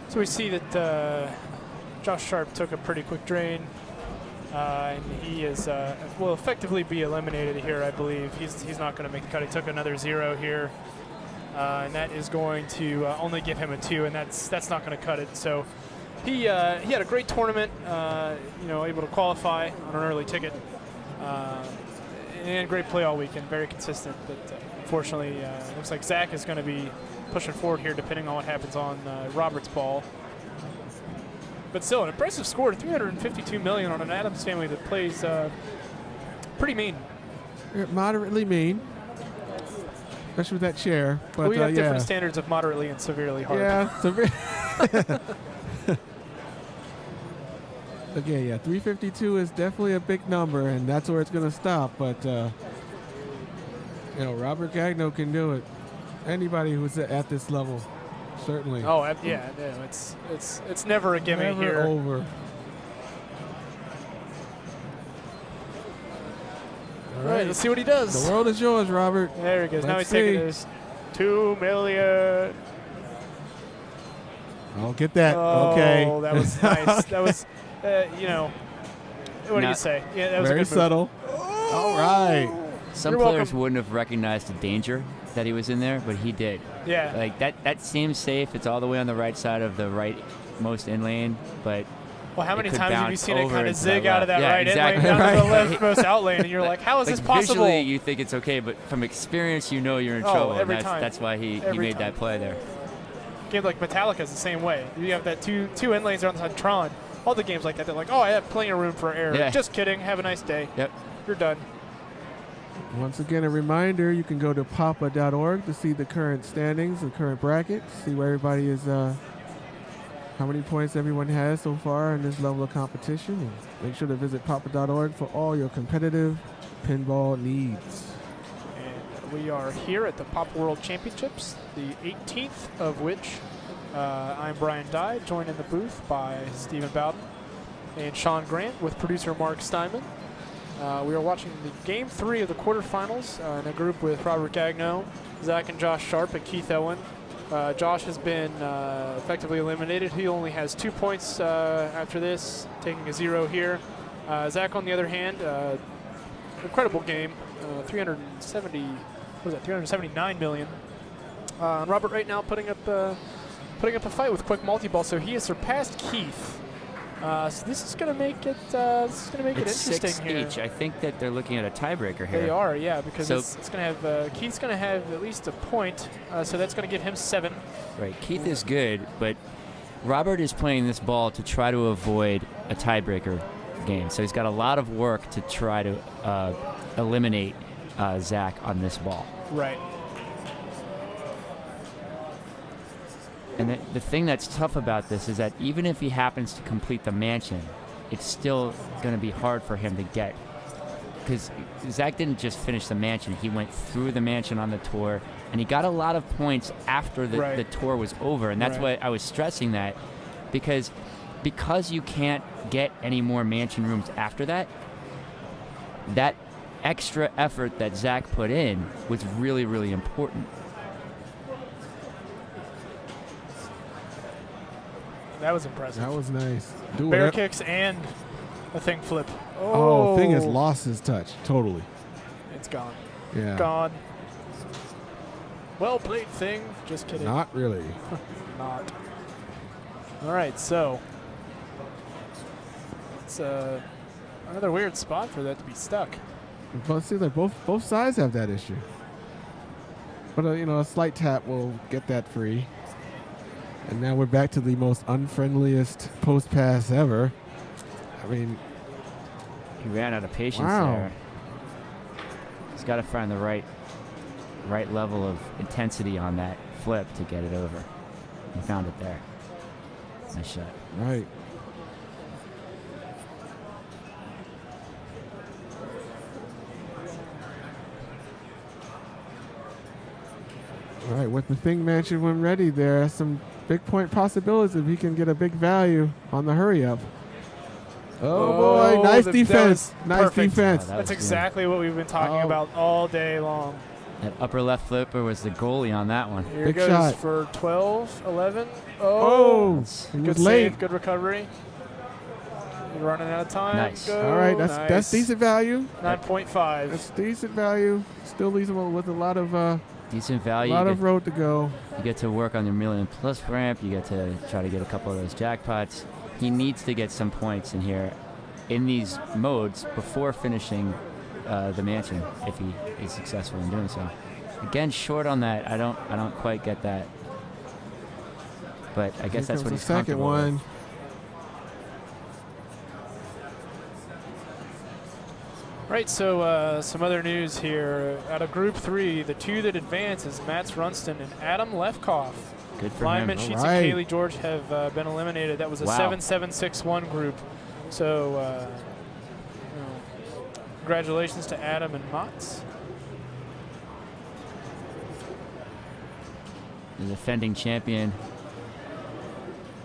So we see that Josh Sharp took a pretty quick drain. And he is will effectively be eliminated here, I believe. He's not going to make the cut. He took another 0 here, and that is going to only give him a 2, and that's not going to cut it. So he had a great tournament, able to qualify on an early ticket, and great play all weekend, very consistent. But unfortunately, it looks like Zach is going to be pushing forward here, depending on what happens on Robert's ball. But still, an impressive score, $352 million on an Adams family that plays pretty mean. Moderately mean, especially with that chair. But we have different standards of moderately and severely hard. Yeah, again, yeah, 352 is definitely a big number, and that's where it's going to stop. But Robert Gagno can do it. Anybody who's at this level. Certainly. Oh, yeah. It's never a gimme Never here. over. All right, let's see what he does. The world is yours, Robert. There he goes. Now he's Let's taking see. his $2 million. I'll get that. Oh, okay. that was nice. That was, what do you say? Yeah, that was very a good move. subtle. All right. Some You're players welcome. wouldn't have recognized the danger that he was in there, but he did. Yeah. Like that seems safe. It's all the way on the right side of the rightmost in lane, but Well, how it many could times have you bounce seen it over kind of into that zig out of that left. Yeah, right exactly. in lane down to the Right. leftmost out lane, and you're like, how is like this possible? visually you think it's okay, but from experience you know you're in Oh, trouble. And every time. that's why he Every made time. that play there. Game like Metallica's the same way. You have that two in lanes on the side of Tron. All the games like that, they're like, oh, I have plenty of room for error. Yeah. Just kidding. Have a nice day. Yep. You're done. Once again, a reminder, you can go to papa.org to see the current standings, the current bracket, see where everybody is, how many points everyone has so far in this level of competition. And make sure to visit papa.org for all your competitive pinball needs. And we are here at the Pop World Championships, the 18th of which I'm Brian Dye, joined in the booth by Stephen Bowden and Sean Grant with producer Mark Steinman. We are watching the Game 3 of the quarterfinals in a group with Robert Gagno, Zach and Josh Sharp, and Keith Owen. Josh has been effectively eliminated. He only has 2 points after this, taking a 0 here. Zach, on the other hand, incredible game, 379 million. And Robert right now putting up a fight with quick multi-ball, so he has surpassed Keith. So this is going to make it. Interesting 6 here. each. I think that they're looking at a tiebreaker here. They are, yeah, because So- it's going to have Keith's going to have at least a point, so that's going to give him 7. Right. Keith is good, but Robert is playing this ball to try to avoid a tiebreaker game. So he's got a lot of work to try to eliminate Zach on this ball. Right. And the thing that's tough about this is that even if he happens to complete the mansion, it's still going to be hard for him to get. Because Zach didn't just finish the mansion. He went through the mansion on the tour, and he got a lot of points after the tour was over. And that's why I was stressing that, because you can't get any more mansion rooms after that, that extra effort that Zach put in was really, really important. That was impressive. That was nice. Dude, Bear kicks and a thing flip. Oh, thing has lost his touch totally. It's gone. Yeah. Gone. Well played, thing. Just kidding. Not really. Not. All right, so it's another weird spot for that to be stuck. But it seems like both sides have that issue. But a slight tap will get that free. And now we're back to the most unfriendliest post pass ever. I mean, he ran out of patience there. He's got to find the right level of intensity on that flip to get it over. He found it there. Nice shot. Right. All right, with the thing mansion when ready, there are some big point possibilities if he can get a big value on the hurry up. Oh boy, nice defense. Nice defense. That's exactly what we've been talking about all day long. That upper left flipper was the goalie on that one. Here goes shot. For 12, 11. Oh, he good was late. save, good recovery. We're running out of time. Nice. Go. All right, that's decent value. 9.5. That's decent value. Still leaves him with a lot of decent value. A lot of road to go. You get to work on your million plus ramp. You get to try to get a couple of those jackpots. He needs to get some points in here, in these modes, before finishing the mansion, if he is successful in doing so. Again, short on that. I don't quite get that. But I guess that's what he's comfortable with. Second one. Right, so some other news here. Out of Group 3, the two that advance is Mats Runston and Adam Lefkoff. Good for Lyman him. Sheets and Kaylee George have been eliminated. That was a 7-7-6-1 group. So congratulations to Adam and Mats. The defending champion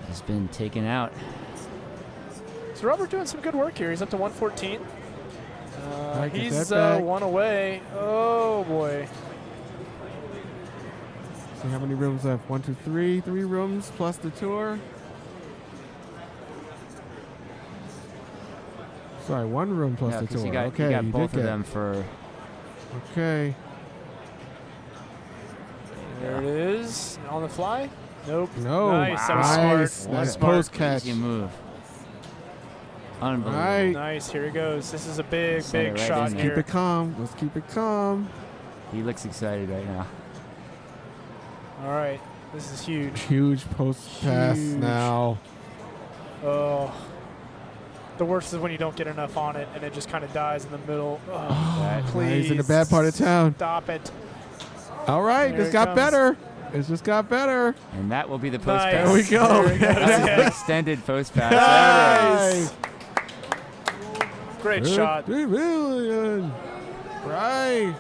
has been taken out. So Robert doing some good work here. He's up to 114. He's one away. Oh boy. See how many rooms left? 1, 2, 3. 3 rooms plus the tour. Sorry, 1 room plus the tour. You got both of them for. Okay. There it is. On the fly? Nope. No. Nice. That was smart. Nice post catch. Easy move. Unbelievable. Right. Nice. Here he goes. This is a big Right shot here. Keep it calm. Let's keep it calm. He looks excited right now. All right. This is huge. Huge post pass now. Oh. The worst is when you don't get enough on it and it just kind of dies in the middle. Oh, please. He's in a bad part of town. Stop it. All right. This got better. It's just got better. And that will be the post Nice. pass. There we go. That's an extended post pass. Nice. Great shot. 3 million. Right.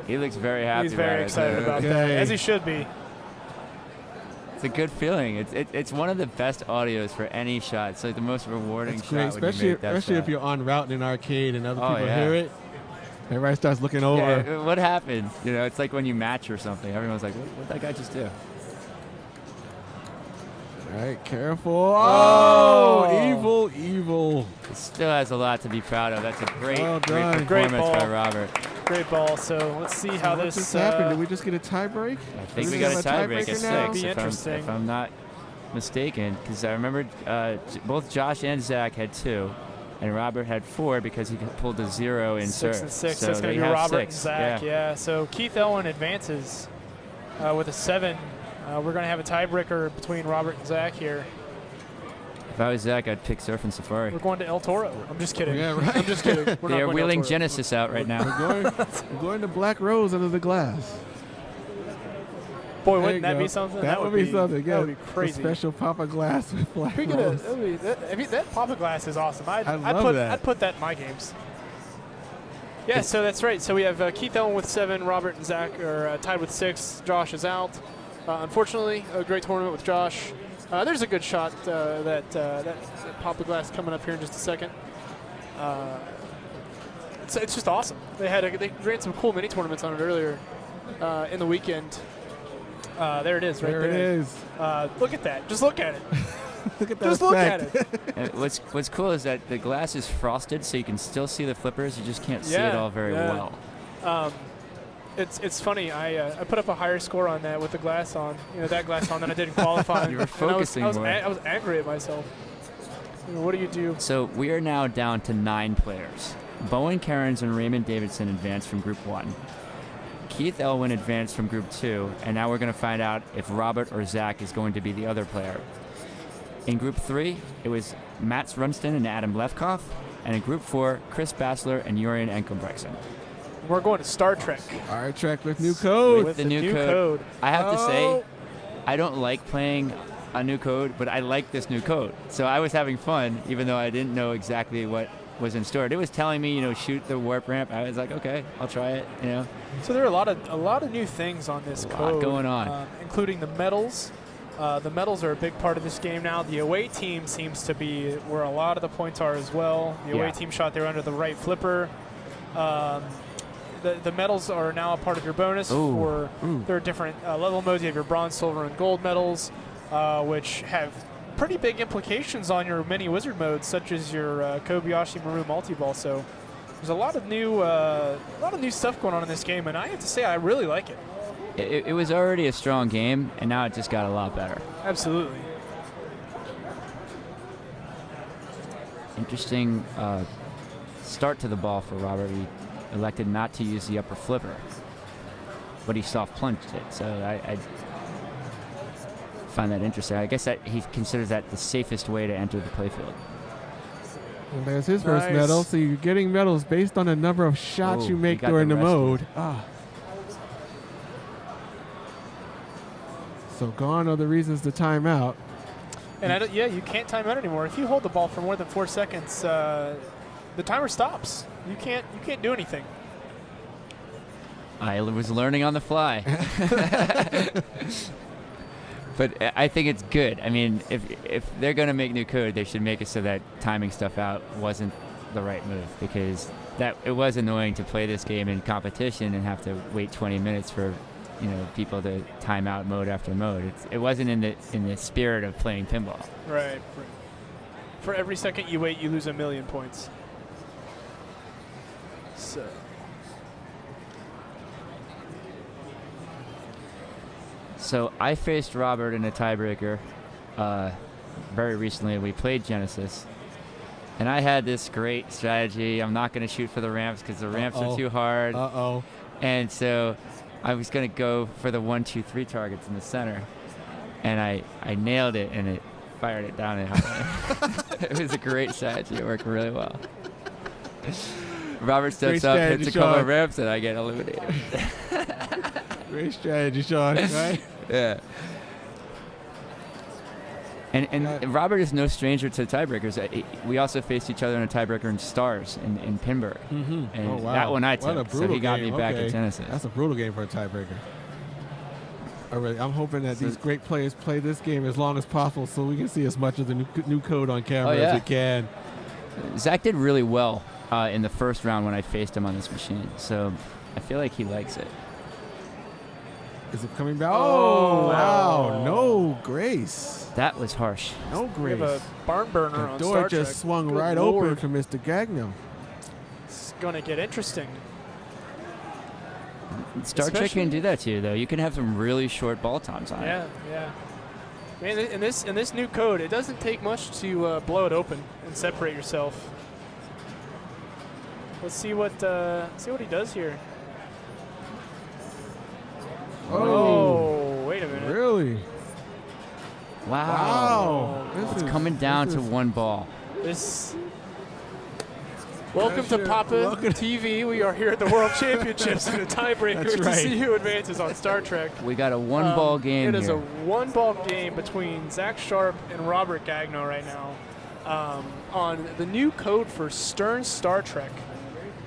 He looks very happy. He's very excited about that, as he should be. It's a good feeling. It's one of the best audios for any shot. It's like the most rewarding It's great, shot when you make that especially shot. if you're en route in an arcade and other people yeah. hear it. Everybody starts looking over. Yeah, what happened? You know, it's like when you match or something. Everyone's like, what did that guy just do? All right, careful. Oh, evil. It still has a lot to be proud of. That's a great done. performance Great ball. by Robert. Great ball. So let's see how What this just happened. Did we just get a tie break? I think we got a tiebreak at now? 6, Be interesting. if I'm not mistaken, because I remember both Josh and Zach had 2, and Robert had 4 because he pulled a 0 in 6 serve. and 6. So That's going they to be have Robert 6. and Zach. Yeah. So Keith Elwin advances with a 7. We're going to have a tiebreaker between Robert and Zach here. If I was Zach, I'd pick Surfin' Safari. We're going to El Toro. I'm just kidding. Yeah, right. I'm just kidding. We're They not are going to wheeling El Toro. Genesis out right now. We're going to Black Rose under the glass. Boy, There wouldn't you that go. be something? That would be something. That Yeah, would be a crazy. special Papa Glass with black Speaking rolls. of, that Papa Glass is awesome. I love that. I'd put that in my games. Yeah, so that's right. So we have Keith Ellen with 7, Robert and Zach are tied with 6. Josh is out. Unfortunately, a great tournament with Josh. There's a good shot that Papa Glass coming up here in just a second. It's just awesome. They ran some cool mini tournaments on it earlier in the weekend. There it is, right there. There it is. Look at that. Just look at it. Look at that Just look at effect. it. What's cool is that the glass is frosted, so you can still see the flippers. You just can't see it all very well. It's funny. I put up a higher score on that with the glass on. That glass on than I did in qualifying. You were focusing I was more. I was angry at myself. What do you do? So we are now down to 9 players. Bowen Cairns and Raymond Davidson advanced from Group 1. Keith Elwin advanced from Group 2, and now we're going to find out if Robert or Zach is going to be the other player. In Group 3, it was Mats Runston and Adam Lefkoff, and in Group 4, Chris Bassler and Jurien Enkelbrechtsen. We're going to Star Trek. Star Trek with new code. With the new code. I have to say, Oh. I don't like playing a new code, but I like this new code. So I was having fun, even though I didn't know exactly what was in store. It was telling me, shoot the warp ramp. I was like, okay, I'll try it. So there are a lot of new things on this code. Lot going on. Including the medals. The medals are a big part of this game now. The away team seems to be where a lot of the points are as well. The away team shot there under the right flipper. The medals are now a part of your bonus. There are different level modes. You have your bronze, silver, and gold medals, which have pretty big implications on your mini wizard modes, such as your Kobayashi Maru multi-ball. So there's a lot of new stuff going on in this game, and I have to say I really like it. It was already a strong game, and now it just got a lot better. Absolutely. Interesting start to the ball for Robert. He elected not to use the upper flipper, but he soft plunged it. So I find that interesting. I guess that he considers that the safest way to enter the playfield. Well, there's his first medal. So you're getting medals based on the number of shots you make during the mode. So gone are the reasons to time out. And you can't time out anymore. If you hold the ball for more than 4 seconds, the timer stops. You can't do anything. I was learning on the fly. But I think it's good. I mean, if they're going to make new code, they should make it so that timing stuff out wasn't the right move, because it was annoying to play this game in competition and have to wait 20 minutes for people to time out mode after mode. It wasn't in the spirit of playing pinball. Right. For every second you wait, you lose 1,000,000 points. So I faced Robert in a tiebreaker very recently. We played Genesis, and I had this great strategy. I'm not going to shoot for the ramps because the ramps are too hard. And so I was going to go for the 1, 2, 3 targets in the center, and I nailed it, and it fired it down. It was a great strategy. It worked really well. Robert steps up, hits a couple of ramps, and I get eliminated. Great strategy, Sean, right? Yeah. And Robert is no stranger to tiebreakers. We also faced each other in a tiebreaker in Stars in Pinburg. Mm-hmm. And that one I took, so he got me back at Genesis. That's a brutal game for a tiebreaker. I'm hoping that these great players play this game as long as possible so we can see as much of the new code on camera as we can. Zach did really well in the first round when I faced him on this machine, so I feel like he likes it. Is it coming back? Oh, wow. No grace. That was harsh. No grace. We have a barn burner the on door Star just Trek. swung Good right Lord. open for Mr. Gagnon. It's going to get interesting. Star Trek can do that to you, though. You can have some really short ball times on it. Yeah. Man, in this new code, it doesn't take much to blow it open and separate yourself. Let's see what he does here. Oh, wait a minute. Really? Wow. It's coming down to one ball. This Welcome to Papa TV. We are here at the World Championships in the tiebreaker That's to right. see who advances on Star Trek. We got a one-ball game It is here. a one-ball game between Zach Sharp and Robert Gagno right now on the new code for Stern Star Trek.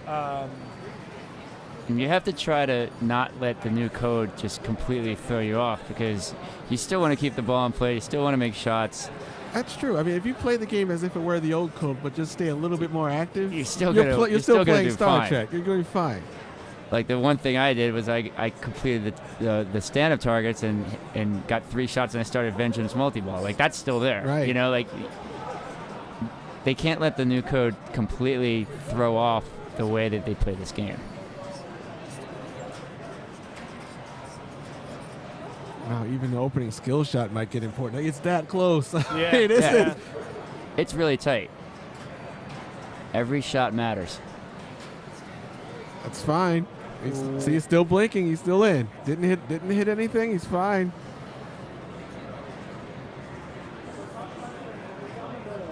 And you have to try to not let the new code just completely throw you off, because you still want to keep the ball in play. You still want to make shots. That's true. I mean, if you play the game as if it were the old code, but just stay a little bit more active, You're still you're gonna still playing do Star fine. Trek. You're going fine. Like the one thing I did was I completed the stand-up targets and got 3 shots, and I started Vengeance multi-ball. Like, that's still there. Right. You know, like, they can't let the new code completely throw off the way that they play this game. Wow, even the opening skill shot might get important. Like, it's that close. Yeah. It isn't. Yeah. It's really tight. Every shot matters. That's fine. See, he's still blinking. He's still in. Didn't hit anything. He's fine.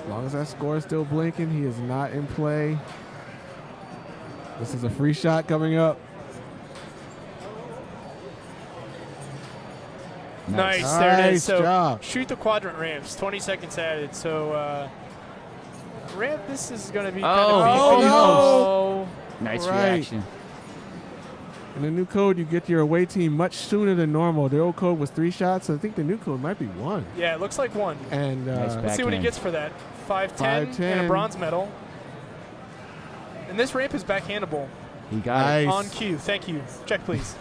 As long as that score is still blinking, he is not in play. This is a free shot coming up. Nice. There it is. So job. shoot the quadrant ramps. 20 seconds added. So ramp, this is going to be kind of Oh, beefy. Nice Right. reaction. In the new code, you get your away team much sooner than normal. The old code was 3 shots. I think the new code might be 1. Yeah, it looks like 1. And Nice Let's see what he backhand. gets for that. 5'10" and a bronze medal. And this ramp is backhandable. He got it. Nice. On cue. Thank you. Check, please.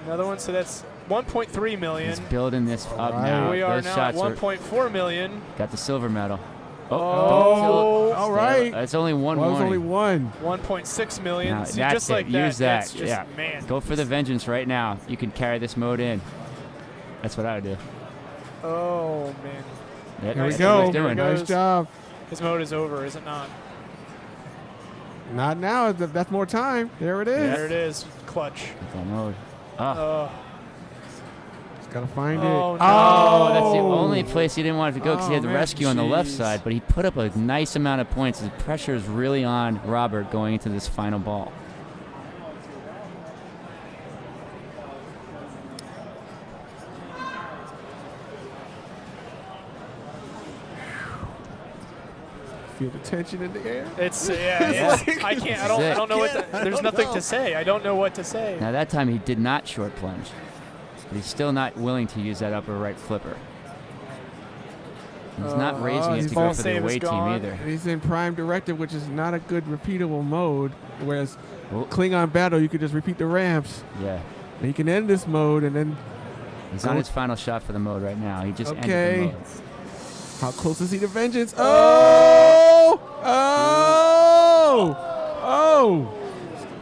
Another one. So that's 1.3 million. He's building this up right. now. We are Those now at shots 1.4 million. got the silver medal. Oh. all right. It's only one Well, it was only warning. 1. 1.6 million. Now, See, that's just it. like that. Use that. That's just, Yeah. man. Go for the vengeance right now. You can carry this mode in. That's what I would do. Oh, man. Yep, Here we that's go. what he's doing. Here we Nice goes. job. His mode is over, is it not? Not now. That's more time. There it is. There it is. Clutch. Get that mode. Ah. Oh, Just gotta find Oh, it. no. Oh, that's the only place he didn't want it to go, because he Oh, had the man. rescue on the left Jeez. side, but he put up a nice amount of points. The pressure is really on Robert going into this final ball. Feel the tension in the air. it's I can't. I don't know what. There's don't nothing know. to say. I don't know what to say. Now that time he did not short plunge, but he's still not willing to use that upper right flipper. He's not raising it his to ball go for the save is away team gone. either. And he's in prime directive, which is not a good repeatable mode. Whereas Oh, Klingon battle, you could just repeat the ramps. yeah. And he can end this mode, and then He's on his final shot for the mode right now. He just ended Okay. the mode. how close is he to vengeance? Oh! Oh! Oh!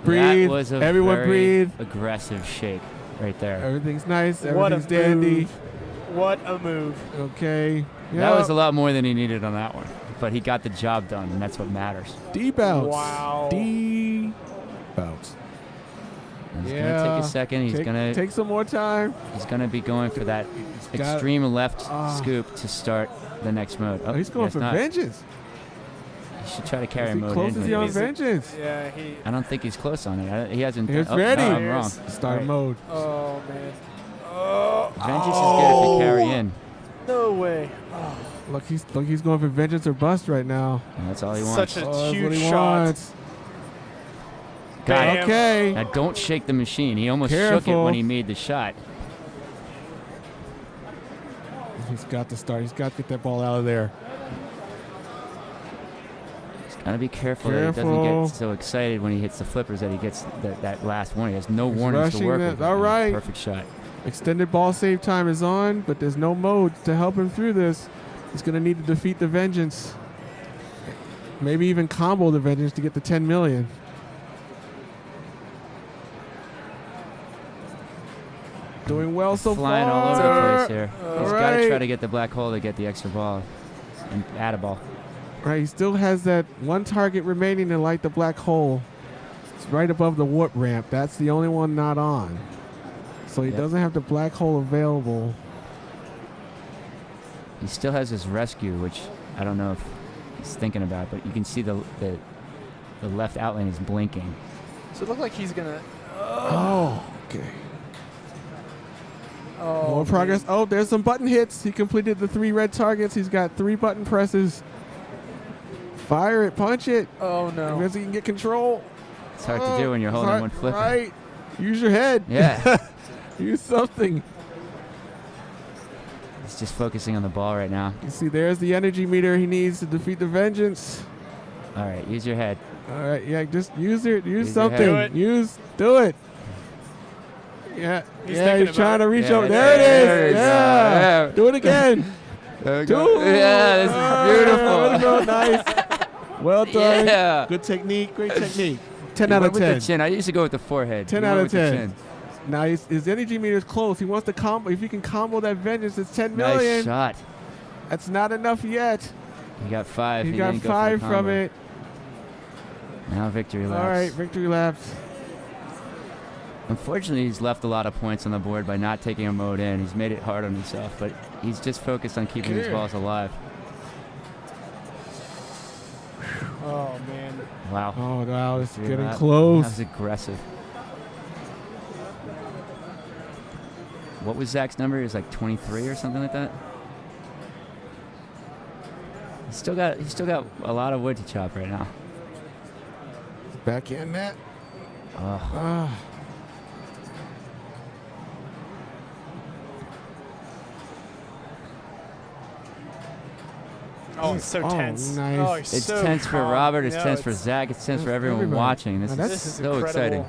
Breathe. That was a Everyone very breathe. aggressive shake right there. Everything's nice. What a Everything's dandy. move. What a move. Okay. That was a lot more than he needed on that one, but he got the job done, and that's what matters. D bounce. Wow. D bounce. He's gonna take a second. He's gonna take some more time. He's gonna be going for that got- extreme left Ah. scoop to start the next mode. Oh, he's going guess for not. vengeance. He should try to carry Is he mode close? in. Is he but on He's a- vengeance? Yeah, he. I don't think he's close on it. He hasn't. He's oh, ready. No, I'm wrong. Start Right. mode. Oh man. Oh. Vengeance is good if you carry in. No way. Look, he's going for vengeance or bust right now. And that's all he wants. Such a Oh, that's huge what he shot. wants. Got it. Bam. Okay. Now don't shake the machine. He almost shook it Careful. when he made the shot. He's got to start. He's got to get that ball out of there. He's gotta be careful that he doesn't Careful. get so excited when he hits the flippers that he gets that last one. He has no He's warnings to rushing work that. with. All right. Perfect shot. Extended ball save time is on, but there's no mode to help him through this. He's going to need to defeat the vengeance. Maybe even combo the vengeance to get the 10 million. Doing well so Flying far. all over the place here. All He's got to try right. to get the black hole to get the extra ball and add a ball. Right, he still has that one target remaining to light the black hole. It's right above the warp ramp. That's the only one not on. So he Yep. doesn't have the black hole available. He still has his rescue, which I don't know if he's thinking about. But you can see the left outline is blinking. So it looked like he's gonna. Oh, okay. Oh, More progress. Oh, there's some button hits. He completed the 3 red targets. He's got 3 button presses. Fire it, punch it. Oh no! Because he can get control. It's hard to do when you're holding one flipper. Right. Use your head. Yeah. Use something. He's just focusing on the ball right now. You see, there's the energy meter he needs to defeat the vengeance. All right, use your head. All right, yeah, just use it. Use your something. head. Do it. Yeah, He's he's trying to reach Yeah, over. there There it it is. is. Yeah. Yeah. Do it again. There we Do go. Yeah, this is beautiful. There we go. Nice. Well done. Yeah. Good technique. Great technique. 10 He out went of with 10. the chin. I used to go with the forehead. 10 He out went of with the 10. chin. Now his energy meter is close. He wants to combo. If he can combo that vengeance, it's 10 million. Nice shot. That's not enough yet. He got 5. He got didn't go for the 5 from combo. it. Now victory laps. All right, victory laps. Unfortunately, he's left a lot of points on the board by not taking a mode in. He's made it hard on himself, but he's just focused on keeping his balls alive. Oh man. Wow. Oh, wow, it's Victory getting lap. close. That was aggressive. What was Zach's number? It was like 23 or something like that. He's still got a lot of wood to chop right now. Backhand net. Oh. Oh, it's so tense. Nice. Oh, he's It's so tense for calm. Robert. It's No, tense for Zach. It's tense for everyone everybody. watching. This Now is is so incredible. exciting.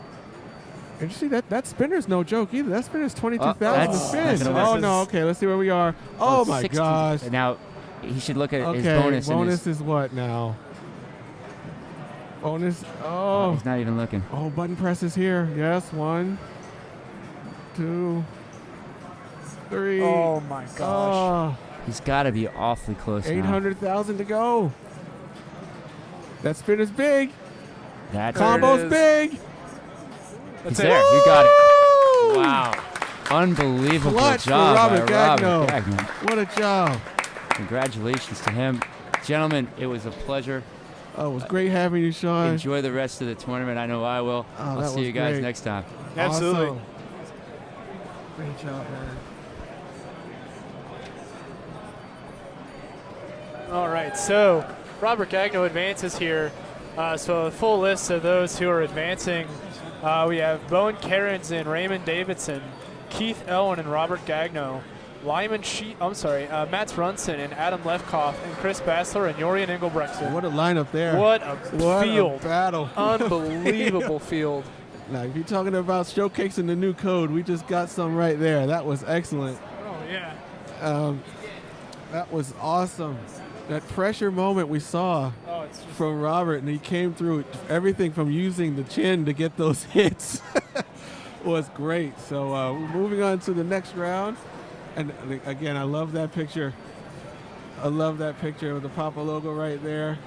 And you see that spinner's no joke either. That spinner's 22,000 to that's- spin. that's gonna Oh work. no, okay, let's see where we are. Oh my 60. gosh. Now, he should look at Okay, his bonus. and bonus his, is what now? Bonus. oh, Oh, he's not even looking. oh, button presses here. Yes, 1, 2, 3. Oh my gosh. Oh, He's got to be awfully close now. 800,000 to go. That spinner's big. That's Combo's is. big. He's That's it. there. You got it. Woo! Wow. Unbelievable Clutch for job Robert by Gagnon. Robert Gagnon. What a job. Congratulations to him. Gentlemen, it was a pleasure. Oh, it was great having you, Sean. Enjoy the rest of the tournament. I know I will. Oh, I'll that see was you guys great. next time. Absolutely. Awesome. Great job, man. All right, so Robert Gagnon advances here. So a full list of those who are advancing. We have Bowen Cairns and Raymond Davidson, Keith Elwin and Robert Gagnon, Mats Brunson and Adam Lefkoff, and Chris Bassler and Jorian Engelbrechtsen. What a lineup there. What a What field. a battle. Unbelievable field. Now, if you're talking about showcasing the new code, we just got some right there. That was excellent. Oh, yeah. That was awesome. That pressure moment we saw Oh, it's just from Robert, and he came through everything from using the chin to get those hits was great. So we're moving on to the next round. And again, I love that picture. I love that picture with the Papa logo right there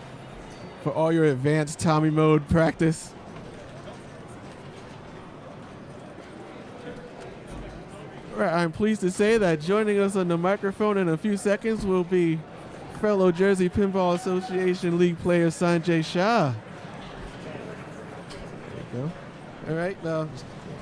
for all your advanced Tommy mode practice. All right, I'm pleased to say that joining us on the microphone in a few seconds will be fellow Jersey Pinball Association League player Sanjay Shah. There you go. All right, now,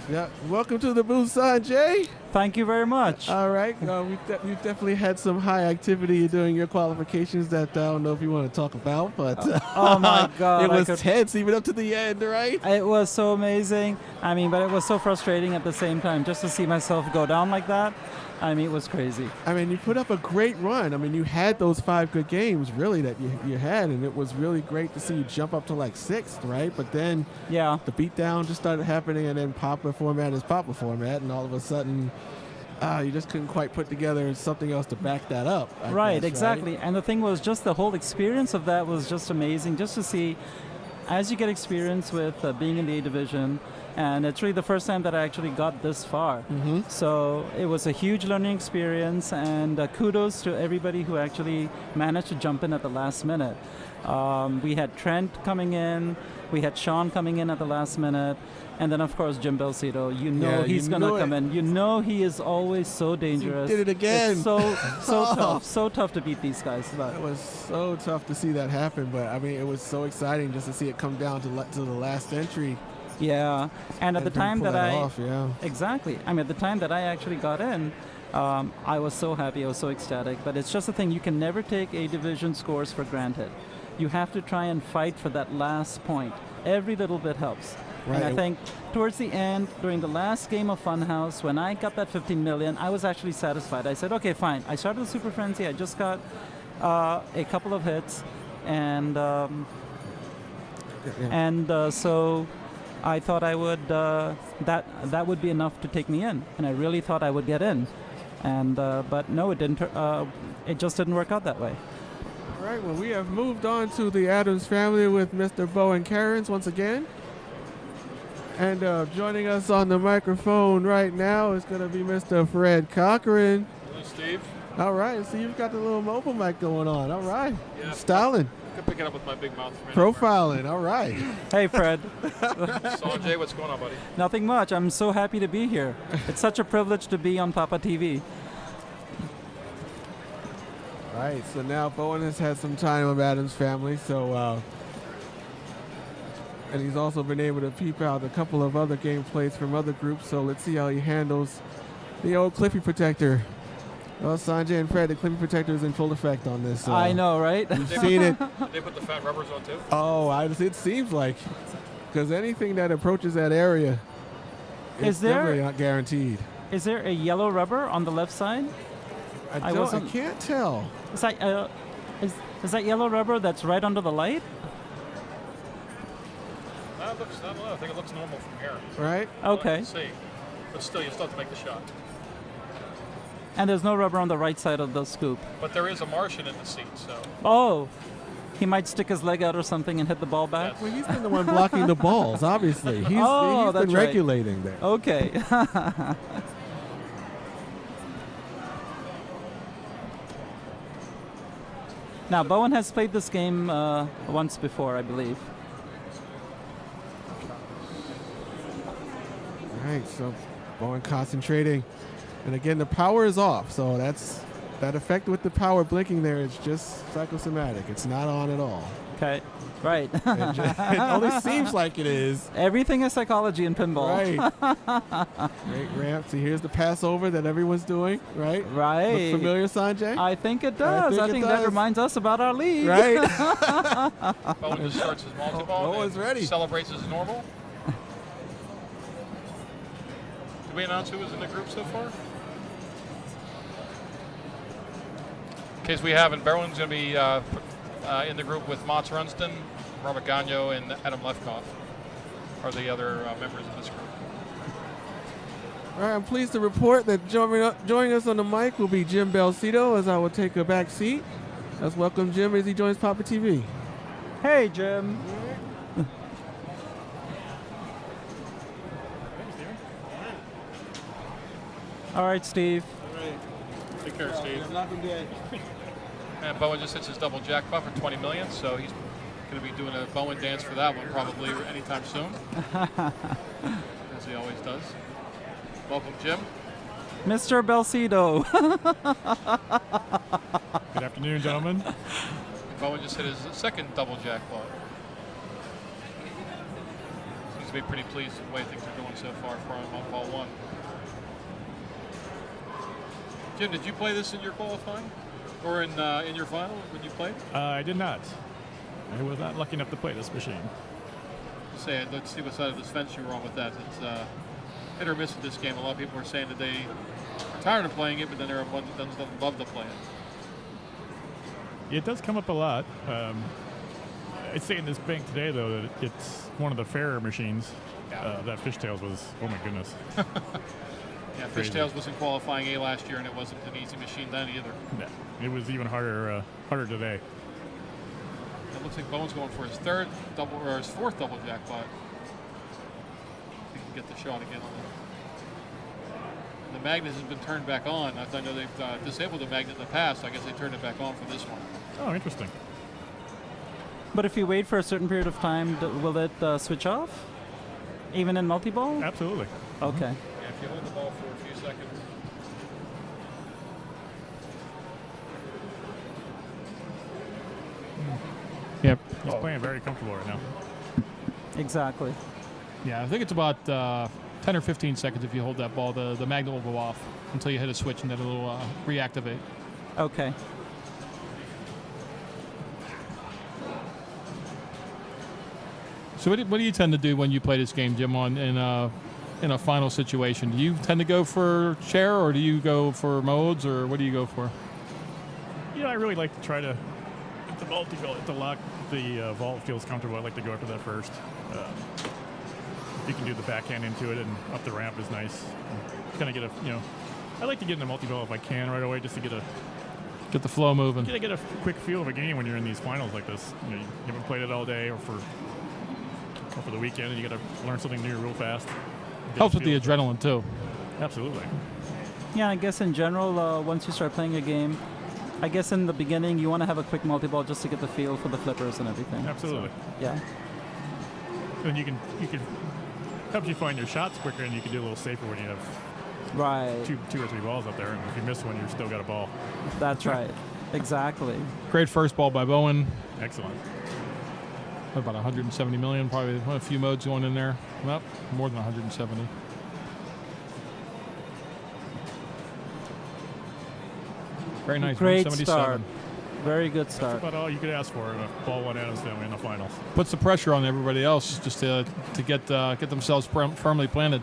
yeah, welcome to the booth, Sanjay. Thank you very much. All right, you've definitely had some high activity during your qualifications that I don't know if you want to talk about, but Oh my God. it I was could- tense even up to the end, right? It was so amazing. I mean, but it was so frustrating at the same time just to see myself go down like that. I mean, it was crazy. I mean, you put up a great run. I mean, you had those 5 good games, really, that you had, and it was really great to see you jump up to like 6th, right? But then Yeah. the beatdown just started happening, and then Papa format is Papa format, and all of a sudden, you just couldn't quite put together something else to back that up. I Right, guess, exactly. And the thing was, just the whole experience of that was just amazing. Just to see, as you get experience with being in the A division, And it's really the first time that I actually got this far. So it was a huge learning experience, and kudos to everybody who actually managed to jump in at the last minute. We had Trent coming in, we had Sean coming in at the last minute, and then of course Jim Belcito. You know he's going to come in. You know he is always so dangerous. He did it again. It's so tough to beat these guys. But it was so tough to see that happen, but I mean, it was so exciting just to see it come down to the last entry. Yeah, and at the time that exactly. I mean, at the time that I actually got in, I was so happy, I was so ecstatic. But it's just a thing, you can never take A division scores for granted. You have to try and fight for that last point. Every little bit helps. Right. And I think towards the end, during the last game of Funhouse, when I got that 15 million, I was actually satisfied. I said, okay, fine. I started the Super Frenzy. I just got a couple of hits, and so I thought I would that would be enough to take me in, and I really thought I would get in, and but no, it didn't. It just didn't work out that way. All right. Well, we have moved on to the Adams family with Mr. Bowen Cairns once again, and joining us on the microphone right now is going to be Mr. Fred Cochran. Hello, Steve. All right. So you've got the little mobile mic going on. All right. Yeah. Styling. I can pick it up with my big mouth. Profiling. All right. Hey, Fred. Sanjay, what's going on, buddy? Nothing much. I'm so happy to be here. It's such a privilege to be on Papa TV. All right. So now Bowen has had some time with Adams family. So, and he's also been able to peep out a couple of other gameplays from other groups. So let's see how he handles the old Clippy Protector. Well, Sanjay and Fred, the Clippy Protector is in full effect on this. I know, right? You've seen it. Did they put the fat rubbers on too? Oh, it seems like. Because anything that approaches that area is definitely not guaranteed. Is there a yellow rubber on the left side? I can't tell. Is that, is that yellow rubber that's right under the light? I don't know. I think it looks normal from here. Right? Okay. Let's see. But still, you still have to make the shot. And there's no rubber on the right side of the scoop. But there is a Martian in the seat, so. Oh, he might stick his leg out or something and hit the ball back. Yes. Well, he's been the one blocking the balls, obviously. He's been regulating there. Okay. Now, Bowen has played this game once before, I believe. All right, so Bowen concentrating. And again, the power is off, so that effect with the power blinking there is just psychosomatic. It's not on at all. Okay, right. It only seems like it is. Everything is psychology in pinball. Right. Great ramp. See, here's the passover that everyone's doing, right? Right. Look familiar, Sanjay? I think it does. I think that reminds us about our league. Right. Bowen just starts his multi-ball. Bowen's ready. Celebrates as normal. Did we announce who was in the group so far? In case we haven't, Berwin's going to be in the group with Mats Runston, Robert Gagno, and Adam Lefkoff are the other members of this group. All right, I'm pleased to report that joining us on the mic will be Jim Belcito, as I will take a back seat. Let's welcome Jim as he joins Papa TV. Hey, Jim. All right, Steve. All right. Take care, Steve. And Bowen just hits his double jackpot for 20 million, so he's going to be doing a Bowen dance for that one probably anytime soon, as he always does. Welcome, Jim. Mr. Belcito. Good afternoon, gentlemen. Bowen just hit his second double jackpot. Seems to be pretty pleased with the way things are going so far for him on ball one. Jim, did you play this in your qualifying? Or in your final when you played? I did not. I was not lucky enough to play this machine. Let's see what side of this fence you were on with that. It's hit or miss with this game. A lot of people are saying that they are tired of playing it, but then there are ones that don't love to play it. It does come up a lot. I'd say in this bank today, though, that it's one of the fairer machines. Yeah. That Fishtails was, oh my goodness. Yeah, Fishtails was in qualifying A last year, and it wasn't an easy machine then either. Yeah, it was even harder today. It looks like Bowen's going for his fourth double jackpot. get the shot again on it. The magnet has been turned back on. I know they've disabled the magnet in the past. So I guess they turned it back on for this one. Oh, interesting. But if you wait for a certain period of time, will it switch off? Even in multi-ball? Absolutely. Okay. Yeah, if you hold the ball for a few seconds. Yep. He's playing very comfortable right now. Exactly. Yeah, I think it's about 10 or 15 seconds if you hold that ball. The magnet will go off until you hit a switch and then it'll reactivate. Okay. So what do you tend to do when you play this game, Jim, in a final situation? Do you tend to go for chair or do you go for modes or what do you go for? I really like to try to get the multi-vault, if the vault feels comfortable, I like to go after that first. If you can do the backhand into it and up the ramp is nice. Kind of get I like to get in the multi-vault if I can right away just to get the flow moving. Get a quick feel of a game when you're in these finals like this. You haven't played it all day or for the weekend, and you got to learn something new real fast. Helps with the adrenaline too. Absolutely. Yeah, I guess in general, once you start playing a game, I guess in the beginning you want to have a quick multi-ball just to get the feel for the flippers and everything. Absolutely. So, yeah. And you can help you find your shots quicker, and you can do a little safer when you have two or three balls up there. And if you miss one, you've still got a ball. That's right. Exactly. Great first ball by Bowen. Excellent. About 170 million, probably a few modes going in there. Well, more than 170. Very nice. Great 177. start. Very good start. That's about all you could ask for in a ball one Adams family in the finals. Puts the pressure on everybody else just to get themselves firmly planted.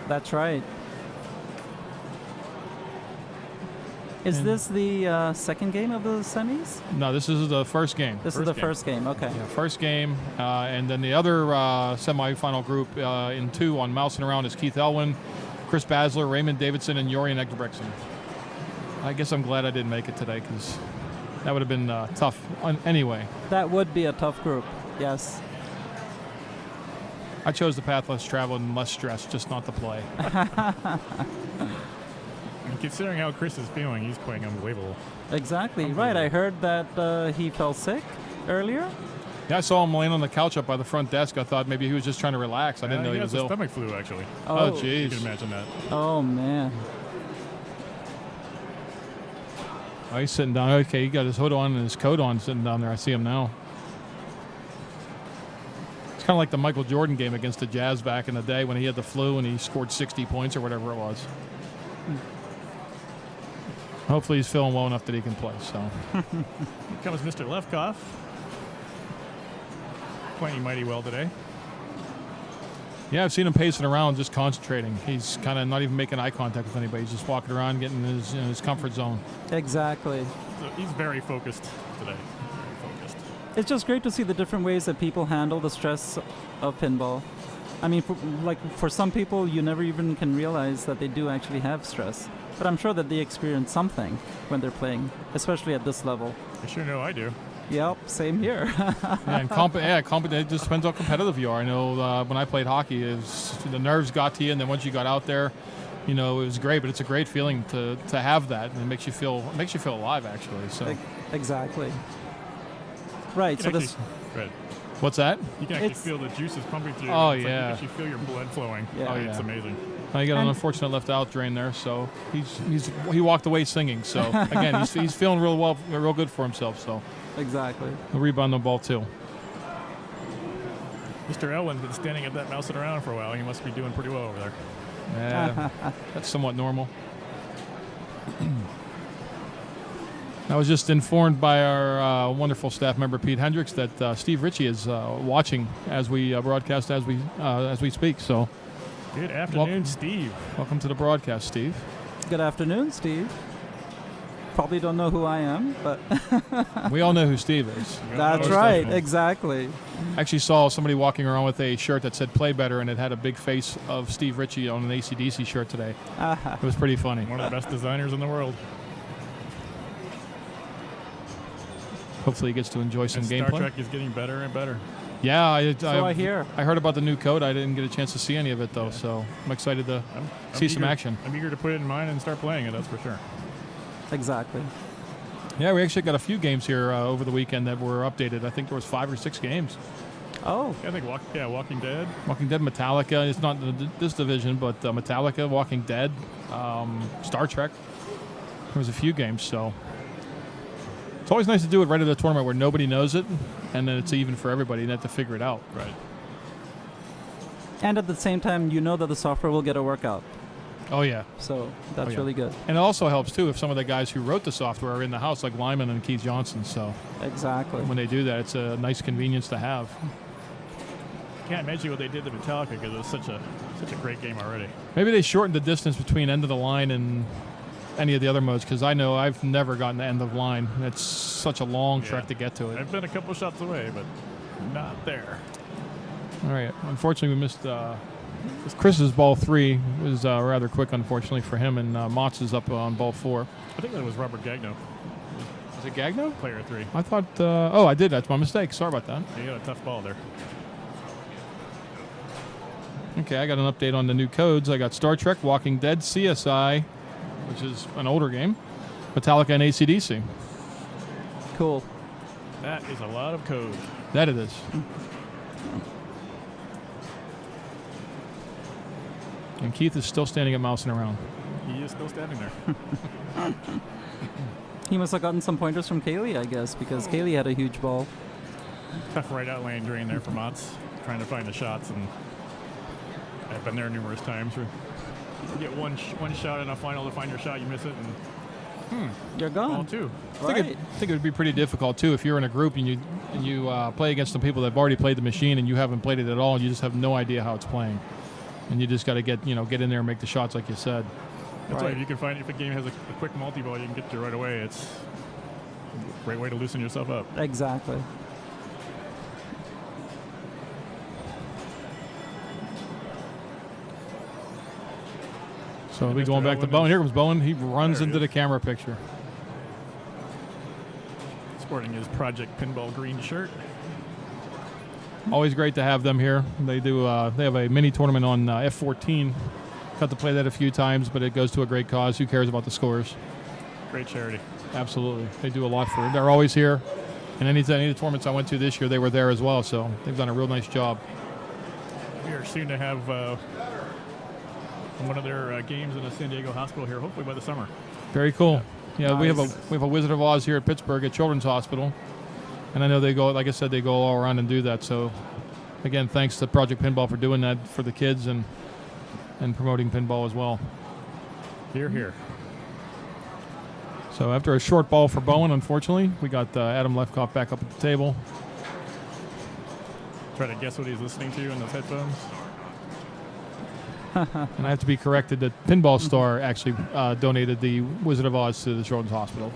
That's right. Is this the second game of the semis? No, this is the first game. This is the first game, okay. Yeah, first game. And then the other semifinal group in 2 on Mousin around is Keith Elwin, Chris Basler, Raymond Davidson, and Jorian Egdebrigtsen. I guess I'm glad I didn't make it today because that would have been tough anyway. That would be a tough group, yes. I chose the path less traveled and less stress, just not to play. And considering how Chris is feeling, he's playing unbelievable. Exactly, right. I heard that he fell sick earlier. Yeah, I saw him laying on the couch up by the front desk. I thought maybe he was just trying to relax. I didn't know he was ill. He has a stomach flu, actually. Oh, jeez. You can imagine that. Oh, man. Oh, he's sitting down. Okay, he got his hood on and his coat on sitting down there. I see him now. It's kind of like the Michael Jordan game against the Jazz back in the day when he had the flu and he scored 60 points or whatever it was. Hopefully he's feeling well enough that he can play. So here comes Mr. Lefkoff. Playing mighty well today. Yeah, I've seen him pacing around, just concentrating. He's kind of not even making eye contact with anybody. He's just walking around, getting in his comfort zone. Exactly. So he's very focused today. Very focused. It's just great to see the different ways that people handle the stress of pinball. I mean, for some people, you never even can realize that they do actually have stress. But I'm sure that they experience something when they're playing, especially at this level. I sure know I do. Yep, same here. It just depends how competitive you are. I know when I played hockey, the nerves got to you, and then once you got out there, it was great. But it's a great feeling to have that, and it makes you feel alive, actually. So exactly. Right. So this. Good. What's that? You can actually feel the juices pumping through. Oh, you yeah. can actually feel your blood flowing. Yeah. Oh, yeah. It's amazing. You got an unfortunate left out drain there, so he walked away singing. So again, he's feeling real good for himself. So exactly. He'll rebound the ball too. Mr. Elwin's been standing at that mousing around for a while. He must be doing pretty well over there. Yeah, that's somewhat normal. I was just informed by our wonderful staff member Pete Hendricks that Steve Ritchie is watching as we broadcast as we speak. So, good afternoon, Steve. Welcome to the broadcast, Steve. Good afternoon, Steve. Probably don't know who I am, but we all know who Steve is. That's right, exactly. I actually saw somebody walking around with a shirt that said "Play Better" and it had a big face of Steve Ritchie on an AC/DC shirt today. It was pretty funny. One of the best designers in the world. Hopefully he gets to enjoy some gameplay. Star Trek is getting better and better. Yeah, I hear. I heard about the new code. I didn't get a chance to see any of it though, so I'm excited to see some action. I'm eager to put it in mine and start playing it. That's for sure. Exactly. Yeah, we actually got a few games here over the weekend that were updated. I think there was 5 or 6 games. Oh. Yeah, I think Walking Dead. Walking Dead, Metallica. It's not this division, but Metallica, Walking Dead, Star Trek. There was a few games, so it's always nice to do it right at a tournament where nobody knows it, and then it's even for everybody, and they have to figure it out. Right. And at the same time, you know that the software will get a workout. Oh, yeah. So that's really good. And it also helps, too, if some of the guys who wrote the software are in the house, like Lyman and Keith Johnson. So exactly. When they do that, it's a nice convenience to have. Can't imagine what they did to Metallica because it was such a great game already. Maybe they shortened the distance between end of the line and any of the other modes, because I know I've never gotten to end of line. It's such a long trek to get to it. I've been a couple shots away, but not there. All right. Unfortunately, we missed Chris's ball 3. It was rather quick, unfortunately, for him, and Motz is up on ball 4. I think that was Robert Gagno. Was it Gagno? Player 3. I thought, I did. That's my mistake. Sorry about that. You got a tough ball there. Okay, I got an update on the new codes. I got Star Trek, Walking Dead, CSI, which is an older game, Metallica, and AC/DC. Cool. That is a lot of code. That it is. And Keith is still standing at Mousin around. He is still standing there. He must have gotten some pointers from Kaylee, I guess, because Kaylee had a huge ball. Tough right out lane drain there for Motz, trying to find the shots, and I've been there numerous times. You get one shot in a final to find your shot, you miss it, and you're gone. Ball 2. I think it would be pretty difficult too if you're in a group and you play against some people that have already played the machine and you haven't played it at all, and you just have no idea how it's playing, and you just got to get in there and make the shots like you said. That's why if you can find if a game has a quick multi-ball you can get to right away, it's a great way to loosen yourself up. Exactly. So we're going back to Bowen. Here comes Bowen. He runs into the camera picture. Sporting his Project Pinball green shirt. Always great to have them here. They do. They have a mini tournament on F14. Got to play that a few times, but it goes to a great cause. Who cares about the scores? Great charity. Absolutely. They do a lot for it. They're always here. And any of the tournaments I went to this year, they were there as well. So they've done a real nice job. We are soon to have one of their games in the San Diego hospital here, hopefully by the summer. Very cool. Yeah, Nice. we have a Wizard of Oz here at Pittsburgh at Children's Hospital, and I know they go, like I said, they go all around and do that. So, again, thanks to Project Pinball for doing that for the kids and promoting pinball as well. Here, here. So after a short ball for Bowen, unfortunately, we got Adam Lefkoff back up at the table. Try to guess what he's listening to in those headphones. And I have to be corrected that Pinball Star actually donated the Wizard of Oz to the Children's Hospital.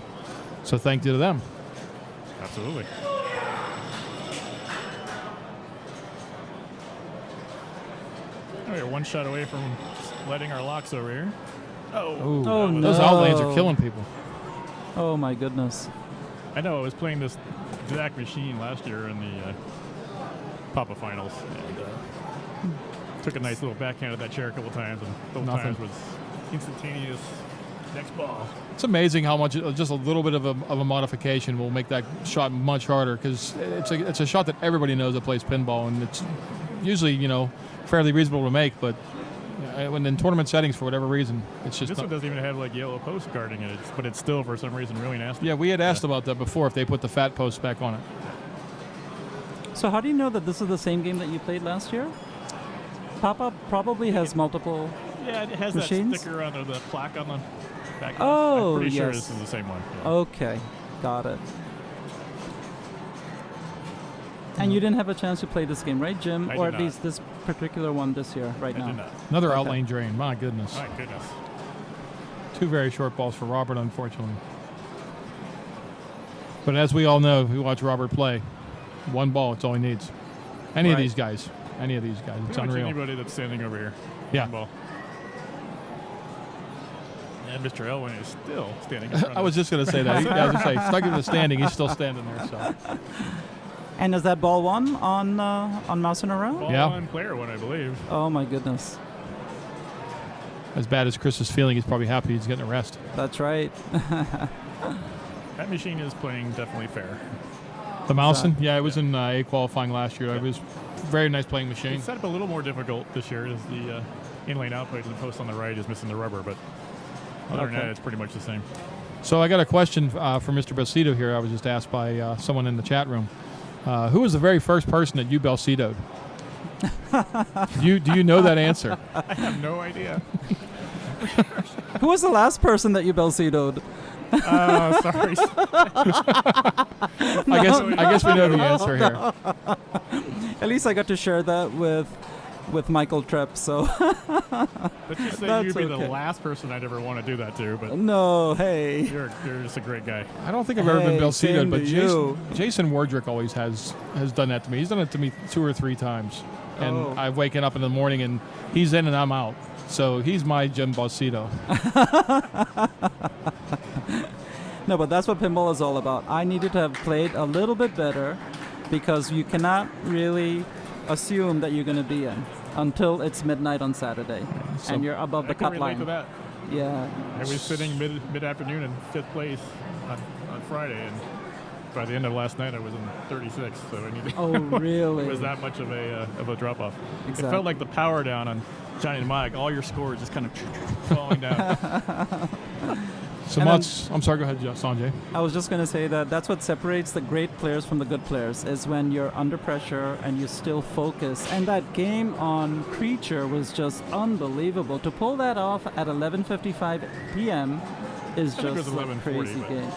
So thank you to them. Absolutely. We're one shot away from letting our locks over here. Ooh, no. Those outlanes are killing people. Oh my goodness. I know I was playing this exact machine last year in the Papa Finals. And, took a nice little backhand at that chair a couple times, and both times was instantaneous next ball. It's amazing how much just a little bit of a modification will make that shot much harder, because it's a shot that everybody knows that plays pinball, and it's usually fairly reasonable to make, but when in tournament settings for whatever reason, it's just this one doesn't even have like yellow post guarding it, but it's still for some reason really nasty. Yeah, we had asked about that before, if they put the fat post back on it. So how do you know that this is the same game that you played last year? Papa probably has multiple Yeah, it has machines? that sticker under the plaque on the back. Oh, I'm pretty sure yes. this is the same one. Yeah. Okay, got it. And you didn't have a chance to play this game, right, Jim? I or did at not. least this particular one this year, right now? did not. Another Okay. outlane drain. My goodness. My goodness. 2 very short balls for Robert, unfortunately. But as we all know, if we watch Robert play, 1 ball, it's all he needs. Any of these guys. Any of these guys. It's Pretty much unreal. anybody that's standing over here. Yeah. Ball. And Mr. Elwin is still standing in front I was just going to say that. I was going to say, stuck in the standing, he's still standing there. So And is that ball one on Mousin around? Ball Yeah. one, player one, I believe. Oh my goodness. As bad as Chris is feeling, he's probably happy he's getting a rest. That's right. That machine is playing definitely fair. The Mousin? Yeah, it was in A qualifying last year. It was very nice playing machine. It's set up a little more difficult this year as the in-lane output. The post on the right is missing the rubber, but other than that, it's pretty much the same. So I got a question for Mr. Belcito here. I was just asked by someone in the chat room. Who was the very first person that you Belcito'd? Do you know that answer? I have no idea. Who was the last person that you Belcito'd? Sorry. I guess we know the answer here. At least I got to share that with Michael Trepp, so Let's just say you'd be the last person I'd ever want to do that to, but no, hey. You're just a great guy. I don't think I've ever been Belcito'd, but you. Jason Wardrick always has done that to me. He's done it to me 2 or 3 times. And I've waken up in the morning and he's in and I'm out. So he's my Jim Belcito. No, but that's what pinball is all about. I needed to have played a little bit better because you cannot really assume that you're going to be in until it's midnight on Saturday and you're above the cut line. To that. Yeah. I was sitting mid-afternoon in 5th place on Friday, and by the end of last night I was in 36. So I needed. Oh, really? It was that much of a drop-off. Exactly. It felt like the power down on Johnny and Mike. All your scores just kind of falling down. So much. I'm sorry. Go ahead, Sanjay. I was just going to say that that's what separates the great players from the good players is when you're under pressure and you still focus. And that game on Creature was just unbelievable. To pull that off at 11:55 p.m. is just a crazy game.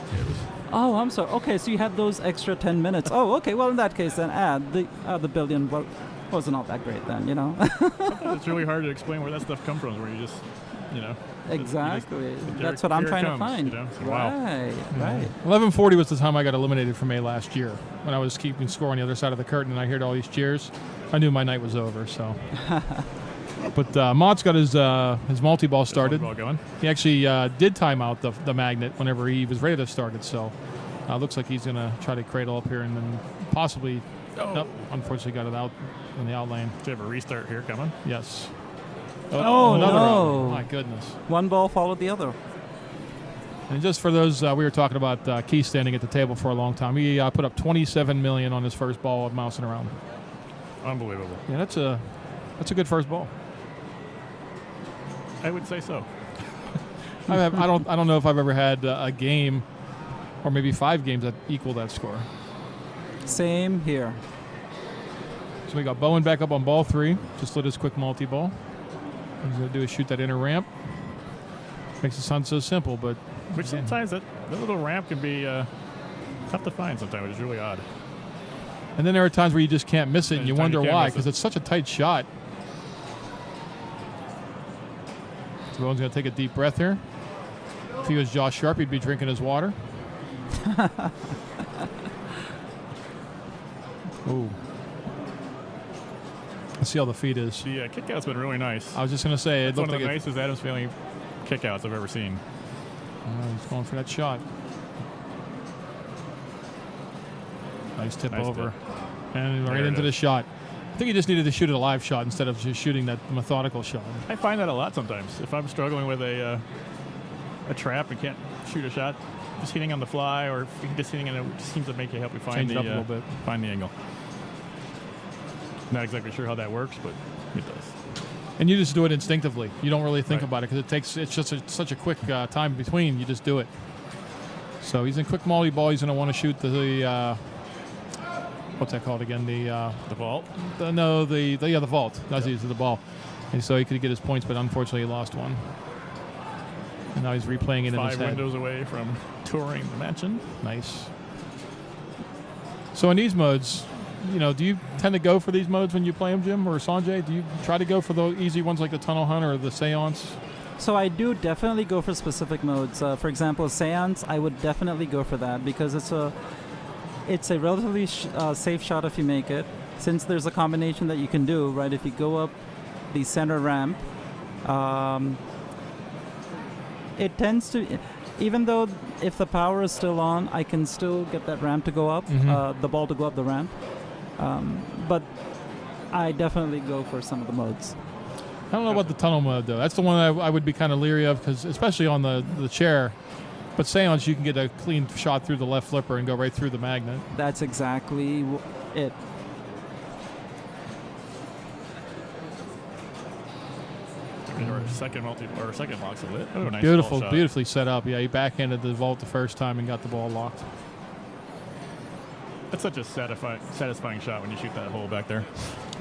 Oh, I'm sorry. Okay, so you had those extra 10 minutes. Oh, okay. Well, in that case, then add the billion. Well, wasn't all that great then, you know. Sometimes it's really hard to explain where that stuff comes from. Where you just, you know. Exactly. Just, that's what I'm trying to find. You know? So, wow. Right. 11:40 was the time I got eliminated from A last year when I was keeping score on the other side of the curtain and I heard all these cheers. I knew my night was over. So. But Mott's got his multi-ball started. Going. He actually did time out the magnet whenever he was ready to start it. So looks like he's going to try to cradle up here and then possibly, nope, unfortunately got it out in the out lane. Do you have a restart here coming? Yes. Oh, another no. one. My goodness. One ball followed the other. And just for those, we were talking about Keith standing at the table for a long time. He put up $27 million on his first ball at Mousin around. Unbelievable. Yeah, that's a good first ball. I would say so. I don't know if I've ever had a game, or maybe 5 games that equal that score. Same here. So we got Bowen back up on ball 3. Just lit his quick multi-ball. What he's going to do is shoot that inner ramp. Makes it sound so simple, but... Which sometimes that little ramp can be tough to find sometimes, which is really odd. And then there are times where you just can't miss it, and you wonder why, because it's such a tight shot. So Bowen's going to take a deep breath here. If he was Josh Sharp, he'd be drinking his water. Ooh. Let's see how the feed is. The kick-out's been really nice. I was just going to say, it's one of the nicest Adams Family kick-outs I've ever seen. He's going for that shot. Nice tip over. And right into the shot. I think he just needed to shoot a live shot instead of just shooting that methodical shot. I find that a lot sometimes. If I'm struggling with a trap and can't shoot a shot, just hitting on the fly or just hitting it just seems to help you find Change it up a little bit. Find the angle. Not exactly sure how that works, but it does. And you just do it instinctively. You don't really think about it because it's just such a quick time between. You just do it. So he's in quick multi-ball. He's going to want to shoot the what's that called again? The vault? The vault. That's the ball. And so he could get his points, but unfortunately he lost one. And now he's replaying it in his head. 5 windows away from touring the mansion. Nice. So in these modes, do you tend to go for these modes when you play them, Jim or Sanjay? Do you try to go for the easy ones like the Tunnel Hunt or the Seance? So I do definitely go for specific modes. For example, Seance, I would definitely go for that because it's a relatively safe shot if you make it. Since there's a combination that you can do, right? If you go up the center ramp, it tends to... even though if the power is still on, I can still get that ramp to go up, the ball to go up the ramp. But I definitely go for some of the modes. I don't know about the tunnel mode, though. That's the one I would be kind of leery of, because especially on the chair. But seance, you can get a clean shot through the left flipper and go right through the magnet. That's exactly it. Second locks of it. Oh, nice Beautiful, shot. beautifully set up. Yeah, he backhanded the vault the first time and got the ball locked. That's such a satisfying shot when you shoot that hole back there.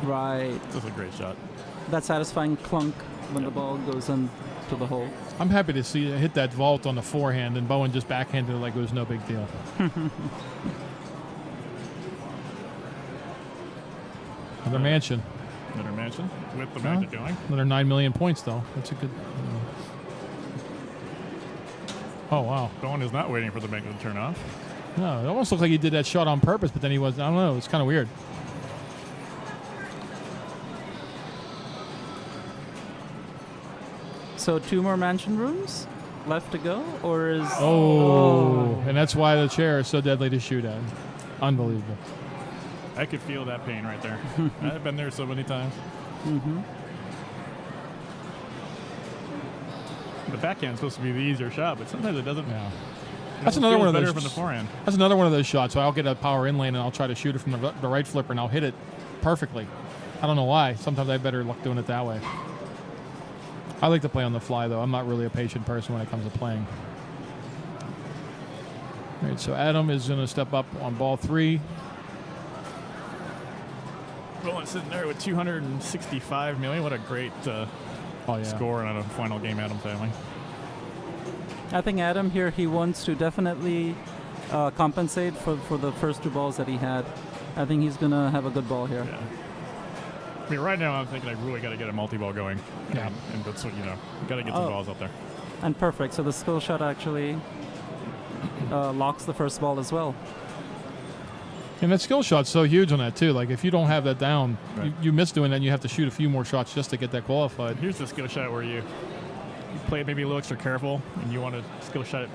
Right. That's a great shot. That satisfying clunk when the ball goes into the hole. I'm happy to see it hit that vault on the forehand, and Bowen just backhanded it like it was no big deal. Another mansion. Another mansion with the magnet going. Another 9 million points, though. That's a good. Oh, wow. Bowen is not waiting for the magnet to turn off. No, it almost looked like he did that shot on purpose, but then he wasn't. I don't know. It's kind of weird. So 2 more mansion rooms left to go, or is... Oh, and that's why the chair is so deadly to shoot at. Unbelievable. I could feel that pain right there. I've been there so many times. The backhand's supposed to be the easier shot, but sometimes it doesn't. Yeah. That's another one of those. From the forehand. That's another one of those shots. So I'll get a power in lane and I'll try to shoot it from the right flipper and I'll hit it perfectly. I don't know why. Sometimes I have better luck doing it that way. I like to play on the fly, though. I'm not really a patient person when it comes to playing. All right, so Adam is going to step up on ball 3. Bowen's sitting there with 265 million. What a great score on a final game, Adam family. I think Adam here, he wants to definitely compensate for the first 2 balls that he had. I think he's going to have a good ball here. Yeah. I mean, right now I'm thinking I really got to get a multi-ball going. Yeah. And that's what, you got to get some balls out there. And perfect. So the skill shot actually locks the first ball as well. And that skill shot's so huge on that, too. Like, if you don't have that down, you miss doing that and you have to shoot a few more shots just to get that qualified. Here's the skill shot where you play it maybe a little extra careful and you want to skill shot it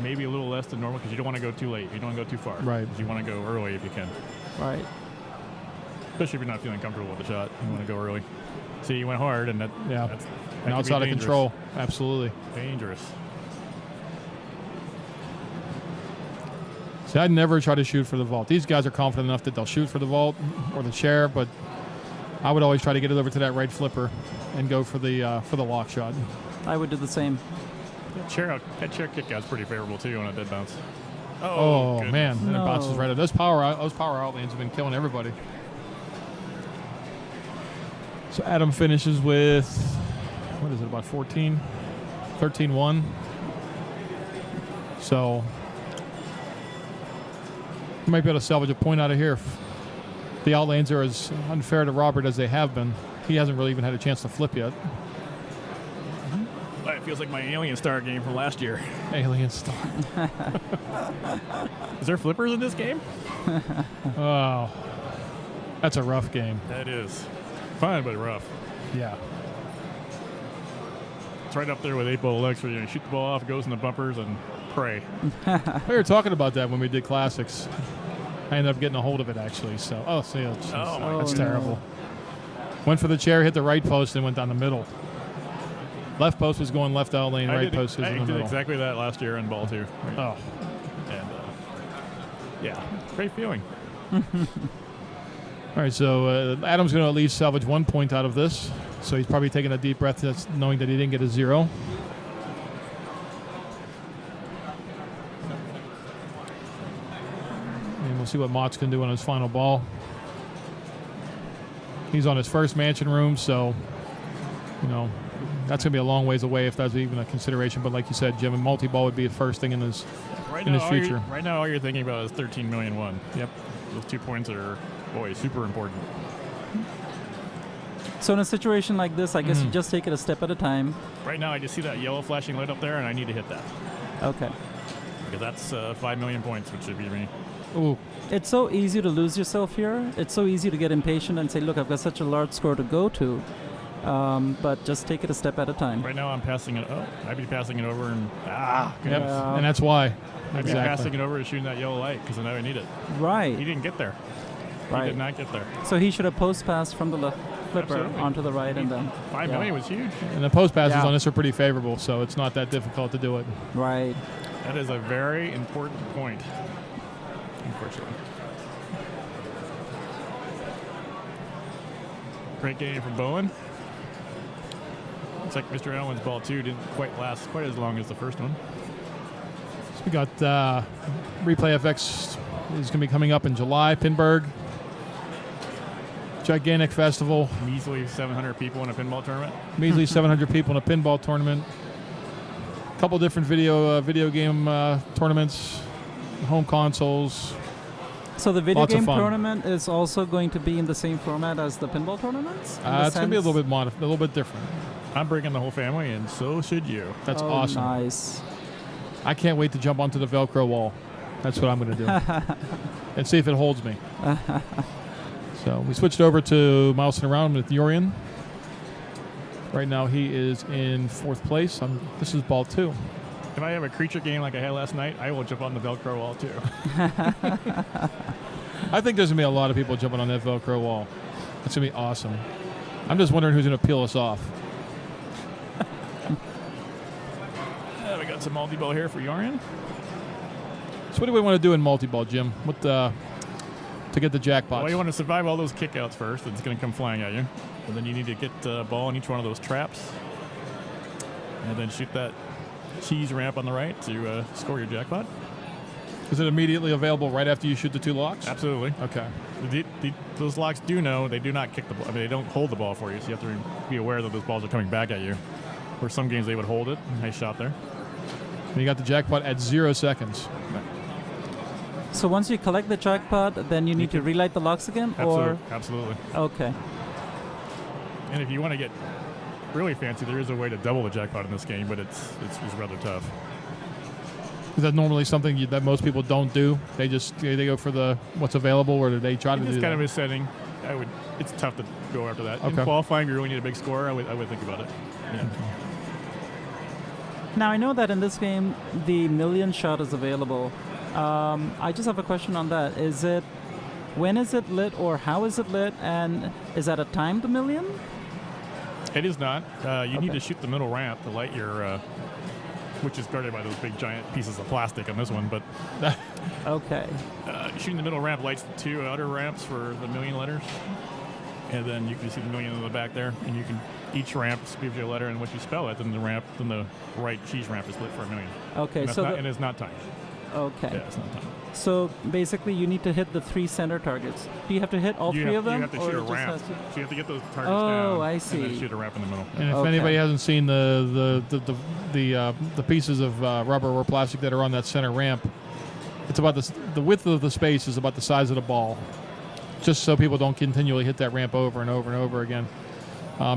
maybe a little less than normal because you don't want to go too late. You don't want to go too far. Right. You want to go early if you can. Right. Especially if you're not feeling comfortable with the shot. You want to go early. See, you went hard, and that now it's out of control. Absolutely. Dangerous. See, I'd never try to shoot for the vault. These guys are confident enough that they'll shoot for the vault or the chair, but I would always try to get it over to that right flipper and go for the lock shot. I would do the same. That chair kick out's pretty favorable, too, on a dead bounce. Oh man. And it bounces right out. Those power out lanes have been killing everybody. So Adam finishes with, what is it, about 14? 13-1. So you might be able to salvage a point out of here. The out lanes are as unfair to Robert as they have been. He hasn't really even had a chance to flip yet. It feels like my Alien Star game from last year. Alien Star. Is there flippers in this game? Oh, that's a rough game. That is. Fun, but rough. Yeah. It's right up there with 8-ball legs where you shoot the ball off, it goes in the bumpers, and pray. We were talking about that when we did classics. I ended up getting a hold of it, actually. So, that's terrible. Went for the chair, hit the right post, and went down the middle. Left post was going left out lane, right post was in the middle. I did exactly that last year in ball 2. Oh. And, great feeling. All right, so Adam's going to at least salvage 1 point out of this. So he's probably taking a deep breath knowing that he didn't get a 0. And we'll see what Mott's can do on his final ball. He's on his first mansion room, so, that's going to be a long ways away if that's even a consideration. But like you said, Jim, a multi-ball would be the first thing in his future. Right now, all you're thinking about is 13 million won. Yep. Those 2 points are, super important. So in a situation like this, I guess you just take it a step at a time. Right now, I just see that yellow flashing light up there, and I need to hit that. Okay. Because that's 5 million points, which should be me. Ooh. It's so easy to lose yourself here. It's so easy to get impatient and say, look, I've got such a large score to go to. but just take it a step at a time. Right now, I'm passing it. Oh, I'd be passing it over and Yep. And that's why. I'd be Exactly. passing it over and shooting that yellow light because I know I need it. Right. He didn't get there. Right. He did not get there. So he should have post passed from the left flipper Absolutely. onto the right and then. 5 million was huge. And the post passes Yeah. on this are pretty favorable, so it's not that difficult to do it. Right. That is a very important point. Unfortunately. Great game from Bowen. Looks like Mr. Allen's ball too didn't quite last quite as long as the first one. So we got Replay FX is going to be coming up in July. Pinburg. Gigantic festival. Measly 700 people in a pinball tournament. Measly 700 people in a pinball tournament. A couple different video game tournaments, home consoles. So the video Lots of game fun. tournament is also going to be in the same format as the pinball tournaments? It's going to be a little bit different. I'm bringing the whole family, and so should you. That's Oh, awesome. nice. I can't wait to jump onto the Velcro wall. That's what I'm going to do. And see if it holds me. So we switched over to Mousin around with Yorian. Right now he is in 4th place. This is ball 2. If I have a creature game like I had last night, I will jump on the Velcro wall too. I think there's going to be a lot of people jumping on that Velcro wall. It's going to be awesome. I'm just wondering who's going to peel us off. We got some multi-ball here for Yorian. So what do we want to do in multi-ball, Jim? What to get the jackpot? Well, you want to survive all those kickouts first. It's going to come flying at you. And then you need to get a ball in each one of those traps. And then shoot that cheese ramp on the right to score your jackpot. Is it immediately available right after you shoot the 2 locks? Absolutely. Okay. Those locks do know they do not kick the ball. I mean, they don't hold the ball for you, so you have to be aware that those balls are coming back at you. Where some games they would hold it. Nice shot there. And you got the jackpot at 0 seconds. So once you collect the jackpot, then you need to relight the locks again? Or Absolutely. Okay. And if you want to get really fancy, there is a way to double the jackpot in this game, but it's rather tough. Is that normally something that most people don't do? They go for the what's available, or do they try to do It's that? kind of a setting. It's tough to go after that. Okay. In qualifying, you really need a big score. I would think about it. Yeah. Now I know that in this game, the million shot is available. I just have a question on that. When is it lit, or how is it lit, and is that a timed million? It is not. You need to shoot the middle ramp to light your, which is guarded by those big giant pieces of plastic on this one. But okay, shooting the middle ramp lights the 2 outer ramps for the million letters, and then you can see the million in the back there. And you can each ramp gives you a letter, and once you spell it, then the right cheese ramp is lit for a million. Okay, and it's not timed. Okay. Yeah, it's not timed. So basically, you need to hit the 3 center targets. Do you have to hit all 3 of them? You have to shoot or a it just ramp. has to- So you have to get those targets down. Oh, I see. And then shoot a ramp in the middle. And if anybody hasn't seen the pieces of rubber or plastic that are on that center ramp, it's about the width of the space is about the size of the ball, just so people don't continually hit that ramp over and over and over again.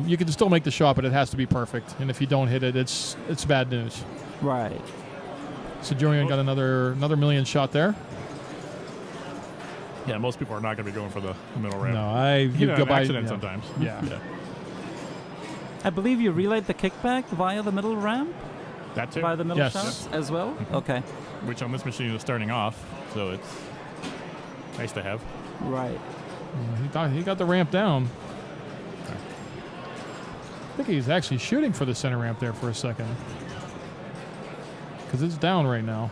You can still make the shot, but it has to be perfect. And if you don't hit it, it's bad news. Right. So Julian got another million shot there. Yeah, most people are not going to be going for the middle ramp. No, you go know, by accident sometimes. Yeah. I believe you relight the kickback via the middle ramp? That too? Via the middle Yes. shots as well? Okay. Which on this machine is starting off, so it's nice to have. Right. He got the ramp down. I think he's actually shooting for the center ramp there for a second. Because it's down right now.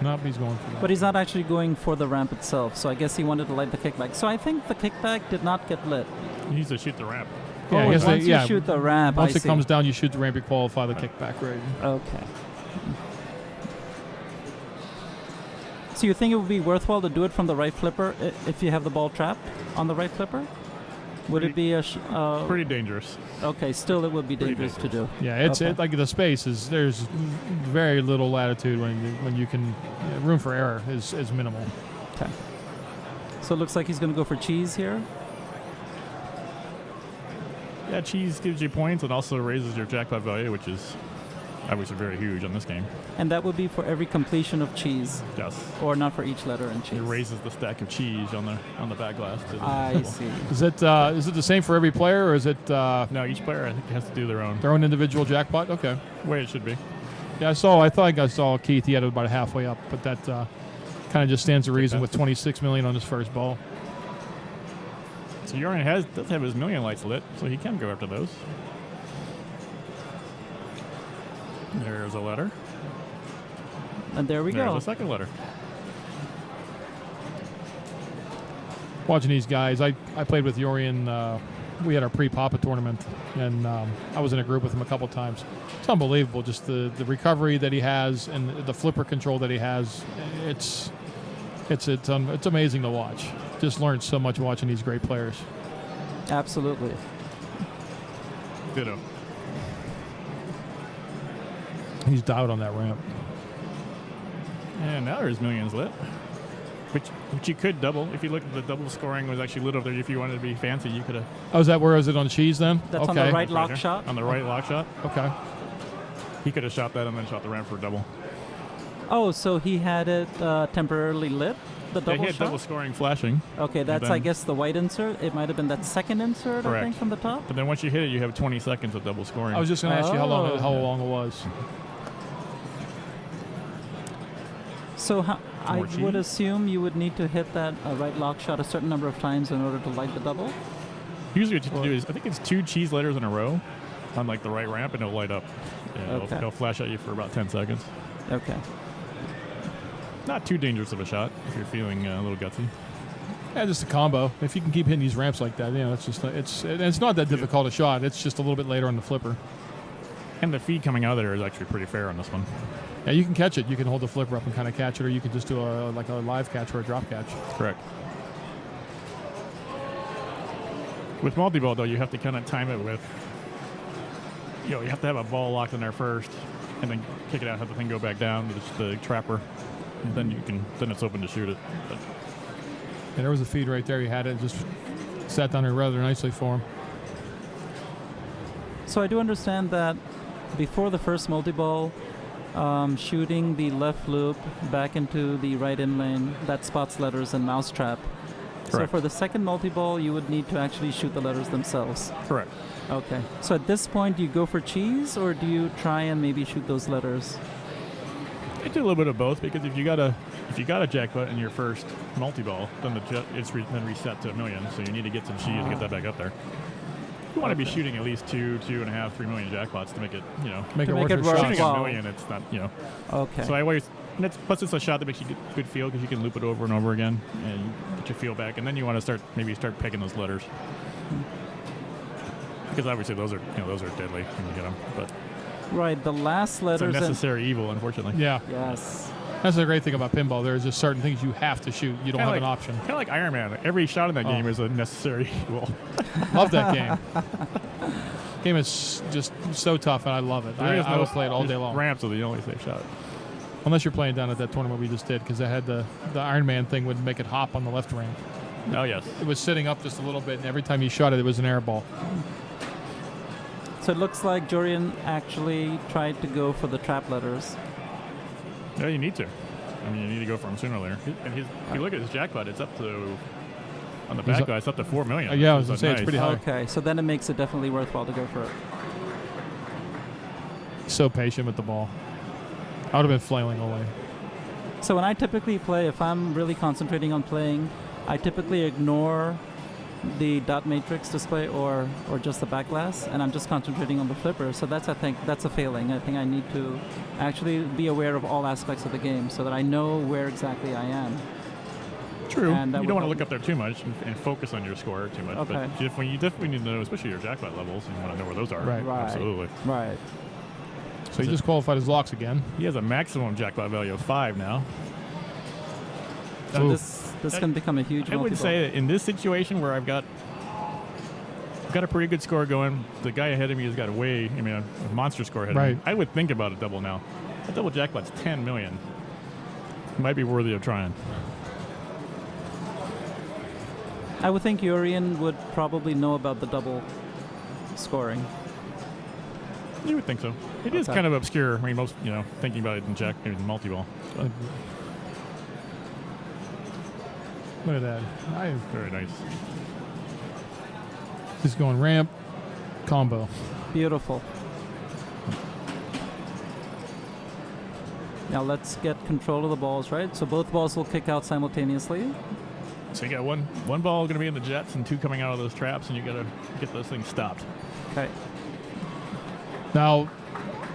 Nope, he's going for that. But he's not actually going for the ramp itself, so I guess he wanted to light the kickback. So I think the kickback did not get lit. He needs to shoot the ramp. Yeah, I guess once you shoot the ramp, Once I it see. comes down, you shoot the ramp, you qualify the kickback rate. Okay. So you think it would be worthwhile to do it from the right flipper if you have the ball trapped on the right flipper? Would it be a pretty dangerous? Okay, still it would be dangerous to do. Yeah, it's Okay. like the space is there's very little latitude when you can room for error is minimal. Okay. So it looks like he's going to go for cheese here. Yeah, cheese gives you points and also raises your jackpot value, which is obviously very huge on this game. And that would be for every completion of cheese. Yes. Or not for each letter in cheese. It raises the stack of cheese on the back glass. I see. Is it the same for every player, or is it? No, each player I think has to do their own individual jackpot. Okay. The way it should be. Yeah, I thought I saw Keith. He had it about halfway up, but that kind of just stands to reason with 26 million on his first ball. So Urian does have his million lights lit, so he can go after those. There's a letter. And there we go. There's a second letter. Watching these guys, I played with Urian. We had our pre-Papa tournament, and I was in a group with him a couple times. It's unbelievable, just the recovery that he has and the flipper control that he has. It's amazing to watch. Just learned so much watching these great players. Absolutely. Ditto. He's dialed on that ramp. And now there's millions lit. Which you could double. If you look at the double scoring was actually lit over there. If you wanted to be fancy, you could have. Oh, is that where is it on cheese then? That's okay. on the right lock shot? On the right lock shot. Okay. He could have shot that and then shot the ramp for a double. Oh, so he had it temporarily lit? The double he had shot? double scoring flashing. Okay, that's, I guess, the white insert. It might have been that second insert, Correct. I think, from the top? But then once you hit it, you have 20 seconds of double scoring. I was just going to ask you how long it was. So I More would cheese? assume you would need to hit that right lock shot a certain number of times in order to light the double? Usually what you have to do is, I think it's 2 cheese letters in a row on like the right ramp, and it'll light up. Yeah, Okay. it'll flash at you for about 10 seconds. Okay. Not too dangerous of a shot if you're feeling a little gutsy. Yeah, just a combo. If you can keep hitting these ramps like that, it's just it's not that difficult a shot. It's just a little bit later on the flipper. And the feed coming out of there is actually pretty fair on this one. Yeah, you can catch it. You can hold the flipper up and kind of catch it, or you can just do a live catch or a drop catch. Correct. With multi-ball, though, you have to kind of time it with, you have to have a ball locked in there first, and then kick it out, have the thing go back down to the trapper, and then it's open to shoot it. But And there was a feed right there. He had it, just sat down there rather nicely for him. So I do understand that before the first multi-ball, shooting the left loop back into the right in lane, that spots letters and mousetrap. So Correct. for the second multi-ball, you would need to actually shoot the letters themselves. Correct. Okay. So at this point, do you go for cheese, or do you try and maybe shoot those letters? I do a little bit of both, because if you got a jackpot in your first multi-ball, then it's then reset to $1 million. So you need to get some cheese to get that back up there. You want to be shooting at least 2.5, 3 million jackpots to make it, make it make worth it your shot. shooting worthwhile. $1 million. It's not, Okay. So I always, plus it's a shot that makes you get good feel, because you can loop it over and over again and get your feel back, and then you want to start pegging those letters, because obviously those are deadly when you get them. But Right, the last it's a letters. necessary evil, unfortunately. Yeah. Yes. That's the great thing about pinball. There's just certain things you have to shoot. You don't have an option. Kind of like Iron Man. Every shot in that game is a necessary evil. Love that game. Game is just so tough, and I love it. I will play it all day long. Ramps are the only safe shot. Unless you're playing down at that tournament we just did, because I had the Iron Man thing would make it hop on the left ramp. Oh, yes. It was sitting up just a little bit, and every time you shot it, it was an air ball. So it looks like Jorian actually tried to go for the trap letters. Yeah, you need to. I mean, you need to go for him sooner or later. And if you look at his jackpot, it's up to, on the back guy, it's up to $4 million. Yeah, I was going to say, it's pretty high. Okay, so then it makes it definitely worthwhile to go for it. So patient with the ball. I would have been flailing away. So when I typically play, if I'm really concentrating on playing, I typically ignore the dot matrix display or just the back glass, and I'm just concentrating on the flipper. So I think that's a failing. I think I need to actually be aware of all aspects of the game so that I know where exactly I am. True. And You don't want to look up there too much and focus on your score too much. Okay. But you definitely need to know, especially your jackpot levels, and you want to know where those are. Right. Absolutely. Right. So he just qualified his locks again. He has a maximum jackpot value of 5 now. So this can become a huge I would multi-ball. say that in this situation where I've got a pretty good score going, the guy ahead of me has got a monster score ahead of me. I would think about a double now. A double jackpot's 10 million. Might be worthy of trying. I would think Jorian would probably know about the double scoring. You would think so. It is kind of obscure. I mean, most, thinking about it in Jack, maybe in multi-ball. But. Look at that. Very nice. Just going ramp, combo. Beautiful. Now let's get control of the balls, right? So both balls will kick out simultaneously. So you got one ball going to be in the jets and two coming out of those traps, and you got to get those things stopped. Okay. Now,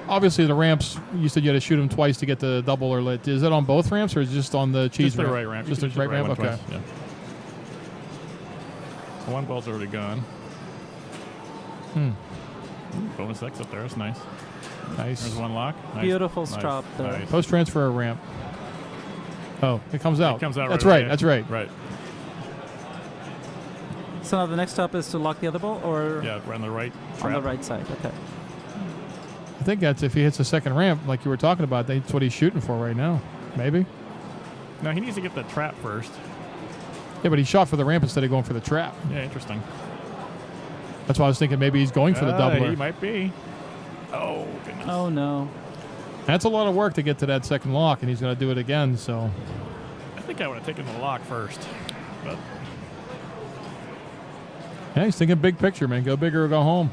obviously the ramps, you said you had to shoot them twice to get the double or lit. Is it on both ramps or is it just on the cheese just ramp? The right ramp. Just the right ramp? Okay. Twice, yeah. One ball's already gone. Bonus X up there. That's nice. Nice. There's one lock. Nice. Beautiful strop there. Nice. Post transfer or ramp. Oh, it comes out. It comes out. That's right. Right. That's right. Right. So now the next step is to lock the other ball, or we're on the right. On the right side. Okay. I think that's if he hits the second ramp, like you were talking about. That's what he's shooting for right now. Maybe. No, he needs to get the trap first. Yeah, but he shot for the ramp instead of going for the trap. Yeah, interesting. That's why I was thinking maybe he's going for the doubler. He might be. Oh, goodness. Oh, no. That's a lot of work to get to that second lock, and he's going to do it again, so. I think I would have taken the lock first. But yeah, he's thinking big picture, man. Go big or go home.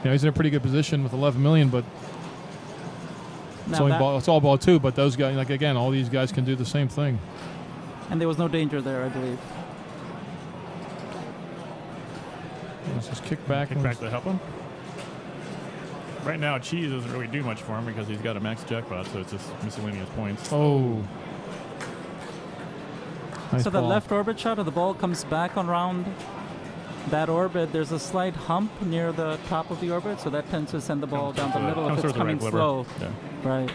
He's in a pretty good position with 11 million, but it's all ball two. But those guys, like again, all these guys can do the same thing. And there was no danger there, I believe. Let's just kick back. Kick back to help him. Right now, cheese doesn't really do much for him because he's got a max jackpot, so it's just miscellaneous points. Oh. Nice so ball. the left orbit shot of the ball comes back around that orbit. There's a slight hump near the top of the orbit, so that tends to send the ball down the middle if it's coming slow. Yeah. Right.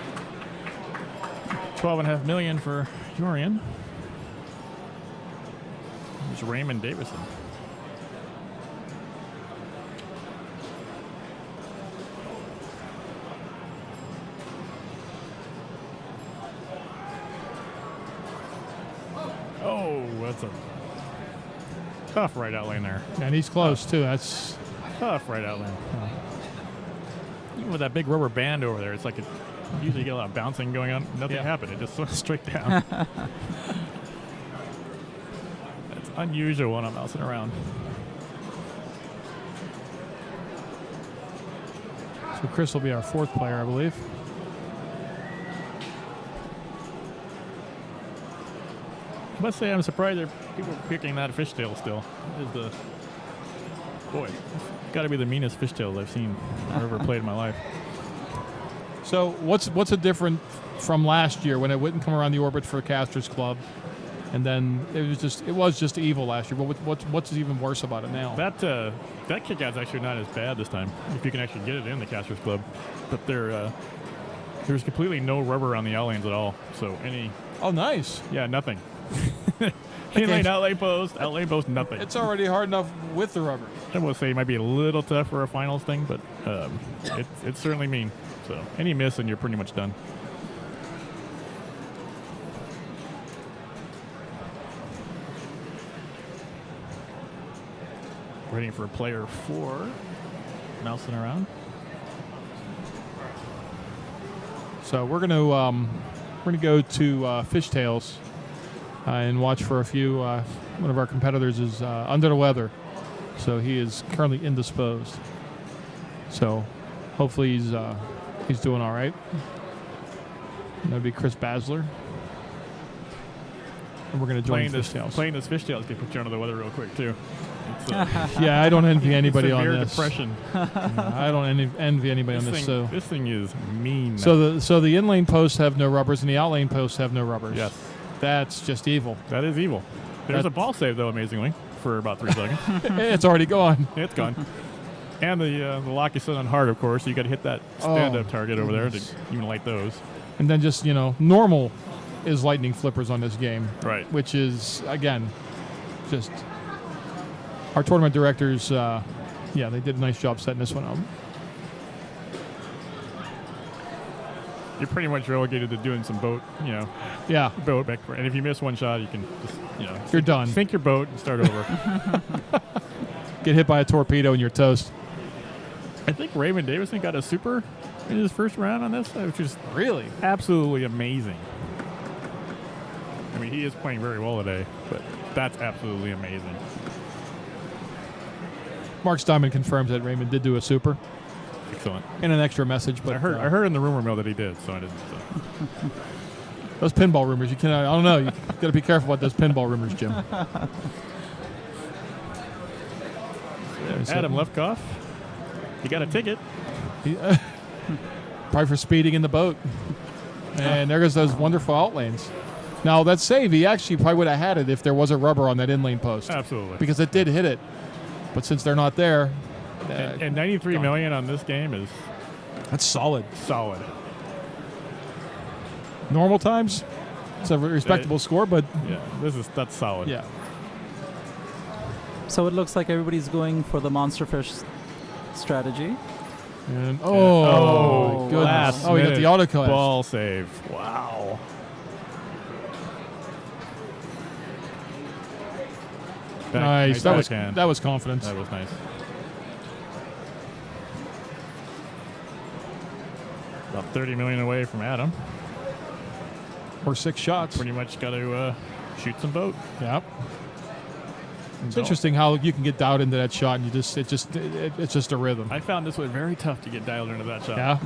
12.5 million for Jorian. There's Raymond Davison. Oh, that's a tough right out lane there. And he's close, too. That's tough right out lane. Even with that big rubber band over there, it's like usually you get a lot of bouncing going on. Nothing happened. It just went straight down. That's unusual when I'm bouncing around. So Chris will be our fourth player, I believe. I must say I'm surprised there are people picking that fishtail still. Boy, got to be the meanest fishtail I've seen I've ever played in my life. So what's a different from last year when it wouldn't come around the orbit for Caster's Club, and then it was just evil last year. But what's even worse about it now? That kick out's actually not as bad this time if you can actually get it in the Caster's Club. But there's completely no rubber on the out lanes at all. So Oh, nice. Yeah, nothing. In-lane, out-lane post, nothing. It's already hard enough with the rubber. I will say it might be a little tough for a finals thing, but it's certainly mean. So any miss and you're pretty much done. Waiting for player 4. Mousin around. So we're gonna go to Fishtails and watch for a few. One of our competitors is under the weather, so he is currently indisposed. So hopefully he's doing all right. That'd be Chris Basler. And we're going to join Fishtails. Playing this Fishtails can put you under the weather real quick, too. Yeah, I don't envy anybody on severe this. Depression. I don't envy anybody on this. So this thing is mean. So the in-lane posts have no rubbers and the out-lane posts have no rubbers. Yes. That's just evil. That is evil. There's a ball save, though, amazingly, for about 3 seconds. It's already gone. It's gone. And the lock is set on hard, of course. So you got to hit that stand-up target over there to even light those. And then just, normal is lightning flippers on this game. Right. Which is, again, just our tournament directors, they did a nice job setting this one up. You're pretty much relegated to doing some boat, Yeah. Boat back. And if you miss one shot, you can just, You're done. Sink your boat and start over. Get hit by a torpedo and you're toast. I think Raymond Davison got a super in his first round on this, which is really absolutely amazing. I mean, he is playing very well today, but that's absolutely amazing. Mark Steinman confirms that Raymond did do a super. Excellent. In an extra message, but I heard in the rumor mill that he did, so I didn't. So. Those pinball rumors, you cannot. I don't know. You got to be careful about those pinball rumors, Jim. Adam Lefkoff, he got a ticket. Probably for speeding in the boat. And there goes those wonderful out lanes. Now, that save, he actually probably would have had it if there was a rubber on that in-lane post. Absolutely. Because it did hit it. But since they're not there... and 93 million on this game is... That's solid. Solid. Normal times, it's a respectable score, but... Yeah, that's solid. Yeah. So it looks like everybody's going for the monster fish strategy. And goodness. Oh, he got the auto collapse. Ball save. Wow. Nice. That was confidence. That was nice. About 30 million away from Adam. Or 6 shots. Pretty much got to shoot some boat. Yep. It's interesting how you can get dialed into that shot, and it's just a rhythm. I found this one very tough to get dialed into that shot. Yeah.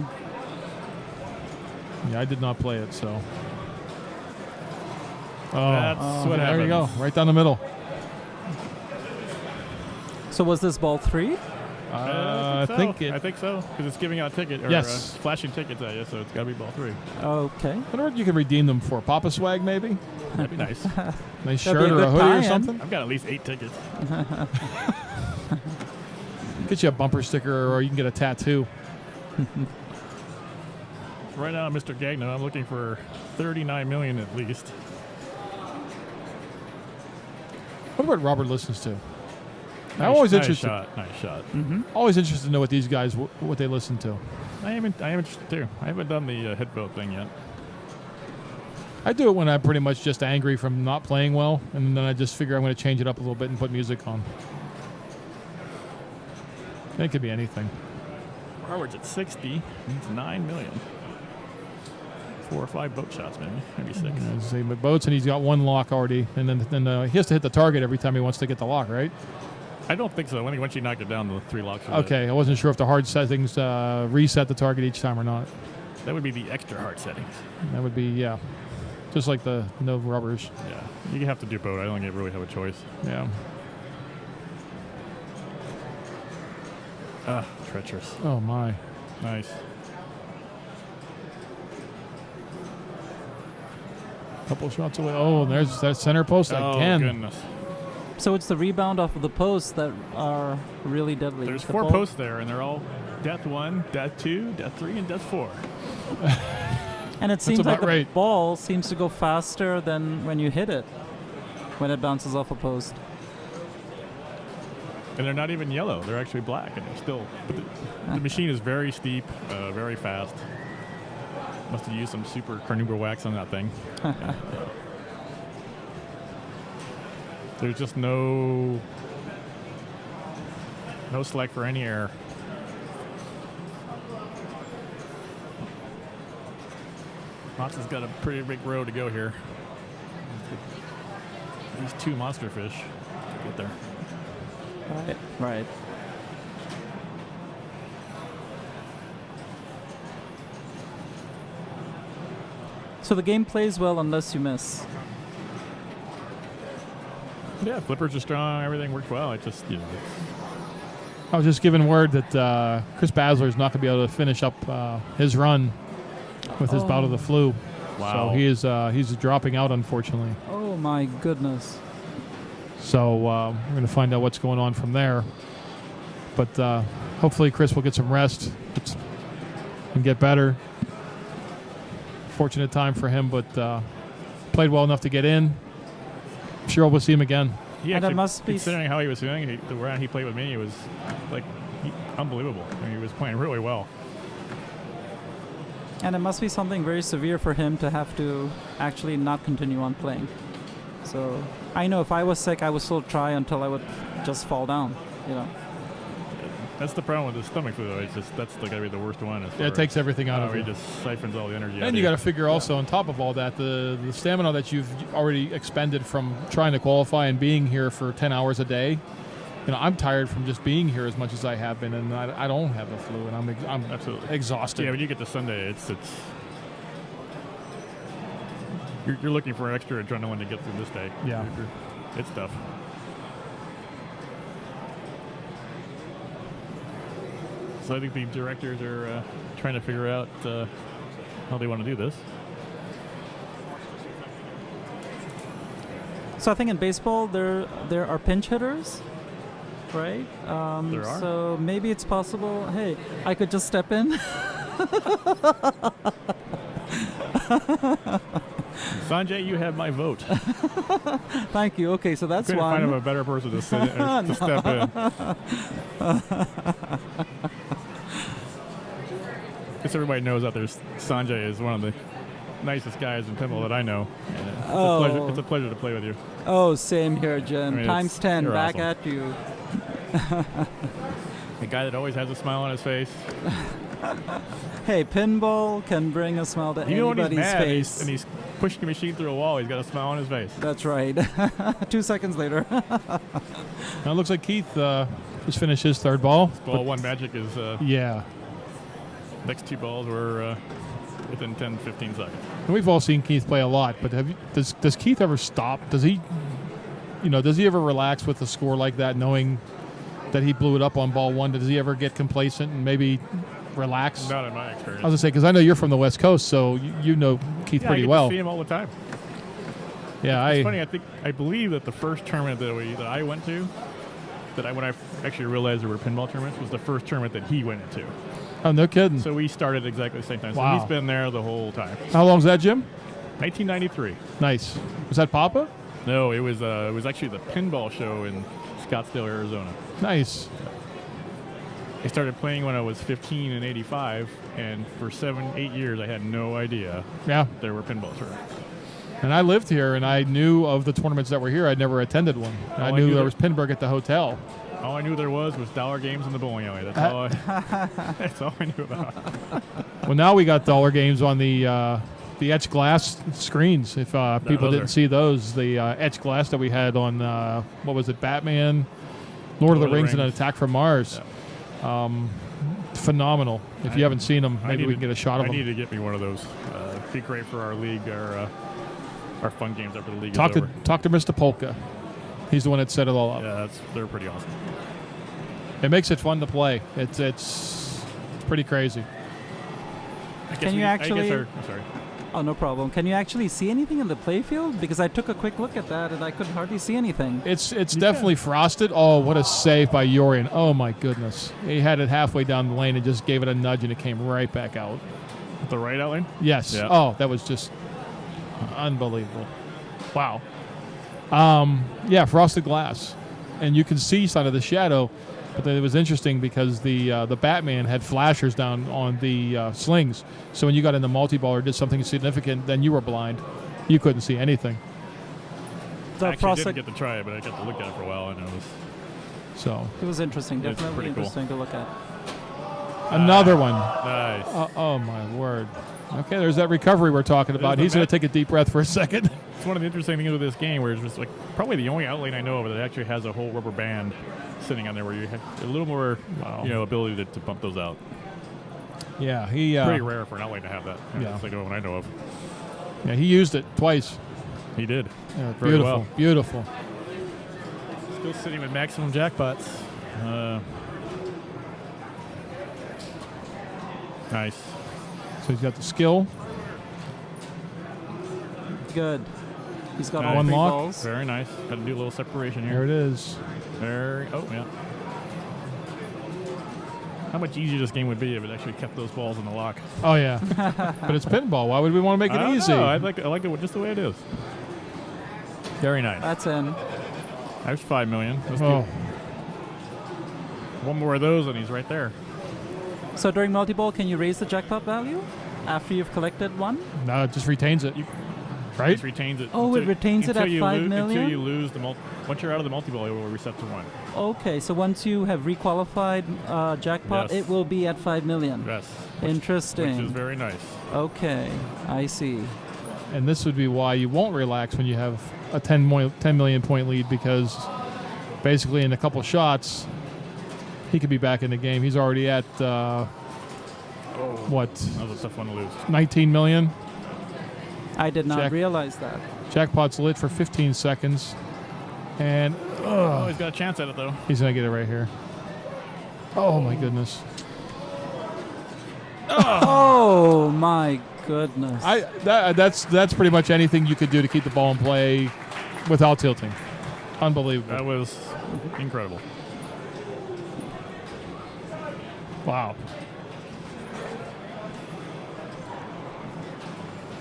Yeah, I did not play it, so. That's what there happens. you go, right down the middle. So was this ball 3? I think so, because it's giving out ticket or yes. Flashing tickets at you, so it's got to be ball 3. Okay. I wonder what you can redeem them for. Papa swag, maybe? That'd be nice. Nice shirt or a hoodie or something? I've got at least 8 tickets. Get you a bumper sticker, or you can get a tattoo. Right now, Mr. Gagnon, I'm looking for 39 million at least. I wonder what Robert listens to. I'm Nice, always nice interested. Shot, nice shot. Always interested to know what these guys what they listen to. I am interested too. I haven't done the head vote thing yet. I do it when I'm pretty much just angry from not playing well, and then I just figure I'm going to change it up a little bit and put music on. It could be anything. Robert's at 60. Needs 9 million. 4 or 5 boat shots, maybe 6. Yeah, see, but boats, and he's got 1 lock already, and then he has to hit the target every time he wants to get the lock, right? I don't think so. Once you knock it down, the 3 locks. Okay, I wasn't sure if the hard settings reset the target each time or not. That would be the extra hard settings. That would be just like the no rubbers. Yeah, you have to do both. I don't really have a choice. Yeah. Ah, treacherous. Oh my. Nice. Couple shots away. Oh, there's that center post again. Oh goodness. So it's the rebound off of the posts that are really deadly. There's 4 posts there, and they're all death 1, death 2, death 3, and death 4. And it seems like the right. ball seems to go faster than when you hit it, when it bounces off a post. And they're not even yellow. They're actually black, and they're still... The machine is very steep, very fast. Must have used some super carnauba wax on that thing. Yeah. There's just no slack for any error. Mousin's got a pretty big road to go here. These 2 monster fish to get there. Right. So the game plays well unless you miss. Yeah, flippers are strong. Everything works well. It just, I was just given word that Chris Basler is not going to be able to finish up his run with his bout of the flu. Wow. So he's dropping out, unfortunately. Oh my goodness. So we're going to find out what's going on from there. But hopefully Chris will get some rest and get better. Fortunate time for him, but played well enough to get in. I'm sure we'll see him again. And it must be, considering how he was doing, the round he played with me, it was like unbelievable. I mean, he was playing really well. And it must be something very severe for him to have to actually not continue on playing. So I know if I was sick, I would still try until I would just fall down, That's the problem with the stomach flu, though. It's just that's gotta be the worst one. It takes everything out of it. you. Just siphons all the energy out. And you got to figure also on top of all that, the stamina that you've already expended from trying to qualify and being here for 10 hours a day. I'm tired from just being here as much as I have been, and I don't have the flu, and I'm absolutely exhausted. Yeah, when you get to Sunday, it's you're looking for an extra adrenaline to get through this day. Yeah, it's tough. So I think the directors are trying to figure out how they want to do this. So I think in baseball there are pinch hitters, right? There are. So maybe it's possible. Hey, I could just step in. Sanjay, you have my vote. Thank you. Okay, so that's couldn't one. find him a better person to sit to step in. Just everybody knows out there, Sanjay is one of the nicest guys in pinball that I know. It's a pleasure to play with you. Oh, same here, Jim. I mean, Times 10, you're back awesome. at you. A guy that always has a smile on his face. Hey, pinball can bring a smile to Even when he's anybody's mad face. and he's pushing the machine through a wall, he's got a smile on his face. That's right. 2 seconds later. Now it looks like Keith just finished his third ball. Ball one magic is yeah. Next 2 balls were within 10, 15 seconds. And we've all seen Keith play a lot, but does Keith ever stop? Does he ever relax with a score like that, knowing that he blew it up on ball 1? Does he ever get complacent and maybe relax? Not in my experience. I was gonna say, because I know you're from the West Coast, so you know Keith pretty I get well. to see him all the time. Yeah, it's funny. I believe that the first tournament that I went to, when I actually realized there were pinball tournaments, was the first tournament that he went into. Oh, no kidding. So we started exactly the same time. Wow. So he's been there the whole time. How long's that, Jim? 1993. Nice. Was that Papa? No, it was actually the pinball show in Scottsdale, Arizona. Nice. I started playing when I was 15 in '85, and for 7-8 years I had no idea there were pinball tournaments. And I lived here, and I knew of the tournaments that were here. I'd never attended one. I knew there was Pinburg at the hotel. All I knew there was dollar games in the bowling alley. That's all I knew about. Well, now we got dollar games on the etched glass screens. If people didn't see those, the etched glass that we had on what was it, Batman, Lord of the Rings, and an Attack from Mars. Yeah. Phenomenal. If you haven't seen them, maybe we can get a shot of them. I need to get me one of those. It'd be great for our league, our fun games after the league Talk is over. to Mr. Polka. He's the one that set it all up. Yeah, they're pretty awesome. It makes it fun to play. It's pretty crazy. Can you actually? I'm sorry. Oh, no problem. Can you actually see anything in the playfield? Because I took a quick look at that and I could hardly see anything. It's definitely frosted. Oh, what a save by Yorian. Oh, my goodness. He had it halfway down the lane and just gave it a nudge, and it came right back out. The right out lane? Yes. Yeah. Oh, that was just unbelievable. Wow. Yeah, frosted glass. And you can see side of the shadow, but it was interesting because the Batman had flashers down on the slings. So when you got in the multi-ball or did something significant, then you were blind. You couldn't see anything. I actually didn't get to try it, but I got to look at it for a while, and it was interesting. Definitely pretty interesting to look at. Another one. Nice. Oh, my word. Okay, there's that recovery we're talking about. He's going to take a deep breath for a second. It's one of the interesting things with this game, where it's just like probably the only out lane I know of that actually has a whole rubber band sitting on there, where you have a little more, ability to bump those out. Yeah, he pretty rare for an out lane to have that. Yeah, that's like the one I know of. Yeah, he used it twice. He did. Yeah, very beautiful, well. beautiful. Still sitting with maximum jackpots. Nice. So he's got the skill. Good. He's got One all 3 lock. balls. Very nice. Got to do a little separation here. There it is. Yeah. How much easier this game would be if it actually kept those balls in the lock. Oh, yeah. But it's pinball. Why would we want to make it easy? I like it just the way it is. Very nice. That's in. There's 5 million. Let's do one more of those, and he's right there. So during multi-ball, can you raise the jackpot value after you've collected one? No, it just retains it. Right? It just retains it. Oh, it retains it at 5 million? Until you lose once you're out of the multi-ball, it will reset to 1. Okay, so once you have requalified jackpot, Yes. it will be at 5 million. Yes. Interesting. Which is very nice. Okay, I see. And this would be why you won't relax when you have a 10 million point lead, because basically in a couple shots, he could be back in the game. He's already at, what? That was a tough one to lose. 19 million. I did not realize that. Jackpot's lit for 15 seconds. And Oh, he's got a chance at it, though. he's going to get it right here. Oh, my goodness. Oh, my goodness. That's pretty much anything you could do to keep the ball in play without tilting. Unbelievable. That was incredible. Wow.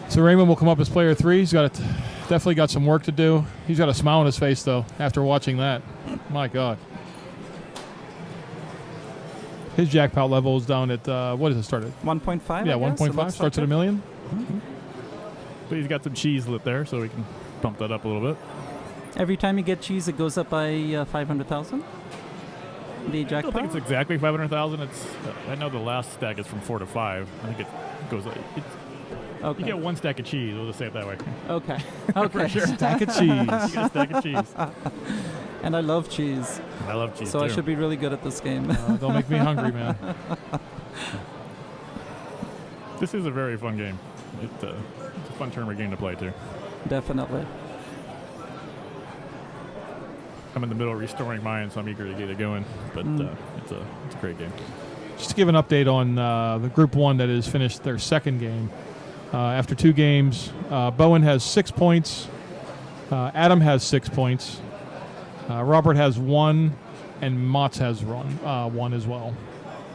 So Raymond will come up as player 3. He's got definitely got some work to do. He's got a smile on his face, though, after watching that. My God. His jackpot level is down at, what is it started? 1.5, Yeah, I guess? It 1.5. looks Starts like at $1 million. But he's got some cheese lit there, so we can bump that up a little bit. Every time you get cheese, it goes up by 500,000? The I don't jackpot? think it's exactly 500,000. It's I know the last stack is from 4 to 5. I think it goes. Okay. You get one stack of cheese. We'll just say it that way. Okay. For Okay. sure. Stack of cheese. You get a stack of cheese. And I love cheese. I love cheese So too. I should be really good at this game. Don't make me hungry, man. This is a very fun game. It's a fun tournament game to play too. Definitely. I'm in the middle of restoring mine, so I'm eager to get it going. But it's a great game. Just to give an update on the Group 1 that has finished their second game. After 2 games, Bowen has 6 points. Adam has 6 points. Robert has 1, and Motz has 1 as well.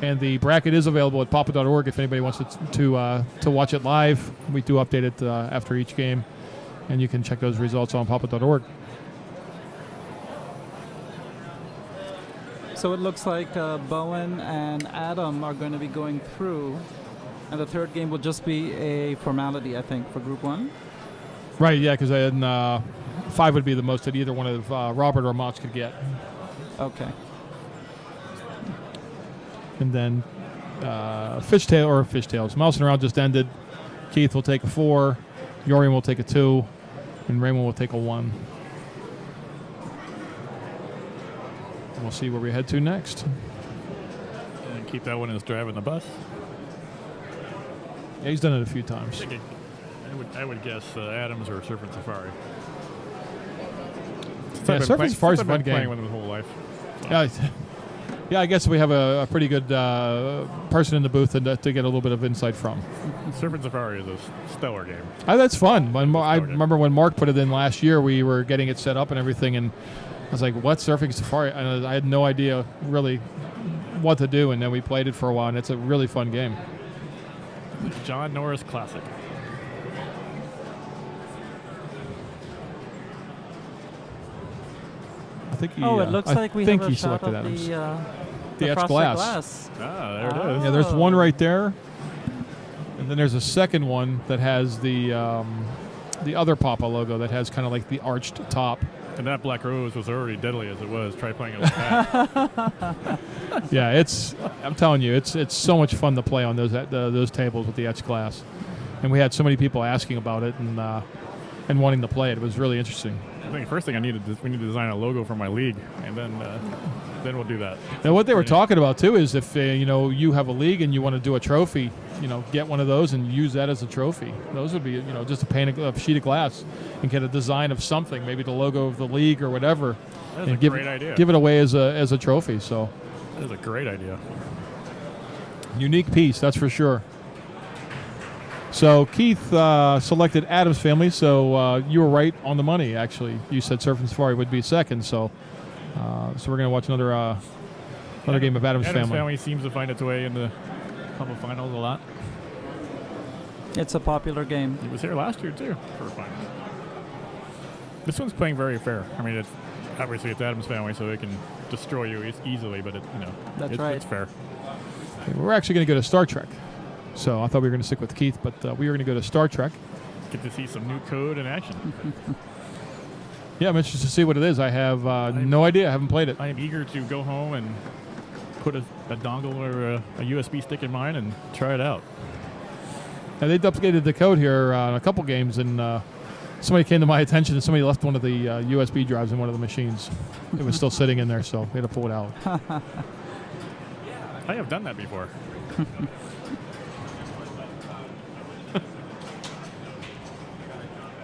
And the bracket is available at papa.org if anybody wants to watch it live. We do update it after each game, and you can check those results on papa.org. So it looks like Bowen and Adam are going to be going through, and the third game will just be a formality, I think, for Group 1. Right, yeah, because 5 would be the most that either one of Robert or Motz could get. Okay. And then Fishtails. Mousin round just ended. Keith will take a 4. Yorian will take a 2. And Raymond will take a 1. And we'll see where we head to next. And keep that one as driving the bus. Yeah, he's done it a few times. I would guess Adams or Surfin Safari. Yeah, Surfin Safari's a fun game. Playing with him his whole life. So. Yeah, I guess we have a pretty good person in the booth to get a little bit of insight from. Surfin Safari is a stellar game. That's fun. I remember when Mark put it in last year, we were getting it set up and everything, and I was like, what's Surfing Safari? And I had no idea really what to do, and then we played it for a while, and it's a really fun game. John Norris Classic. I think he, it looks like we have a shot of Adams. the etched frosted glass. Ah, there it is. Yeah, there's one right there, and then there's a second one that has the other Papa logo that has kind of like the arched top. And that black rose was already deadly as it was. Try playing it like that. Yeah, I'm telling you, it's so much fun to play on those tables with the etched glass, and we had so many people asking about it and wanting to play it. It was really interesting. I think the first thing we need to design a logo for my league, and then we'll do that. Now, what they were talking about too is if you have a league and you want to do a trophy, get one of those and use that as a trophy. Those would be just a sheet of glass and get a design of something, maybe the logo of the league or whatever. That's and a great idea. Give it away as a trophy. So that is a great idea. Unique piece, that's for sure. So Keith selected Adams Family, so you were right on the money. Actually, you said Surfin Safari would be second. So we're gonna watch another game of Adams Family. Adams Family seems to find its way in the couple finals a lot. It's a popular game. It was here last year too for finals. This one's playing very fair. I mean, it's Adams Family, so it can destroy you easily, but That's right. It's fair. Okay, we're actually going to go to Star Trek. So I thought we were going to stick with Keith, but we were going to go to Star Trek. Get to see some new code in action. Yeah, I'm interested to see what it is. I have no idea. I haven't played it. I am eager to go home and put a dongle or a USB stick in mine and try it out. Now, they've updated the code here in a couple games, and somebody came to my attention and somebody left one of the USB drives in one of the machines. It was still sitting in there, so we had to pull it out. I have done that before.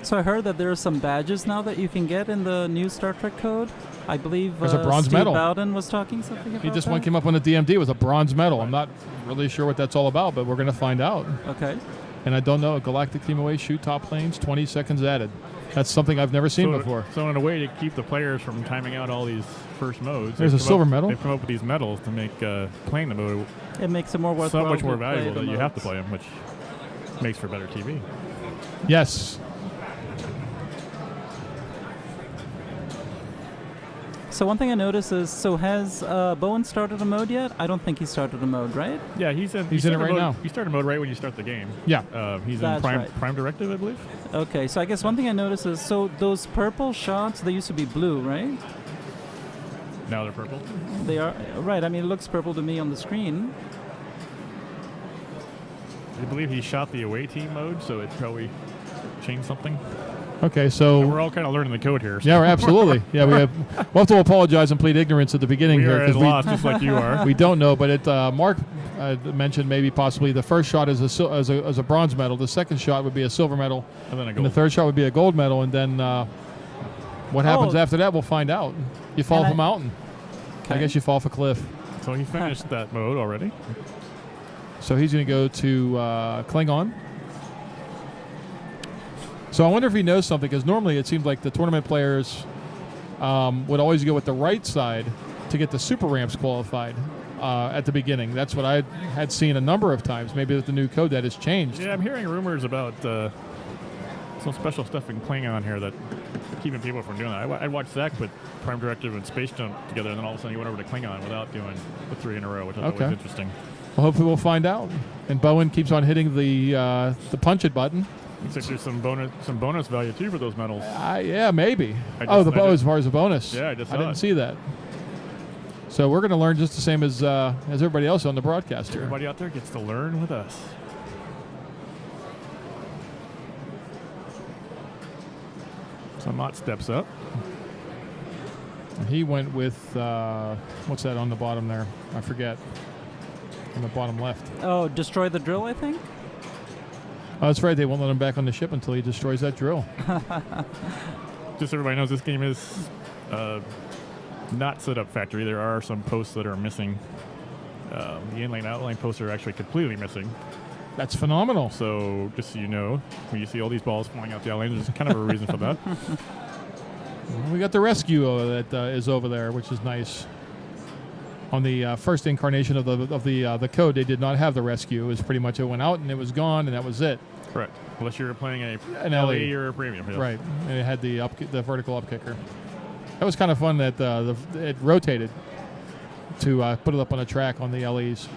So I heard that there are some badges now that you can get in the new Star Trek code. I believe There's a bronze Steve medal. Bowden was talking something about He just that. one came up on the DMD with a bronze medal. I'm not really sure what that's all about, but we're going to find out. Okay. And I don't know. Galactic Team Away, shoot top planes, 20 seconds added. That's something I've never seen before. So in a way to keep the players from timing out all these first modes, There's a silver medal. They've come up with these medals to make playing the mode It makes it more worthwhile. so much more to play valuable the that you have to modes. play them, which makes for better TV. Yes. So one thing I noticed is, has Bowen started a mode yet? I don't think he started a mode, right? Yeah, he's in in it right mode, now. You start a mode right when you start the game. Yeah. He's That's in right. Prime Directive, I believe. Okay, so I guess one thing I noticed is, so those purple shots, they used to be blue, right? Now they're purple. They are, right, I mean, it looks purple to me on the screen. I believe he shot the away team mode, so it probably changed something. Okay, so And we're all kind of learning the code here. So. yeah, we're absolutely. Yeah, we'll have to apologize and plead ignorance at the beginning We here are at a loss, just like you are. We don't know, but Mark mentioned maybe possibly the first shot is a bronze medal, the second shot would be a silver medal, And then a and the gold. third shot would be a gold medal, and then what happens Oh. after that, we'll find out. You fall And off a mountain. I Okay. guess you fall off a cliff. So he finished that mode already. So he's going to go to Klingon. So I wonder if he knows something, because normally it seems like the tournament players would always go with the right side to get the super ramps qualified at the beginning. That's what I had seen a number of times. Maybe with the new code that has changed. Yeah, I'm hearing rumors about some special stuff in Klingon here that keeping people from doing that. I watched Zach put Prime Directive and Space Jump together, and then all of a sudden he went over to Klingon without doing the 3 in a row, which I thought was interesting. Well, hopefully we'll find out. And Bowen keeps on hitting the punch it button. Looks like there's some bonus value too for those medals. Yeah, maybe. As far as a bonus. Yeah, I didn't see that. So we're going to learn just the same as everybody else on the broadcast here. Everybody out there gets to learn with us. So Mott steps up. He went with what's that on the bottom there? I forget. On the bottom left. Oh, destroy the drill, I think? Oh, that's right. They won't let him back on the ship until he destroys that drill. Just so everybody knows, this game is not set up factory. There are some posts that are missing. The inline outline posts are actually completely missing. That's phenomenal. So just so you know, when you see all these balls flying out the outline, there's kind of a reason for that. We got the rescue that is over there, which is nice. On the first incarnation of the code, they did not have the rescue. It was pretty much it went out and it was gone, and that was it. Correct. Unless you're playing an LE or a premium. Yes. Right. And it had the vertical up kicker. That was kind of fun that it rotated to put it up on a track on the LEs.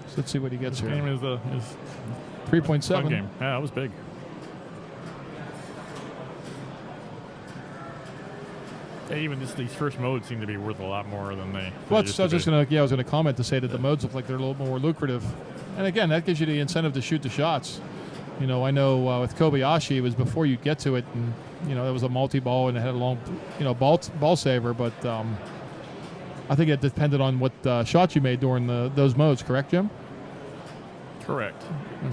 So let's see what he gets This here. game is 3.7. fun game. Yeah, that was big. Even these first modes seem to be worth a lot more than they. Well, I was just gonna comment to say that the modes look like they're a little more lucrative, and again, that gives you the incentive to shoot the shots. You know, I know with Kobayashi, it was before you get to it, and you know, it was a multi-ball and it had a long, ball saver, but I think it depended on what shots you made during those modes. Correct, Jim? Correct.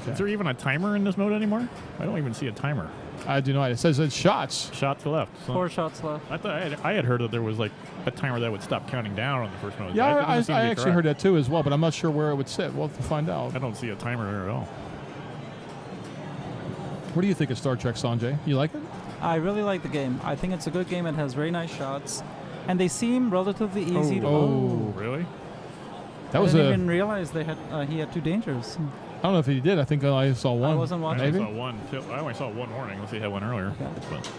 Okay. Is there even a timer in this mode anymore? I don't even see a timer. I do not. It says it's shots. Shots left. So 4 shots left. I thought I had heard that there was like a timer that would stop counting down on the first mode. Yeah, That doesn't seem to I be actually correct. heard that too as well, but I'm not sure where it would sit. We'll have to find out. I don't see a timer there at all. What do you think of Star Trek, Sanjay? You like it? I really like the game. I think it's a good game. It has very nice shots, and they seem relatively easy to. Oh, really? That was I didn't even realize he had 2 dangers. I don't know if he did. I think I saw one. I wasn't watching. Maybe? I only saw one warning. Unless he had one earlier. But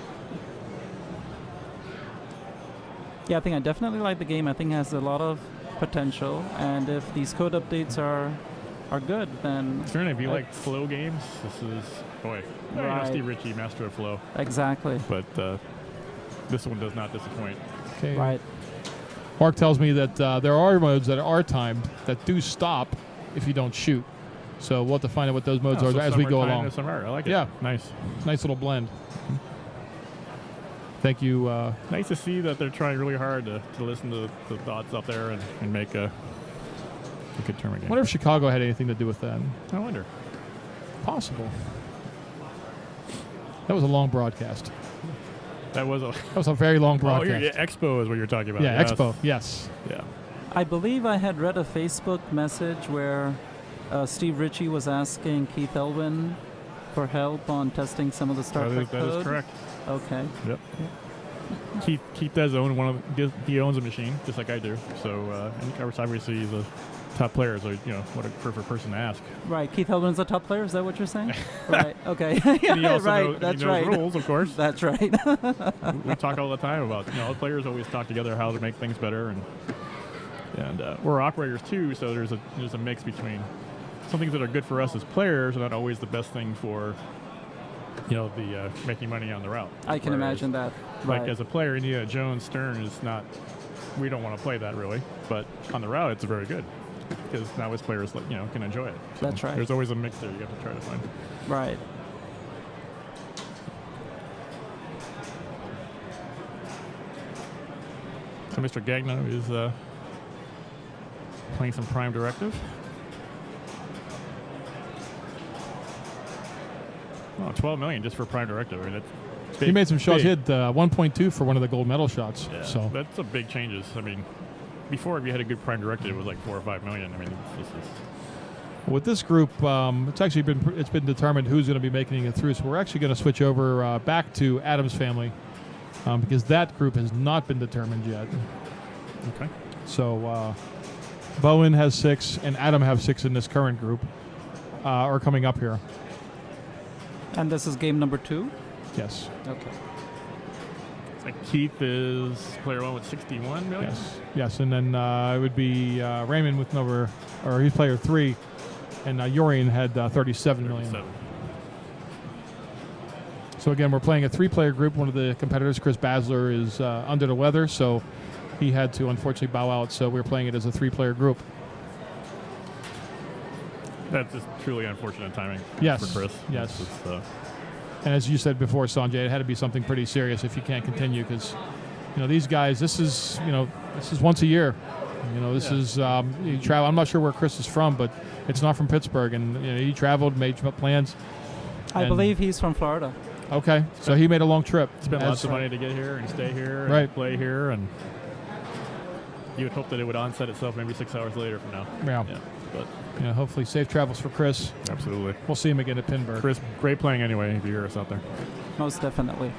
Yeah, I think I definitely like the game. I think it has a lot of potential, and if these code updates are are good, then Certainly, if you like flow games, this is boy. Right. Steve Ritchie, master of flow. Exactly. But this one does not disappoint. Okay. Right. Mark tells me that there are modes that are timed that do stop if you don't shoot. So we'll have to find out what those modes are so as some we are go timed along. and some are. I like it. Yeah. Nice. Nice little blend. Thank you. Nice to see that they're trying really hard to listen to the thoughts up there and make a good tournament game. I wonder if Chicago had anything to do with that. I wonder. Possible. That was a long broadcast. That was a very long Oh, broadcast. yeah, Expo is what you're talking about. Yeah, Yes. Expo. Yes. Yeah. I believe I had read a Facebook message where Steve Ritchie was asking Keith Elwin for help on testing some of the Star Trek That is code. correct. Okay. Yep. Keith does own he owns a machine just like I do. So and of course, obviously he's a top player, so what a perfect person to ask. Right. Keith Elwin's a top player. Is that what you're saying? Right. Okay. And he also right. knows, That's he knows right. rules, of course. That's right. we talk all the time about the players always talk together how to make things better, and we're operators too. So there's a mix between some things that are good for us as players are not always the best thing for the making money on the route. I can imagine that. Like Right. as a player, Indiana Jones Stern is not. We don't want to play that really, but on the route it's very good because now as players can enjoy it. So That's right. There's always a mix there you have to try to find. Right. So Mr. Gagno is playing some Prime Directive. Oh, 12 million just for Prime Directive. I mean, that's big, He made some shots. big. He had 1.2 for one of the gold medal shots. Yeah, So that's a big changes. I mean, before if you had a good Prime Directive, it was like 4 or 5 million. I mean, with this group, it's been determined who's going to be making it through. So we're actually going to switch over back to Adam's family because that group has not been determined yet. Okay. So Bowen has 6 and Adam have 6 in this current group, or coming up here. And this is game number 2? Yes. Okay. Like Keith is player 1 with 61 million. Yes, and then it would be Raymond with he's player 3, and Yorian had 37 million. So again, we're playing a 3-player group. One of the competitors, Chris Basler, is under the weather, so he had to unfortunately bow out. So we're playing it as a 3-player group. That's just truly unfortunate timing. Yes. For Chris. Yes. It's, And as you said before, Sanjay, it had to be something pretty serious if you can't continue because, these guys, this is once a year. This is you travel. I'm not sure where Chris is from, but it's not from Pittsburgh, and he traveled, made plans. I believe he's from Florida. Okay, so he made a long trip. Spent lots of money to get here and stay here and Right. play here, and you would hope that it would onset itself maybe 6 hours later from now. Yeah. But hopefully safe travels for Chris. Absolutely. We'll see him again at Pinburg. Chris, great playing anyway if you hear us out there. Most definitely.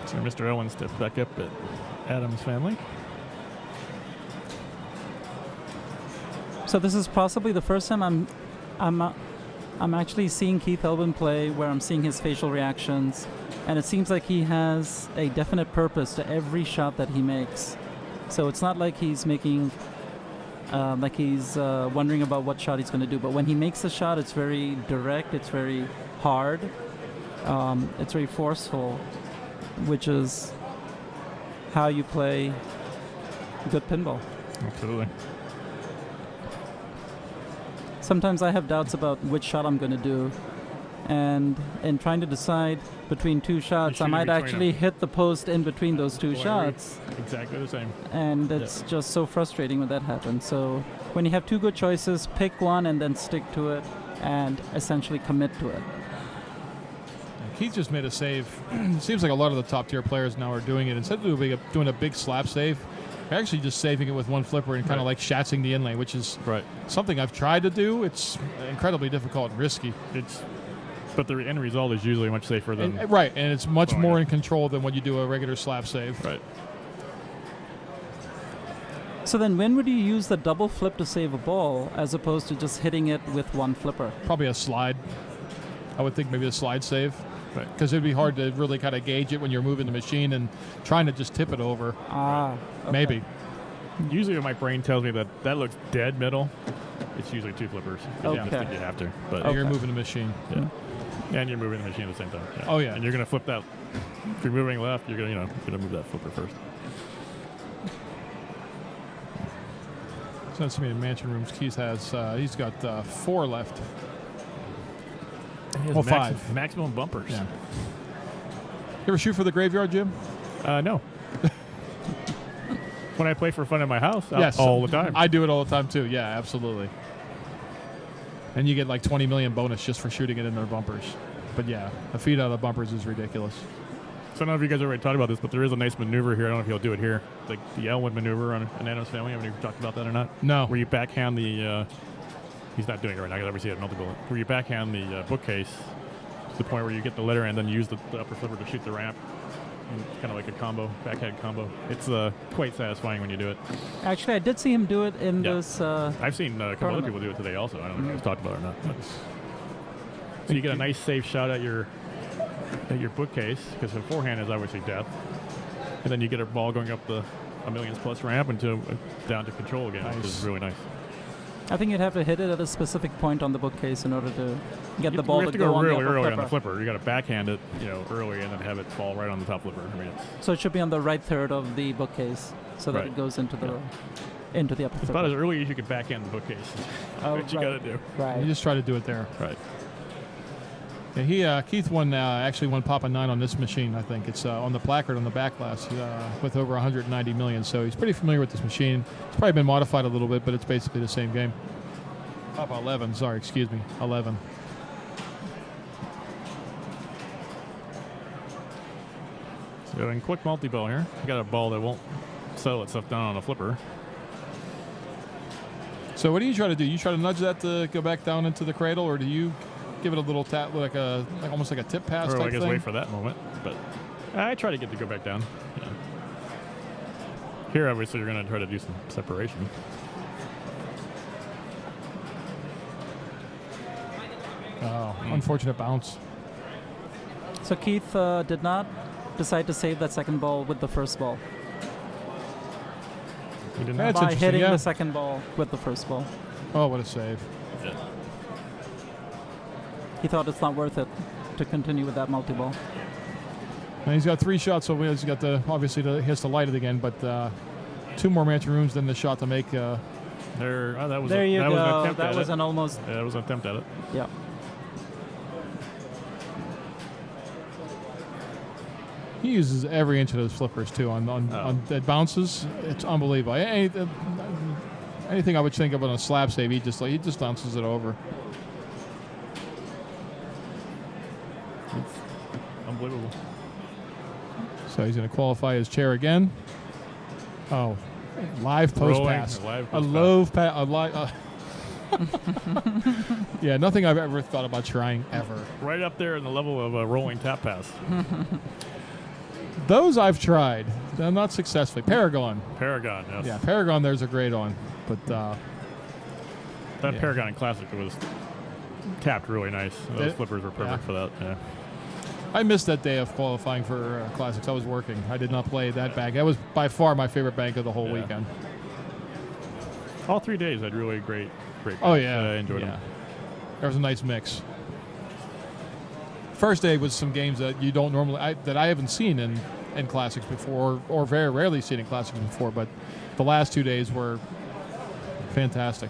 So Mr. Owen steps back up at Adam's family. So this is possibly the first time I'm actually seeing Keith Elwin play where I'm seeing his facial reactions, and it seems like he has a definite purpose to every shot that he makes. So it's not like he's making, wondering about what shot he's going to do. But when he makes a shot, it's very direct, it's very hard, it's very forceful, which is how you play good pinball. Absolutely. Sometimes I have doubts about which shot I'm going to do, and in trying to decide between 2 shots, I might actually hit the post in between those 2 shots. Exactly the same. And it's just so frustrating when that happens. So when you have 2 good choices, pick one and then stick to it and essentially commit to it. Keith just made a save. It seems like a lot of the top-tier players now are doing it. Instead of doing a big slap save, they're actually just saving it with one flipper and kind of like shatzing the inlay, which is something I've tried to do. It's incredibly difficult and risky. But the end result is usually much safer than... And it's much more in control than when you do a regular slap save. Right. So then when would you use the double flip to save a ball as opposed to just hitting it with one flipper? Probably a slide. I would think maybe a slide save. Because it'd be hard to really kind of gauge it when you're moving the machine and trying to just tip it over. Okay. Maybe. Usually when my brain tells me that looks dead middle, it's usually 2 flippers. Okay. I think you have to. But You're moving the machine. Yeah. And you're moving the machine at the same time. Yeah. Oh, yeah. And you're going to flip that. If you're moving left, you're going to move that flipper first. So that's many mansion rooms. Keith has. He's got 4 left. He has 5. Maximum bumpers. Yeah. You ever shoot for the graveyard, Jim? No. When I play for fun at my house, Yes, all the time. I do it all the time too. Yeah, absolutely. And you get like 20 million bonus just for shooting it in their bumpers. But yeah, a feed out of bumpers is ridiculous. So I don't know if you guys already talked about this, but there is a nice maneuver here. I don't know if you'll do it here. Like the Elwood maneuver on Anano's family. Have you talked about that or not? No. Where you backhand the... he's not doing it right now. I can never see it multiple. Where you backhand the bookcase to the point where you get the letter and then use the upper flipper to shoot the ramp. And it's kind of like a combo, backhand combo. It's quite satisfying when you do it. Actually, I did see him do it in this. I've seen a couple other people do it today also. I don't know if you guys talked about it or not. So you get a nice safe shot at your bookcase, because the forehand is obviously death. And then you get a ball going up the a millions plus ramp into down to control again, which is really nice. I think you'd have to hit it at a specific point on the bookcase in order to get the ball you have to go go really on the early flipper. on the flipper. You got to backhand it, early, and then have it fall right on the top flipper. I mean, So it should be on the right third of the bookcase, so that Right. it goes into the upper it's flipper. about as early as you can backhand the bookcase. What you got to do. Right. You just try to do it there. Right. Yeah, Keith actually won Papa 9 on this machine, I think. It's on the placard on the back glass with over 190 million, so he's pretty familiar with this machine. It's probably been modified a little bit, but it's basically the same game. Papa 11, sorry, excuse me, 11. So in quick multi-ball here, you got a ball that won't settle itself down on a flipper. So what do you try to do? You try to nudge that to go back down into the cradle, or do you give it a little tap, like almost like a tip pass Or type I guess thing? wait for that moment. But I try to get to go back down. Yeah. Here, obviously, you're going to try to do some separation. Oh, unfortunate bounce. So Keith did not decide to save that second ball with the first ball. He did That's By interesting, hitting yeah. the second ball with the first ball. Oh, what a save. Yeah. He thought it's not worth it to continue with that multi-ball. And he's got 3 shots, so he's got he has to light it again, but 2 more mansion rooms than the shot to make. That was There you that go. Was an attempt That at was it. an almost. Yeah, that was an attempt at it. Yeah. He uses every inch of those flippers too on that bounces. It's unbelievable. Anything I would think of on a slab save, he just bounces it over. It's unbelievable. So he's going to qualify his chair again. Oh, live post Rolling, pass. live A post low pass. Yeah, nothing I've ever thought about trying ever. Right up there in the level of a rolling tap pass. Those I've tried, not successfully. Paragon, yes. Yeah, Paragon. There's a great on, but that yeah. Paragon in Classic was tapped really nice. Those flippers were perfect yeah. for that. Yeah. I missed that day of qualifying for Classics. I was working. I did not play that bank. That was by far my favorite bank of the whole weekend. All 3 days had really great. Oh yeah, I enjoyed them. There was a nice mix. First day was some games that you don't normally that I haven't seen in Classics before, or very rarely seen in Classics before. But the last 2 days were fantastic.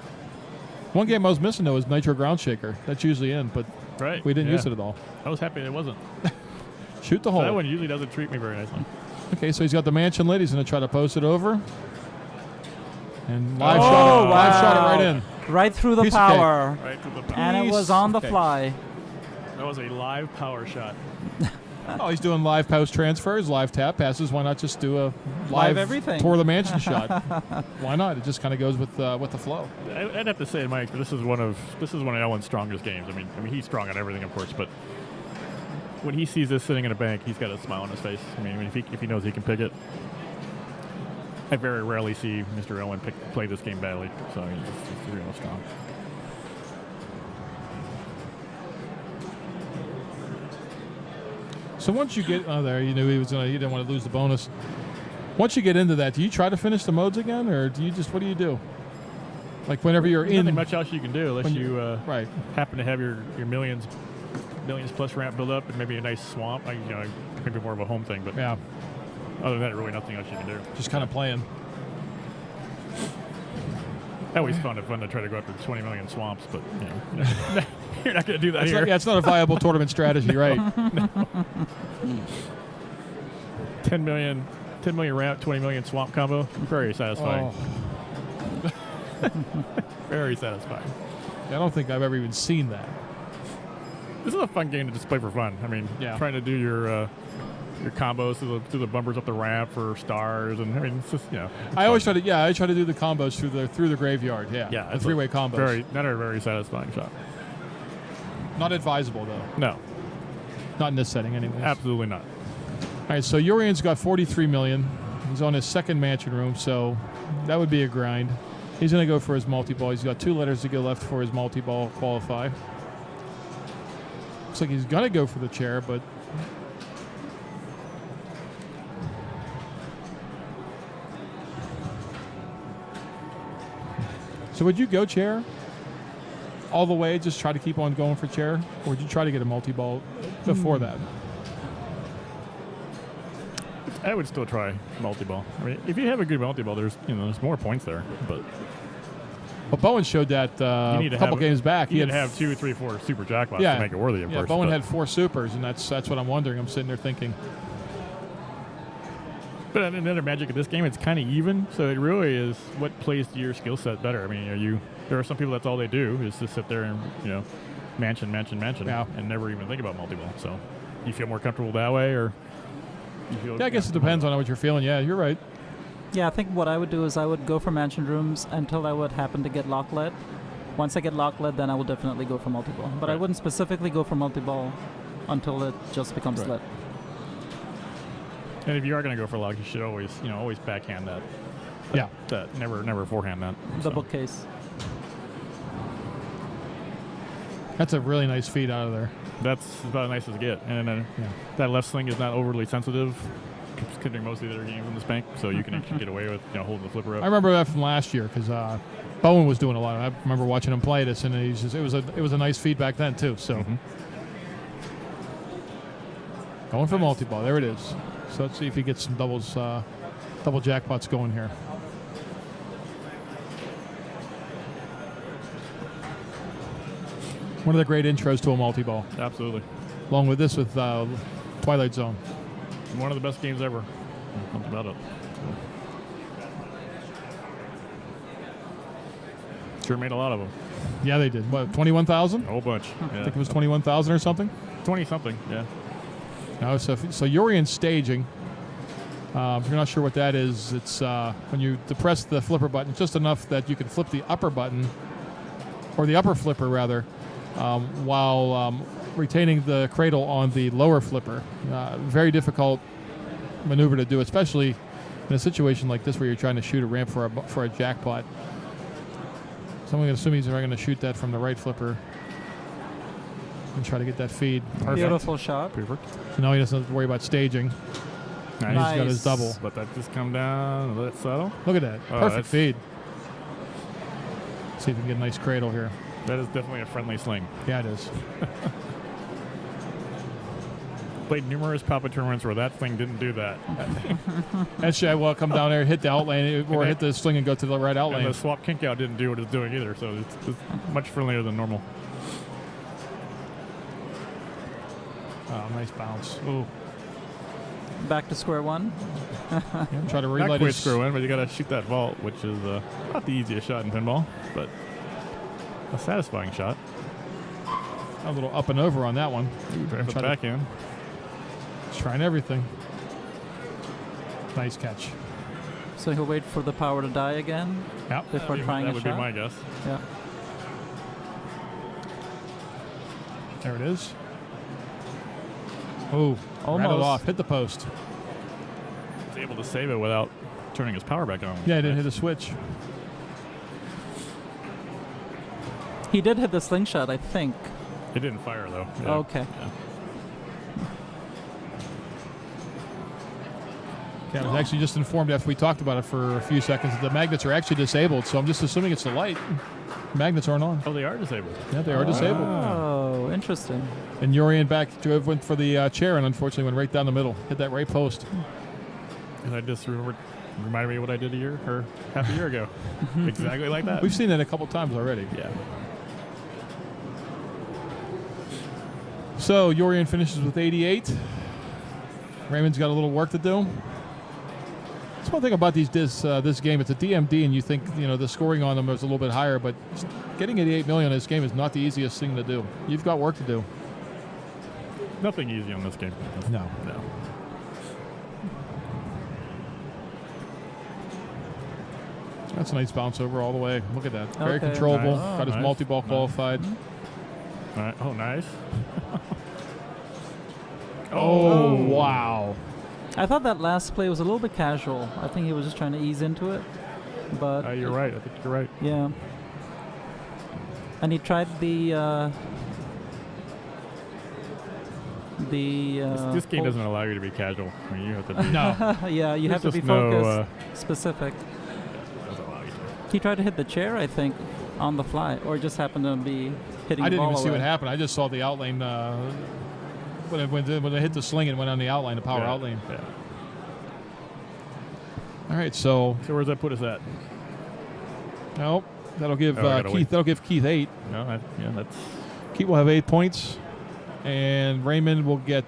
One game I was missing though was Nitro Ground Shaker. That's usually in, but we didn't use it at all. I was happy it wasn't. Shoot the hole. That one usually doesn't treat me very nicely. Okay, so he's got the mansion lid. He's going to try to post it over. And live shot it right in. Right through the Piece of power. Right through the power. And it was on the Okay. fly. That was a live power shot. Oh, he's doing live post transfers, live tap passes. Why not just do a Live everything. tour of the mansion shot? Why not? It just kind of goes with the flow. I'd have to say, Mike, this is one of Ellen's strongest games. I mean, he's strong on everything, of course, but when he sees this sitting in a bank, he's got a smile on his face. I mean, if he knows he can pick it. I very rarely see Mr. Ellen play this game badly, so he's real strong. So once you get there, you knew he was gonna. You didn't want to lose the bonus. Once you get into that, do you try to finish the modes again, or do you just what do you do? Like whenever you're There's in, nothing much else you can do unless you right. happen to have your millions plus ramp build up and maybe a nice swamp. Maybe more of a home thing, but yeah. Other than that, really nothing else you can do. Just kind of playing. I always found it fun to try to go after 20 million swamps, but you're not going to do that here. It's not a viable tournament strategy, right? 10 million ramp, 20 million swamp combo. Very satisfying. Oh. Very satisfying. I don't think I've ever even seen that. This is a fun game to just play for fun. I mean, trying to do your combos through the bumpers up the ramp for stars, and I mean, it's just I always try to do the combos through the graveyard. Yeah, the three-way combos. Not a very satisfying shot. Not advisable though. No, not in this setting, anyways. Absolutely not. All right, so Urian's got 43 million. He's on his second mansion room, so that would be a grind. He's going to go for his multi-ball. He's got 2 letters to go left for his multi-ball qualify. Looks like he's going to go for the chair, but so would you go chair all the way, just try to keep on going for chair, or would you try to get a multi-ball before that? I would still try multi-ball. I mean, if you have a good multi-ball, there's more points there. But Bowen showed that a couple games back. He had to have 2, 3, 4 super jackpots to make it worthy, of course. Bowen had 4 supers, and that's what I'm wondering. I'm sitting there thinking. But another magic of this game, it's kind of even. So it really is what plays to your skill set better. I mean, there are some people that's all they do is to sit there and mansion, and never even think about multi-ball. So you feel more comfortable that way, or you feel? Yeah, I guess it depends on what you're feeling. Yeah, you're right. Yeah, I think what I would do is I would go for mansion rooms until I would happen to get lock led. Once I get lock led, then I will definitely go for multi-ball. But I wouldn't specifically go for multi-ball until it just becomes lit. And if you are going to go for lock, you should always backhand that. Never forehand that. The bookcase. That's a really nice feed out of there. That's about as nice as it get. And that left swing is not overly sensitive, considering most of the other games in this bank, so you can actually get away with holding the flipper up. I remember that from last year because Bowen was doing a lot. I remember watching him play this, and it was a nice feed back then too. So going for multi-ball, there it is. So let's see if he gets some double jackpots going here. One of the great intros to a multi-ball. Absolutely. Along with this with Twilight Zone. One of the best games ever. Something about it. Sure made a lot of them. Yeah, they did. What, 21,000? A whole bunch. I think it was 21,000 or something. 20-something, yeah. No, so Urian's staging. If you're not sure what that is, it's when you depress the flipper button just enough that you can flip the upper button, or the upper flipper rather, while retaining the cradle on the lower flipper. Very difficult maneuver to do, especially in a situation like this where you're trying to shoot a ramp for a jackpot. So I'm going to assume he's going to shoot that from the right flipper and try to get that feed. Perfect. Beautiful shot. Perfect. So now he doesn't have to worry about staging. Nice. He's got his double. Let that just come down and let it settle. Look at that. Perfect feed. See if we can get a nice cradle here. That is definitely a friendly sling. Yeah, it is. Played numerous Papa tournaments where that thing didn't do that. Actually, I will come down there, hit the outlane, or hit the sling and go to the right outlane. And the swap kink out didn't do what it's doing either, so it's much friendlier than normal. Oh, nice bounce. Ooh. Back to square one. Try to relight Not quite his square one, but you got to shoot that vault, which is not the easiest shot in pinball, but a satisfying shot. A little up and over on that one. Try back in. Trying everything. Nice catch. So he'll wait for the power to die again. Yep. Before trying a shot. That would be my guess. Yeah. There it is. Oh, almost rattled off. Hit the post. He's able to save it without turning his power back on. Yeah, he didn't hit a switch. He did hit the slingshot, I think. It didn't fire though. Yeah. Okay. Yeah. Okay, I was actually just informed after we talked about it for a few seconds that the magnets are actually disabled, so I'm just assuming it's the light. Magnets aren't on. Oh, they are disabled. Yeah, they are disabled. Oh, interesting. And Urian went for the chair and unfortunately went right down the middle, hit that right post. And I just reminded me of what I did half a year ago. Exactly like that. We've seen that a couple times already. Yeah. So Urian finishes with 88. Raymond's got a little work to do. That's one thing about this game. It's a DMD, and you think the scoring on them is a little bit higher, but getting 88 million in this game is not the easiest thing to do. You've got work to do. Nothing easy on this game. No. That's a nice bounce over all the way. Look at that. Very controllable. Nice. Got his multi-ball qualified. All right. Oh, nice. Oh, wow. I thought that last play was a little bit casual. I think he was just trying to ease into it. But you're right. I think you're right. Yeah. And he tried this game doesn't allow you to be casual. I mean, you have to be. No. Yeah, you have to be focused, specific. Doesn't allow you to. He tried to hit the chair, I think, on the fly, or just happened to be hitting I the didn't ball even see away. what happened. I just saw the outlane when it hit the sling and went on the outline, the power outlane. Yeah. All right, so where's that put us at? Nope. That'll give gotta Keith. wait. That'll give Keith 8. No, that's. Keith will have 8 points, and Raymond will get.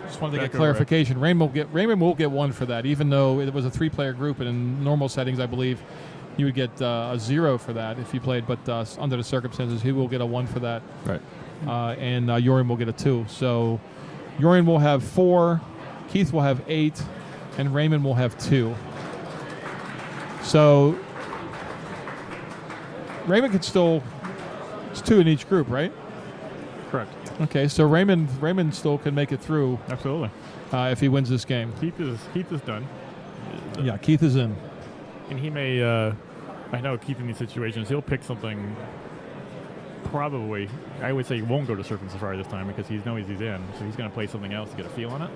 Just wanted to get clarification. Raymond will get 1 for that, even though it was a 3-player group, and in normal settings, I believe, you would get a 0 for that if you played. But under the circumstances, he will get a 1 for that. Right. And Urian will get a 2. So Urian will have 4, Keith will have 8, and Raymond will have 2. So Raymond can still. It's 2 in each group, right? Correct. Okay, so Raymond still can make it through. Absolutely. If he wins this game. Keith is done. Yeah, Keith is in. And he may. I know Keith in these situations, he'll pick something. Probably, I would say he won't go to Surfin Safari this time because he knows he's in, so he's going to play something else to get a feel on it.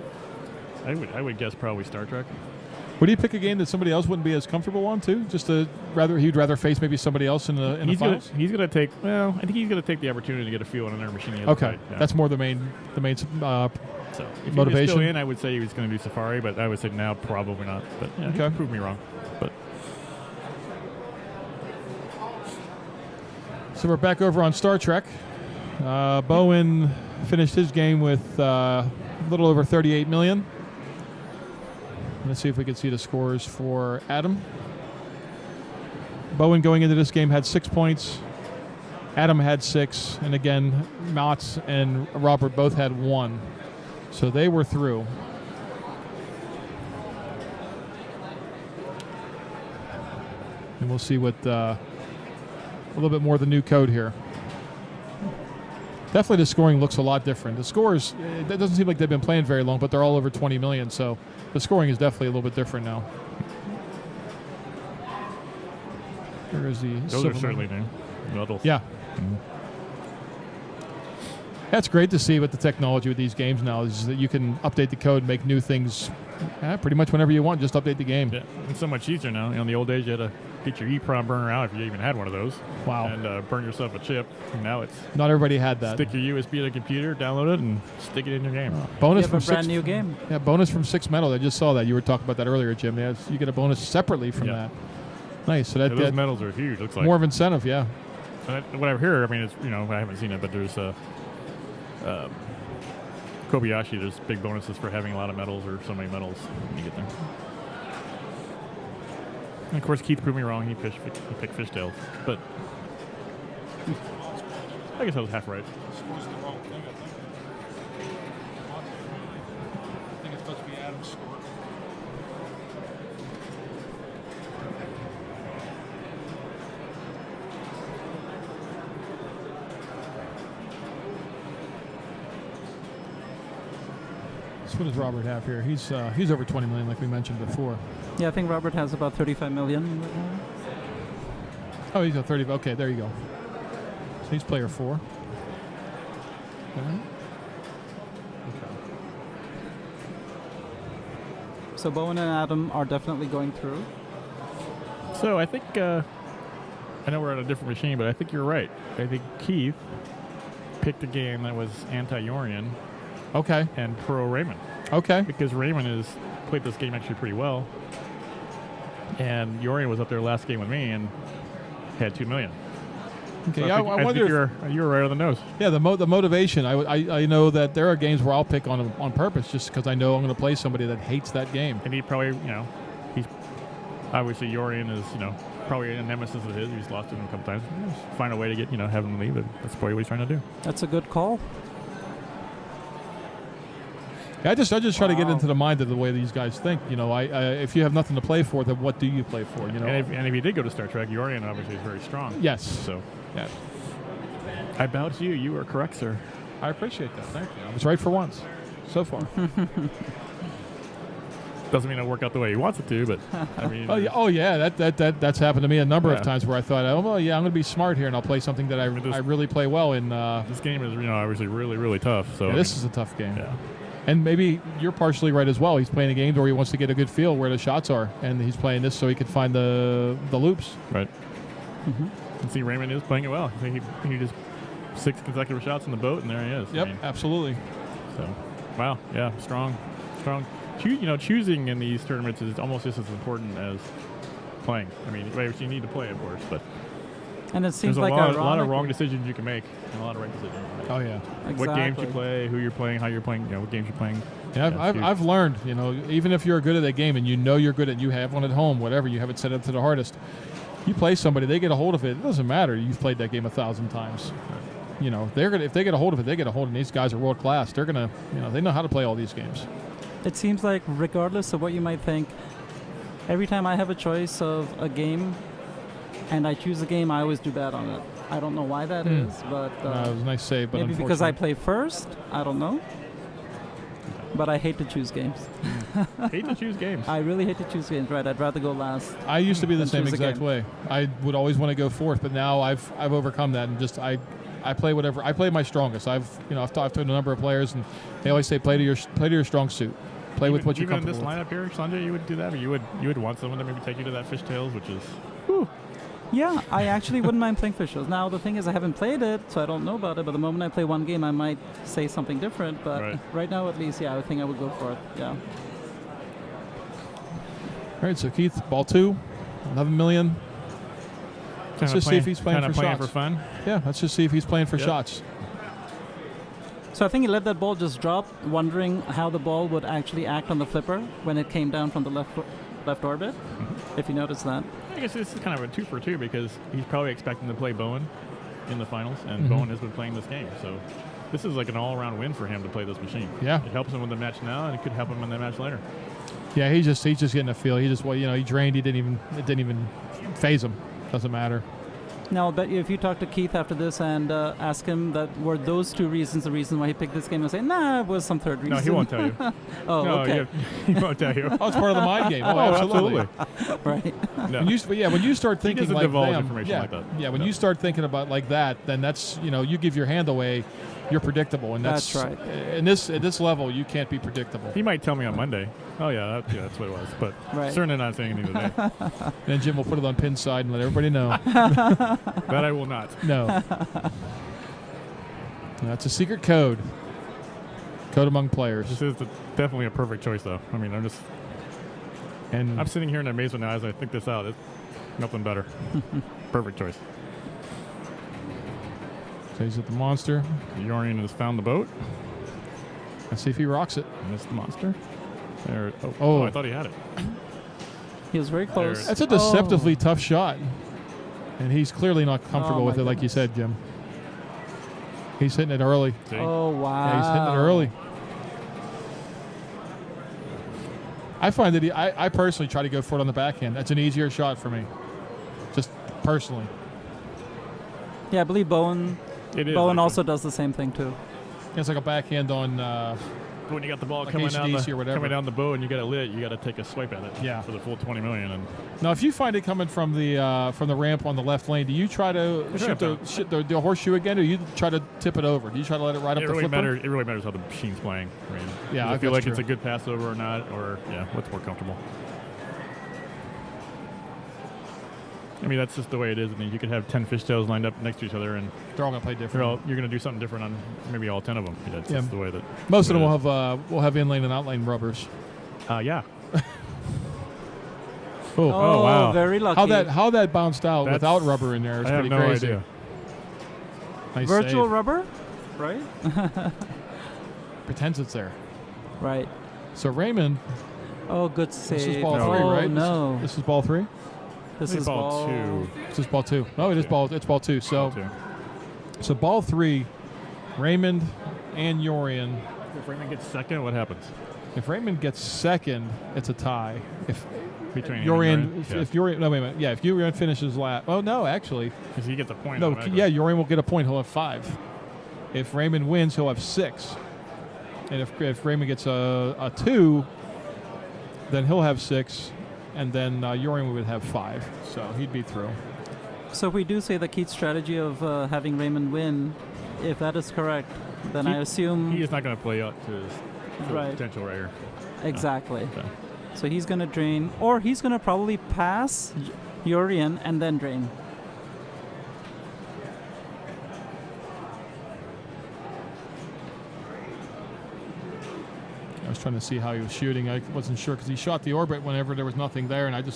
I would guess probably Star Trek. Would he pick a game that somebody else wouldn't be as comfortable on too? He'd rather face maybe somebody else in the finals. He's going to take. Well, I think he's going to take the opportunity to get a feel on another machine. Okay, that's more the main so if motivation. he was still in, I would say he was going to do Safari, but I would say now probably not. But yeah, he can prove me wrong. But so we're back over on Star Trek. Bowen finished his game with a little over 38 million. Let's see if we can see the scores for Adam. Bowen going into this game had 6 points. Adam had 6. And again, Mats and Robert both had 1. So they were through. And we'll see what a little bit more of the new code here. Definitely the scoring looks a lot different. The scores, it doesn't seem like they've been playing very long, but they're all over 20 million, so the scoring is definitely a little bit different now. There is the those are certainly new models. Yeah. Mm-hmm. That's great to see with the technology with these games now is that you can update the code and make new things pretty much whenever you want. Just update the game. Yeah, it's so much easier now. In the old days, you had to get your EEPROM burner out if you even had one of those. Wow. And burn yourself a chip. And now it's not everybody had that. Stick your USB to the computer, download it, and stick it in your game. Bonus you have from a brand new game. Yeah, bonus from 6 Metal. I just saw that. You were talking about that earlier, Jim. Yeah, you get a bonus separately from that. Nice. So that those medals are huge. Looks like more of incentive. Yeah. And what I hear, I mean, it's I haven't seen it, but there's Kobayashi. There's big bonuses for having a lot of medals or so many medals when you get there. And of course, Keith proved me wrong. He picked fishtails, but I guess I was half right. I think it's supposed to be Adam's score. What does Robert have here? He's over 20 million, like we mentioned before. Yeah, I think Robert has about 35 million right now. Oh, he's a 30. Okay, there you go. So he's player 4. Okay. So Bowen and Adam are definitely going through. So I think, I know we're on a different machine, but I think you're right. I think Keith picked a game that was anti-Yorian. Okay. And pro Raymond. Okay. Because Raymond has played this game actually pretty well. And Yorian was up there last game with me and had 2 million. Okay, So yeah, I wonder think you were right on the nose. Yeah, the motivation. I know that there are games where I'll pick on purpose just because I know I'm going to play somebody that hates that game. And he probably, he's obviously Yorian is, probably a nemesis of his. He's lost to him a couple times. Just find a way to get, have him leave. That's probably what he's trying to do. That's a good call. Yeah, I just try to get into the mind of the way these guys think. If you have nothing to play for, then what do you play for? And if he did go to Star Trek, Yorian obviously is very strong. Yes. So, yeah. I bow to you. You are correct, sir. I appreciate that. Thank you. I was right for once, so far. Doesn't mean it'll work out the way he wants it to, but I mean. That's happened to me a number of times where I thought, I'm going to be smart here and I'll play something that I really play well in. This game is, obviously really, really tough. So this is a tough game. Yeah. And maybe you're partially right as well. He's playing a game where he wants to get a good feel where the shots are, and he's playing this so he can find the loops. Right. And see, Raymond is playing it well. I think he just 6 consecutive shots in the boat, and there he is. Yep, absolutely. So, wow, yeah, strong. Choosing in these tournaments is almost just as important as playing. I mean, you need to play, of course, but and it seems there's like a lot of wrong decisions you can make, and a lot of right decisions. Oh yeah. Exactly. What games you play, who you're playing, how you're playing, what games you're playing. Yeah, I've learned, even if you're good at a game and you're good at, you have one at home, whatever, you have it set up to the hardest. You play somebody, they get a hold of it. It doesn't matter. You've played that game 1,000 times. If they get a hold of it, they get a hold. And these guys are world class. They're gonna, they know how to play all these games. It seems like regardless of what you might think, every time I have a choice of a game, and I choose a game, I always do bad on it. I don't know why that is, but it was a nice save, but maybe because I play first. I don't know. But I hate to choose games. Hate to choose games. I really hate to choose games. Right, I'd rather go last. I used to be the same exact game. way. I would always want to go fourth, but now I've overcome that and just I play whatever. I play my strongest. I've talked to a number of players, and they always say play to your strong suit. Play with what you're comfortable with. Even in this lineup here, Sanjay, you would do that, or you would want someone to maybe take you to that fishtails, which is. Whew. Yeah, I actually wouldn't mind playing Fishtails. Now, the thing is, I haven't played it, so I don't know about it. But the moment I play one game, I might say something different. But right now, at least, I think I would go for it. Yeah. All right, so Keith, ball 2, 11 million. Let's just see if he's playing for shots. For fun? Yeah, let's just see if he's playing for shots. So I think he let that ball just drop, wondering how the ball would actually act on the flipper when it came down from the left orbit, if you notice that. I guess this is kind of a 2 for 2 because he's probably expecting to play Bowen in the finals, and Bowen has been playing this game. So this is like an all-around win for him to play this machine. Yeah. It helps him with the match now, and it could help him in the match later. Yeah, he's just getting a feel. He just he drained. It didn't even phase him. Doesn't matter. Now, I'll bet you if you talk to Keith after this and ask him that were those 2 reasons the reason why he picked this game, he'll say, nah, it was some third reason. No, he won't tell you. Okay. He won't tell you. Oh, it's part of the mind game. Oh, absolutely. Right. No. When you start thinking he doesn't like divulge them, information like that. Yeah, when you start thinking about like that, then that's, you give your hand away, you're predictable. And that's right. At this level, you can't be predictable. He might tell me on Monday. Oh, yeah, that's what it was. But certainly not saying anything today. Then Jim will put it on pin side and let everybody know. That I will not. No. That's a secret code. Code among players. This is definitely a perfect choice, though. I mean, I'm sitting here in amazement now as I think this out. It's nothing better. Perfect choice. So he's at the monster. Yorian has found the boat. Let's see if he rocks it. Missed the monster. There. Oh, I thought he had it. He was very close. That's a deceptively tough shot. And he's clearly not comfortable with it, like you said, Jim. He's hitting it early. See? Oh, wow. Yeah, he's hitting it early. I find that I personally try to go for it on the backhand. That's an easier shot for me. Just personally. Yeah, I believe Bowen It is, also does the same thing, too. It's like a backhand on when you got the ball like coming AC/DC or whatever. coming down the bow and you got it lit, you got to take a swipe at it. Yeah. For the full 20 million. And Now, if you find it coming from the ramp on the left lane, do you try to shoot the horseshoe again, or do you try to tip it over? Do you try to let it ride up the flipper? It really matters how the machine's playing. I mean, Yeah, I feel that's like it's true. a good pass over or not, or what's more comfortable. I mean, that's just the way it is. I mean, you could have 10 fishtails lined up next to each other, and they're all going to play different. You're going to do something different on maybe all 10 of them. That's just the way that most of them will have inlane and outlane rubbers. Yeah. Oh, wow! Very lucky. How that bounced out without rubber in there is I have pretty no crazy. idea. Nice Virtual save. rubber, right? Pretends it's there. Right. So Raymond. Oh, good save. This is ball 3, oh, right? No. This is ball 3. This is ball 2. This is ball 2. No, it's ball 2. So ball 3, Raymond and Yorian. If Raymond gets second, what happens? If Raymond gets second, it's a tie. If Between Yorian, if Yorian, no, wait a minute. Yeah, if Yorian finishes last. Oh no, actually, because he gets a point. No, Yorian will get a point. He'll have 5. If Raymond wins, he'll have 6. And if Raymond gets a 2, then he'll have 6. And then Yorian would have 5, so he'd be through. So if we do say the key strategy of having Raymond win, if that is correct, then I assume he is not going to play up to his full Right. potential right here. Exactly. Okay. So he's going to drain, or he's going to probably pass Yorian and then drain. I was trying to see how he was shooting. I wasn't sure because he shot the orbit whenever there was nothing there, and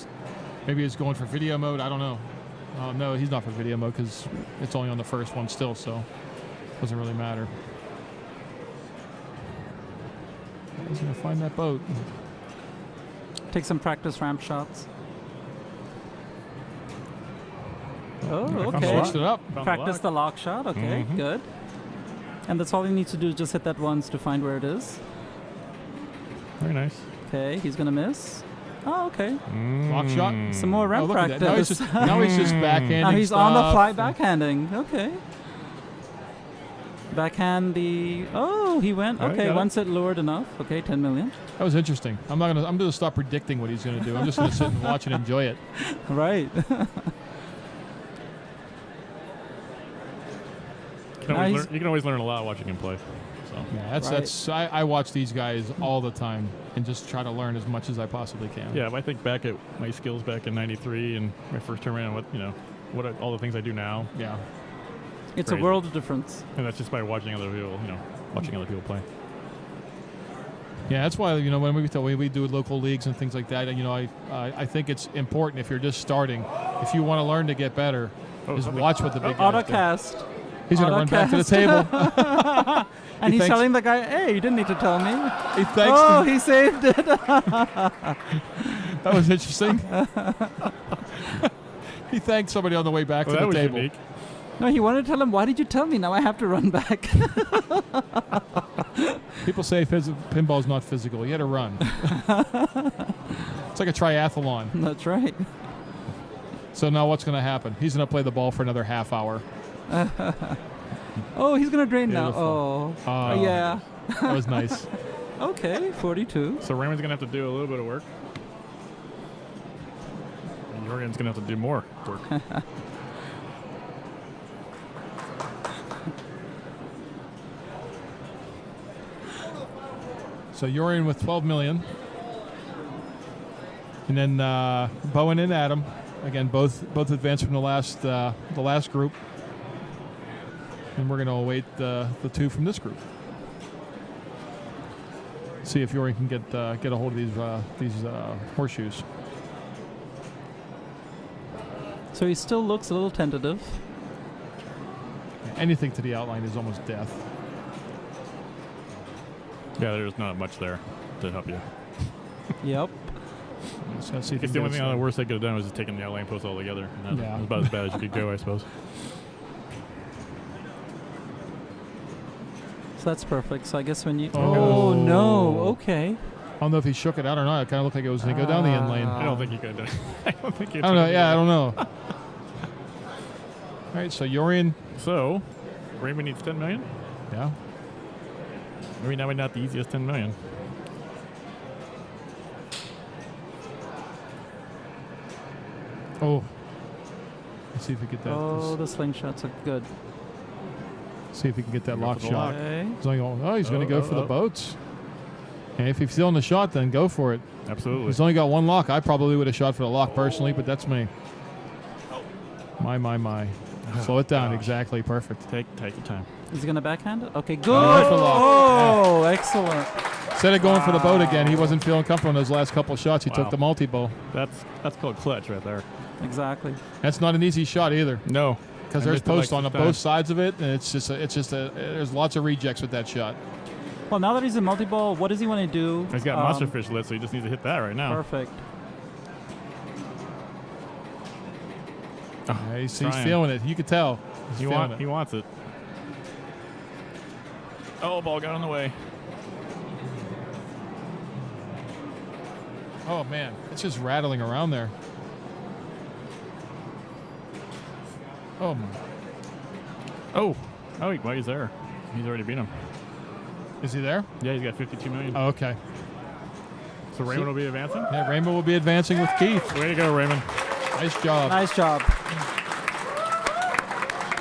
maybe he's going for video mode. I don't know. No, he's not for video mode because it's only on the first one still, so it doesn't really matter. He's going to find that boat. Take some practice ramp shots. Oh, okay. Switched it up. Practice the lock shot. Okay, Mhm. good. And that's all you need to do is just hit that once to find where it is. Very nice. Okay, he's going to miss. Oh, okay. Lock shot. Some more ramp look at that. practice. Now he's just backhanding Now he's on the stuff. fly backhanding. Okay. Backhand the. Oh, he went. All right, Okay, got it. once it lured enough. Okay, 10 million. That was interesting. I'm gonna stop predicting what he's gonna do. I'm just gonna sit and watch and enjoy it. Right. You can always learn a lot watching him play. So. Yeah, that's I watch these guys all the time and just try to learn as much as I possibly can. Yeah, if I think back at my skills back in '93 and my first tournament, what all the things I do now. Yeah. It's a world of difference. And that's just by watching other people, watching other people play. Yeah, that's why when we do local leagues and things like that, I think it's important if you're just starting, if you want to learn to get better, is watch what the big guys do. Autocast. He's going to run back to the table. And he's telling the guy, hey, you didn't need to tell me. He thanks he saved it. That was interesting. He thanked somebody on the way back to the table. Unique. No, he wanted to tell him, why did you tell me? Now I have to run back. People say pinball's not physical. You had to run. It's like a triathlon. That's right. So now what's going to happen? He's going to play the ball for another half hour. Oh, he's going to drain Beautiful. now. Oh, yeah. That was nice. Okay, 42. So Raymond's going to have to do a little bit of work. And Jorgen's going to have to do more work. So you're in with 12 million. And then Bowen and Adam, again, both advanced from the last group. And we're going to await the 2 from this group. See if Yori can get a hold of these horseshoes. So he still looks a little tentative. Anything to the outline is almost death. Yeah, there's not much there to help you. Yep. So see if the only thing worse they could have done was just taken the outline post altogether. And that was about as bad as you could go, I suppose. So that's perfect. So I guess when you... Oh, no. Okay. I don't know if he shook it out or not. It kind of looked like it was going to go down the end lane. I don't think he could have done it. I don't think he I don't know. Yeah, I don't know. All right, so Yorian. So, Raymond needs 10 million? Yeah. Maybe now we're not the easiest 10 million. Oh. Let's see if we get that. Oh, the slingshots are good. See if we can get that lock shot. Okay. He's going to go for the boats. And if he's feeling the shot, then go for it. Absolutely. He's only got one lock. I probably would have shot for the lock personally, but that's me. My. Slow it down. Exactly. Perfect. Take your time. Is he going to backhand it? Okay, good. Oh, excellent. Instead of going for the boat again, he wasn't feeling comfortable in those last couple of shots. He took the multi-bowl. That's called clutch right there. Exactly. That's not an easy shot either. No. Because there's posts on both sides of it, and it's just there's lots of rejects with that shot. Well, now that he's in multi-ball, what does he want to do? He's got monster fish lit, so he just needs to hit that right now. Perfect. Yeah, he's feeling it. You could tell. He wants it. Oh, ball got on the way. Oh, man. It's just rattling around there. Oh, my. Oh, he's there. He's already beat him. Is he there? Yeah, he's got 52 million. Oh, okay. So Raymond will be advancing? Yeah, Raymond will be advancing with Keith. Way to go, Raymond. Nice job. Nice job.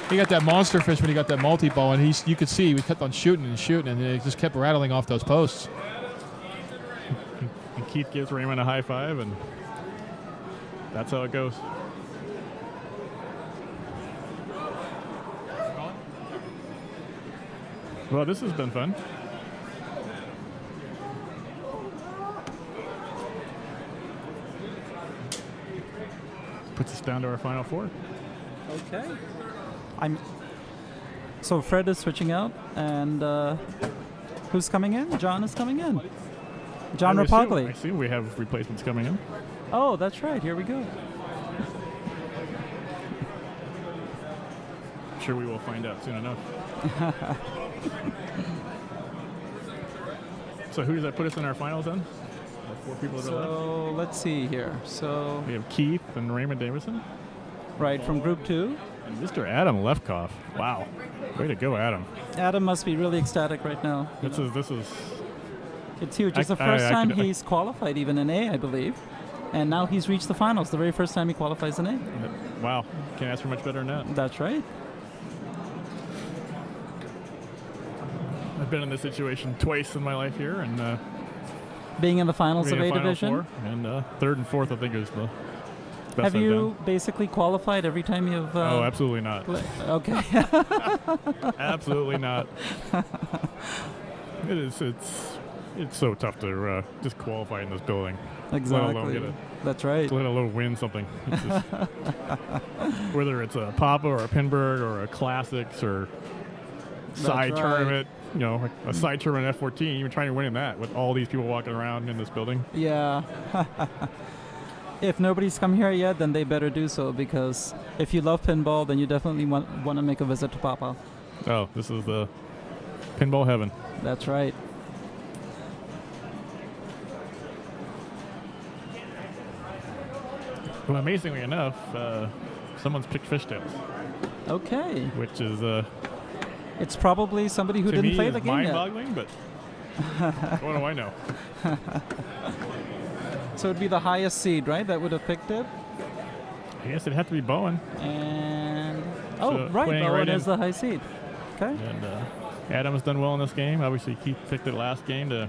He got that monster fish when he got that multi-ball, and you could see he kept on shooting, and it just kept rattling off those posts. And Keith gives Raymond a high five, and that's how it goes. Well, this has been fun. Puts us down to our final four. Okay. So Fred is switching out, and who's coming in? John is coming in. John Rapogli. I see we have replacements coming in. Oh, that's right. Here we go. I'm sure we will find out soon enough. So who does that put us in our finals then? The 4 people that are left? So let's see here. So we have Keith and Raymond Davison. Right, from Group 2. And Mr. Adam Lefkoff. Wow. Way to go, Adam. Adam must be really ecstatic right now. This is It's huge. It's the first time he's qualified even in A, I believe. And now he's reached the finals, the very first time he qualifies in A. Wow. Can't ask for much better than that. That's right. I've been in this situation twice in my life here, and being in the finals of A division. And 3rd and 4th, I think, is the best Have I've you done. basically qualified every time you've? Oh, absolutely not. Okay. Absolutely not. It's so tough to just qualify in this building. Exactly. Let alone get That's right. Let alone win something. It's just, whether it's a Papa or a Pinburg or a Classics or side tournament, you know, like a side tournament F14, you're trying to win in that with all these people walking around in this building. Yeah. If nobody's come here yet, then they better do so, because if you love pinball, then you definitely want to make a visit to Papa. Oh, this is the pinball heaven. That's right. Well, amazingly enough, someone's picked fishtails. Okay. Which is it's probably somebody who didn't play the game yet. Mind-boggling, but what do I know? So it'd be the highest seed, right? That would have picked it. I guess it'd have to be Bowen. And So right, putting it Bowen right is in. the high seed. Okay. And Adam has done well in this game. Obviously, Keith picked it last game to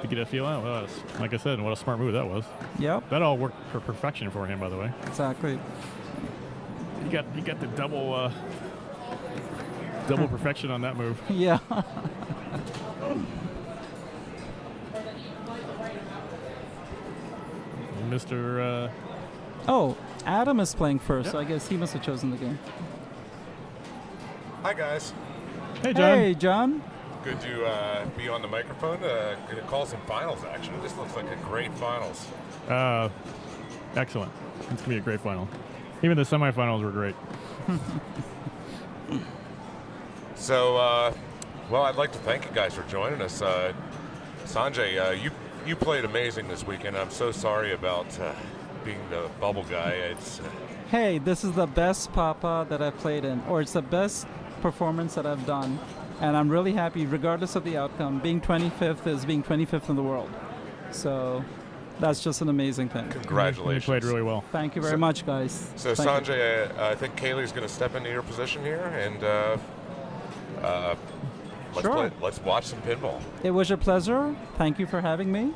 get a feel out. Well, like I said, what a smart move that was. Yep. That all worked for perfection for him, by the way. Exactly. He got the double perfection on that move. Yeah. Mr. Oh, Adam is playing first, so I guess he must have chosen the game. Hi, guys. Hey, John. Hey, John. Good to be on the microphone. Going to call some finals action. This looks like a great finals. Excellent. It's going to be a great final. Even the semifinals were great. So, well, I'd like to thank you guys for joining us. Sanjay, you played amazing this weekend. I'm so sorry about being the bubble guy. It's Hey, this is the best Papa that I've played in, or it's the best performance that I've done. And I'm really happy, regardless of the outcome. Being 25th is being 25th in the world. So that's just an amazing thing. Congratulations. You played really well. Thank you very much, guys. So Thank you. Sanjay, I think Kaylee's going to step into your position here, and Sure. let's watch some pinball. It was a pleasure. Thank you for having me.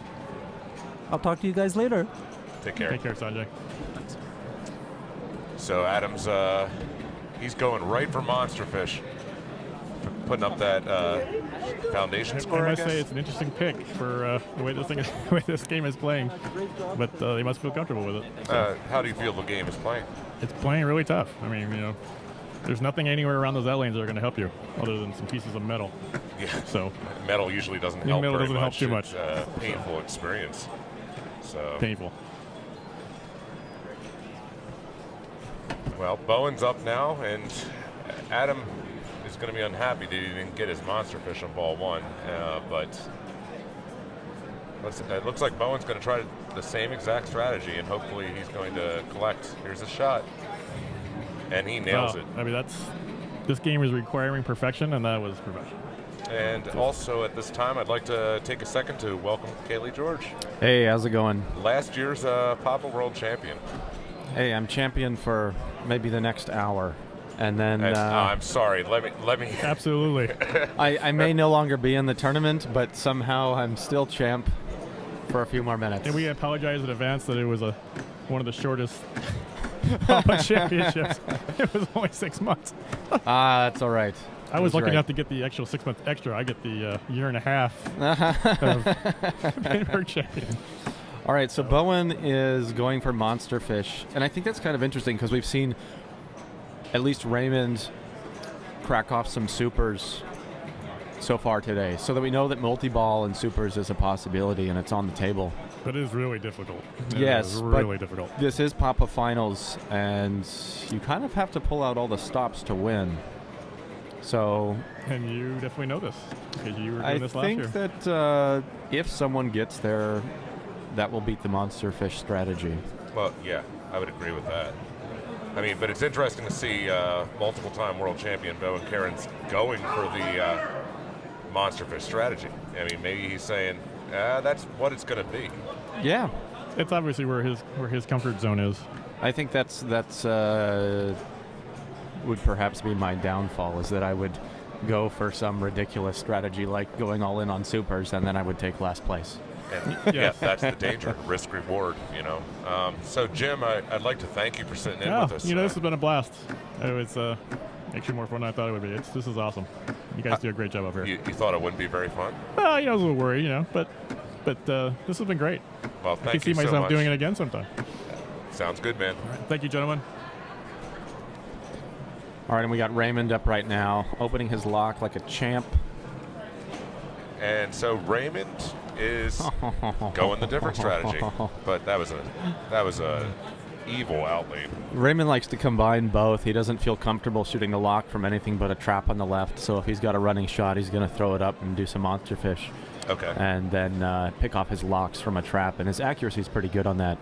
I'll talk to you guys later. Take care. Take care, Sanjay. So Adam's he's going right for Monster Fish, putting up that foundation score. I I must guess. say it's an interesting pick for the way this the way this game is playing, but they must feel comfortable with it. So. How do you feel the game is playing? It's playing really tough. I mean, there's nothing anywhere around those out lanes that are going to help you, other than some pieces of metal. Yeah. So Metal usually doesn't help. Metal very doesn't help much. too much. It's a painful experience. So painful. Well, Bowen's up now, and Adam is going to be unhappy that he didn't get his Monster Fish on ball 1. But it looks like Bowen's going to try the same exact strategy, and hopefully he's going to collect. Here's a shot, and he nails it. I mean, this game is requiring perfection, and that was perfection. And also at this time, I'd like to take a second to welcome Kaylee George. Hey, how's it going? Last year's Papa World Champion. Hey, I'm champion for maybe the next hour, and then I'm sorry. Let me. Absolutely. I may no longer be in the tournament, but somehow I'm still champ for a few more minutes. And we apologize in advance that it was one of the shortest Papa championships. It was only 6 months. That's all right. I was lucky enough to get the actual 6 months extra. I get the year and a half of Pinball champion. All right, so Bowen is going for Monster Fish, and I think that's kind of interesting because we've seen at least Raymond crack off some supers so far today, so that we know that multi-ball and supers is a possibility and it's on the table. But it is really difficult. Yes, really difficult. This is Papa Finals, and you kind of have to pull out all the stops to win. So, and you definitely know this because you were doing this last year. I think that if someone gets there, that will beat the Monster Fish strategy. Well, yeah, I would agree with that. I mean, but it's interesting to see multiple-time world champion Bowen Cairns going for the Monster Fish strategy. I mean, maybe he's saying that's what it's going to be. Yeah, it's obviously where his comfort zone is. I think that's would perhaps be my downfall, is that I would go for some ridiculous strategy like going all in on supers, and then I would take last place. And yeah, that's the danger, risk reward, So Jim, I'd like to thank you for sitting in with us. This has been a blast. It was actually more fun than I thought it would be. This is awesome. You guys do a great job up here. You thought it wouldn't be very fun? Well, I was a little worried, but this has been great. Well, I can see myself doing it again sometime. Sounds good, man. All right, thank you, gentlemen. All right, and we got Raymond up right now, opening his lock like a champ. And so Raymond is going the different strategy, but that was a evil outlane. Raymond likes to combine both. He doesn't feel comfortable shooting the lock from anything but a trap on the left, so if he's got a running shot, he's going to throw it up and do some Monster Fish. Okay. And then pick off his locks from a trap, and his accuracy is pretty good on that.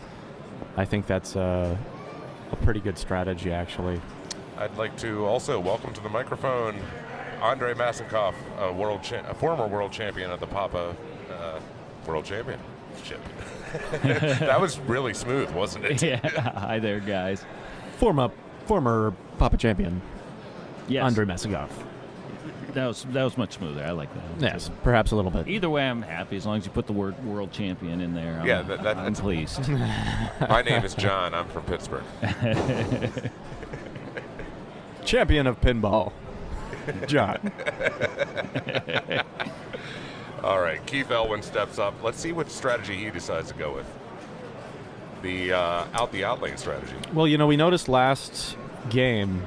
I think that's a pretty good strategy, actually. I'd like to also welcome to the microphone Andrei Masenkoff, a former world champion at the Papa World Championship. That was really smooth, wasn't it? Yeah. Hi there, guys. Former Papa champion, Yes. Andrei Masenkoff. That was much smoother. I like that. Yes, perhaps a little bit. Either way, I'm happy as long as you put the word world champion in there. I'm pleased. My name is John. I'm from Pittsburgh. Champion of pinball, John. All right, Keith Elwin steps up. Let's see what strategy he decides to go with. The out lane strategy. Well, we noticed last game,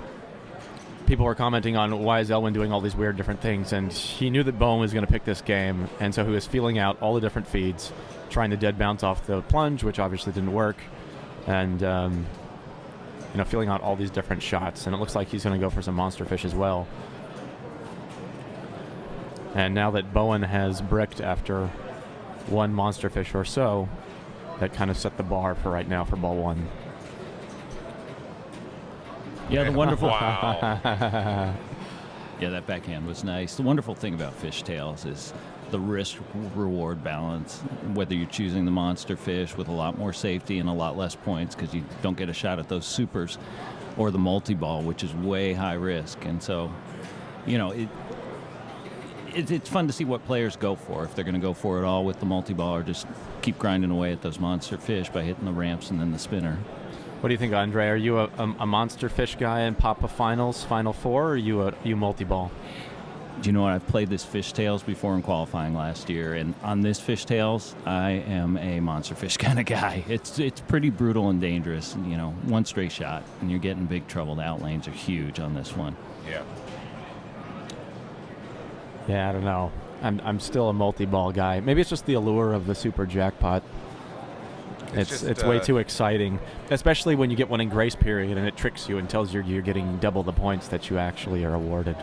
people were commenting on why is Elwin doing all these weird different things, and he knew that Bowen was going to pick this game, and so he was feeling out all the different feeds, trying to dead bounce off the plunge, which obviously didn't work, and feeling out all these different shots, and it looks like he's going to go for some Monster Fish as well. And now that Bowen has bricked after one Monster Fish or so, that kind of set the bar for right now for ball 1. Yeah, the wonderful. Wow. Yeah, that backhand was nice. The wonderful thing about fishtails is the risk-reward balance, whether you're choosing the monster fish with a lot more safety and a lot less points because you don't get a shot at those supers, or the multi-ball, which is way high risk. And so, you know, it's fun to see what players go for, if they're going to go for it all with the multi-ball or just keep grinding away at those monster fish by hitting the ramps and then the spinner. What do you think, Andre? Are you a monster fish guy in Papa Finals, Final Four, or are you multi-ball? Do you know what? I've played this fishtails before in qualifying last year, and on this fishtails, I am a monster fish kind of guy. It's pretty brutal and dangerous. You know, one straight shot, and you're getting in big trouble. The outlanes are huge on this one. Yeah. Yeah, I don't know. I'm still a multi-ball guy. Maybe it's just the allure of the super jackpot. It's way too exciting, especially when you get one in grace period and it tricks you and tells you you're getting double the points that you actually are awarded.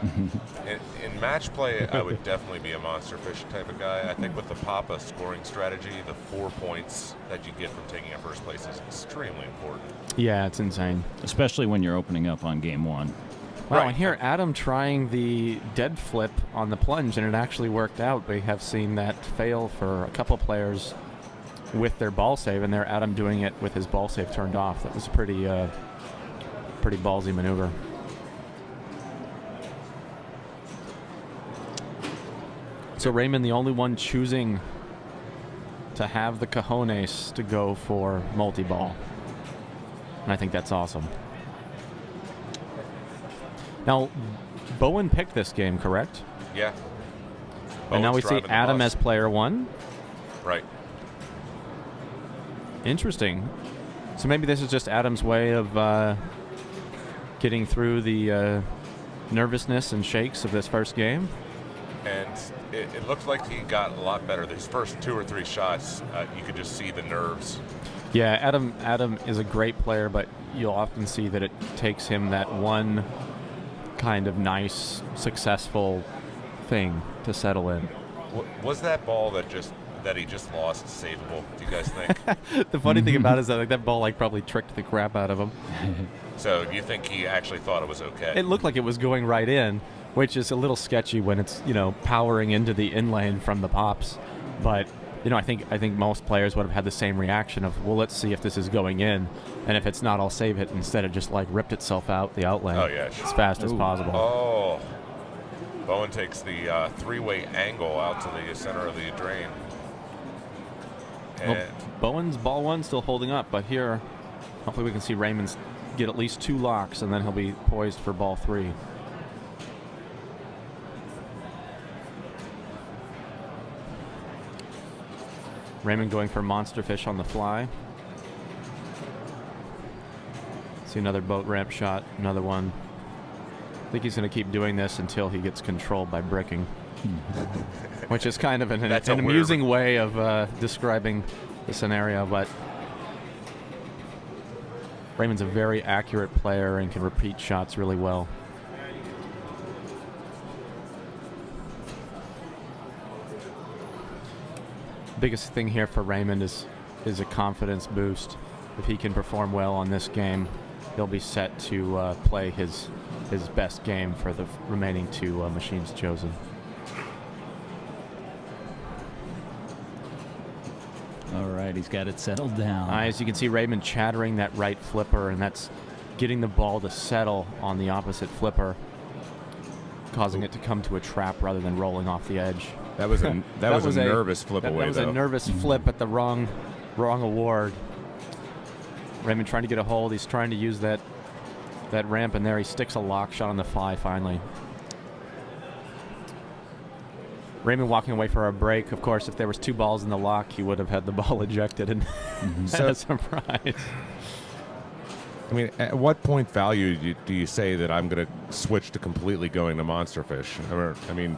In match play, I would definitely be a monster fish type of guy. I think with the Papa scoring strategy, the 4 points that you get from taking a first place is extremely important. Yeah, it's insane. Especially when you're opening up on game 1. Wow, Right. and here Adam trying the dead flip on the plunge, and it actually worked out. We have seen that fail for a couple players with their ball save, and there Adam doing it with his ball save turned off. That was a pretty ballsy maneuver. So Raymond, the only one choosing to have the cojones to go for multi-ball. And I think that's awesome. Now, Bowen picked this game, correct? Yeah. And now we Bowen's see driving the Adam bus. as player 1. Right. Interesting. So maybe this is just Adam's way of getting through the nervousness and shakes of this first game. And it looked like he got a lot better. These first 2 or 3 shots, you could just see the nerves. Yeah, Adam is a great player, but you'll often see that it takes him that one kind of nice, successful thing to settle in. Was that ball that he just lost savable, do you guys think? The funny thing about it is that that ball probably tricked the crap out of him. So do you think he actually thought it was okay? It looked like it was going right in, which is a little sketchy when it's, powering into the in lane from the pops. But, I think most players would have had the same reaction of, well, let's see if this is going in. And if it's not, I'll save it instead of just ripped itself out the outlane as fast as possible. Oh. Bowen takes the 3-way angle out to the center of the drain. Well, Bowen's ball 1 still holding up, but here, hopefully we can see Raymond get at least 2 locks, and then he'll be poised for ball 3. Raymond going for monster fish on the fly. See another boat ramp shot, another one. I think he's going to keep doing this until he gets controlled by bricking. Which is kind of an amusing way of describing the scenario, but Raymond's a very accurate player and can repeat shots really well. Biggest thing here for Raymond is a confidence boost. If he can perform well on this game, he'll be set to play his best game for the remaining 2 machines chosen. All right, he's got it settled down. As you can see, Raymond chattering that right flipper, and that's getting the ball to settle on the opposite flipper, causing it to come to a trap rather than rolling off the edge. That was a nervous flip away, That was though. a nervous flip at the wrong award. Raymond trying to get a hold. He's trying to use that ramp in there. He sticks a lock shot on the fly finally. Raymond walking away for a break. Of course, if there was 2 balls in the lock, he would have had the ball ejected and So- a surprise. I mean, at what point value do you say that I'm going to switch to completely going to monster fish? I mean,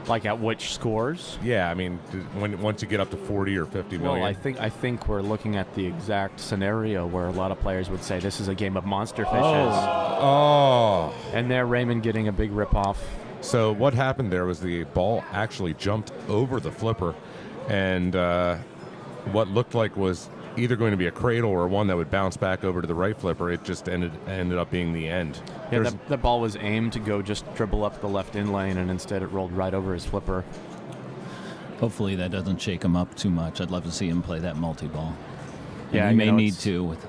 like at which scores? Yeah, I mean, once you get up to 40 or 50 million. Well, I think we're looking at the exact scenario where a lot of players would say this is a game of monster fishes. Oh. And there, Raymond getting a big rip-off. So what happened there was the ball actually jumped over the flipper, and what looked like was either going to be a cradle or one that would bounce back over to the right flipper. It just ended up being the end. Yeah, that ball was aimed to go just dribble up the left in lane, and instead it rolled right over his flipper. Hopefully that doesn't shake him up too much. I'd love to see him play that multi-ball. Yeah, he may need to with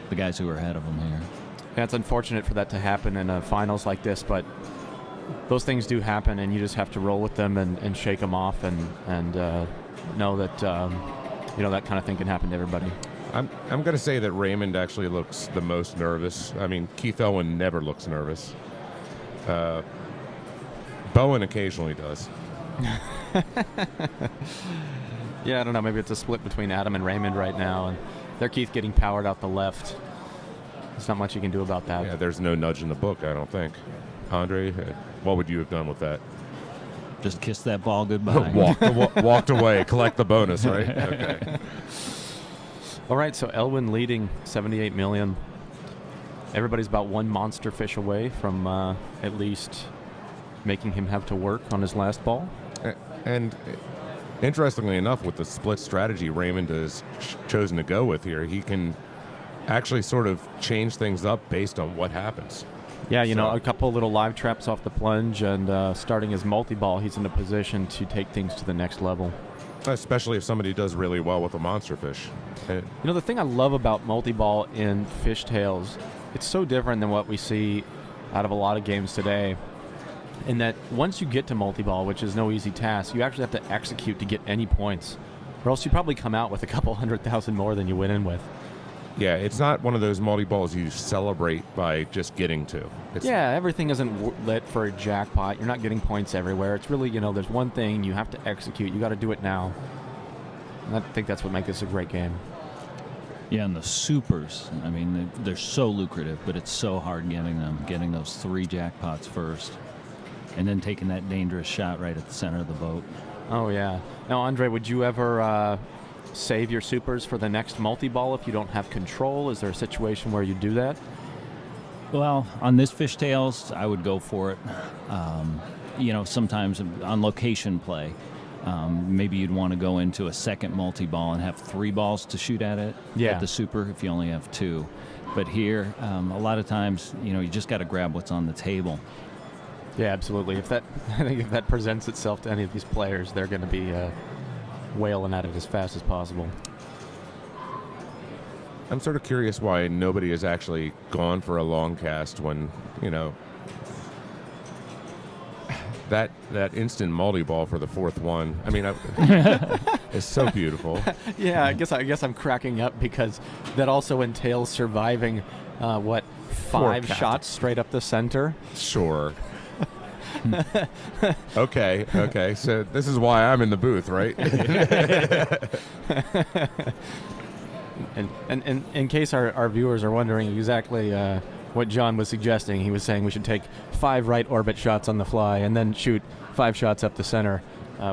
the guys who are ahead of him here. Yeah, it's unfortunate for that to happen in finals like this, but those things do happen, and you just have to roll with them and shake them off and know that that kind of thing can happen to everybody. I'm going to say that Raymond actually looks the most nervous. I mean, Keith Owen never looks nervous. Bowen occasionally does. Yeah, I don't know. Maybe it's a split between Adam and Raymond right now, and they're Keith getting powered out the left. There's not much you can do about that. Yeah, there's no nudge in the book, I don't think. Andre, what would you have done with that? Just kiss that ball goodbye. Walked away, collect the bonus, right? Okay. All right, so Elwin leading 78 million. Everybody's about one monster fish away from at least making him have to work on his last ball. And interestingly enough, with the split strategy Raymond has chosen to go with here, he can actually sort of change things up based on what happens. Yeah, a couple little live traps off the plunge, and starting his multi-ball, he's in a position to take things to the next level. Especially if somebody does really well with a monster fish. The thing I love about multi-ball in fishtails, it's so different than what we see out of a lot of games today, in that once you get to multi-ball, which is no easy task, you actually have to execute to get any points, or else you probably come out with a couple 100,000 more than you went in with. Yeah, it's not one of those multi-balls you celebrate by just getting to. Everything isn't lit for a jackpot. You're not getting points everywhere. It's really, there's one thing you have to execute. You got to do it now. And I think that's what makes this a great game. Yeah, and the supers, I mean, they're so lucrative, but it's so hard getting those 3 jackpots first, and then taking that dangerous shot right at the center of the boat. Oh, yeah. Now, Andre, would you ever save your supers for the next multi-ball if you don't have control? Is there a situation where you do that? Well, on this fishtails, I would go for it. Sometimes on location play, maybe you'd want to go into a second multi-ball and have 3 balls to shoot at it at the super if you only have 2. But here, a lot of times, you just got to grab what's on the table. Yeah, absolutely. I think if that presents itself to any of these players, they're going to be whaling at it as fast as possible. I'm sort of curious why nobody has actually gone for a long cast when, that instant multi-ball for the 4th one. I mean, it's so beautiful. Yeah, I guess I'm cracking up because that also entails surviving 5 shots straight up the center. Sure. Okay. So this is why I'm in the booth, right? and in case our viewers are wondering exactly what John was suggesting, he was saying we should take 5 right orbit shots on the fly and then shoot 5 shots up the center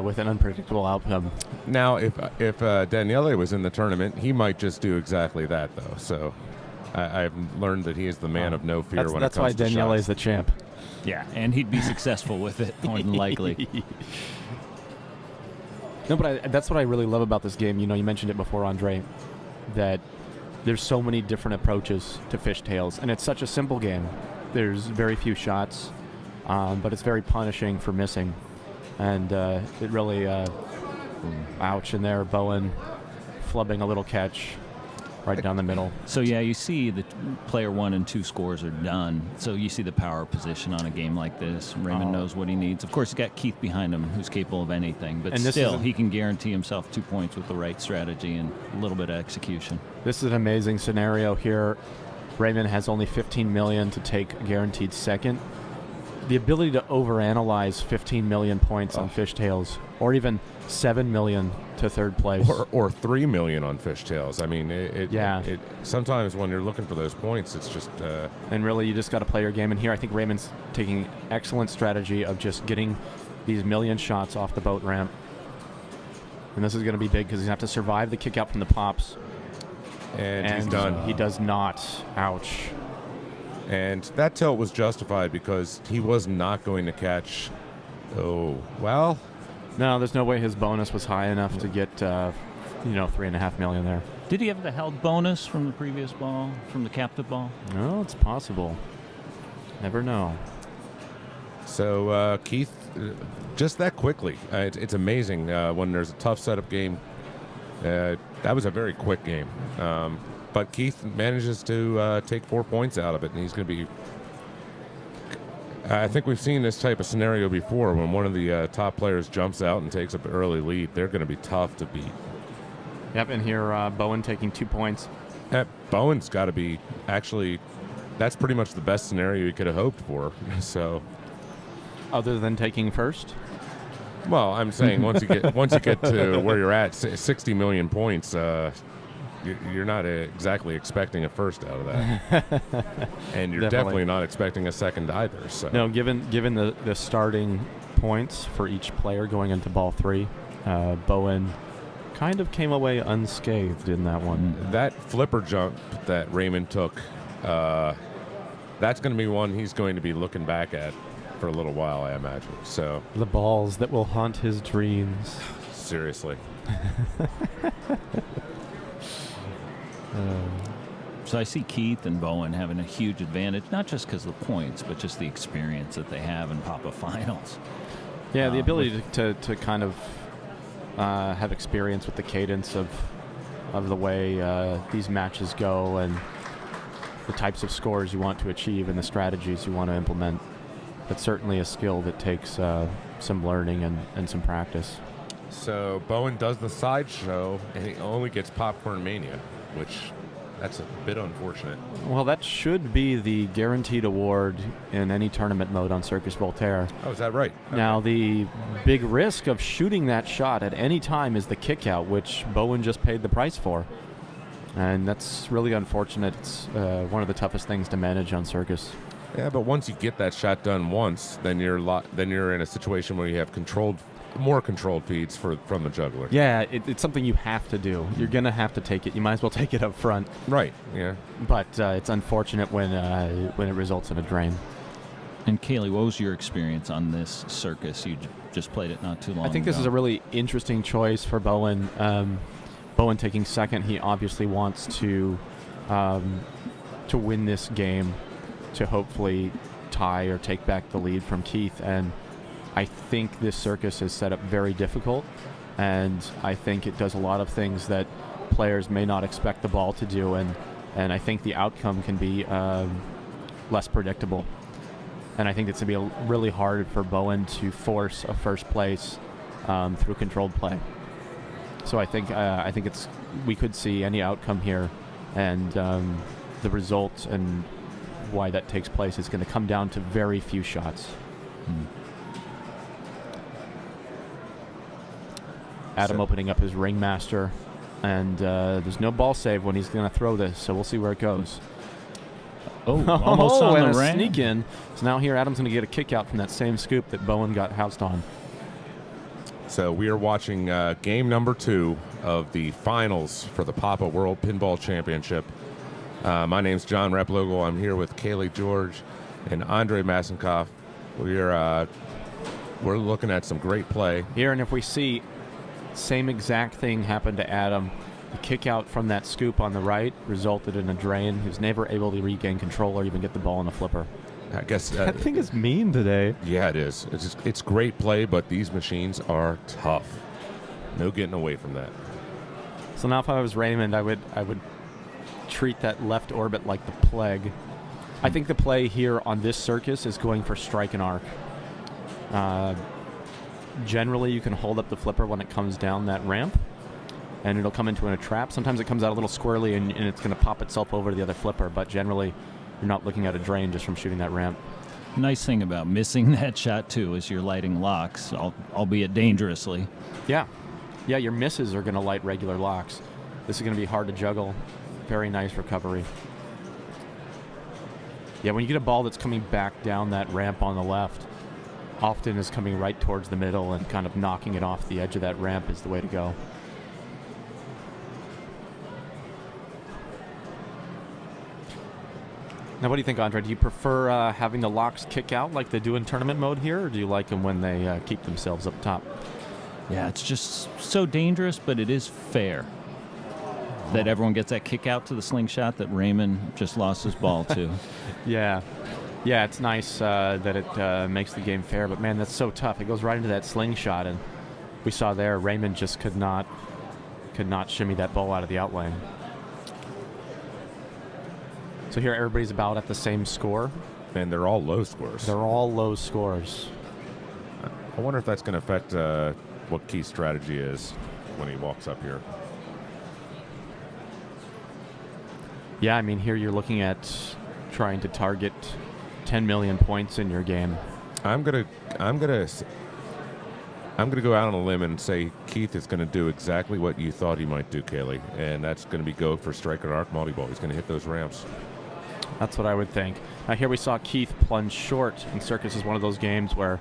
with an unpredictable outcome. Now, if Daniele was in the tournament, he might just do exactly that, though. So I've learned that he is the man of no fear when it comes to shots. That's why Daniele is the champ. Yeah, and he'd be successful with it, more than likely. No, but that's what I really love about this game. You mentioned it before, Andre, that there's so many different approaches to fishtails, and it's such a simple game. There's very few shots, but it's very punishing for missing. And it really, ouch in there, Bowen flubbing a little catch right down the middle. So yeah, you see the player 1 and 2 scores are done. So you see the power position on a game like this. Raymond knows what he needs. Of course, he's got Keith behind him, who's capable of anything. But still, he can guarantee himself 2 points with the right strategy and a little bit of execution. This is an amazing scenario here. Raymond has only 15 million to take a guaranteed second. The ability to overanalyze 15 million points on fishtails, or even 7 million to 3rd place, or 3 million on fishtails. I mean, it sometimes when you're looking for those points, it's just and really you just got to play your game. And here I think Raymond's taking excellent strategy of just getting these million shots off the boat ramp. And this is going to be big because he's going to have to survive the kick out from the pops. And he's done. He does not. Ouch. And that tilt was justified because he was not going to catch. Oh, well. No, there's no way his bonus was high enough to get 3.5 million there. Did he have the held bonus from the previous ball, from the captive ball? No, it's possible. Never know. So, Keith, just that quickly, it's amazing when there's a tough setup game. That was a very quick game. But Keith manages to take 4 points out of it, and he's going to be... I think we've seen this type of scenario before when one of the top players jumps out and takes up an early lead. They're going to be tough to beat. Yep, and here Bowen taking 2 points. Bowen's got to be actually... That's pretty much the best scenario you could have hoped for. So, other than taking first? Well, I'm saying once you get to where you're at, 60 million points, you're not exactly expecting a first out of that, and you're definitely not expecting a second either. So no, given the starting points for each player going into ball 3, Bowen kind of came away unscathed in that one. That flipper jump that Raymond took, that's going to be one he's going to be looking back at for a little while, I imagine. So the balls that will haunt his dreams. Seriously. So I see Keith and Bowen having a huge advantage, not just because of the points, but just the experience that they have in Papa Finals. Yeah, the ability to kind of have experience with the cadence of the way these matches go and the types of scores you want to achieve and the strategies you want to implement. That's certainly a skill that takes some learning and some practice. So Bowen does the sideshow, and he only gets Popcorn Mania, which that's a bit unfortunate. Well, that should be the guaranteed award in any tournament mode on Circus Voltaire. Oh, is that right? Okay. Now, the big risk of shooting that shot at any time is the kick out, which Bowen just paid the price for. And that's really unfortunate. It's one of the toughest things to manage on Circus. Yeah, but once you get that shot done once, then you're in a situation where you have more controlled feeds from the juggler. Yeah, it's something you have to do. You're going to have to take it. You might as well take it up front. Right, yeah. But it's unfortunate when it results in a drain. And Kaylee, what was your experience on this Circus? You just played it not too long ago. I think this is a really interesting choice for Bowen. Bowen taking second, he obviously wants to win this game to hopefully tie or take back the lead from Keith. And I think this Circus is set up very difficult, and I think it does a lot of things that players may not expect the ball to do, and I think the outcome can be less predictable. And I think it's going to be really hard for Bowen to force a first place through controlled play. So I think we could see any outcome here, and the result and why that takes place is going to come down to very few shots. Adam opening up his ringmaster, and there's no ball save when he's going to throw this, so we'll see where it goes. Almost on and the a ring. sneak in. So now here Adam's going to get a kick out from that same scoop that Bowen got housed on. So we are watching game number 2 of the finals for the Papa World Pinball Championship. My name's John Replogle. I'm here with Kaylee George and Andre Masenkoff. We're looking at some great play here, and if we see same exact thing happen to Adam, the kick out from that scoop on the right resulted in a drain. He was never able to regain control or even get the ball in the flipper. I guess that thing is mean today. Yeah, it is. It's great play, but these machines are tough. No getting away from that. So now if I was Raymond, I would treat that left orbit like the plague. I think the play here on this Circus is going for strike and arc. Generally, you can hold up the flipper when it comes down that ramp, and it'll come into a trap. Sometimes it comes out a little squirrely, and it's going to pop itself over to the other flipper, but generally, you're not looking at a drain just from shooting that ramp. Nice thing about missing that shot, too, is you're lighting locks, albeit dangerously. Yeah, your misses are going to light regular locks. This is going to be hard to juggle. Very nice recovery. Yeah, when you get a ball that's coming back down that ramp on the left, often is coming right towards the middle and kind of knocking it off the edge of that ramp is the way to go. Now, what do you think, Andre? Do you prefer having the locks kick out like they do in tournament mode here, or do you like them when they keep themselves up top? Yeah, it's just so dangerous, but it is fair that everyone gets that kick out to the slingshot that Raymond just lost his ball to. Yeah. Yeah, it's nice that it makes the game fair, but man, that's so tough. It goes right into that slingshot, and we saw there Raymond just could not shimmy that ball out of the outlane. So here everybody's about at the same score. And they're all low scores. They're all low scores. I wonder if that's going to affect what Keith's strategy is when he walks up here. Yeah, I mean, here you're looking at trying to target 10 million points in your game. I'm gonna go out on a limb and say Keith is going to do exactly what you thought he might do, Kaylee, and that's going to be go for strike and arc multi-ball. He's going to hit those ramps. That's what I would think. Now here we saw Keith plunge short, and Circus is one of those games where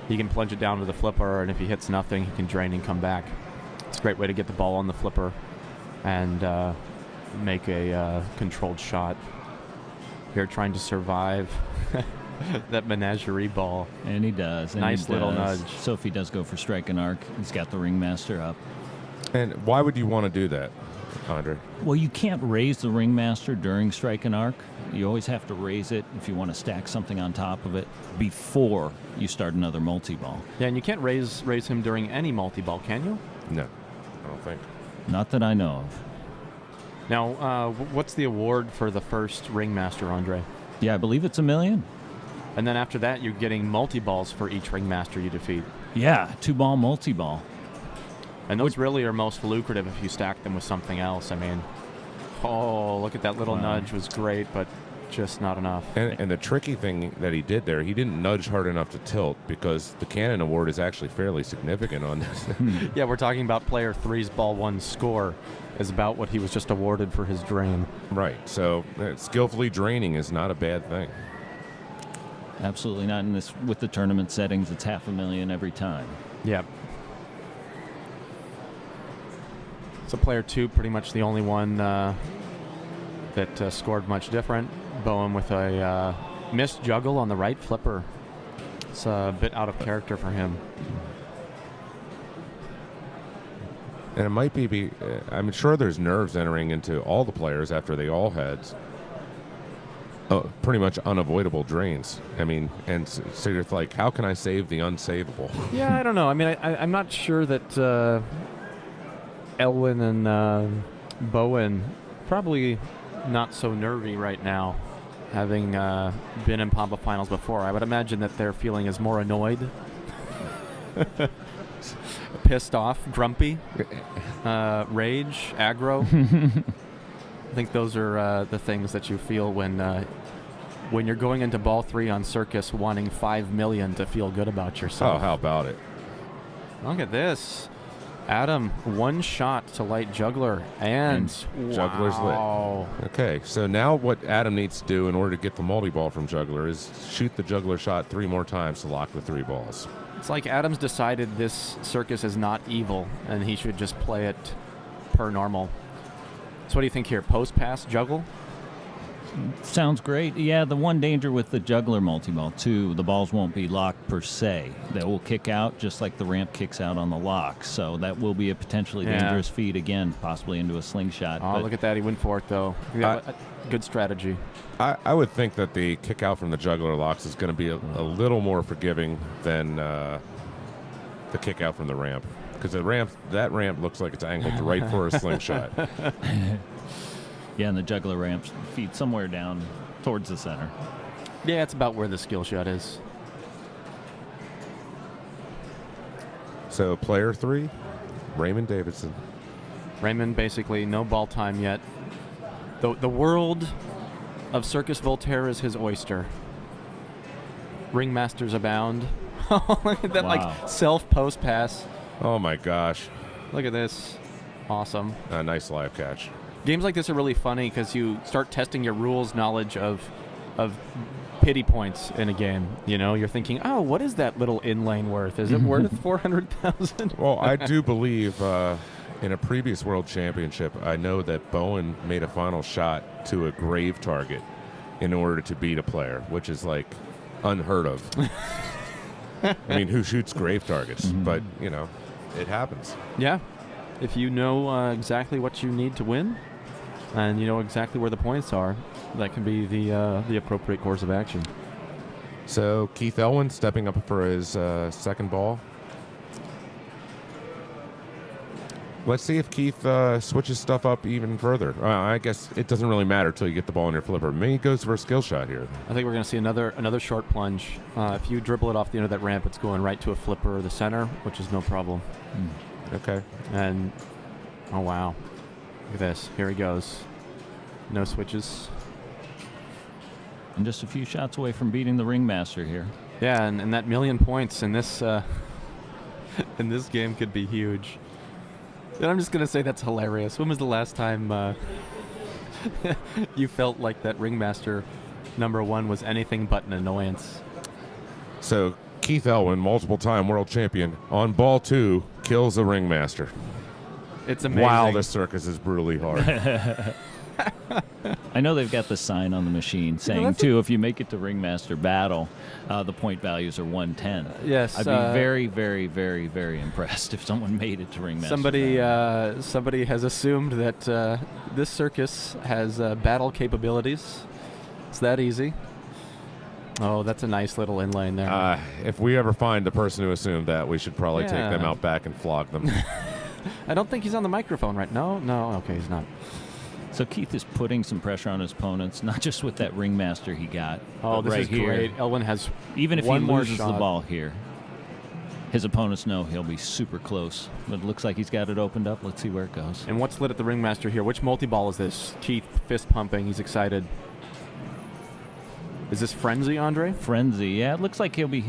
he can plunge it down to the flipper, and if he hits nothing, he can drain and come back. It's a great way to get the ball on the flipper and make a controlled shot. Here trying to survive that menagerie ball. And he does. And nice little nudge. Sophie does go for strike and arc. He's got the ringmaster up. And why would you want to do that, Andre? Well, you can't raise the ringmaster during strike and arc. You always have to raise it if you want to stack something on top of it before you start another multi-ball. Yeah, and you can't raise him during any multi-ball, can you? No, I don't think. Not that I know of. Now, what's the award for the first ringmaster, Andre? Yeah, I believe it's $1 million. And then after that, you're getting multi-balls for each ringmaster you defeat. Yeah, 2-ball multi-ball. And those really are most lucrative if you stack them with something else. I mean, oh, look at that little nudge was great, but just not enough. And the tricky thing that he did there, he didn't nudge hard enough to tilt because the Cannon Award is actually fairly significant on this. Yeah, we're talking about player 3's ball 1 score is about what he was just awarded for his drain. Right, so skillfully draining is not a bad thing. Absolutely not. In this, with the tournament settings, it's $500,000 every time. Yep. So player 2, pretty much the only one that scored much different. Bowen with a missed juggle on the right flipper. It's a bit out of character for him. And it might be I'm sure there's nerves entering into all the players after they all had pretty much unavoidable drains. I mean, and so you're like, how can I save the unsavable? Yeah, I don't know. I mean, I'm not sure that Elwin and Bowen probably not so nervy right now, having been in Papa Finals before. I would imagine that their feeling is more annoyed, pissed off, grumpy, rage, aggro. I think those are the things that you feel when you're going into ball 3 on Circus wanting $5 million to feel good about yourself. Oh, how about it? Look at this. Adam, 1 shot to light Juggler, and Juggler's lit. Okay, so now what Adam needs to do in order to get the multi-ball from Juggler is shoot the Juggler shot 3 more times to lock the 3 balls. It's like Adam's decided this Circus is not evil, and he should just play it per normal. So what do you think here? Post pass juggle? Sounds great. Yeah, the one danger with the juggler multi-ball, too, the balls won't be locked per se. They will kick out just like the ramp kicks out on the lock. So that will be a potentially dangerous feed again, possibly into a slingshot. Oh, look at that. He went for it, though. Good strategy. I would think that the kick out from the juggler locks is going to be a little more forgiving than the kick out from the ramp. Because that ramp looks like it's angled right for a slingshot. Yeah, and the juggler ramps feed somewhere down towards the center. Yeah, it's about where the skill shot is. So player 3, Raymond Davidson. Raymond basically no ball time yet. The world of Circus Voltaire is his oyster. Ringmasters abound. Look at that, like self-post pass. Oh my gosh. Look at this. Awesome. A nice live catch. Games like this are really funny because you start testing your rules knowledge of pity points in a game. You know, you're thinking, oh, what is that little in-lane worth? Is it worth 400,000? Well, I do believe in a previous World Championship, I know that Bowen made a final shot to a grave target in order to beat a player, which is like unheard of. I mean, who shoots grave targets? But, you know. it happens. Yeah. If you know exactly what you need to win, and you know exactly where the points are, that can be the appropriate course of action. So Keith Elwin stepping up for his second ball. Let's see if Keith switches stuff up even further. I guess it doesn't really matter till you get the ball in your flipper. Maybe he goes for a skill shot here. I think we're going to see another short plunge. If you dribble it off the end of that ramp, it's going right to a flipper or the center, which is no problem. Okay. And, oh, wow. Look at this. Here he goes. No switches. And just a few shots away from beating the ringmaster here. Yeah, and that 1,000,000 points in this in this game could be huge. And I'm just going to say that's hilarious. When was the last time you felt like that ringmaster #1 was anything but an annoyance? So Keith Elwin, multiple-time world champion, on ball 2, kills a ringmaster. It's amazing. Wow, this circus is brutally hard. I know they've got the sign on the machine saying, too, if you make it to ringmaster battle, the point values are 110. Yes. I'd be very, very, very, very impressed if someone made it to ringmaster battle. Somebody has assumed that this circus has battle capabilities. It's that easy. Oh, that's a nice little inlane there. If we ever find the person who assumed that, we should probably take them out back and flog them. I don't think he's on the microphone right now. No, okay, he's not. So Keith is putting some pressure on his opponents, not just with that ringmaster he got. Oh, this right is here. great. Elwin has even if one he more loses shot. the ball here, his opponents know he'll be super close. But it looks like he's got it opened up. Let's see where it goes. And what's lit at the ringmaster here? Which multi-ball is this? Keith fist pumping. He's excited. Is this Frenzy, Andre? Frenzy, yeah. It looks like he'll be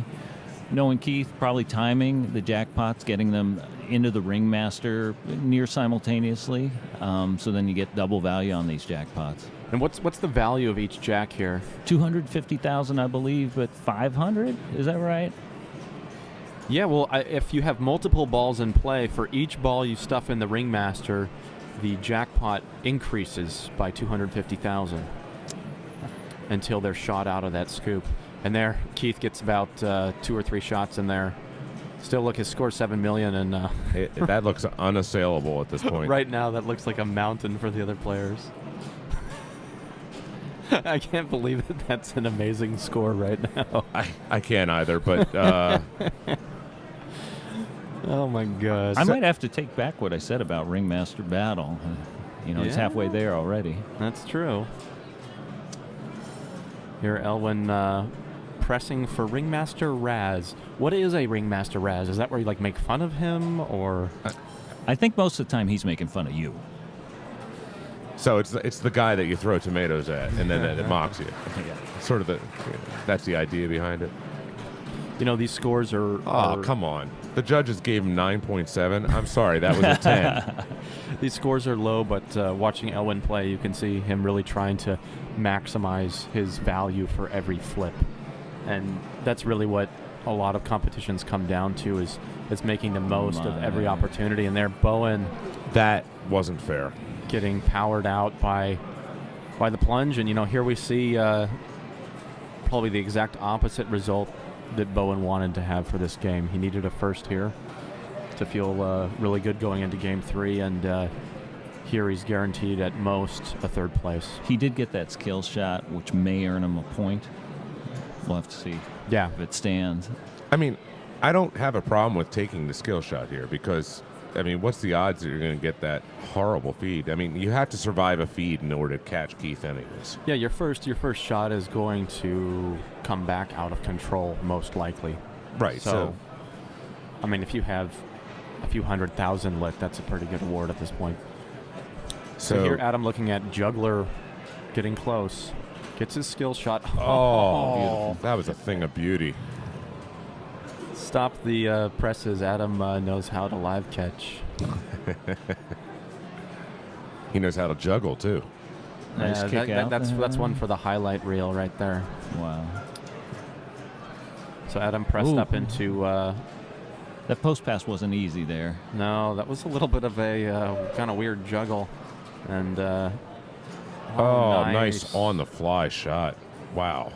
knowing Keith, probably timing the jackpots, getting them into the ringmaster near simultaneously. So then you get double value on these jackpots. And what's the value of each jack here? 250,000, I believe, but 500. Is that right? Yeah. Well, if you have multiple balls in play, for each ball you stuff in the ringmaster, the jackpot increases by 250,000 until they're shot out of that scoop. And there, Keith gets about 2 or 3 shots in there. Still, look, his score 7 million, and that looks unassailable at this point. Right now, that looks like a mountain for the other players. I can't believe that that's an amazing score right now. I can't either, but oh my God! I might have to take back what I said about ringmaster battle. He's halfway there already. That's true. Here, Elwin pressing for Ringmaster Raz. What is a Ringmaster Raz? Is that where you make fun of him, or? I think most of the time he's making fun of you. So it's the guy that you throw tomatoes at, and then it mocks you. Sort of that's the idea behind it. These scores are. Oh, come on! The judges gave him 9.7. I'm sorry, that was a 10. These scores are low, but watching Elwin play, you can see him really trying to maximize his value for every flip. And that's really what a lot of competitions come down to, is making the most of every opportunity. And there, Bowen. That wasn't fair. Getting powered out by the plunge. And, here we see probably the exact opposite result that Bowen wanted to have for this game. He needed a first here to feel really good going into Game 3. And here he's guaranteed at most a third place. He did get that skill shot, which may earn him a point. We'll have to see if it stands. I mean, I don't have a problem with taking the skill shot here because, what's the odds that you're going to get that horrible feed? You have to survive a feed in order to catch Keith anyways. Yeah, your first shot is going to come back out of control, most likely. Right. So if you have a few 100,000 lit, that's a pretty good award at this point. So here, Adam looking at Juggler getting close. Gets his skill shot. Oh, beautiful. That was a thing of beauty. Stop the presses. Adam knows how to live catch. He knows how to juggle, too. Nice kick out. That's one for the highlight reel right there. Wow. So Adam pressed up into... that post pass wasn't easy there. No, that was a little bit of a kind of weird juggle. And... nice on-the-fly shot. Wow.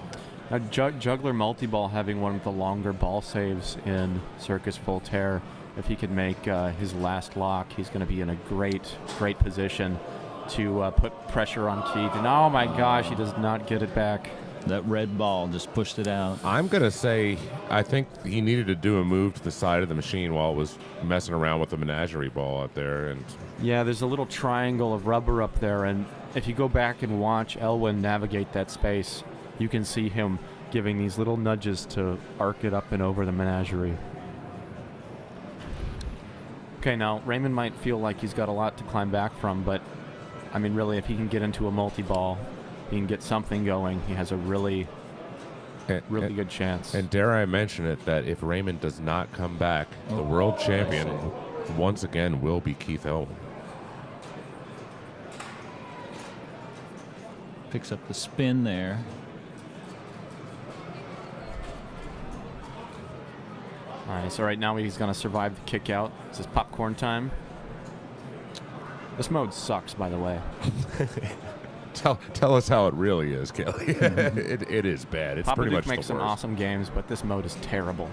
A juggler multi-ball having one of the longer ball saves in Circus Voltaire. If he could make his last lock, he's going to be in a great position to put pressure on Keith. And oh my gosh, he does not get it back. That red ball just pushed it out. I'm going to say I think he needed to do a move to the side of the machine while it was messing around with the menagerie ball out there. And yeah, there's a little triangle of rubber up there, and if you go back and watch Elwin navigate that space, you can see him giving these little nudges to arc it up and over the menagerie. Okay, now Raymond might feel like he's got a lot to climb back from, but I mean, really, if he can get into a multi-ball, he can get something going, he has a really good chance. And dare I mention it, that if Raymond does not come back, the world champion once again will be Keith Elwin. Picks up the spin there. Nice. All right, now he's going to survive the kick out. This is popcorn time. This mode sucks, by the way. Tell us how it really is, Kelly. It is bad. It's Papa pretty Duke much makes the some worst. awesome games, but this mode is terrible.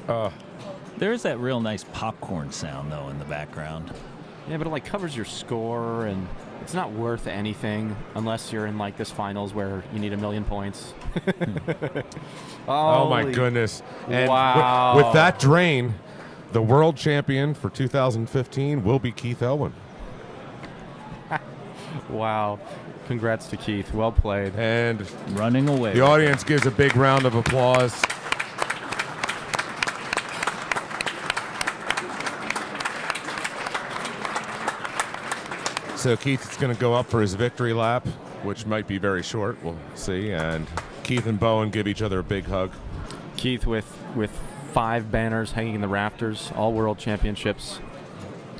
There is that real nice popcorn sound, though, in the background. Yeah, but it like covers your score, and it's not worth anything unless you're in like this finals where you need 1,000,000 points. Oh my goodness! And wow! With that drain, the world champion for 2015 will be Keith Elwin. Wow! Congrats to Keith. Well played. And running away. The audience gives a big round of applause. So Keith is going to go up for his victory lap, which might be very short. We'll see. And Keith and Bowen give each other a big hug. Keith with 5 banners hanging in the rafters, all world championships,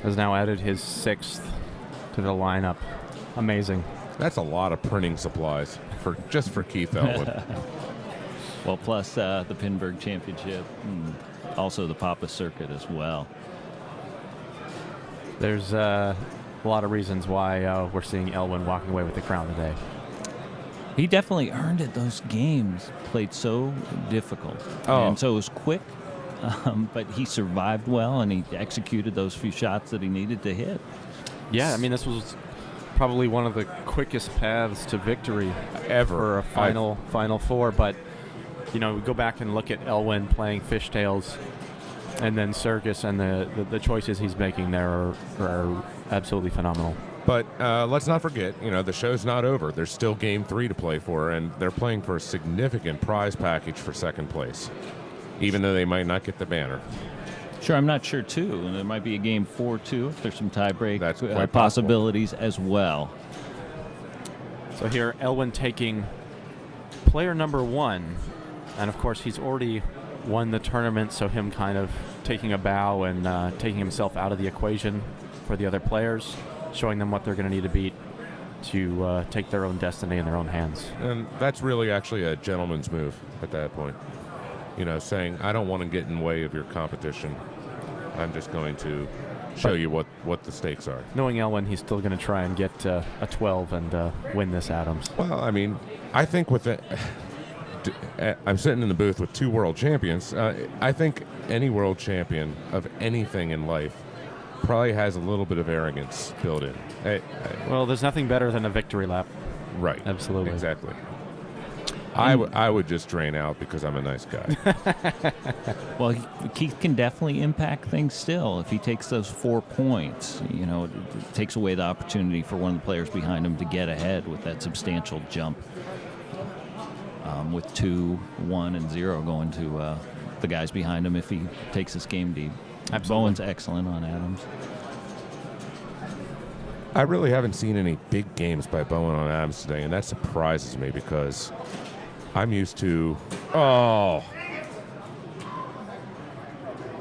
has now added his 6th to the lineup. Amazing. That's a lot of printing supplies just for Keith Elwin. Well, plus the Pinburg Championship, and also the Papa Circuit as well. There's a lot of reasons why we're seeing Elwin walking away with the crown today. He definitely earned it. Those games played so difficult. And so it was quick, but he survived well, and he executed those few shots that he needed to hit. Yeah, I mean, this was probably one of the quickest paths to victory ever for a Final Four. But, you know, we go back and look at Elwin playing Fishtails and then Circus, and the choices he's making there are absolutely phenomenal. But let's not forget, you know, the show's not over. There's still Game 3 to play for, and they're playing for a significant prize package for second place, even though they might not get the banner. Sure, I'm not sure, too. And there might be a Game 4, too, if there's some tie-break quite possibilities as well. So here, Elwin taking player number 1, and of course he's already won the tournament, so him kind of taking a bow and taking himself out of the equation for the other players, showing them what they're going to need to beat to take their own destiny in their own hands. And that's really actually a gentleman's move at that point. You know, saying, I don't want to get in the way of your competition. I'm just going to show you what the stakes are. Knowing Elwin, he's still going to try and get a 12 and win this Adams. Well, I mean, I think with it, I'm sitting in the booth with 2 world champions. I think any world champion of anything in life probably has a little bit of arrogance built in. Well, there's nothing better than a victory lap. Right. Absolutely. Exactly. I would just drain out because I'm a nice guy. Well, Keith can definitely impact things still. If he takes those 4 points, you know, it takes away the opportunity for one of the players behind him to get ahead with that substantial jump. With 2, 1, and 0 going to the guys behind him if he takes this game deep. Absolutely. Bowen's excellent on Adams. I really haven't seen any big games by Bowen on Adams today, and that surprises me because I'm used to... I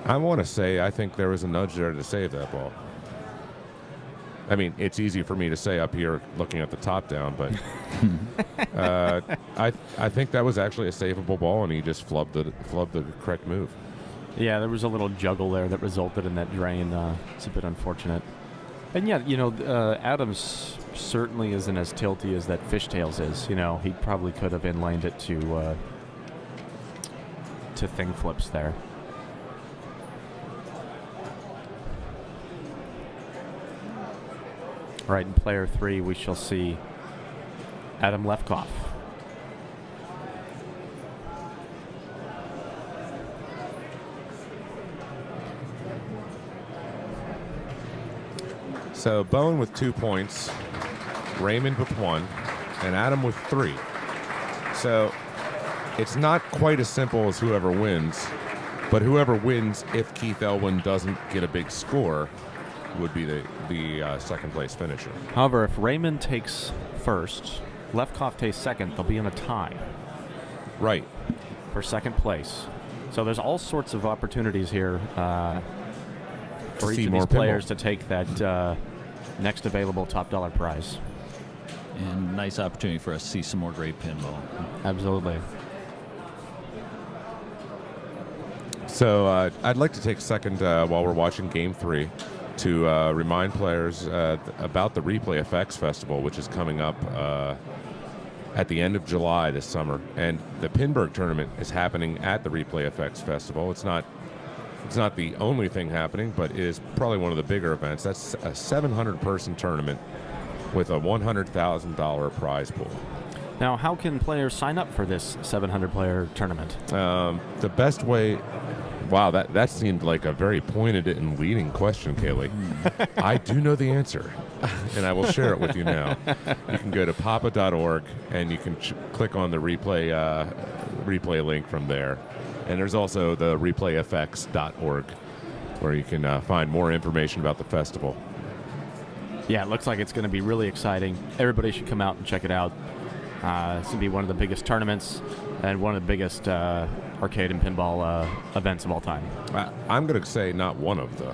want to say I think there was a nudge there to save that ball. I mean, it's easy for me to say up here looking at the top down, but I think that was actually a savable ball, and he just flubbed the correct move. Yeah, there was a little juggle there that resulted in that drain. It's a bit unfortunate. And yeah, Adams certainly isn't as tilty as that Fishtails is. He probably could have inlaned it to thing flips there. All right, in player 3, we shall see Adam Lefkoff. So Bowen with 2 points, Raymond with 1, and Adam with 3. So it's not quite as simple as whoever wins, but whoever wins, if Keith Elwin doesn't get a big score, would be the second place finisher. However, if Raymond takes first, Lefkoff takes second, they'll be in a tie. Right. For second place. So there's all sorts of opportunities here for each of these players to take that next available top dollar prize. And nice opportunity for us to see some more great pinball. Absolutely. So I'd like to take a second while we're watching Game 3 to remind players about the Replay FX Festival, which is coming up at the end of July this summer. And the Pinburg tournament is happening at the Replay FX Festival. It's not the only thing happening, but it is probably one of the bigger events. That's a 700-person tournament with a $100,000 prize pool. Now, how can players sign up for this 700-player tournament? The best way... Wow, that seemed like a very pointed and leading question, Kaylee. I do know the answer, and I will share it with you now. You can go to papa.org, and you can click on the replay link from there. And there's also the replayfx.org, where you can find more information about the festival. Yeah, it looks like it's going to be really exciting. Everybody should come out and check it out. It's going to be one of the biggest tournaments and one of the biggest arcade and pinball events of all time. I'm going to say not one of the.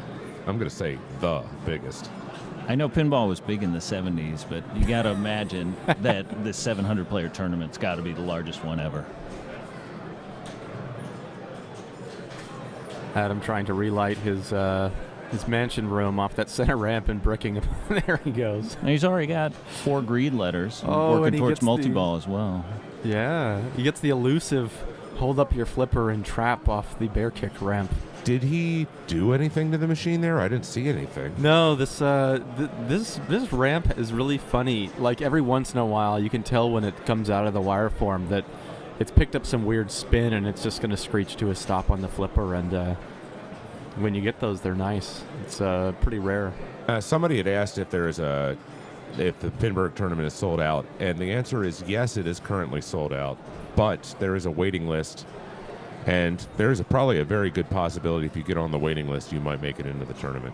I'm going to say the biggest. I know pinball was big in the 70s, but you got to imagine that this 700-player tournament's got to be the largest one ever. Adam trying to relight his mansion room off that center ramp and bricking him. There he goes. And he's already got 4 greed letters working towards multi-ball as well. Yeah, he gets the elusive hold up your flipper and trap off the bear kick ramp. Did he do anything to the machine there? I didn't see anything. No, this ramp is really funny. Like every once in a while, you can tell when it comes out of the wire form that it's picked up some weird spin and it's just going to screech to a stop on the flipper. And when you get those, they're nice. It's pretty rare. Somebody had asked if the Pinburg tournament is sold out, and the answer is yes, it is currently sold out. But there is a waiting list, and there is probably a very good possibility if you get on the waiting list, you might make it into the tournament.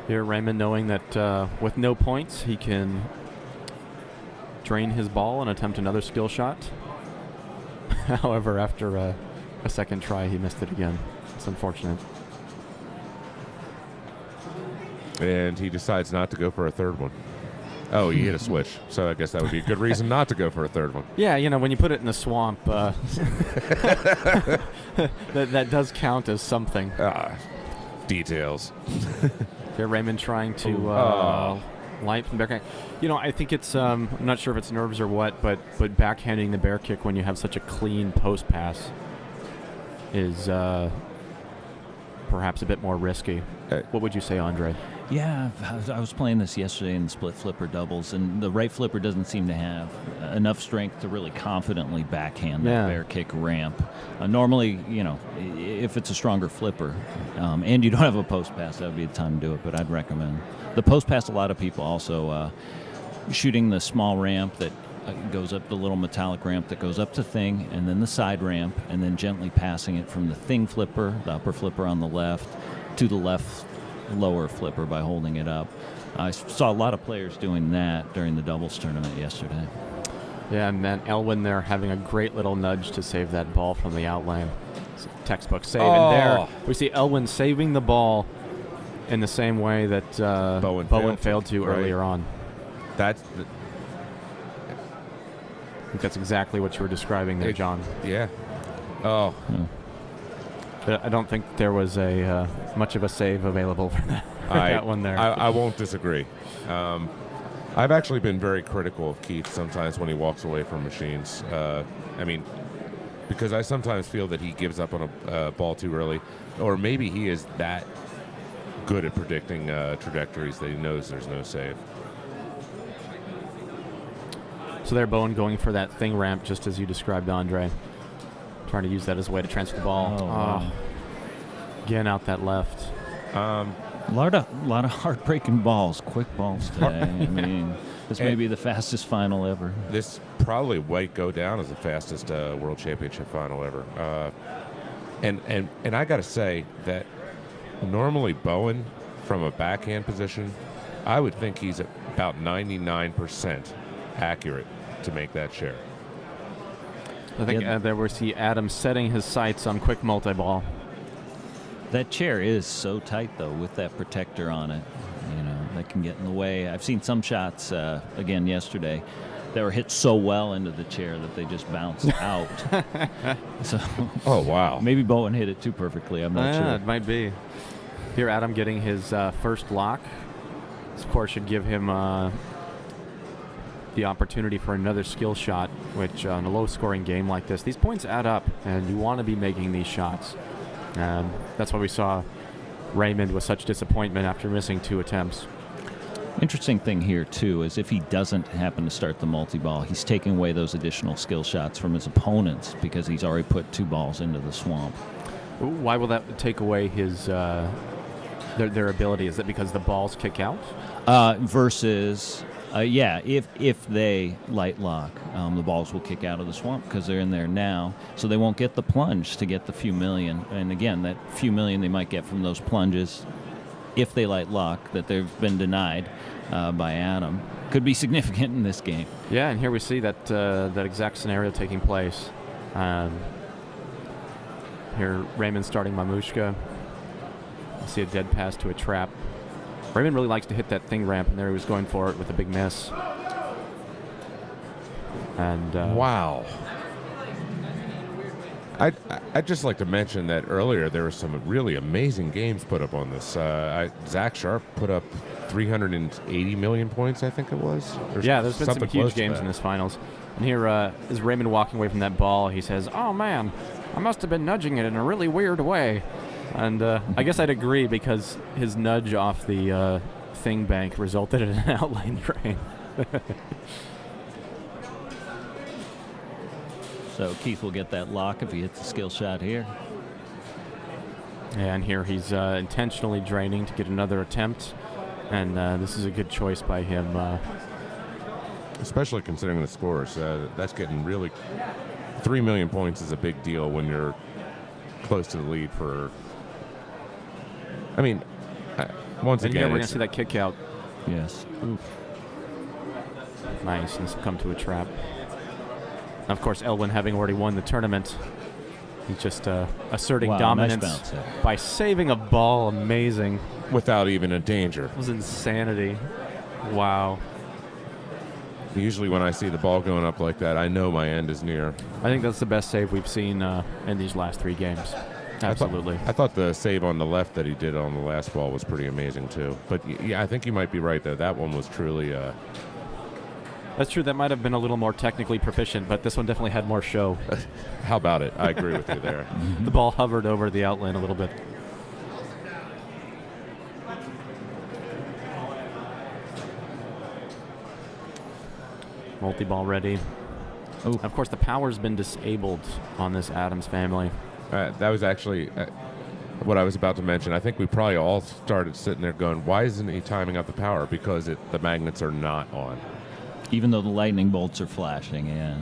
Here, Raymond knowing that with no points, he can drain his ball and attempt another skill shot. However, after a second try, he missed it again. It's unfortunate. And he decides not to go for a third one. Oh, he hit a switch, so I guess that would be a good reason not to go for a third one. Yeah, when you put it in the swamp, that does count as something. Details. Here, Raymond trying to light from the bear kick. I think it's, I'm not sure if it's nerves or what, but backhanding the bear kick when you have such a clean post pass is perhaps a bit more risky. What would you say, Andre? Yeah, I was playing this yesterday in the split flipper doubles, and the right flipper doesn't seem to have enough strength to really confidently backhand that bear kick ramp. Normally, if it's a stronger flipper and you don't have a post pass, that would be the time to do it, but I'd recommend. The post pass, a lot of people also shooting the small ramp that goes up, the little metallic ramp that goes up to thing, and then the side ramp, and then gently passing it from the thing flipper, the upper flipper on the left, to the left lower flipper by holding it up. I saw a lot of players doing that during the doubles tournament yesterday. Yeah, and then Elwin there having a great little nudge to save that ball from the outlane. Textbook save. And there we see Elwin saving the ball in the same way that Bowen failed to earlier on. I think that's exactly what you were describing there, John. Yeah. I don't think there was a much of a save available for that. that one there. I won't disagree. I've actually been very critical of Keith sometimes when he walks away from machines. Because I sometimes feel that he gives up on a ball too early, or maybe he is that good at predicting trajectories that he knows there's no save. So there, Bowen going for that thing ramp, just as you described, Andre. Trying to use that as a way to transfer the ball. Wow. Again, out that left. A lot of heartbreaking balls, quick balls today. I mean, this may be the fastest final ever. This probably might go down as the fastest World Championship final ever. And I got to say that normally Bowen, from a backhand position, I would think he's about 99% accurate to make that share. I think there we see Adam setting his sights on quick multi-ball. That chair is so tight, though, with that protector on it. You know, that can get in the way. I've seen some shots, again, yesterday, that were hit so well into the chair that they just bounced out. So, oh, wow. Maybe Bowen hit it too perfectly. I'm not sure. It might be. Here, Adam getting his first lock. This, of course, should give him the opportunity for another skill shot, which on a low-scoring game like this, these points add up, and you want to be making these shots. That's why we saw Raymond with such disappointment after missing 2 attempts. Interesting thing here, too, is if he doesn't happen to start the multi-ball, he's taking away those additional skill shots from his opponents because he's already put 2 balls into the swamp. Ooh, why will that take away his their ability? Is it because the balls kick out? Versus... if they light lock, the balls will kick out of the swamp because they're in there now, so they won't get the plunge to get the few million. And again, that few million they might get from those plunges, if they light lock, that they've been denied by Adam, could be significant in this game. Yeah, and here we see that that exact scenario taking place. Here, Raymond starting Mamushka. I see a dead pass to a trap. Raymond really likes to hit that thing ramp, and there he was going for it with a big miss. And wow. I'd just like to mention that earlier there were some really amazing games put up on this. Zach Sharp put up 380 million points, I think it was. Yeah, there's been some huge games that. in this finals. And here is Raymond walking away from that ball. He says, "Oh man, I must have been nudging it in a really weird way." And I guess I'd agree because his nudge off the thing bank resulted in an outlane drain. So Keith will get that lock if he hits a skill shot here. And here he's intentionally draining to get another attempt. And this is a good choice by him. Especially considering the scores. That's getting really... 3 million points is a big deal when you're close to the lead for... I mean, once and again, here we're going to see that kick out. Yes. Oof. Nice, and this will come to a trap. Of course, Elwin, having already won the tournament, he's just asserting dominance nice bounce by saving a ball. Amazing. Without even a danger. It was insanity. Wow. Usually when I see the ball going up like that, I know my end is near. I think that's the best save we've seen in these last 3 games. Absolutely. I thought the save on the left that he did on the last ball was pretty amazing, too. But, yeah, I think you might be right, though. That one was truly... That's true. That might have been a little more technically proficient, but this one definitely had more show. How about it? I agree with you there. The ball hovered over the outline a little bit. Multi-ball ready. Ooh. Of course, the power's been disabled on this Adams family. That was actually what I was about to mention. I think we probably all started sitting there going, why isn't he timing up the power? Because the magnets are not on. Even though the lightning bolts are flashing, yeah.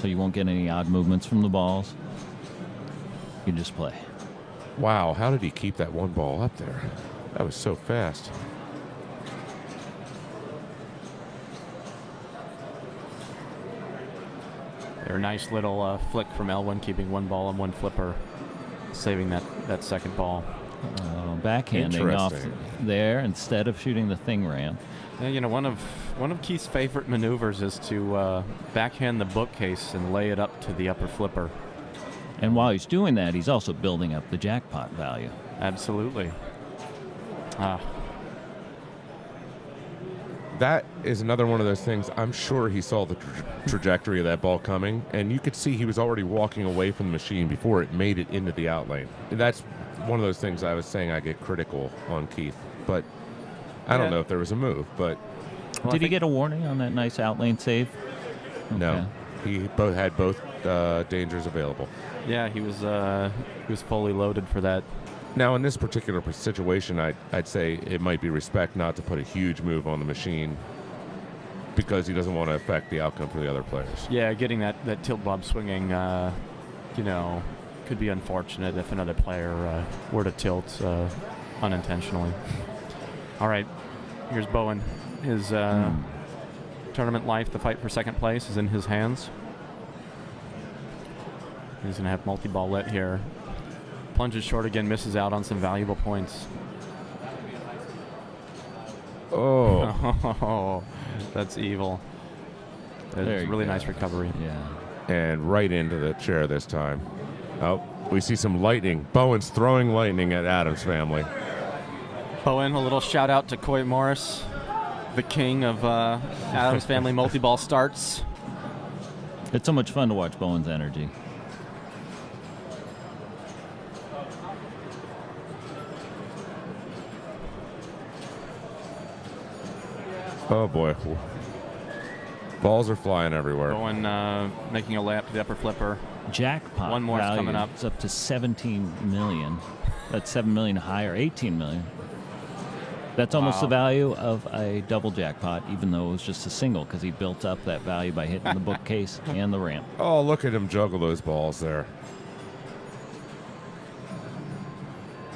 So you won't get any odd movements from the balls. You just play. Wow, how did he keep that one ball up there? That was so fast. A nice little flick from Elwin, keeping one ball and one flipper, saving that second ball. Backhanding off there instead of shooting the thing ramp. Yeah, you know, one of Keith's favorite maneuvers is to backhand the bookcase and lay it up to the upper flipper. And while he's doing that, he's also building up the jackpot value. Absolutely. that is another one of those things. I'm sure he saw the trajectory of that ball coming, and you could see he was already walking away from the machine before it made it into the out lane. That's one of those things I was saying I get critical on Keith, but I don't know if there was a move. But Did he get a warning on that nice out lane save? No, he had both dangers available. Yeah, he was fully loaded for that. Now, in this particular situation, I'd say it might be respect not to put a huge move on the machine because he doesn't want to affect the outcome for the other players. Yeah, getting that tilt bob swinging, could be unfortunate if another player were to tilt unintentionally. All right, here's Bowen. His tournament life, the fight for second place, is in his hands. He's going to have multi-ball lit here. Plunges short again, misses out on some valuable points. Oh. That's evil. That's a really nice recovery. Yeah. And right into the chair this time. Oh, we see some lightning. Bowen's throwing lightning at Adam's family. Bowen, a little shout out to Coy Morris, the king of Adam's family multi-ball starts. It's so much fun to watch Bowen's energy. Oh boy. Balls are flying everywhere. Bowen making a lap to the upper flipper. Jackpot One more is value coming up. It's up to 17 million. That's 7 million higher, 18 million. That's almost the value of a double jackpot, even though it was just a single, because he built up that value by hitting the bookcase and the ramp. Oh, look at him juggle those balls there.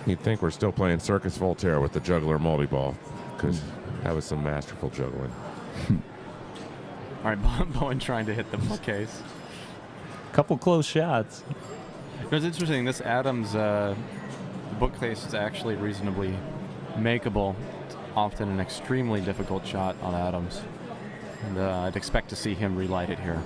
You'd think we're still playing Circus Voltaire with the juggler multi-ball, because that was some masterful juggling. All right, Bowen trying to hit the bookcase. Couple close shots. It was interesting. This Adams bookcase is actually reasonably makeable. It's often an extremely difficult shot on Adams. And I'd expect to see him relight it here.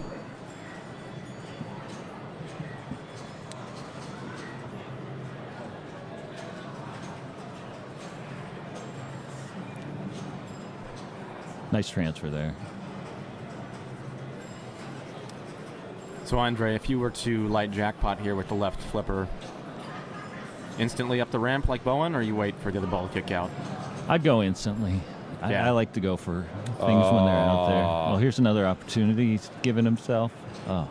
Nice transfer there. So, Andre, if you were to light jackpot here with the left flipper, instantly up the ramp like Bowen, or you wait for the other ball to kick out? I'd go instantly. Yeah. I like to go for things when they're out there. Well, here's another opportunity he's given himself. Oh.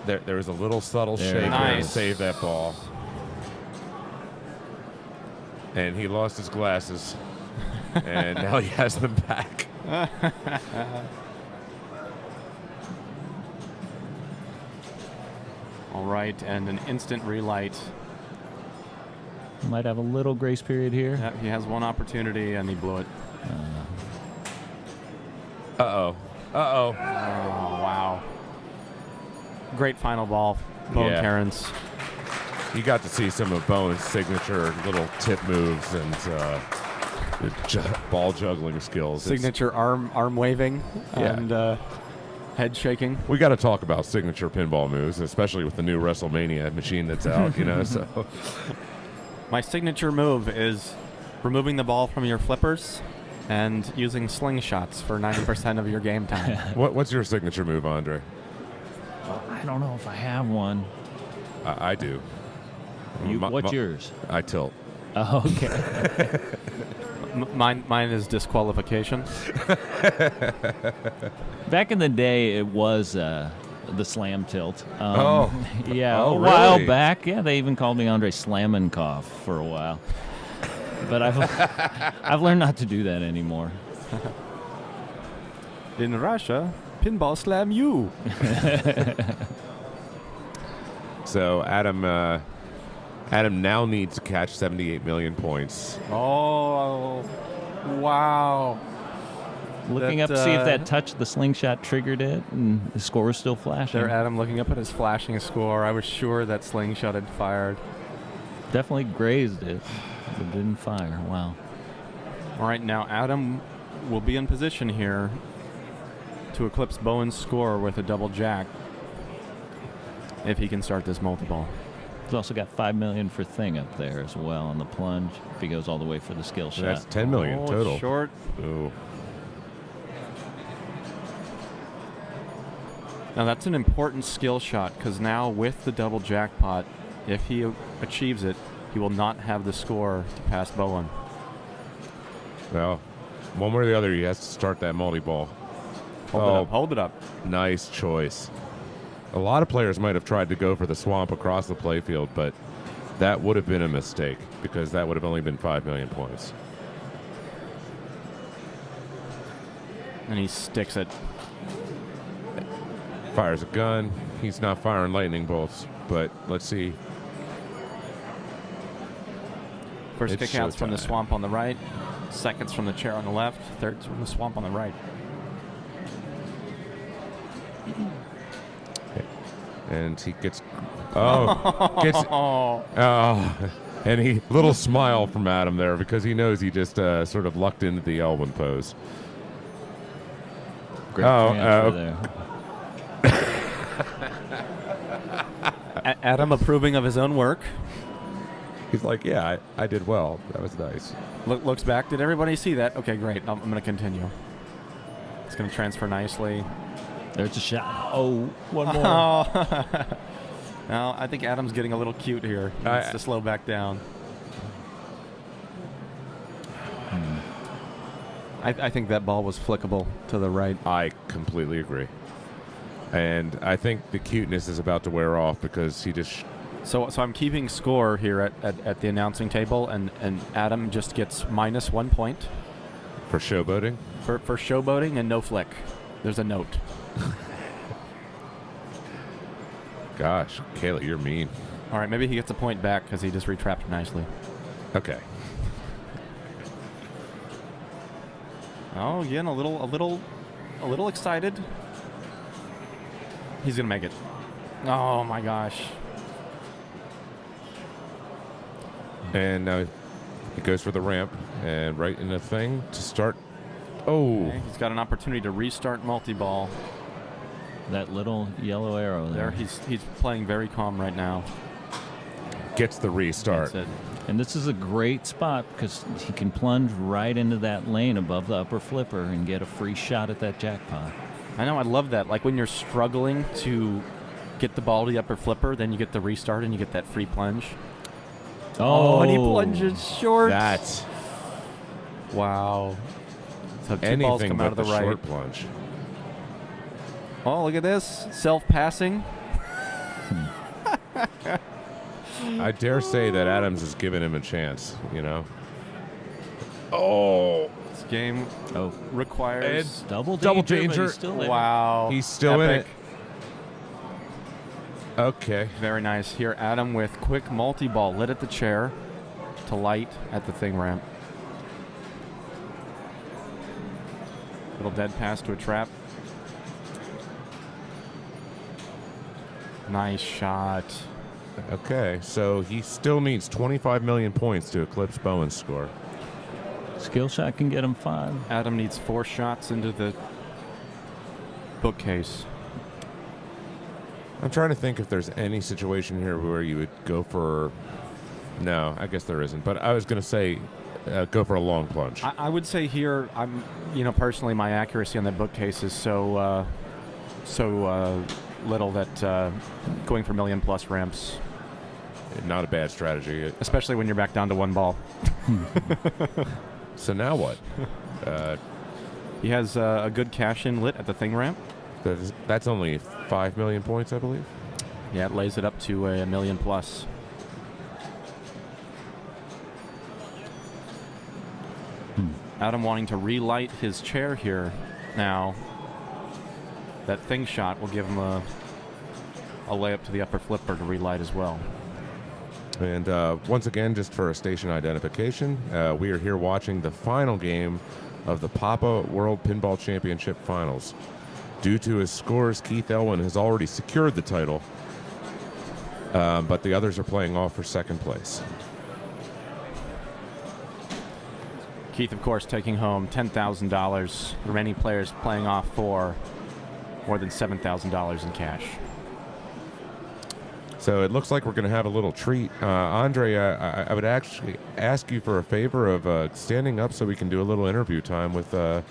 There was a little subtle shake to save that ball. And he lost his glasses. And now he has them back. All right, and an instant relight. Might have a little grace period here. Yeah, he has one opportunity, and he blew it. Uh-oh. Uh-oh. Oh, wow. Great final ball, Bowen Cairns. You got to see some of Bowen's signature little tip moves and ball juggling skills. Signature arm waving and head shaking. We got to talk about signature pinball moves, especially with the new WrestleMania machine that's out, So My signature move is removing the ball from your flippers and using slingshots for 90% of your game time. What's your signature move, Andre? I don't know if I have one. I do. What's yours? I tilt. Oh, okay. Mine is disqualification. Back in the day, it was the slam tilt. Yeah, Oh, a while really? back. Yeah, they even called me Andre Slamenkov for a while. But I've learned not to do that anymore. In Russia, pinball slam you. So Adam now needs to catch 78 million points. Oh, wow. Looking up to see if that touch the slingshot triggered it, and the score was still flashing. There, Adam looking up at his flashing score. I was sure that slingshot had fired. Definitely grazed it, but didn't fire. Wow. All right, now Adam will be in position here to eclipse Bowen's score with a double jack if he can start this multi-ball. He's also got $5 million for Thing up there as well on the plunge if he goes all the way for the skill shot. That's 10 million total. Short. Ooh. Now that's an important skill shot because now with the double jackpot, if he achieves it, he will not have the score to pass Bowen. Well, one way or the other, he has to start that multi-ball. Hold it up. Nice choice. A lot of players might have tried to go for the swamp across the playfield, but that would have been a mistake because that would have only been 5 million points. And he sticks it. Fires a gun. He's not firing lightning bolts, but let's see. First It's kickouts from the showtime. swamp on the right, seconds from the chair on the left, thirds from the swamp on the right. And he gets, and he little smile from Adam there because he knows he just sort of lucked into the Elwin pose. Great transfer there. Adam approving of his own work. He's like, yeah, I did well. That was nice. Looks back. Did everybody see that? Okay, great. I'm going to continue. It's going to transfer nicely. There's a shot. Oh, one more. Now, I think Adam's getting a little cute here. He needs to slow back down. I think that ball was flickable to the right. I completely agree. And I think the cuteness is about to wear off because he just... So I'm keeping score here at the announcing table, and Adam just gets -1 point. For showboating? For showboating and no flick. There's a note. Gosh, Kayla, you're mean. All right, maybe he gets a point back because he just retrapped nicely. Okay. Oh, again, a little excited. He's gonna make it. Oh my gosh. And now he goes for the ramp and right in the thing to start. Oh. Okay, he's got an opportunity to restart multi-ball. That little yellow arrow there. He's playing very calm right now. Gets the restart. That's it. And this is a great spot because he can plunge right into that lane above the upper flipper and get a free shot at that jackpot. I know, I love that. Like when you're struggling to get the ball to the upper flipper, then you get the restart and you get that free plunge. Oh, and he plunges short. That's... Wow. So two anything balls come but out of the right. short plunge. Oh, look at this. Self-passing. I dare say that Adams has given him a chance, you know. Oh. This game requires double danger. But he's still there. Wow. He's still in Epic. it. Okay. Very nice. Here, Adam with quick multi-ball. Lit at the chair to light at the thing ramp. Little dead pass to a trap. Nice shot. Okay, so he still needs 25 million points to eclipse Bowen's score. Skill shot can get him 5. Adam needs 4 shots into the bookcase. I'm trying to think if there's any situation here where you would go for... No, I guess there isn't. But I was going to say go for a long plunge. I would say here, personally, my accuracy on that bookcase is so little that going for million-plus ramps. Not a bad strategy. Especially when you're back down to 1 ball. So now what? He has a good cash-in lit at the thing ramp. That's only 5 million points, I believe. Yeah, it lays it up to a million-plus. Adam wanting to relight his chair here now. That thing shot will give him a layup to the upper flipper to relight as well. And once again, just for a station identification, we are here watching the final game of the Papa World Pinball Championship Finals. Due to his scores, Keith Elwin has already secured the title, but the others are playing off for second place. Keith, of course, taking home $10,000. Remaining players playing off for more than $7,000 in cash. So it looks like we're going to have a little treat. Andre, I would actually ask you for a favor of standing up so we can do a little interview time with the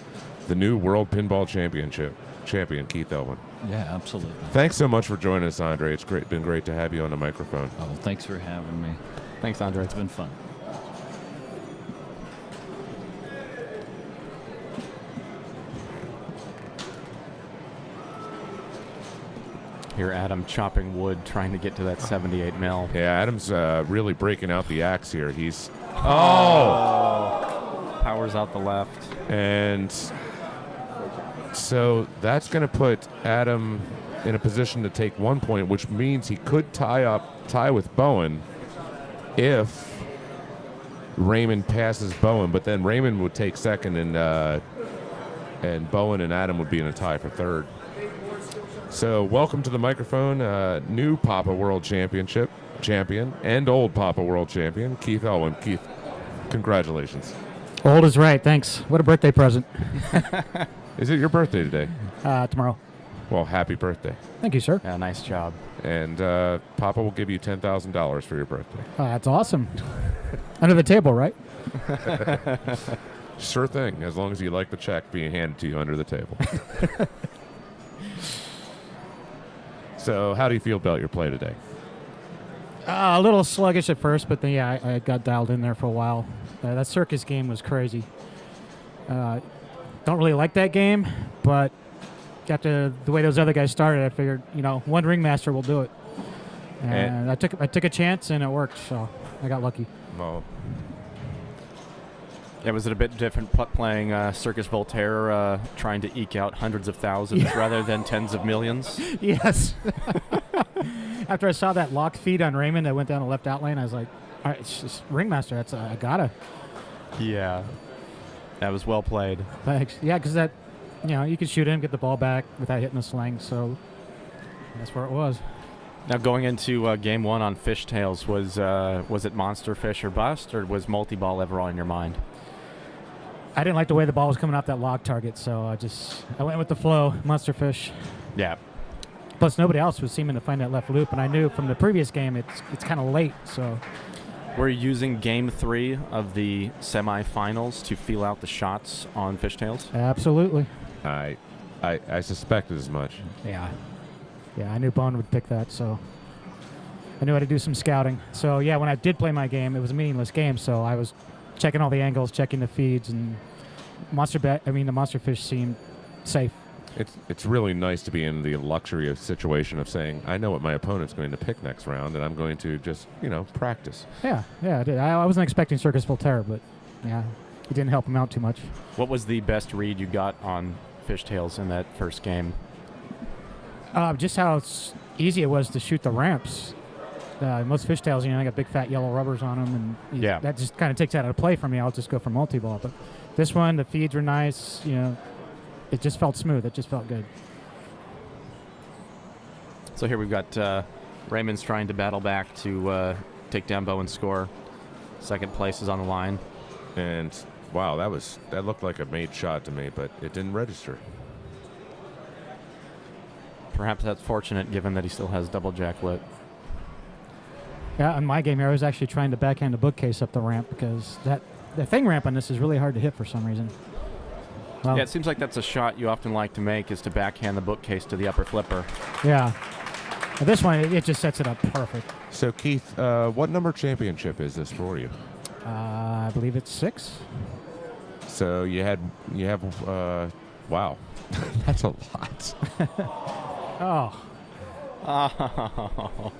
new World Pinball Championship. champion Keith Elwin. Yeah, absolutely. Thanks so much for joining us, Andre. It's been great to have you on the microphone. Oh, thanks for having me. Thanks, Andre. It's been fun. Hear Adam chopping wood, trying to get to that 78 mil. Yeah, Adam's really breaking out the axe here. He's powers out the left, and so that's going to put Adam in a position to take 1 point, which means he could tie with Bowen if Raymond passes Bowen, but then Raymond would take second, and Bowen and Adam would be in a tie for third. So welcome to the microphone, new Papa World Championship champion and old Papa World champion, Keith Elwin. Keith, congratulations. Old is right, thanks. What a birthday present. Is it your birthday today? Tomorrow. Well, happy birthday. Thank you, sir. Yeah, nice job. And Papa will give you $10,000 for your birthday. That's awesome. Under the table, right? Sure thing, as long as you like the check being handed to you under the table. So how do you feel about your play today? A little sluggish at first, but then, yeah, I got dialed in there for a while. That Circus game was crazy. Don't really like that game, but after the way those other guys started, I figured, one ringmaster will do it. And I took a chance, and it worked, so I got lucky. Well, yeah, was it a bit different playing Circus Voltaire, trying to eke out hundreds of thousands rather than tens of millions? Yes. After I saw that lock feed on Raymond that went down the left out lane, I was like, all right, it's just ringmaster. That's I gotta. Yeah, that was well played. Thanks. Yeah, because that, you could shoot him, get the ball back without hitting the sling. So that's where it was. Now going into game one on Fishtails, was it monster fish or bust, or was multi-ball ever on your mind? I didn't like the way the ball was coming off that log target, so I went with the flow, monster fish. Yeah. Plus, nobody else was seeming to find that left loop, and I knew from the previous game it's kind of late. So we're using game 3 of the semifinals to feel out the shots on Fishtails. Absolutely. I suspected as much. Yeah, I knew Bone would pick that, so I knew how to do some scouting. So yeah, when I did play my game, it was a meaningless game, so I was checking all the angles, checking the feeds, and the monster fish seemed safe. It's really nice to be in the luxury of situation of saying, I know what my opponent's going to pick next round, and I'm going to just, practice. Yeah, I did. I wasn't expecting Circus Voltaire, but yeah, it didn't help him out too much. What was the best read you got on Fishtails in that first game? Just how easy it was to shoot the ramps. Most Fishtails, they got big fat yellow rubbers on them, and that just kind of takes that out of play for me. I'll just go for multi-ball. But this one, the feeds were nice. It just felt smooth. It just felt good. So here we've got Raymond's trying to battle back to take down Bowen's score. Second place is on the line. And wow, that looked like a made shot to me, but it didn't register. Perhaps that's fortunate given that he still has double jack lit. Yeah, in my game here, I was actually trying to backhand the bookcase up the ramp because the thing ramp on this is really hard to hit for some reason. Well, yeah, it seems like that's a shot you often like to make, is to backhand the bookcase to the upper flipper. Yeah. But this one, it just sets it up perfect. So, Keith, what number championship is this for you? I believe it's 6. So you have wow, that's a lot. Oh. Oh.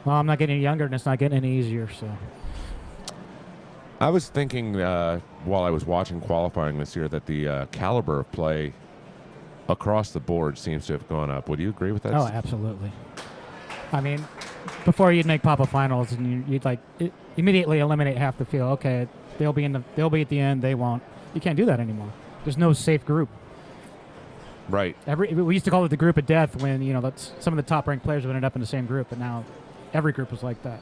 Well, I'm not getting any younger, and it's not getting any easier, so. I was thinking while I was watching qualifying this year that the caliber of play across the board seems to have gone up. Would you agree with that? Oh, absolutely. I mean, before you'd make Papa Finals, and you'd immediately eliminate half the field. Okay, they'll be at the end. They won't. You can't do that anymore. There's no safe group. Right. We used to call it the group of death when some of the top ranked players would end up in the same group, but now every group was like that.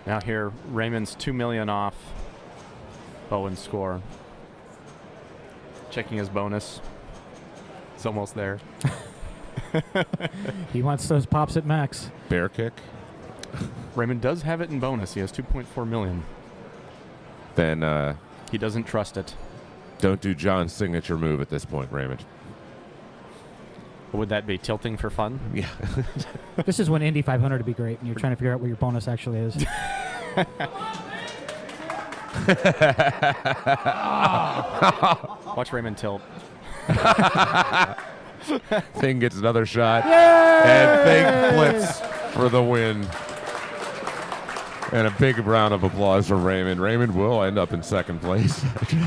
Now here, Raymond's 2 million off Bowen's score. Checking his bonus. It's almost there. He wants those pops at max. Bear kick. Raymond does have it in bonus. He has 2.4 million. Then He doesn't trust it. Don't do John's signature move at this point, Raymond. What would that be? Tilting for fun? Yeah. This is when Indy 500 would be great, and you're trying to figure out what your bonus actually is. Watch Raymond tilt. Thing gets another shot. Yay! And Thing flips for the win. And a big round of applause for Raymond. Raymond will end up in second place.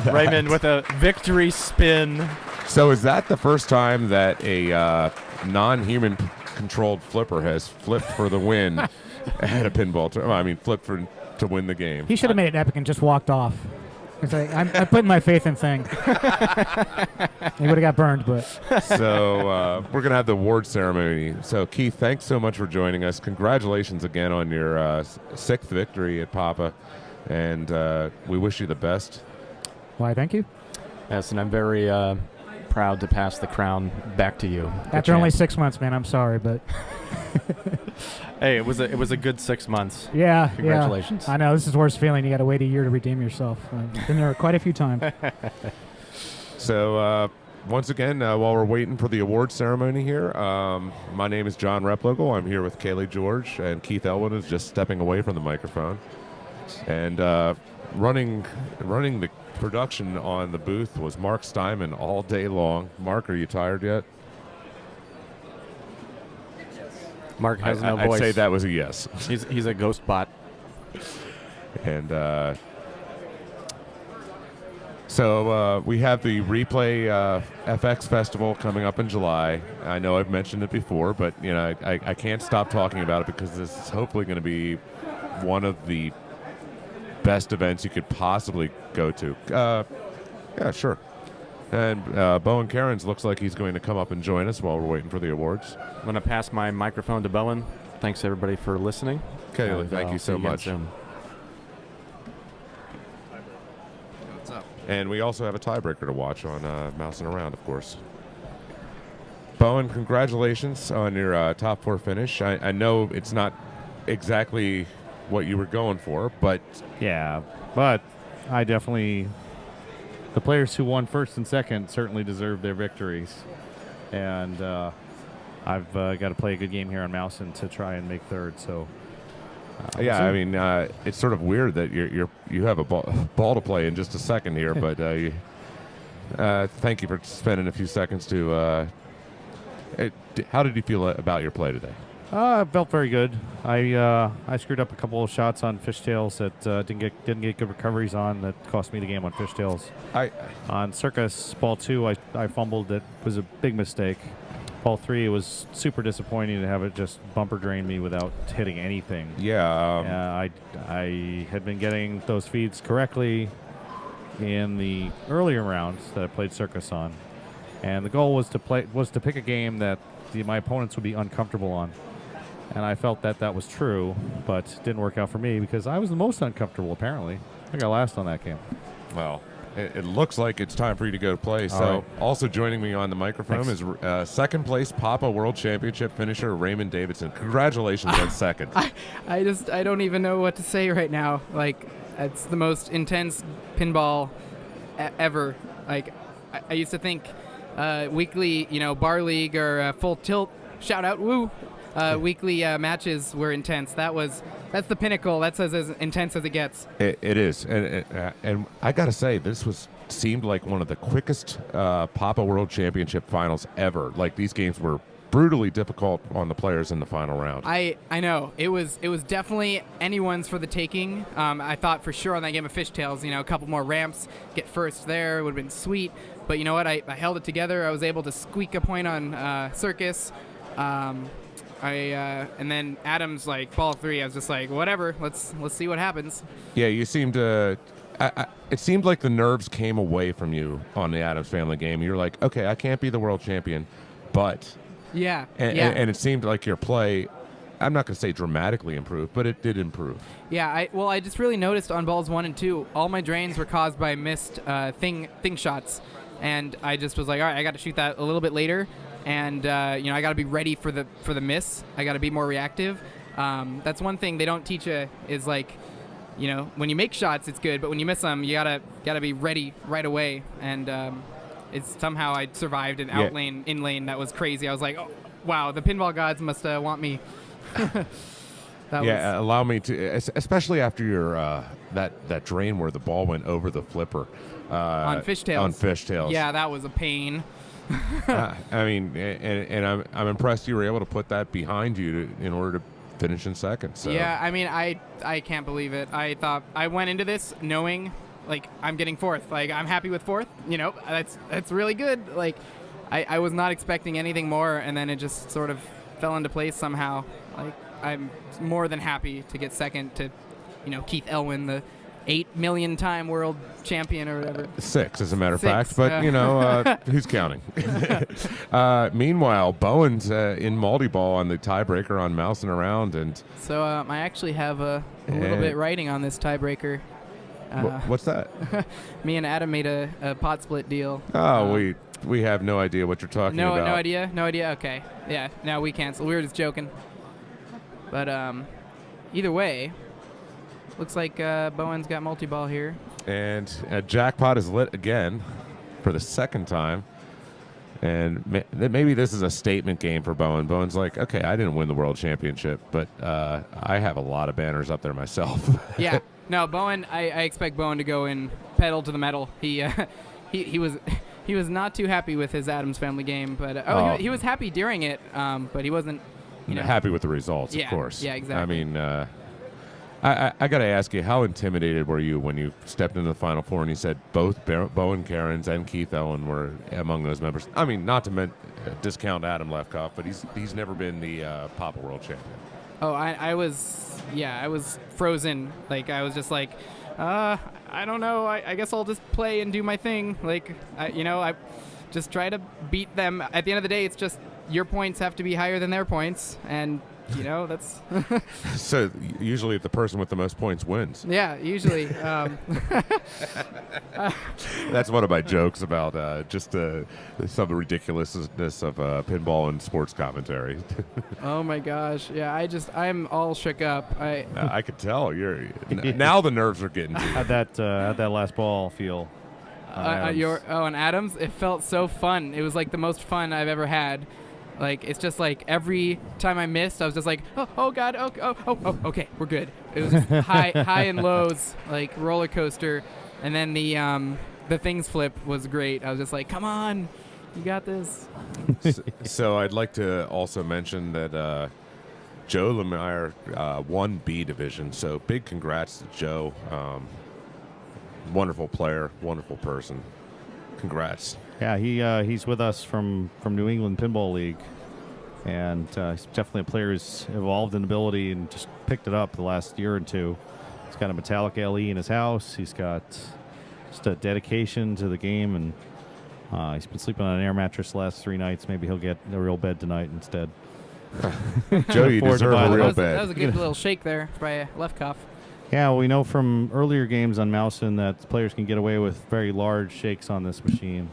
Raymond with a victory spin. So is that the first time that a non-human controlled flipper has flipped for the win at a pinball tournament? I mean, flipped to win the game. He should have made it epic and just walked off. It's like, I'm putting my faith in Thing. He would have got burned, but. So we're going to have the award ceremony. So, Keith, thanks so much for joining us. Congratulations again on your sixth victory at Papa. And we wish you the best. Why, thank you. Yes, and I'm very proud to pass the crown back to you. After only 6 months, man, I'm sorry, but. Hey, it was a good 6 months. Yeah, Congratulations. Yeah. I know, this is the worst feeling. You got to wait a year to redeem yourself. I've been there quite a few times. So, once again, while we're waiting for the award ceremony here, my name is John Replogle. I'm here with Kaylee George, and Keith Elwin is just stepping away from the microphone. And running the production on the booth was Mark Steinman all day long. Mark, are you tired yet? Mark has no voice. I'd say that was a yes. He's a ghost bot. And so we have the Replay FX Festival coming up in July. I know I've mentioned it before, but I can't stop talking about it because this is hopefully going to be one of the best events you could possibly go to. Yeah, sure. And Bowen Cairns looks like he's going to come up and join us while we're waiting for the awards. I'm going to pass my microphone to Bowen. Thanks, everybody, for listening. Okay, thank you so much. Soon. What's up? And we also have a tiebreaker to watch on Mousin Around, of course. Bowen, congratulations on your top four finish. I know it's not exactly what you were going for, but... Yeah, but I definitely... The players who won first and second certainly deserve their victories. And I've got to play a good game here on Mousin to try and make third. So, yeah, I mean, it's sort of weird that you have a ball to play in just a second here, but thank you for spending a few seconds to... how did you feel about your play today? I felt very good. I screwed up a couple of shots on fishtails that didn't get good recoveries on. That cost me the game on fishtails. On Circus, ball 2, I fumbled. That was a big mistake. Ball 3, it was super disappointing to have it just bumper drain me without hitting anything. Yeah. I had been getting those feeds correctly in the earlier rounds that I played Circus on, and the goal was to pick a game that my opponents would be uncomfortable on. And I felt that was true, but it didn't work out for me because I was the most uncomfortable, apparently. I think I last on that game. Well, it looks like it's time for you to go play. So also joining me on the microphone is second place Papa World Championship finisher Raymond Davidson. Congratulations on second. I don't even know what to say right now. Like, it's the most intense pinball ever. Like, I used to think weekly, bar league or full tilt, shout out, woo. Weekly matches were intense. That's the pinnacle. That's as intense as it gets. It is, and I gotta say, this seemed like one of the quickest Papa World Championship finals ever. Like, these games were brutally difficult on the players in the final round. I know it was definitely anyone's for the taking. I thought for sure on that game of fishtails, a couple more ramps, get first there would have been sweet. But you know what? I held it together. I was able to squeak a point on Circus. And then Adam's like ball 3. I was just like, whatever. Let's see what happens. Yeah, you seemed to. It seemed like the nerves came away from you on the Addams Family game. You're like, okay, I can't be the world champion, but. Yeah. And it seemed like your play. I'm not going to say dramatically improved, but it did improve. Yeah. I just really noticed on balls 1 and 2, all my drains were caused by missed thing shots, and I just was like, all right, I got to shoot that a little bit later. And I got to be ready for the miss. I got to be more reactive. That's one thing they don't teach you is like when you make shots, it's good, but when you miss them, you gotta be ready right away. And it's somehow I survived an out lane, in lane that was crazy. I was like, oh, wow, the pinball gods must want me. Allow me to, especially after your that drain where the ball went over the flipper on fishtails. On fishtails. Yeah, that was a pain. I mean, and I'm impressed you were able to put that behind you in order to finish in second. So. Yeah, I mean, I can't believe it. I thought I went into this knowing like I'm getting fourth. Like I'm happy with fourth. That's really good. Like I was not expecting anything more, and then it just sort of fell into place somehow. Like I'm more than happy to get second to, Keith Elwin, the 8 million time world champion or whatever. 6, as a matter of 6, fact, but who's counting? Meanwhile, Bowen's in multi-ball on the tiebreaker on Mousin around, and so I actually have a little bit writing on this tiebreaker. What's that? Me and Adam made a pot split deal. Oh, we have no idea what you're talking about. No idea. Okay, yeah. No, we canceled. We were just joking. But either way, looks like Bowen's got multi-ball here. And jackpot is lit again for the second time. And maybe this is a statement game for Bowen. Bowen's like, okay, I didn't win the world championship, but I have a lot of banners up there myself. Yeah. No, Bowen, I expect Bowen to go in pedal to the metal. He was not too happy with his Addams Family game, but he was happy during it, but he wasn't happy with the results, of course. Yeah, exactly. I mean, I got to ask you, how intimidated were you when you stepped into the Final Four and you said both Bowen Cairns and Keith Ellen were among those members? I mean, not to discount Adam Lefkoff, but he's never been the Papa World Champion. Oh, I was frozen. Like, I was just like, I don't know. I guess I'll just play and do my thing. Like, I just try to beat them. At the end of the day, it's just your points have to be higher than their points, and that's. So usually the person with the most points wins. Yeah, usually. That's one of my jokes about just some of the ridiculousness of pinball and sports commentary. Oh my gosh! Yeah, I'm all shook up. I could tell now the nerves are getting to you. How'd that last ball feel? On Adams, it felt so fun. It was like the most fun I've ever had. Like, it's just like every time I missed, I was just like, oh God, oh, okay, we're good. It was just high and lows, like roller coaster, and then the things flip was great. I was just like, come on, you got this. So I'd like to also mention that Joe Lemire won B division. So big congrats to Joe. Wonderful player, wonderful person. Congrats. Yeah, he's with us from New England Pinball League, and he's definitely a player who's evolved in ability and just picked it up the last year or two. He's got a metallic LE in his house. He's got just a dedication to the game, and he's been sleeping on an air mattress the last 3 nights. Maybe he'll get a real bed tonight instead. Joe, you deserve a real bed. That was a good little shake there by Lefkoff. Yeah, we know from earlier games on Mousin that players can get away with very large shakes on this machine.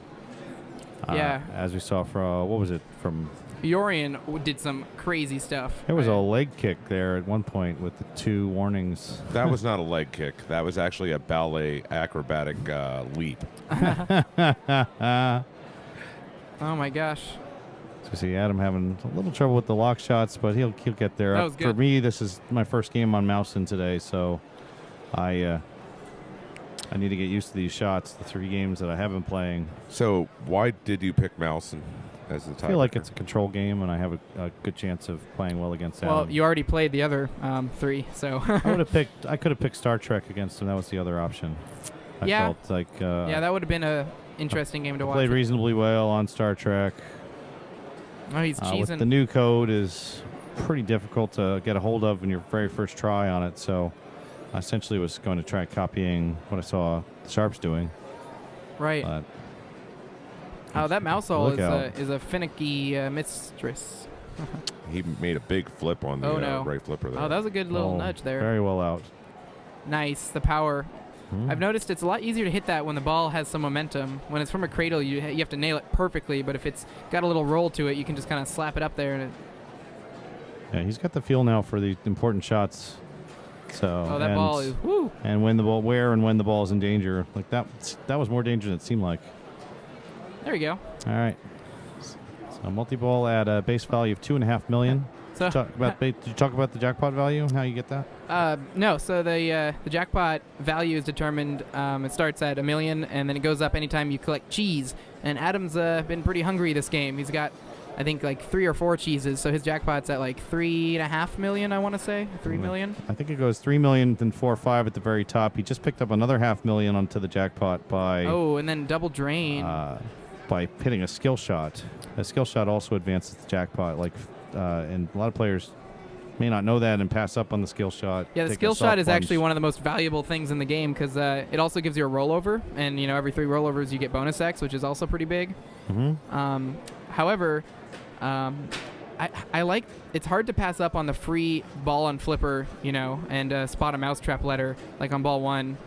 Yeah. As we saw from Yorian did some crazy stuff. There was a leg kick there at one point with the 2 warnings. That was not a leg kick. That was actually a ballet acrobatic leap. Oh my gosh. So see Adam having a little trouble with the lock shots, but he'll get there. That was good. For me, this is my first game on Mousin today, so I need to get used to these shots, the 3 games that I have been playing. So why did you pick Mousin as the tiebreaker? I feel like it's a control game, and I have a good chance of playing well against Adam. Well, you already played the other 3, so. I could have picked Star Trek against him. That was the other option. I felt like. Yeah, that would have been a interesting game to watch. Played reasonably well on Star Trek. Oh, he's cheesing. With the new code is pretty difficult to get a hold of in your very first try on it, so I essentially was going to try copying what I saw the Sharps doing. Right. But that Mousehole is a finicky mistress. He made a big flip on the right flipper there. Oh, that was a good little nudge there. Very well out. Nice, the power. I've noticed it's a lot easier to hit that when the ball has some momentum. When it's from a cradle, you have to nail it perfectly, but if it's got a little roll to it, you can just kind of slap it up there. Yeah, he's got the feel now for the important shots So Oh, that ball is woo. And when the ball is in danger, like that was more danger than it seemed like. There you go. All right. So multi-ball at a base value of $2.5 million. So did you talk about the jackpot value? How you get that? No. So the jackpot value is determined. It starts at $1 million, and then it goes up anytime you collect cheese. And Adam's been pretty hungry this game. He's got, I think, like 3 or 4 cheeses. So his jackpot's at like $3.5 million. I want to say $3 million. I think it goes $3 million, then 4 or 5 at the very top. He just picked up another $500,000 onto the jackpot by. Oh, and then double drain. By hitting a skill shot. A skill shot also advances the jackpot. And a lot of players may not know that and pass up on the skill shot. Yeah, the skill shot is actually one of the most valuable things in the game because it also gives you a rollover, and every 3 rollovers you get bonus X, which is also pretty big. Mm-hmm. However, I like it's hard to pass up on the free ball on flipper, and spot a mousetrap letter like on ball 1,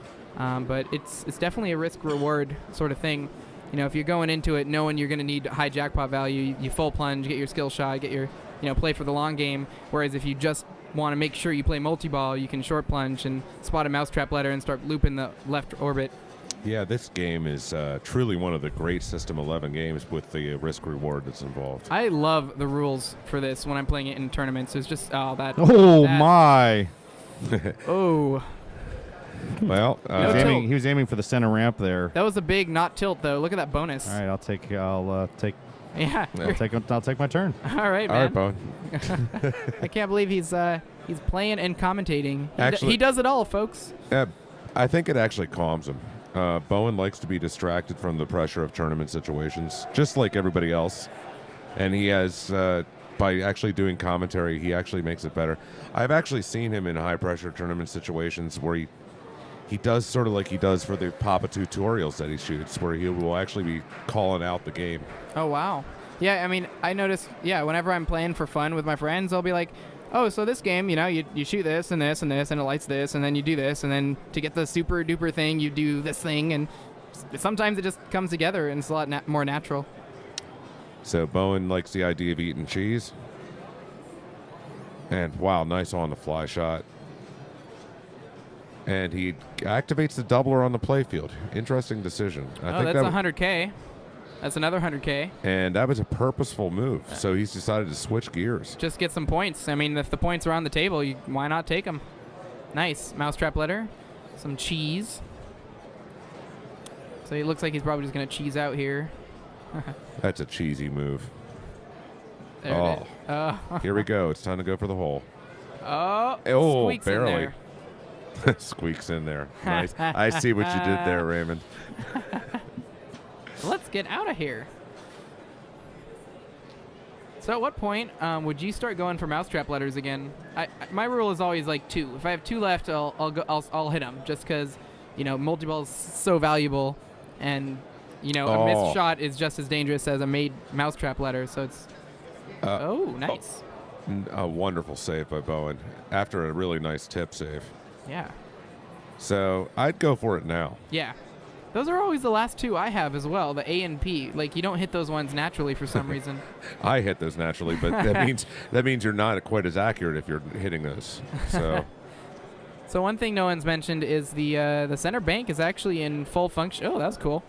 but it's definitely a risk reward sort of thing. If you're going into it knowing you're going to need high jackpot value, you full plunge, get your skill shot, get your play for the long game. Whereas if you just want to make sure you play multi-ball, you can short plunge and spot a mousetrap letter and start looping the left orbit. Yeah, this game is truly one of the great System 11 games with the risk reward that's involved. I love the rules for this when I'm playing it in tournaments. It's just my! Oh. Well, he was aiming for the center ramp there. That was a big not tilt though. Look at that bonus. All right, I'll take. Yeah. I'll take my turn. All right, man. All right, Bowen. I can't believe he's playing and commentating. Actually, he does it all, folks. I think it actually calms him. Bowen likes to be distracted from the pressure of tournament situations, just like everybody else. And he has, by actually doing commentary, he actually makes it better. I've actually seen him in high-pressure tournament situations where he does sort of like he does for the Papa tutorials that he shoots, where he will actually be calling out the game. Oh, wow. Yeah, I mean, I notice, whenever I'm playing for fun with my friends, I'll be like, oh, so this game, you shoot this and this and this, and it lights this, and then you do this, and then to get the super duper thing, you do this thing, and sometimes it just comes together, and it's a lot more natural. So Bowen likes the idea of eating cheese. And, wow, nice on-the-fly shot. And he activates the doubler on the playfield. Interesting decision. I think that's 100K. That's another 100K. And that was a purposeful move. So he's decided to switch gears. Just get some points. I mean, if the points are on the table, why not take them? Nice. Mousetrap letter. Some cheese. So it looks like he's probably just going to cheese out here. That's a cheesy move. There Here we go. It's time to go for the hole. Oh, squeaks barely. in there. Squeaks in there. Nice. I see what you did there, Raymond. Let's get out of here. So at what point would you start going for mousetrap letters again? My rule is always like 2. If I have 2 left, I'll hit them just because multi-ball is so valuable, and a missed shot is just as dangerous as a made mousetrap letter. So it's nice. A wonderful save by Bowen after a really nice tip save. Yeah. So I'd go for it now. Yeah. Those are always the last 2 I have as well, the A and P. Like, you don't hit those ones naturally for some reason. I hit those naturally, but that means you're not quite as accurate if you're hitting those. So So one thing no one's mentioned is the center bank is actually in full function. Oh, that's cool.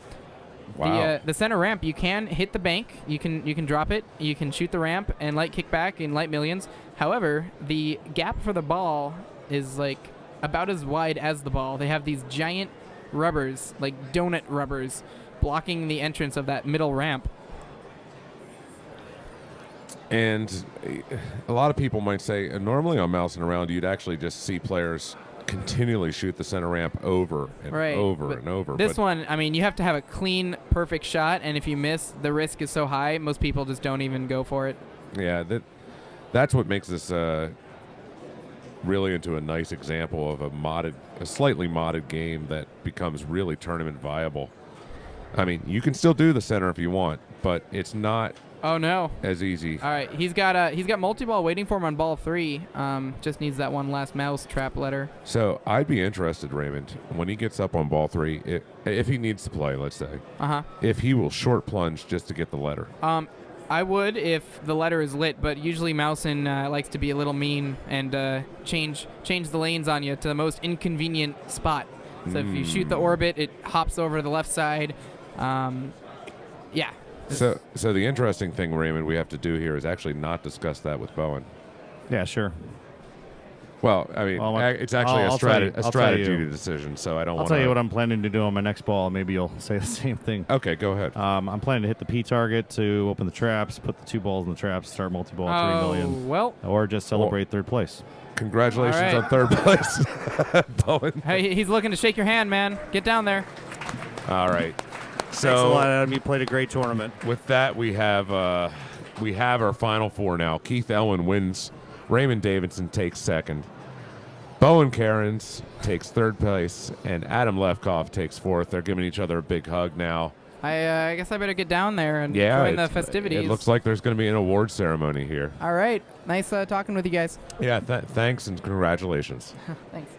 Wow. The center ramp, you can hit the bank, you can drop it, you can shoot the ramp and light kickback in light millions. However, the gap for the ball is like about as wide as the ball. They have these giant rubbers, like donut rubbers, blocking the entrance of that middle ramp. And a lot of people might say, normally on Mousin around, you'd actually just see players continually shoot the center ramp over and over and over. This one, I mean, you have to have a clean, perfect shot, and if you miss, the risk is so high, most people just don't even go for it. Yeah, that's what makes this really into a nice example of a slightly modded game that becomes really tournament viable. I mean, you can still do the center if you want, but it's not as easy. All right, he's got multi-ball waiting for him on ball 3. Just needs that one last mouse trap letter. So I'd be interested, Raymond, when he gets up on ball 3, if he needs to play, let's say, if he will short plunge just to get the letter. I would if the letter is lit, but usually Mousin likes to be a little mean and change the lanes on you to the most inconvenient spot. So if you shoot the orbit, it hops over to the left side. Yeah. So the interesting thing, Raymond, we have to do here is actually not discuss that with Bowen. Yeah, sure. Well, I mean, it's actually a strategy decision, so I don't want I'll tell you what I'm planning to do on my next ball. Maybe you'll say the same thing. Okay, go ahead. I'm planning to hit the P target to open the traps, put the 2 balls in the traps, start multi-ball at 3 million. Well. Or just celebrate third place. Congratulations on third place, Bowen. Hey, he's looking to shake your hand, man. Get down there. All right. So Thanks a lot, Adam. You played a great tournament. With that, we have our final 4 now. Keith Elwin wins. Raymond Davidson takes second. Bowen Cairns takes third place, and Adam Lefkoff takes fourth. They're giving each other a big hug now. I guess I better get down there and Yeah, join the festivities. it looks like there's going to be an award ceremony here. All right. Nice talking with you guys. Yeah, thanks and congratulations. Thanks.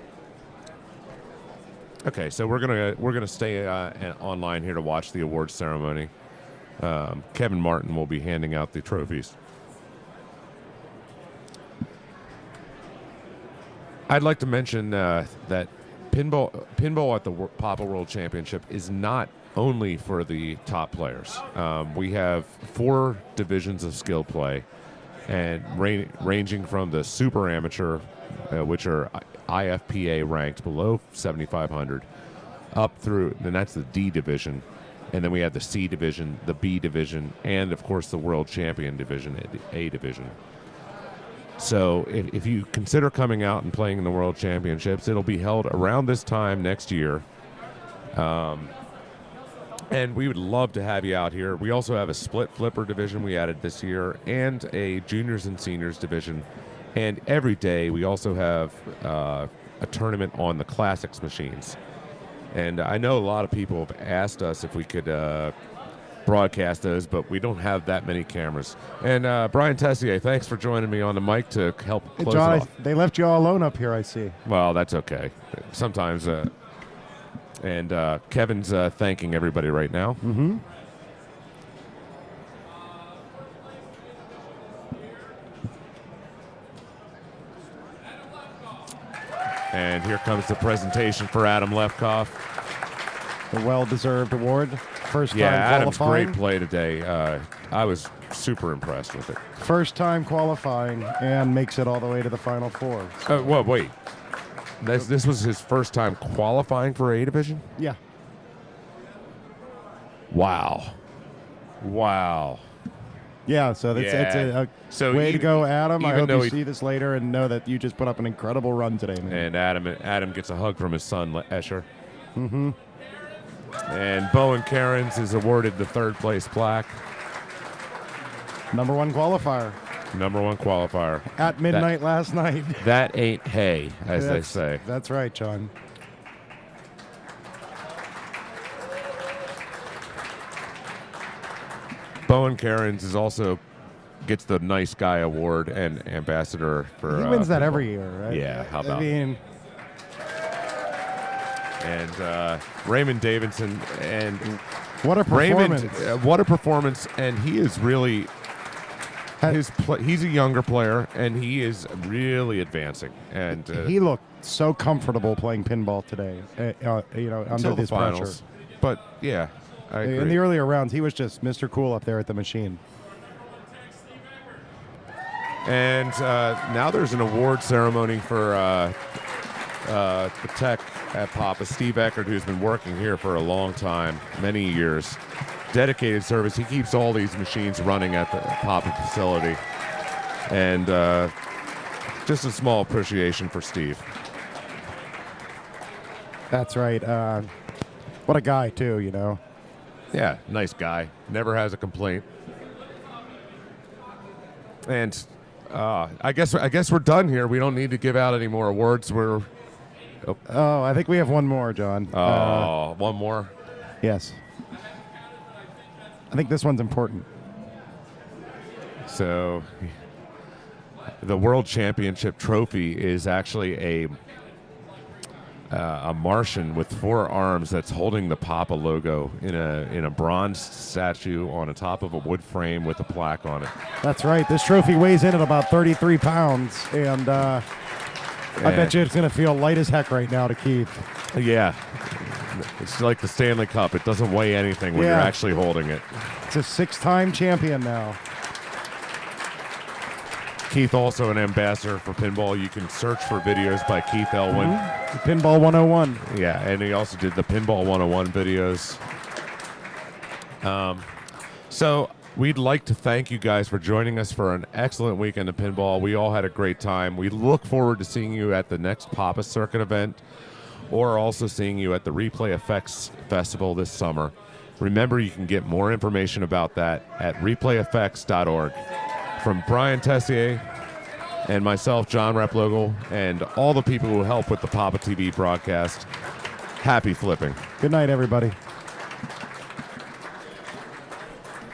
Okay, so we're gonna stay online here to watch the award ceremony. Kevin Martin will be handing out the trophies. I'd like to mention that pinball at the Papa World Championship is not only for the top players. We have 4 divisions of skill play, and ranging from the super amateur, which are IFPA ranked below 7,500, up through, and that's the D division, and then we have the C division, the B division, and of course the World Champion division, the A division. So if you consider coming out and playing in the World Championships, it'll be held around this time next year. And we would love to have you out here. We also have a split flipper division we added this year and a juniors and seniors division. And every day we also have a tournament on the classics machines. And I know a lot of people have asked us if we could broadcast those, but we don't have that many cameras. And Brian Tessier, thanks for joining me on the mic to help close John, it off. they left you all alone up here, I see. Well, that's okay. Sometimes, and Kevin's thanking everybody right now. Mm-hmm. And here comes the presentation for Adam Lefkoff. The well-deserved award. First time Adam's qualifying. great play today. I was super impressed with it. First time qualifying and makes it all the way to the Final 4. Well, wait. This was his first time qualifying for A Division? Yeah. Wow. Yeah, so that's a So way to go, Adam. I hope though you see this later and know that you just put up an incredible run today, man. And Adam gets a hug from his son, Escher. Mm-hmm. And Bowen Cairns is awarded the third place plaque. Number 1 qualifier. Number 1 qualifier. At midnight last night. That ain't hay, as they say. That's right, John. Bowen Cairns is also gets the Nice Guy Award and ambassador for. He wins that every year, right? Yeah, how about? I mean, and Raymond Davidson and what a performance! What a performance! And he is really he's a younger player, and he is really advancing. And he looked so comfortable playing pinball today. Under this pressure. But yeah. I agree. In the earlier rounds, he was just Mr. Cool up there at the machine. And now there's an award ceremony for the tech at Papa, Steve Eckert, who's been working here for a long time, many years. Dedicated service. He keeps all these machines running at the Papa facility. And just a small appreciation for Steve. That's right. What a guy, too, you know. Yeah, nice guy. Never has a complaint. And I guess we're done here. We don't need to give out any more awards. Oh, I think we have one more, John. One more? Yes. I think this one's important. So, the World Championship trophy is actually a Martian with 4 arms that's holding the Papa logo in a bronze statue on the top of a wood frame with a plaque on it. That's right. This trophy weighs in at about 33 pounds, and I bet you it's going to feel light as heck right now to Keith. Yeah. It's like the Stanley Cup. It doesn't weigh anything when you're actually holding it. It's a 6-time champion now. Keith, also an ambassador for pinball. You can search for videos by Keith Elwin. Pinball 101. Yeah, and he also did the Pinball 101 videos. So we'd like to thank you guys for joining us for an excellent weekend of pinball. We all had a great time. We look forward to seeing you at the next Papa Circuit event, or also seeing you at the Replay Effects Festival this summer. Remember, you can get more information about that at replayeffects.org. From Brian Tessier and myself, John Replogle, and all the people who help with the Papa TV broadcast, happy flipping. Good night, everybody.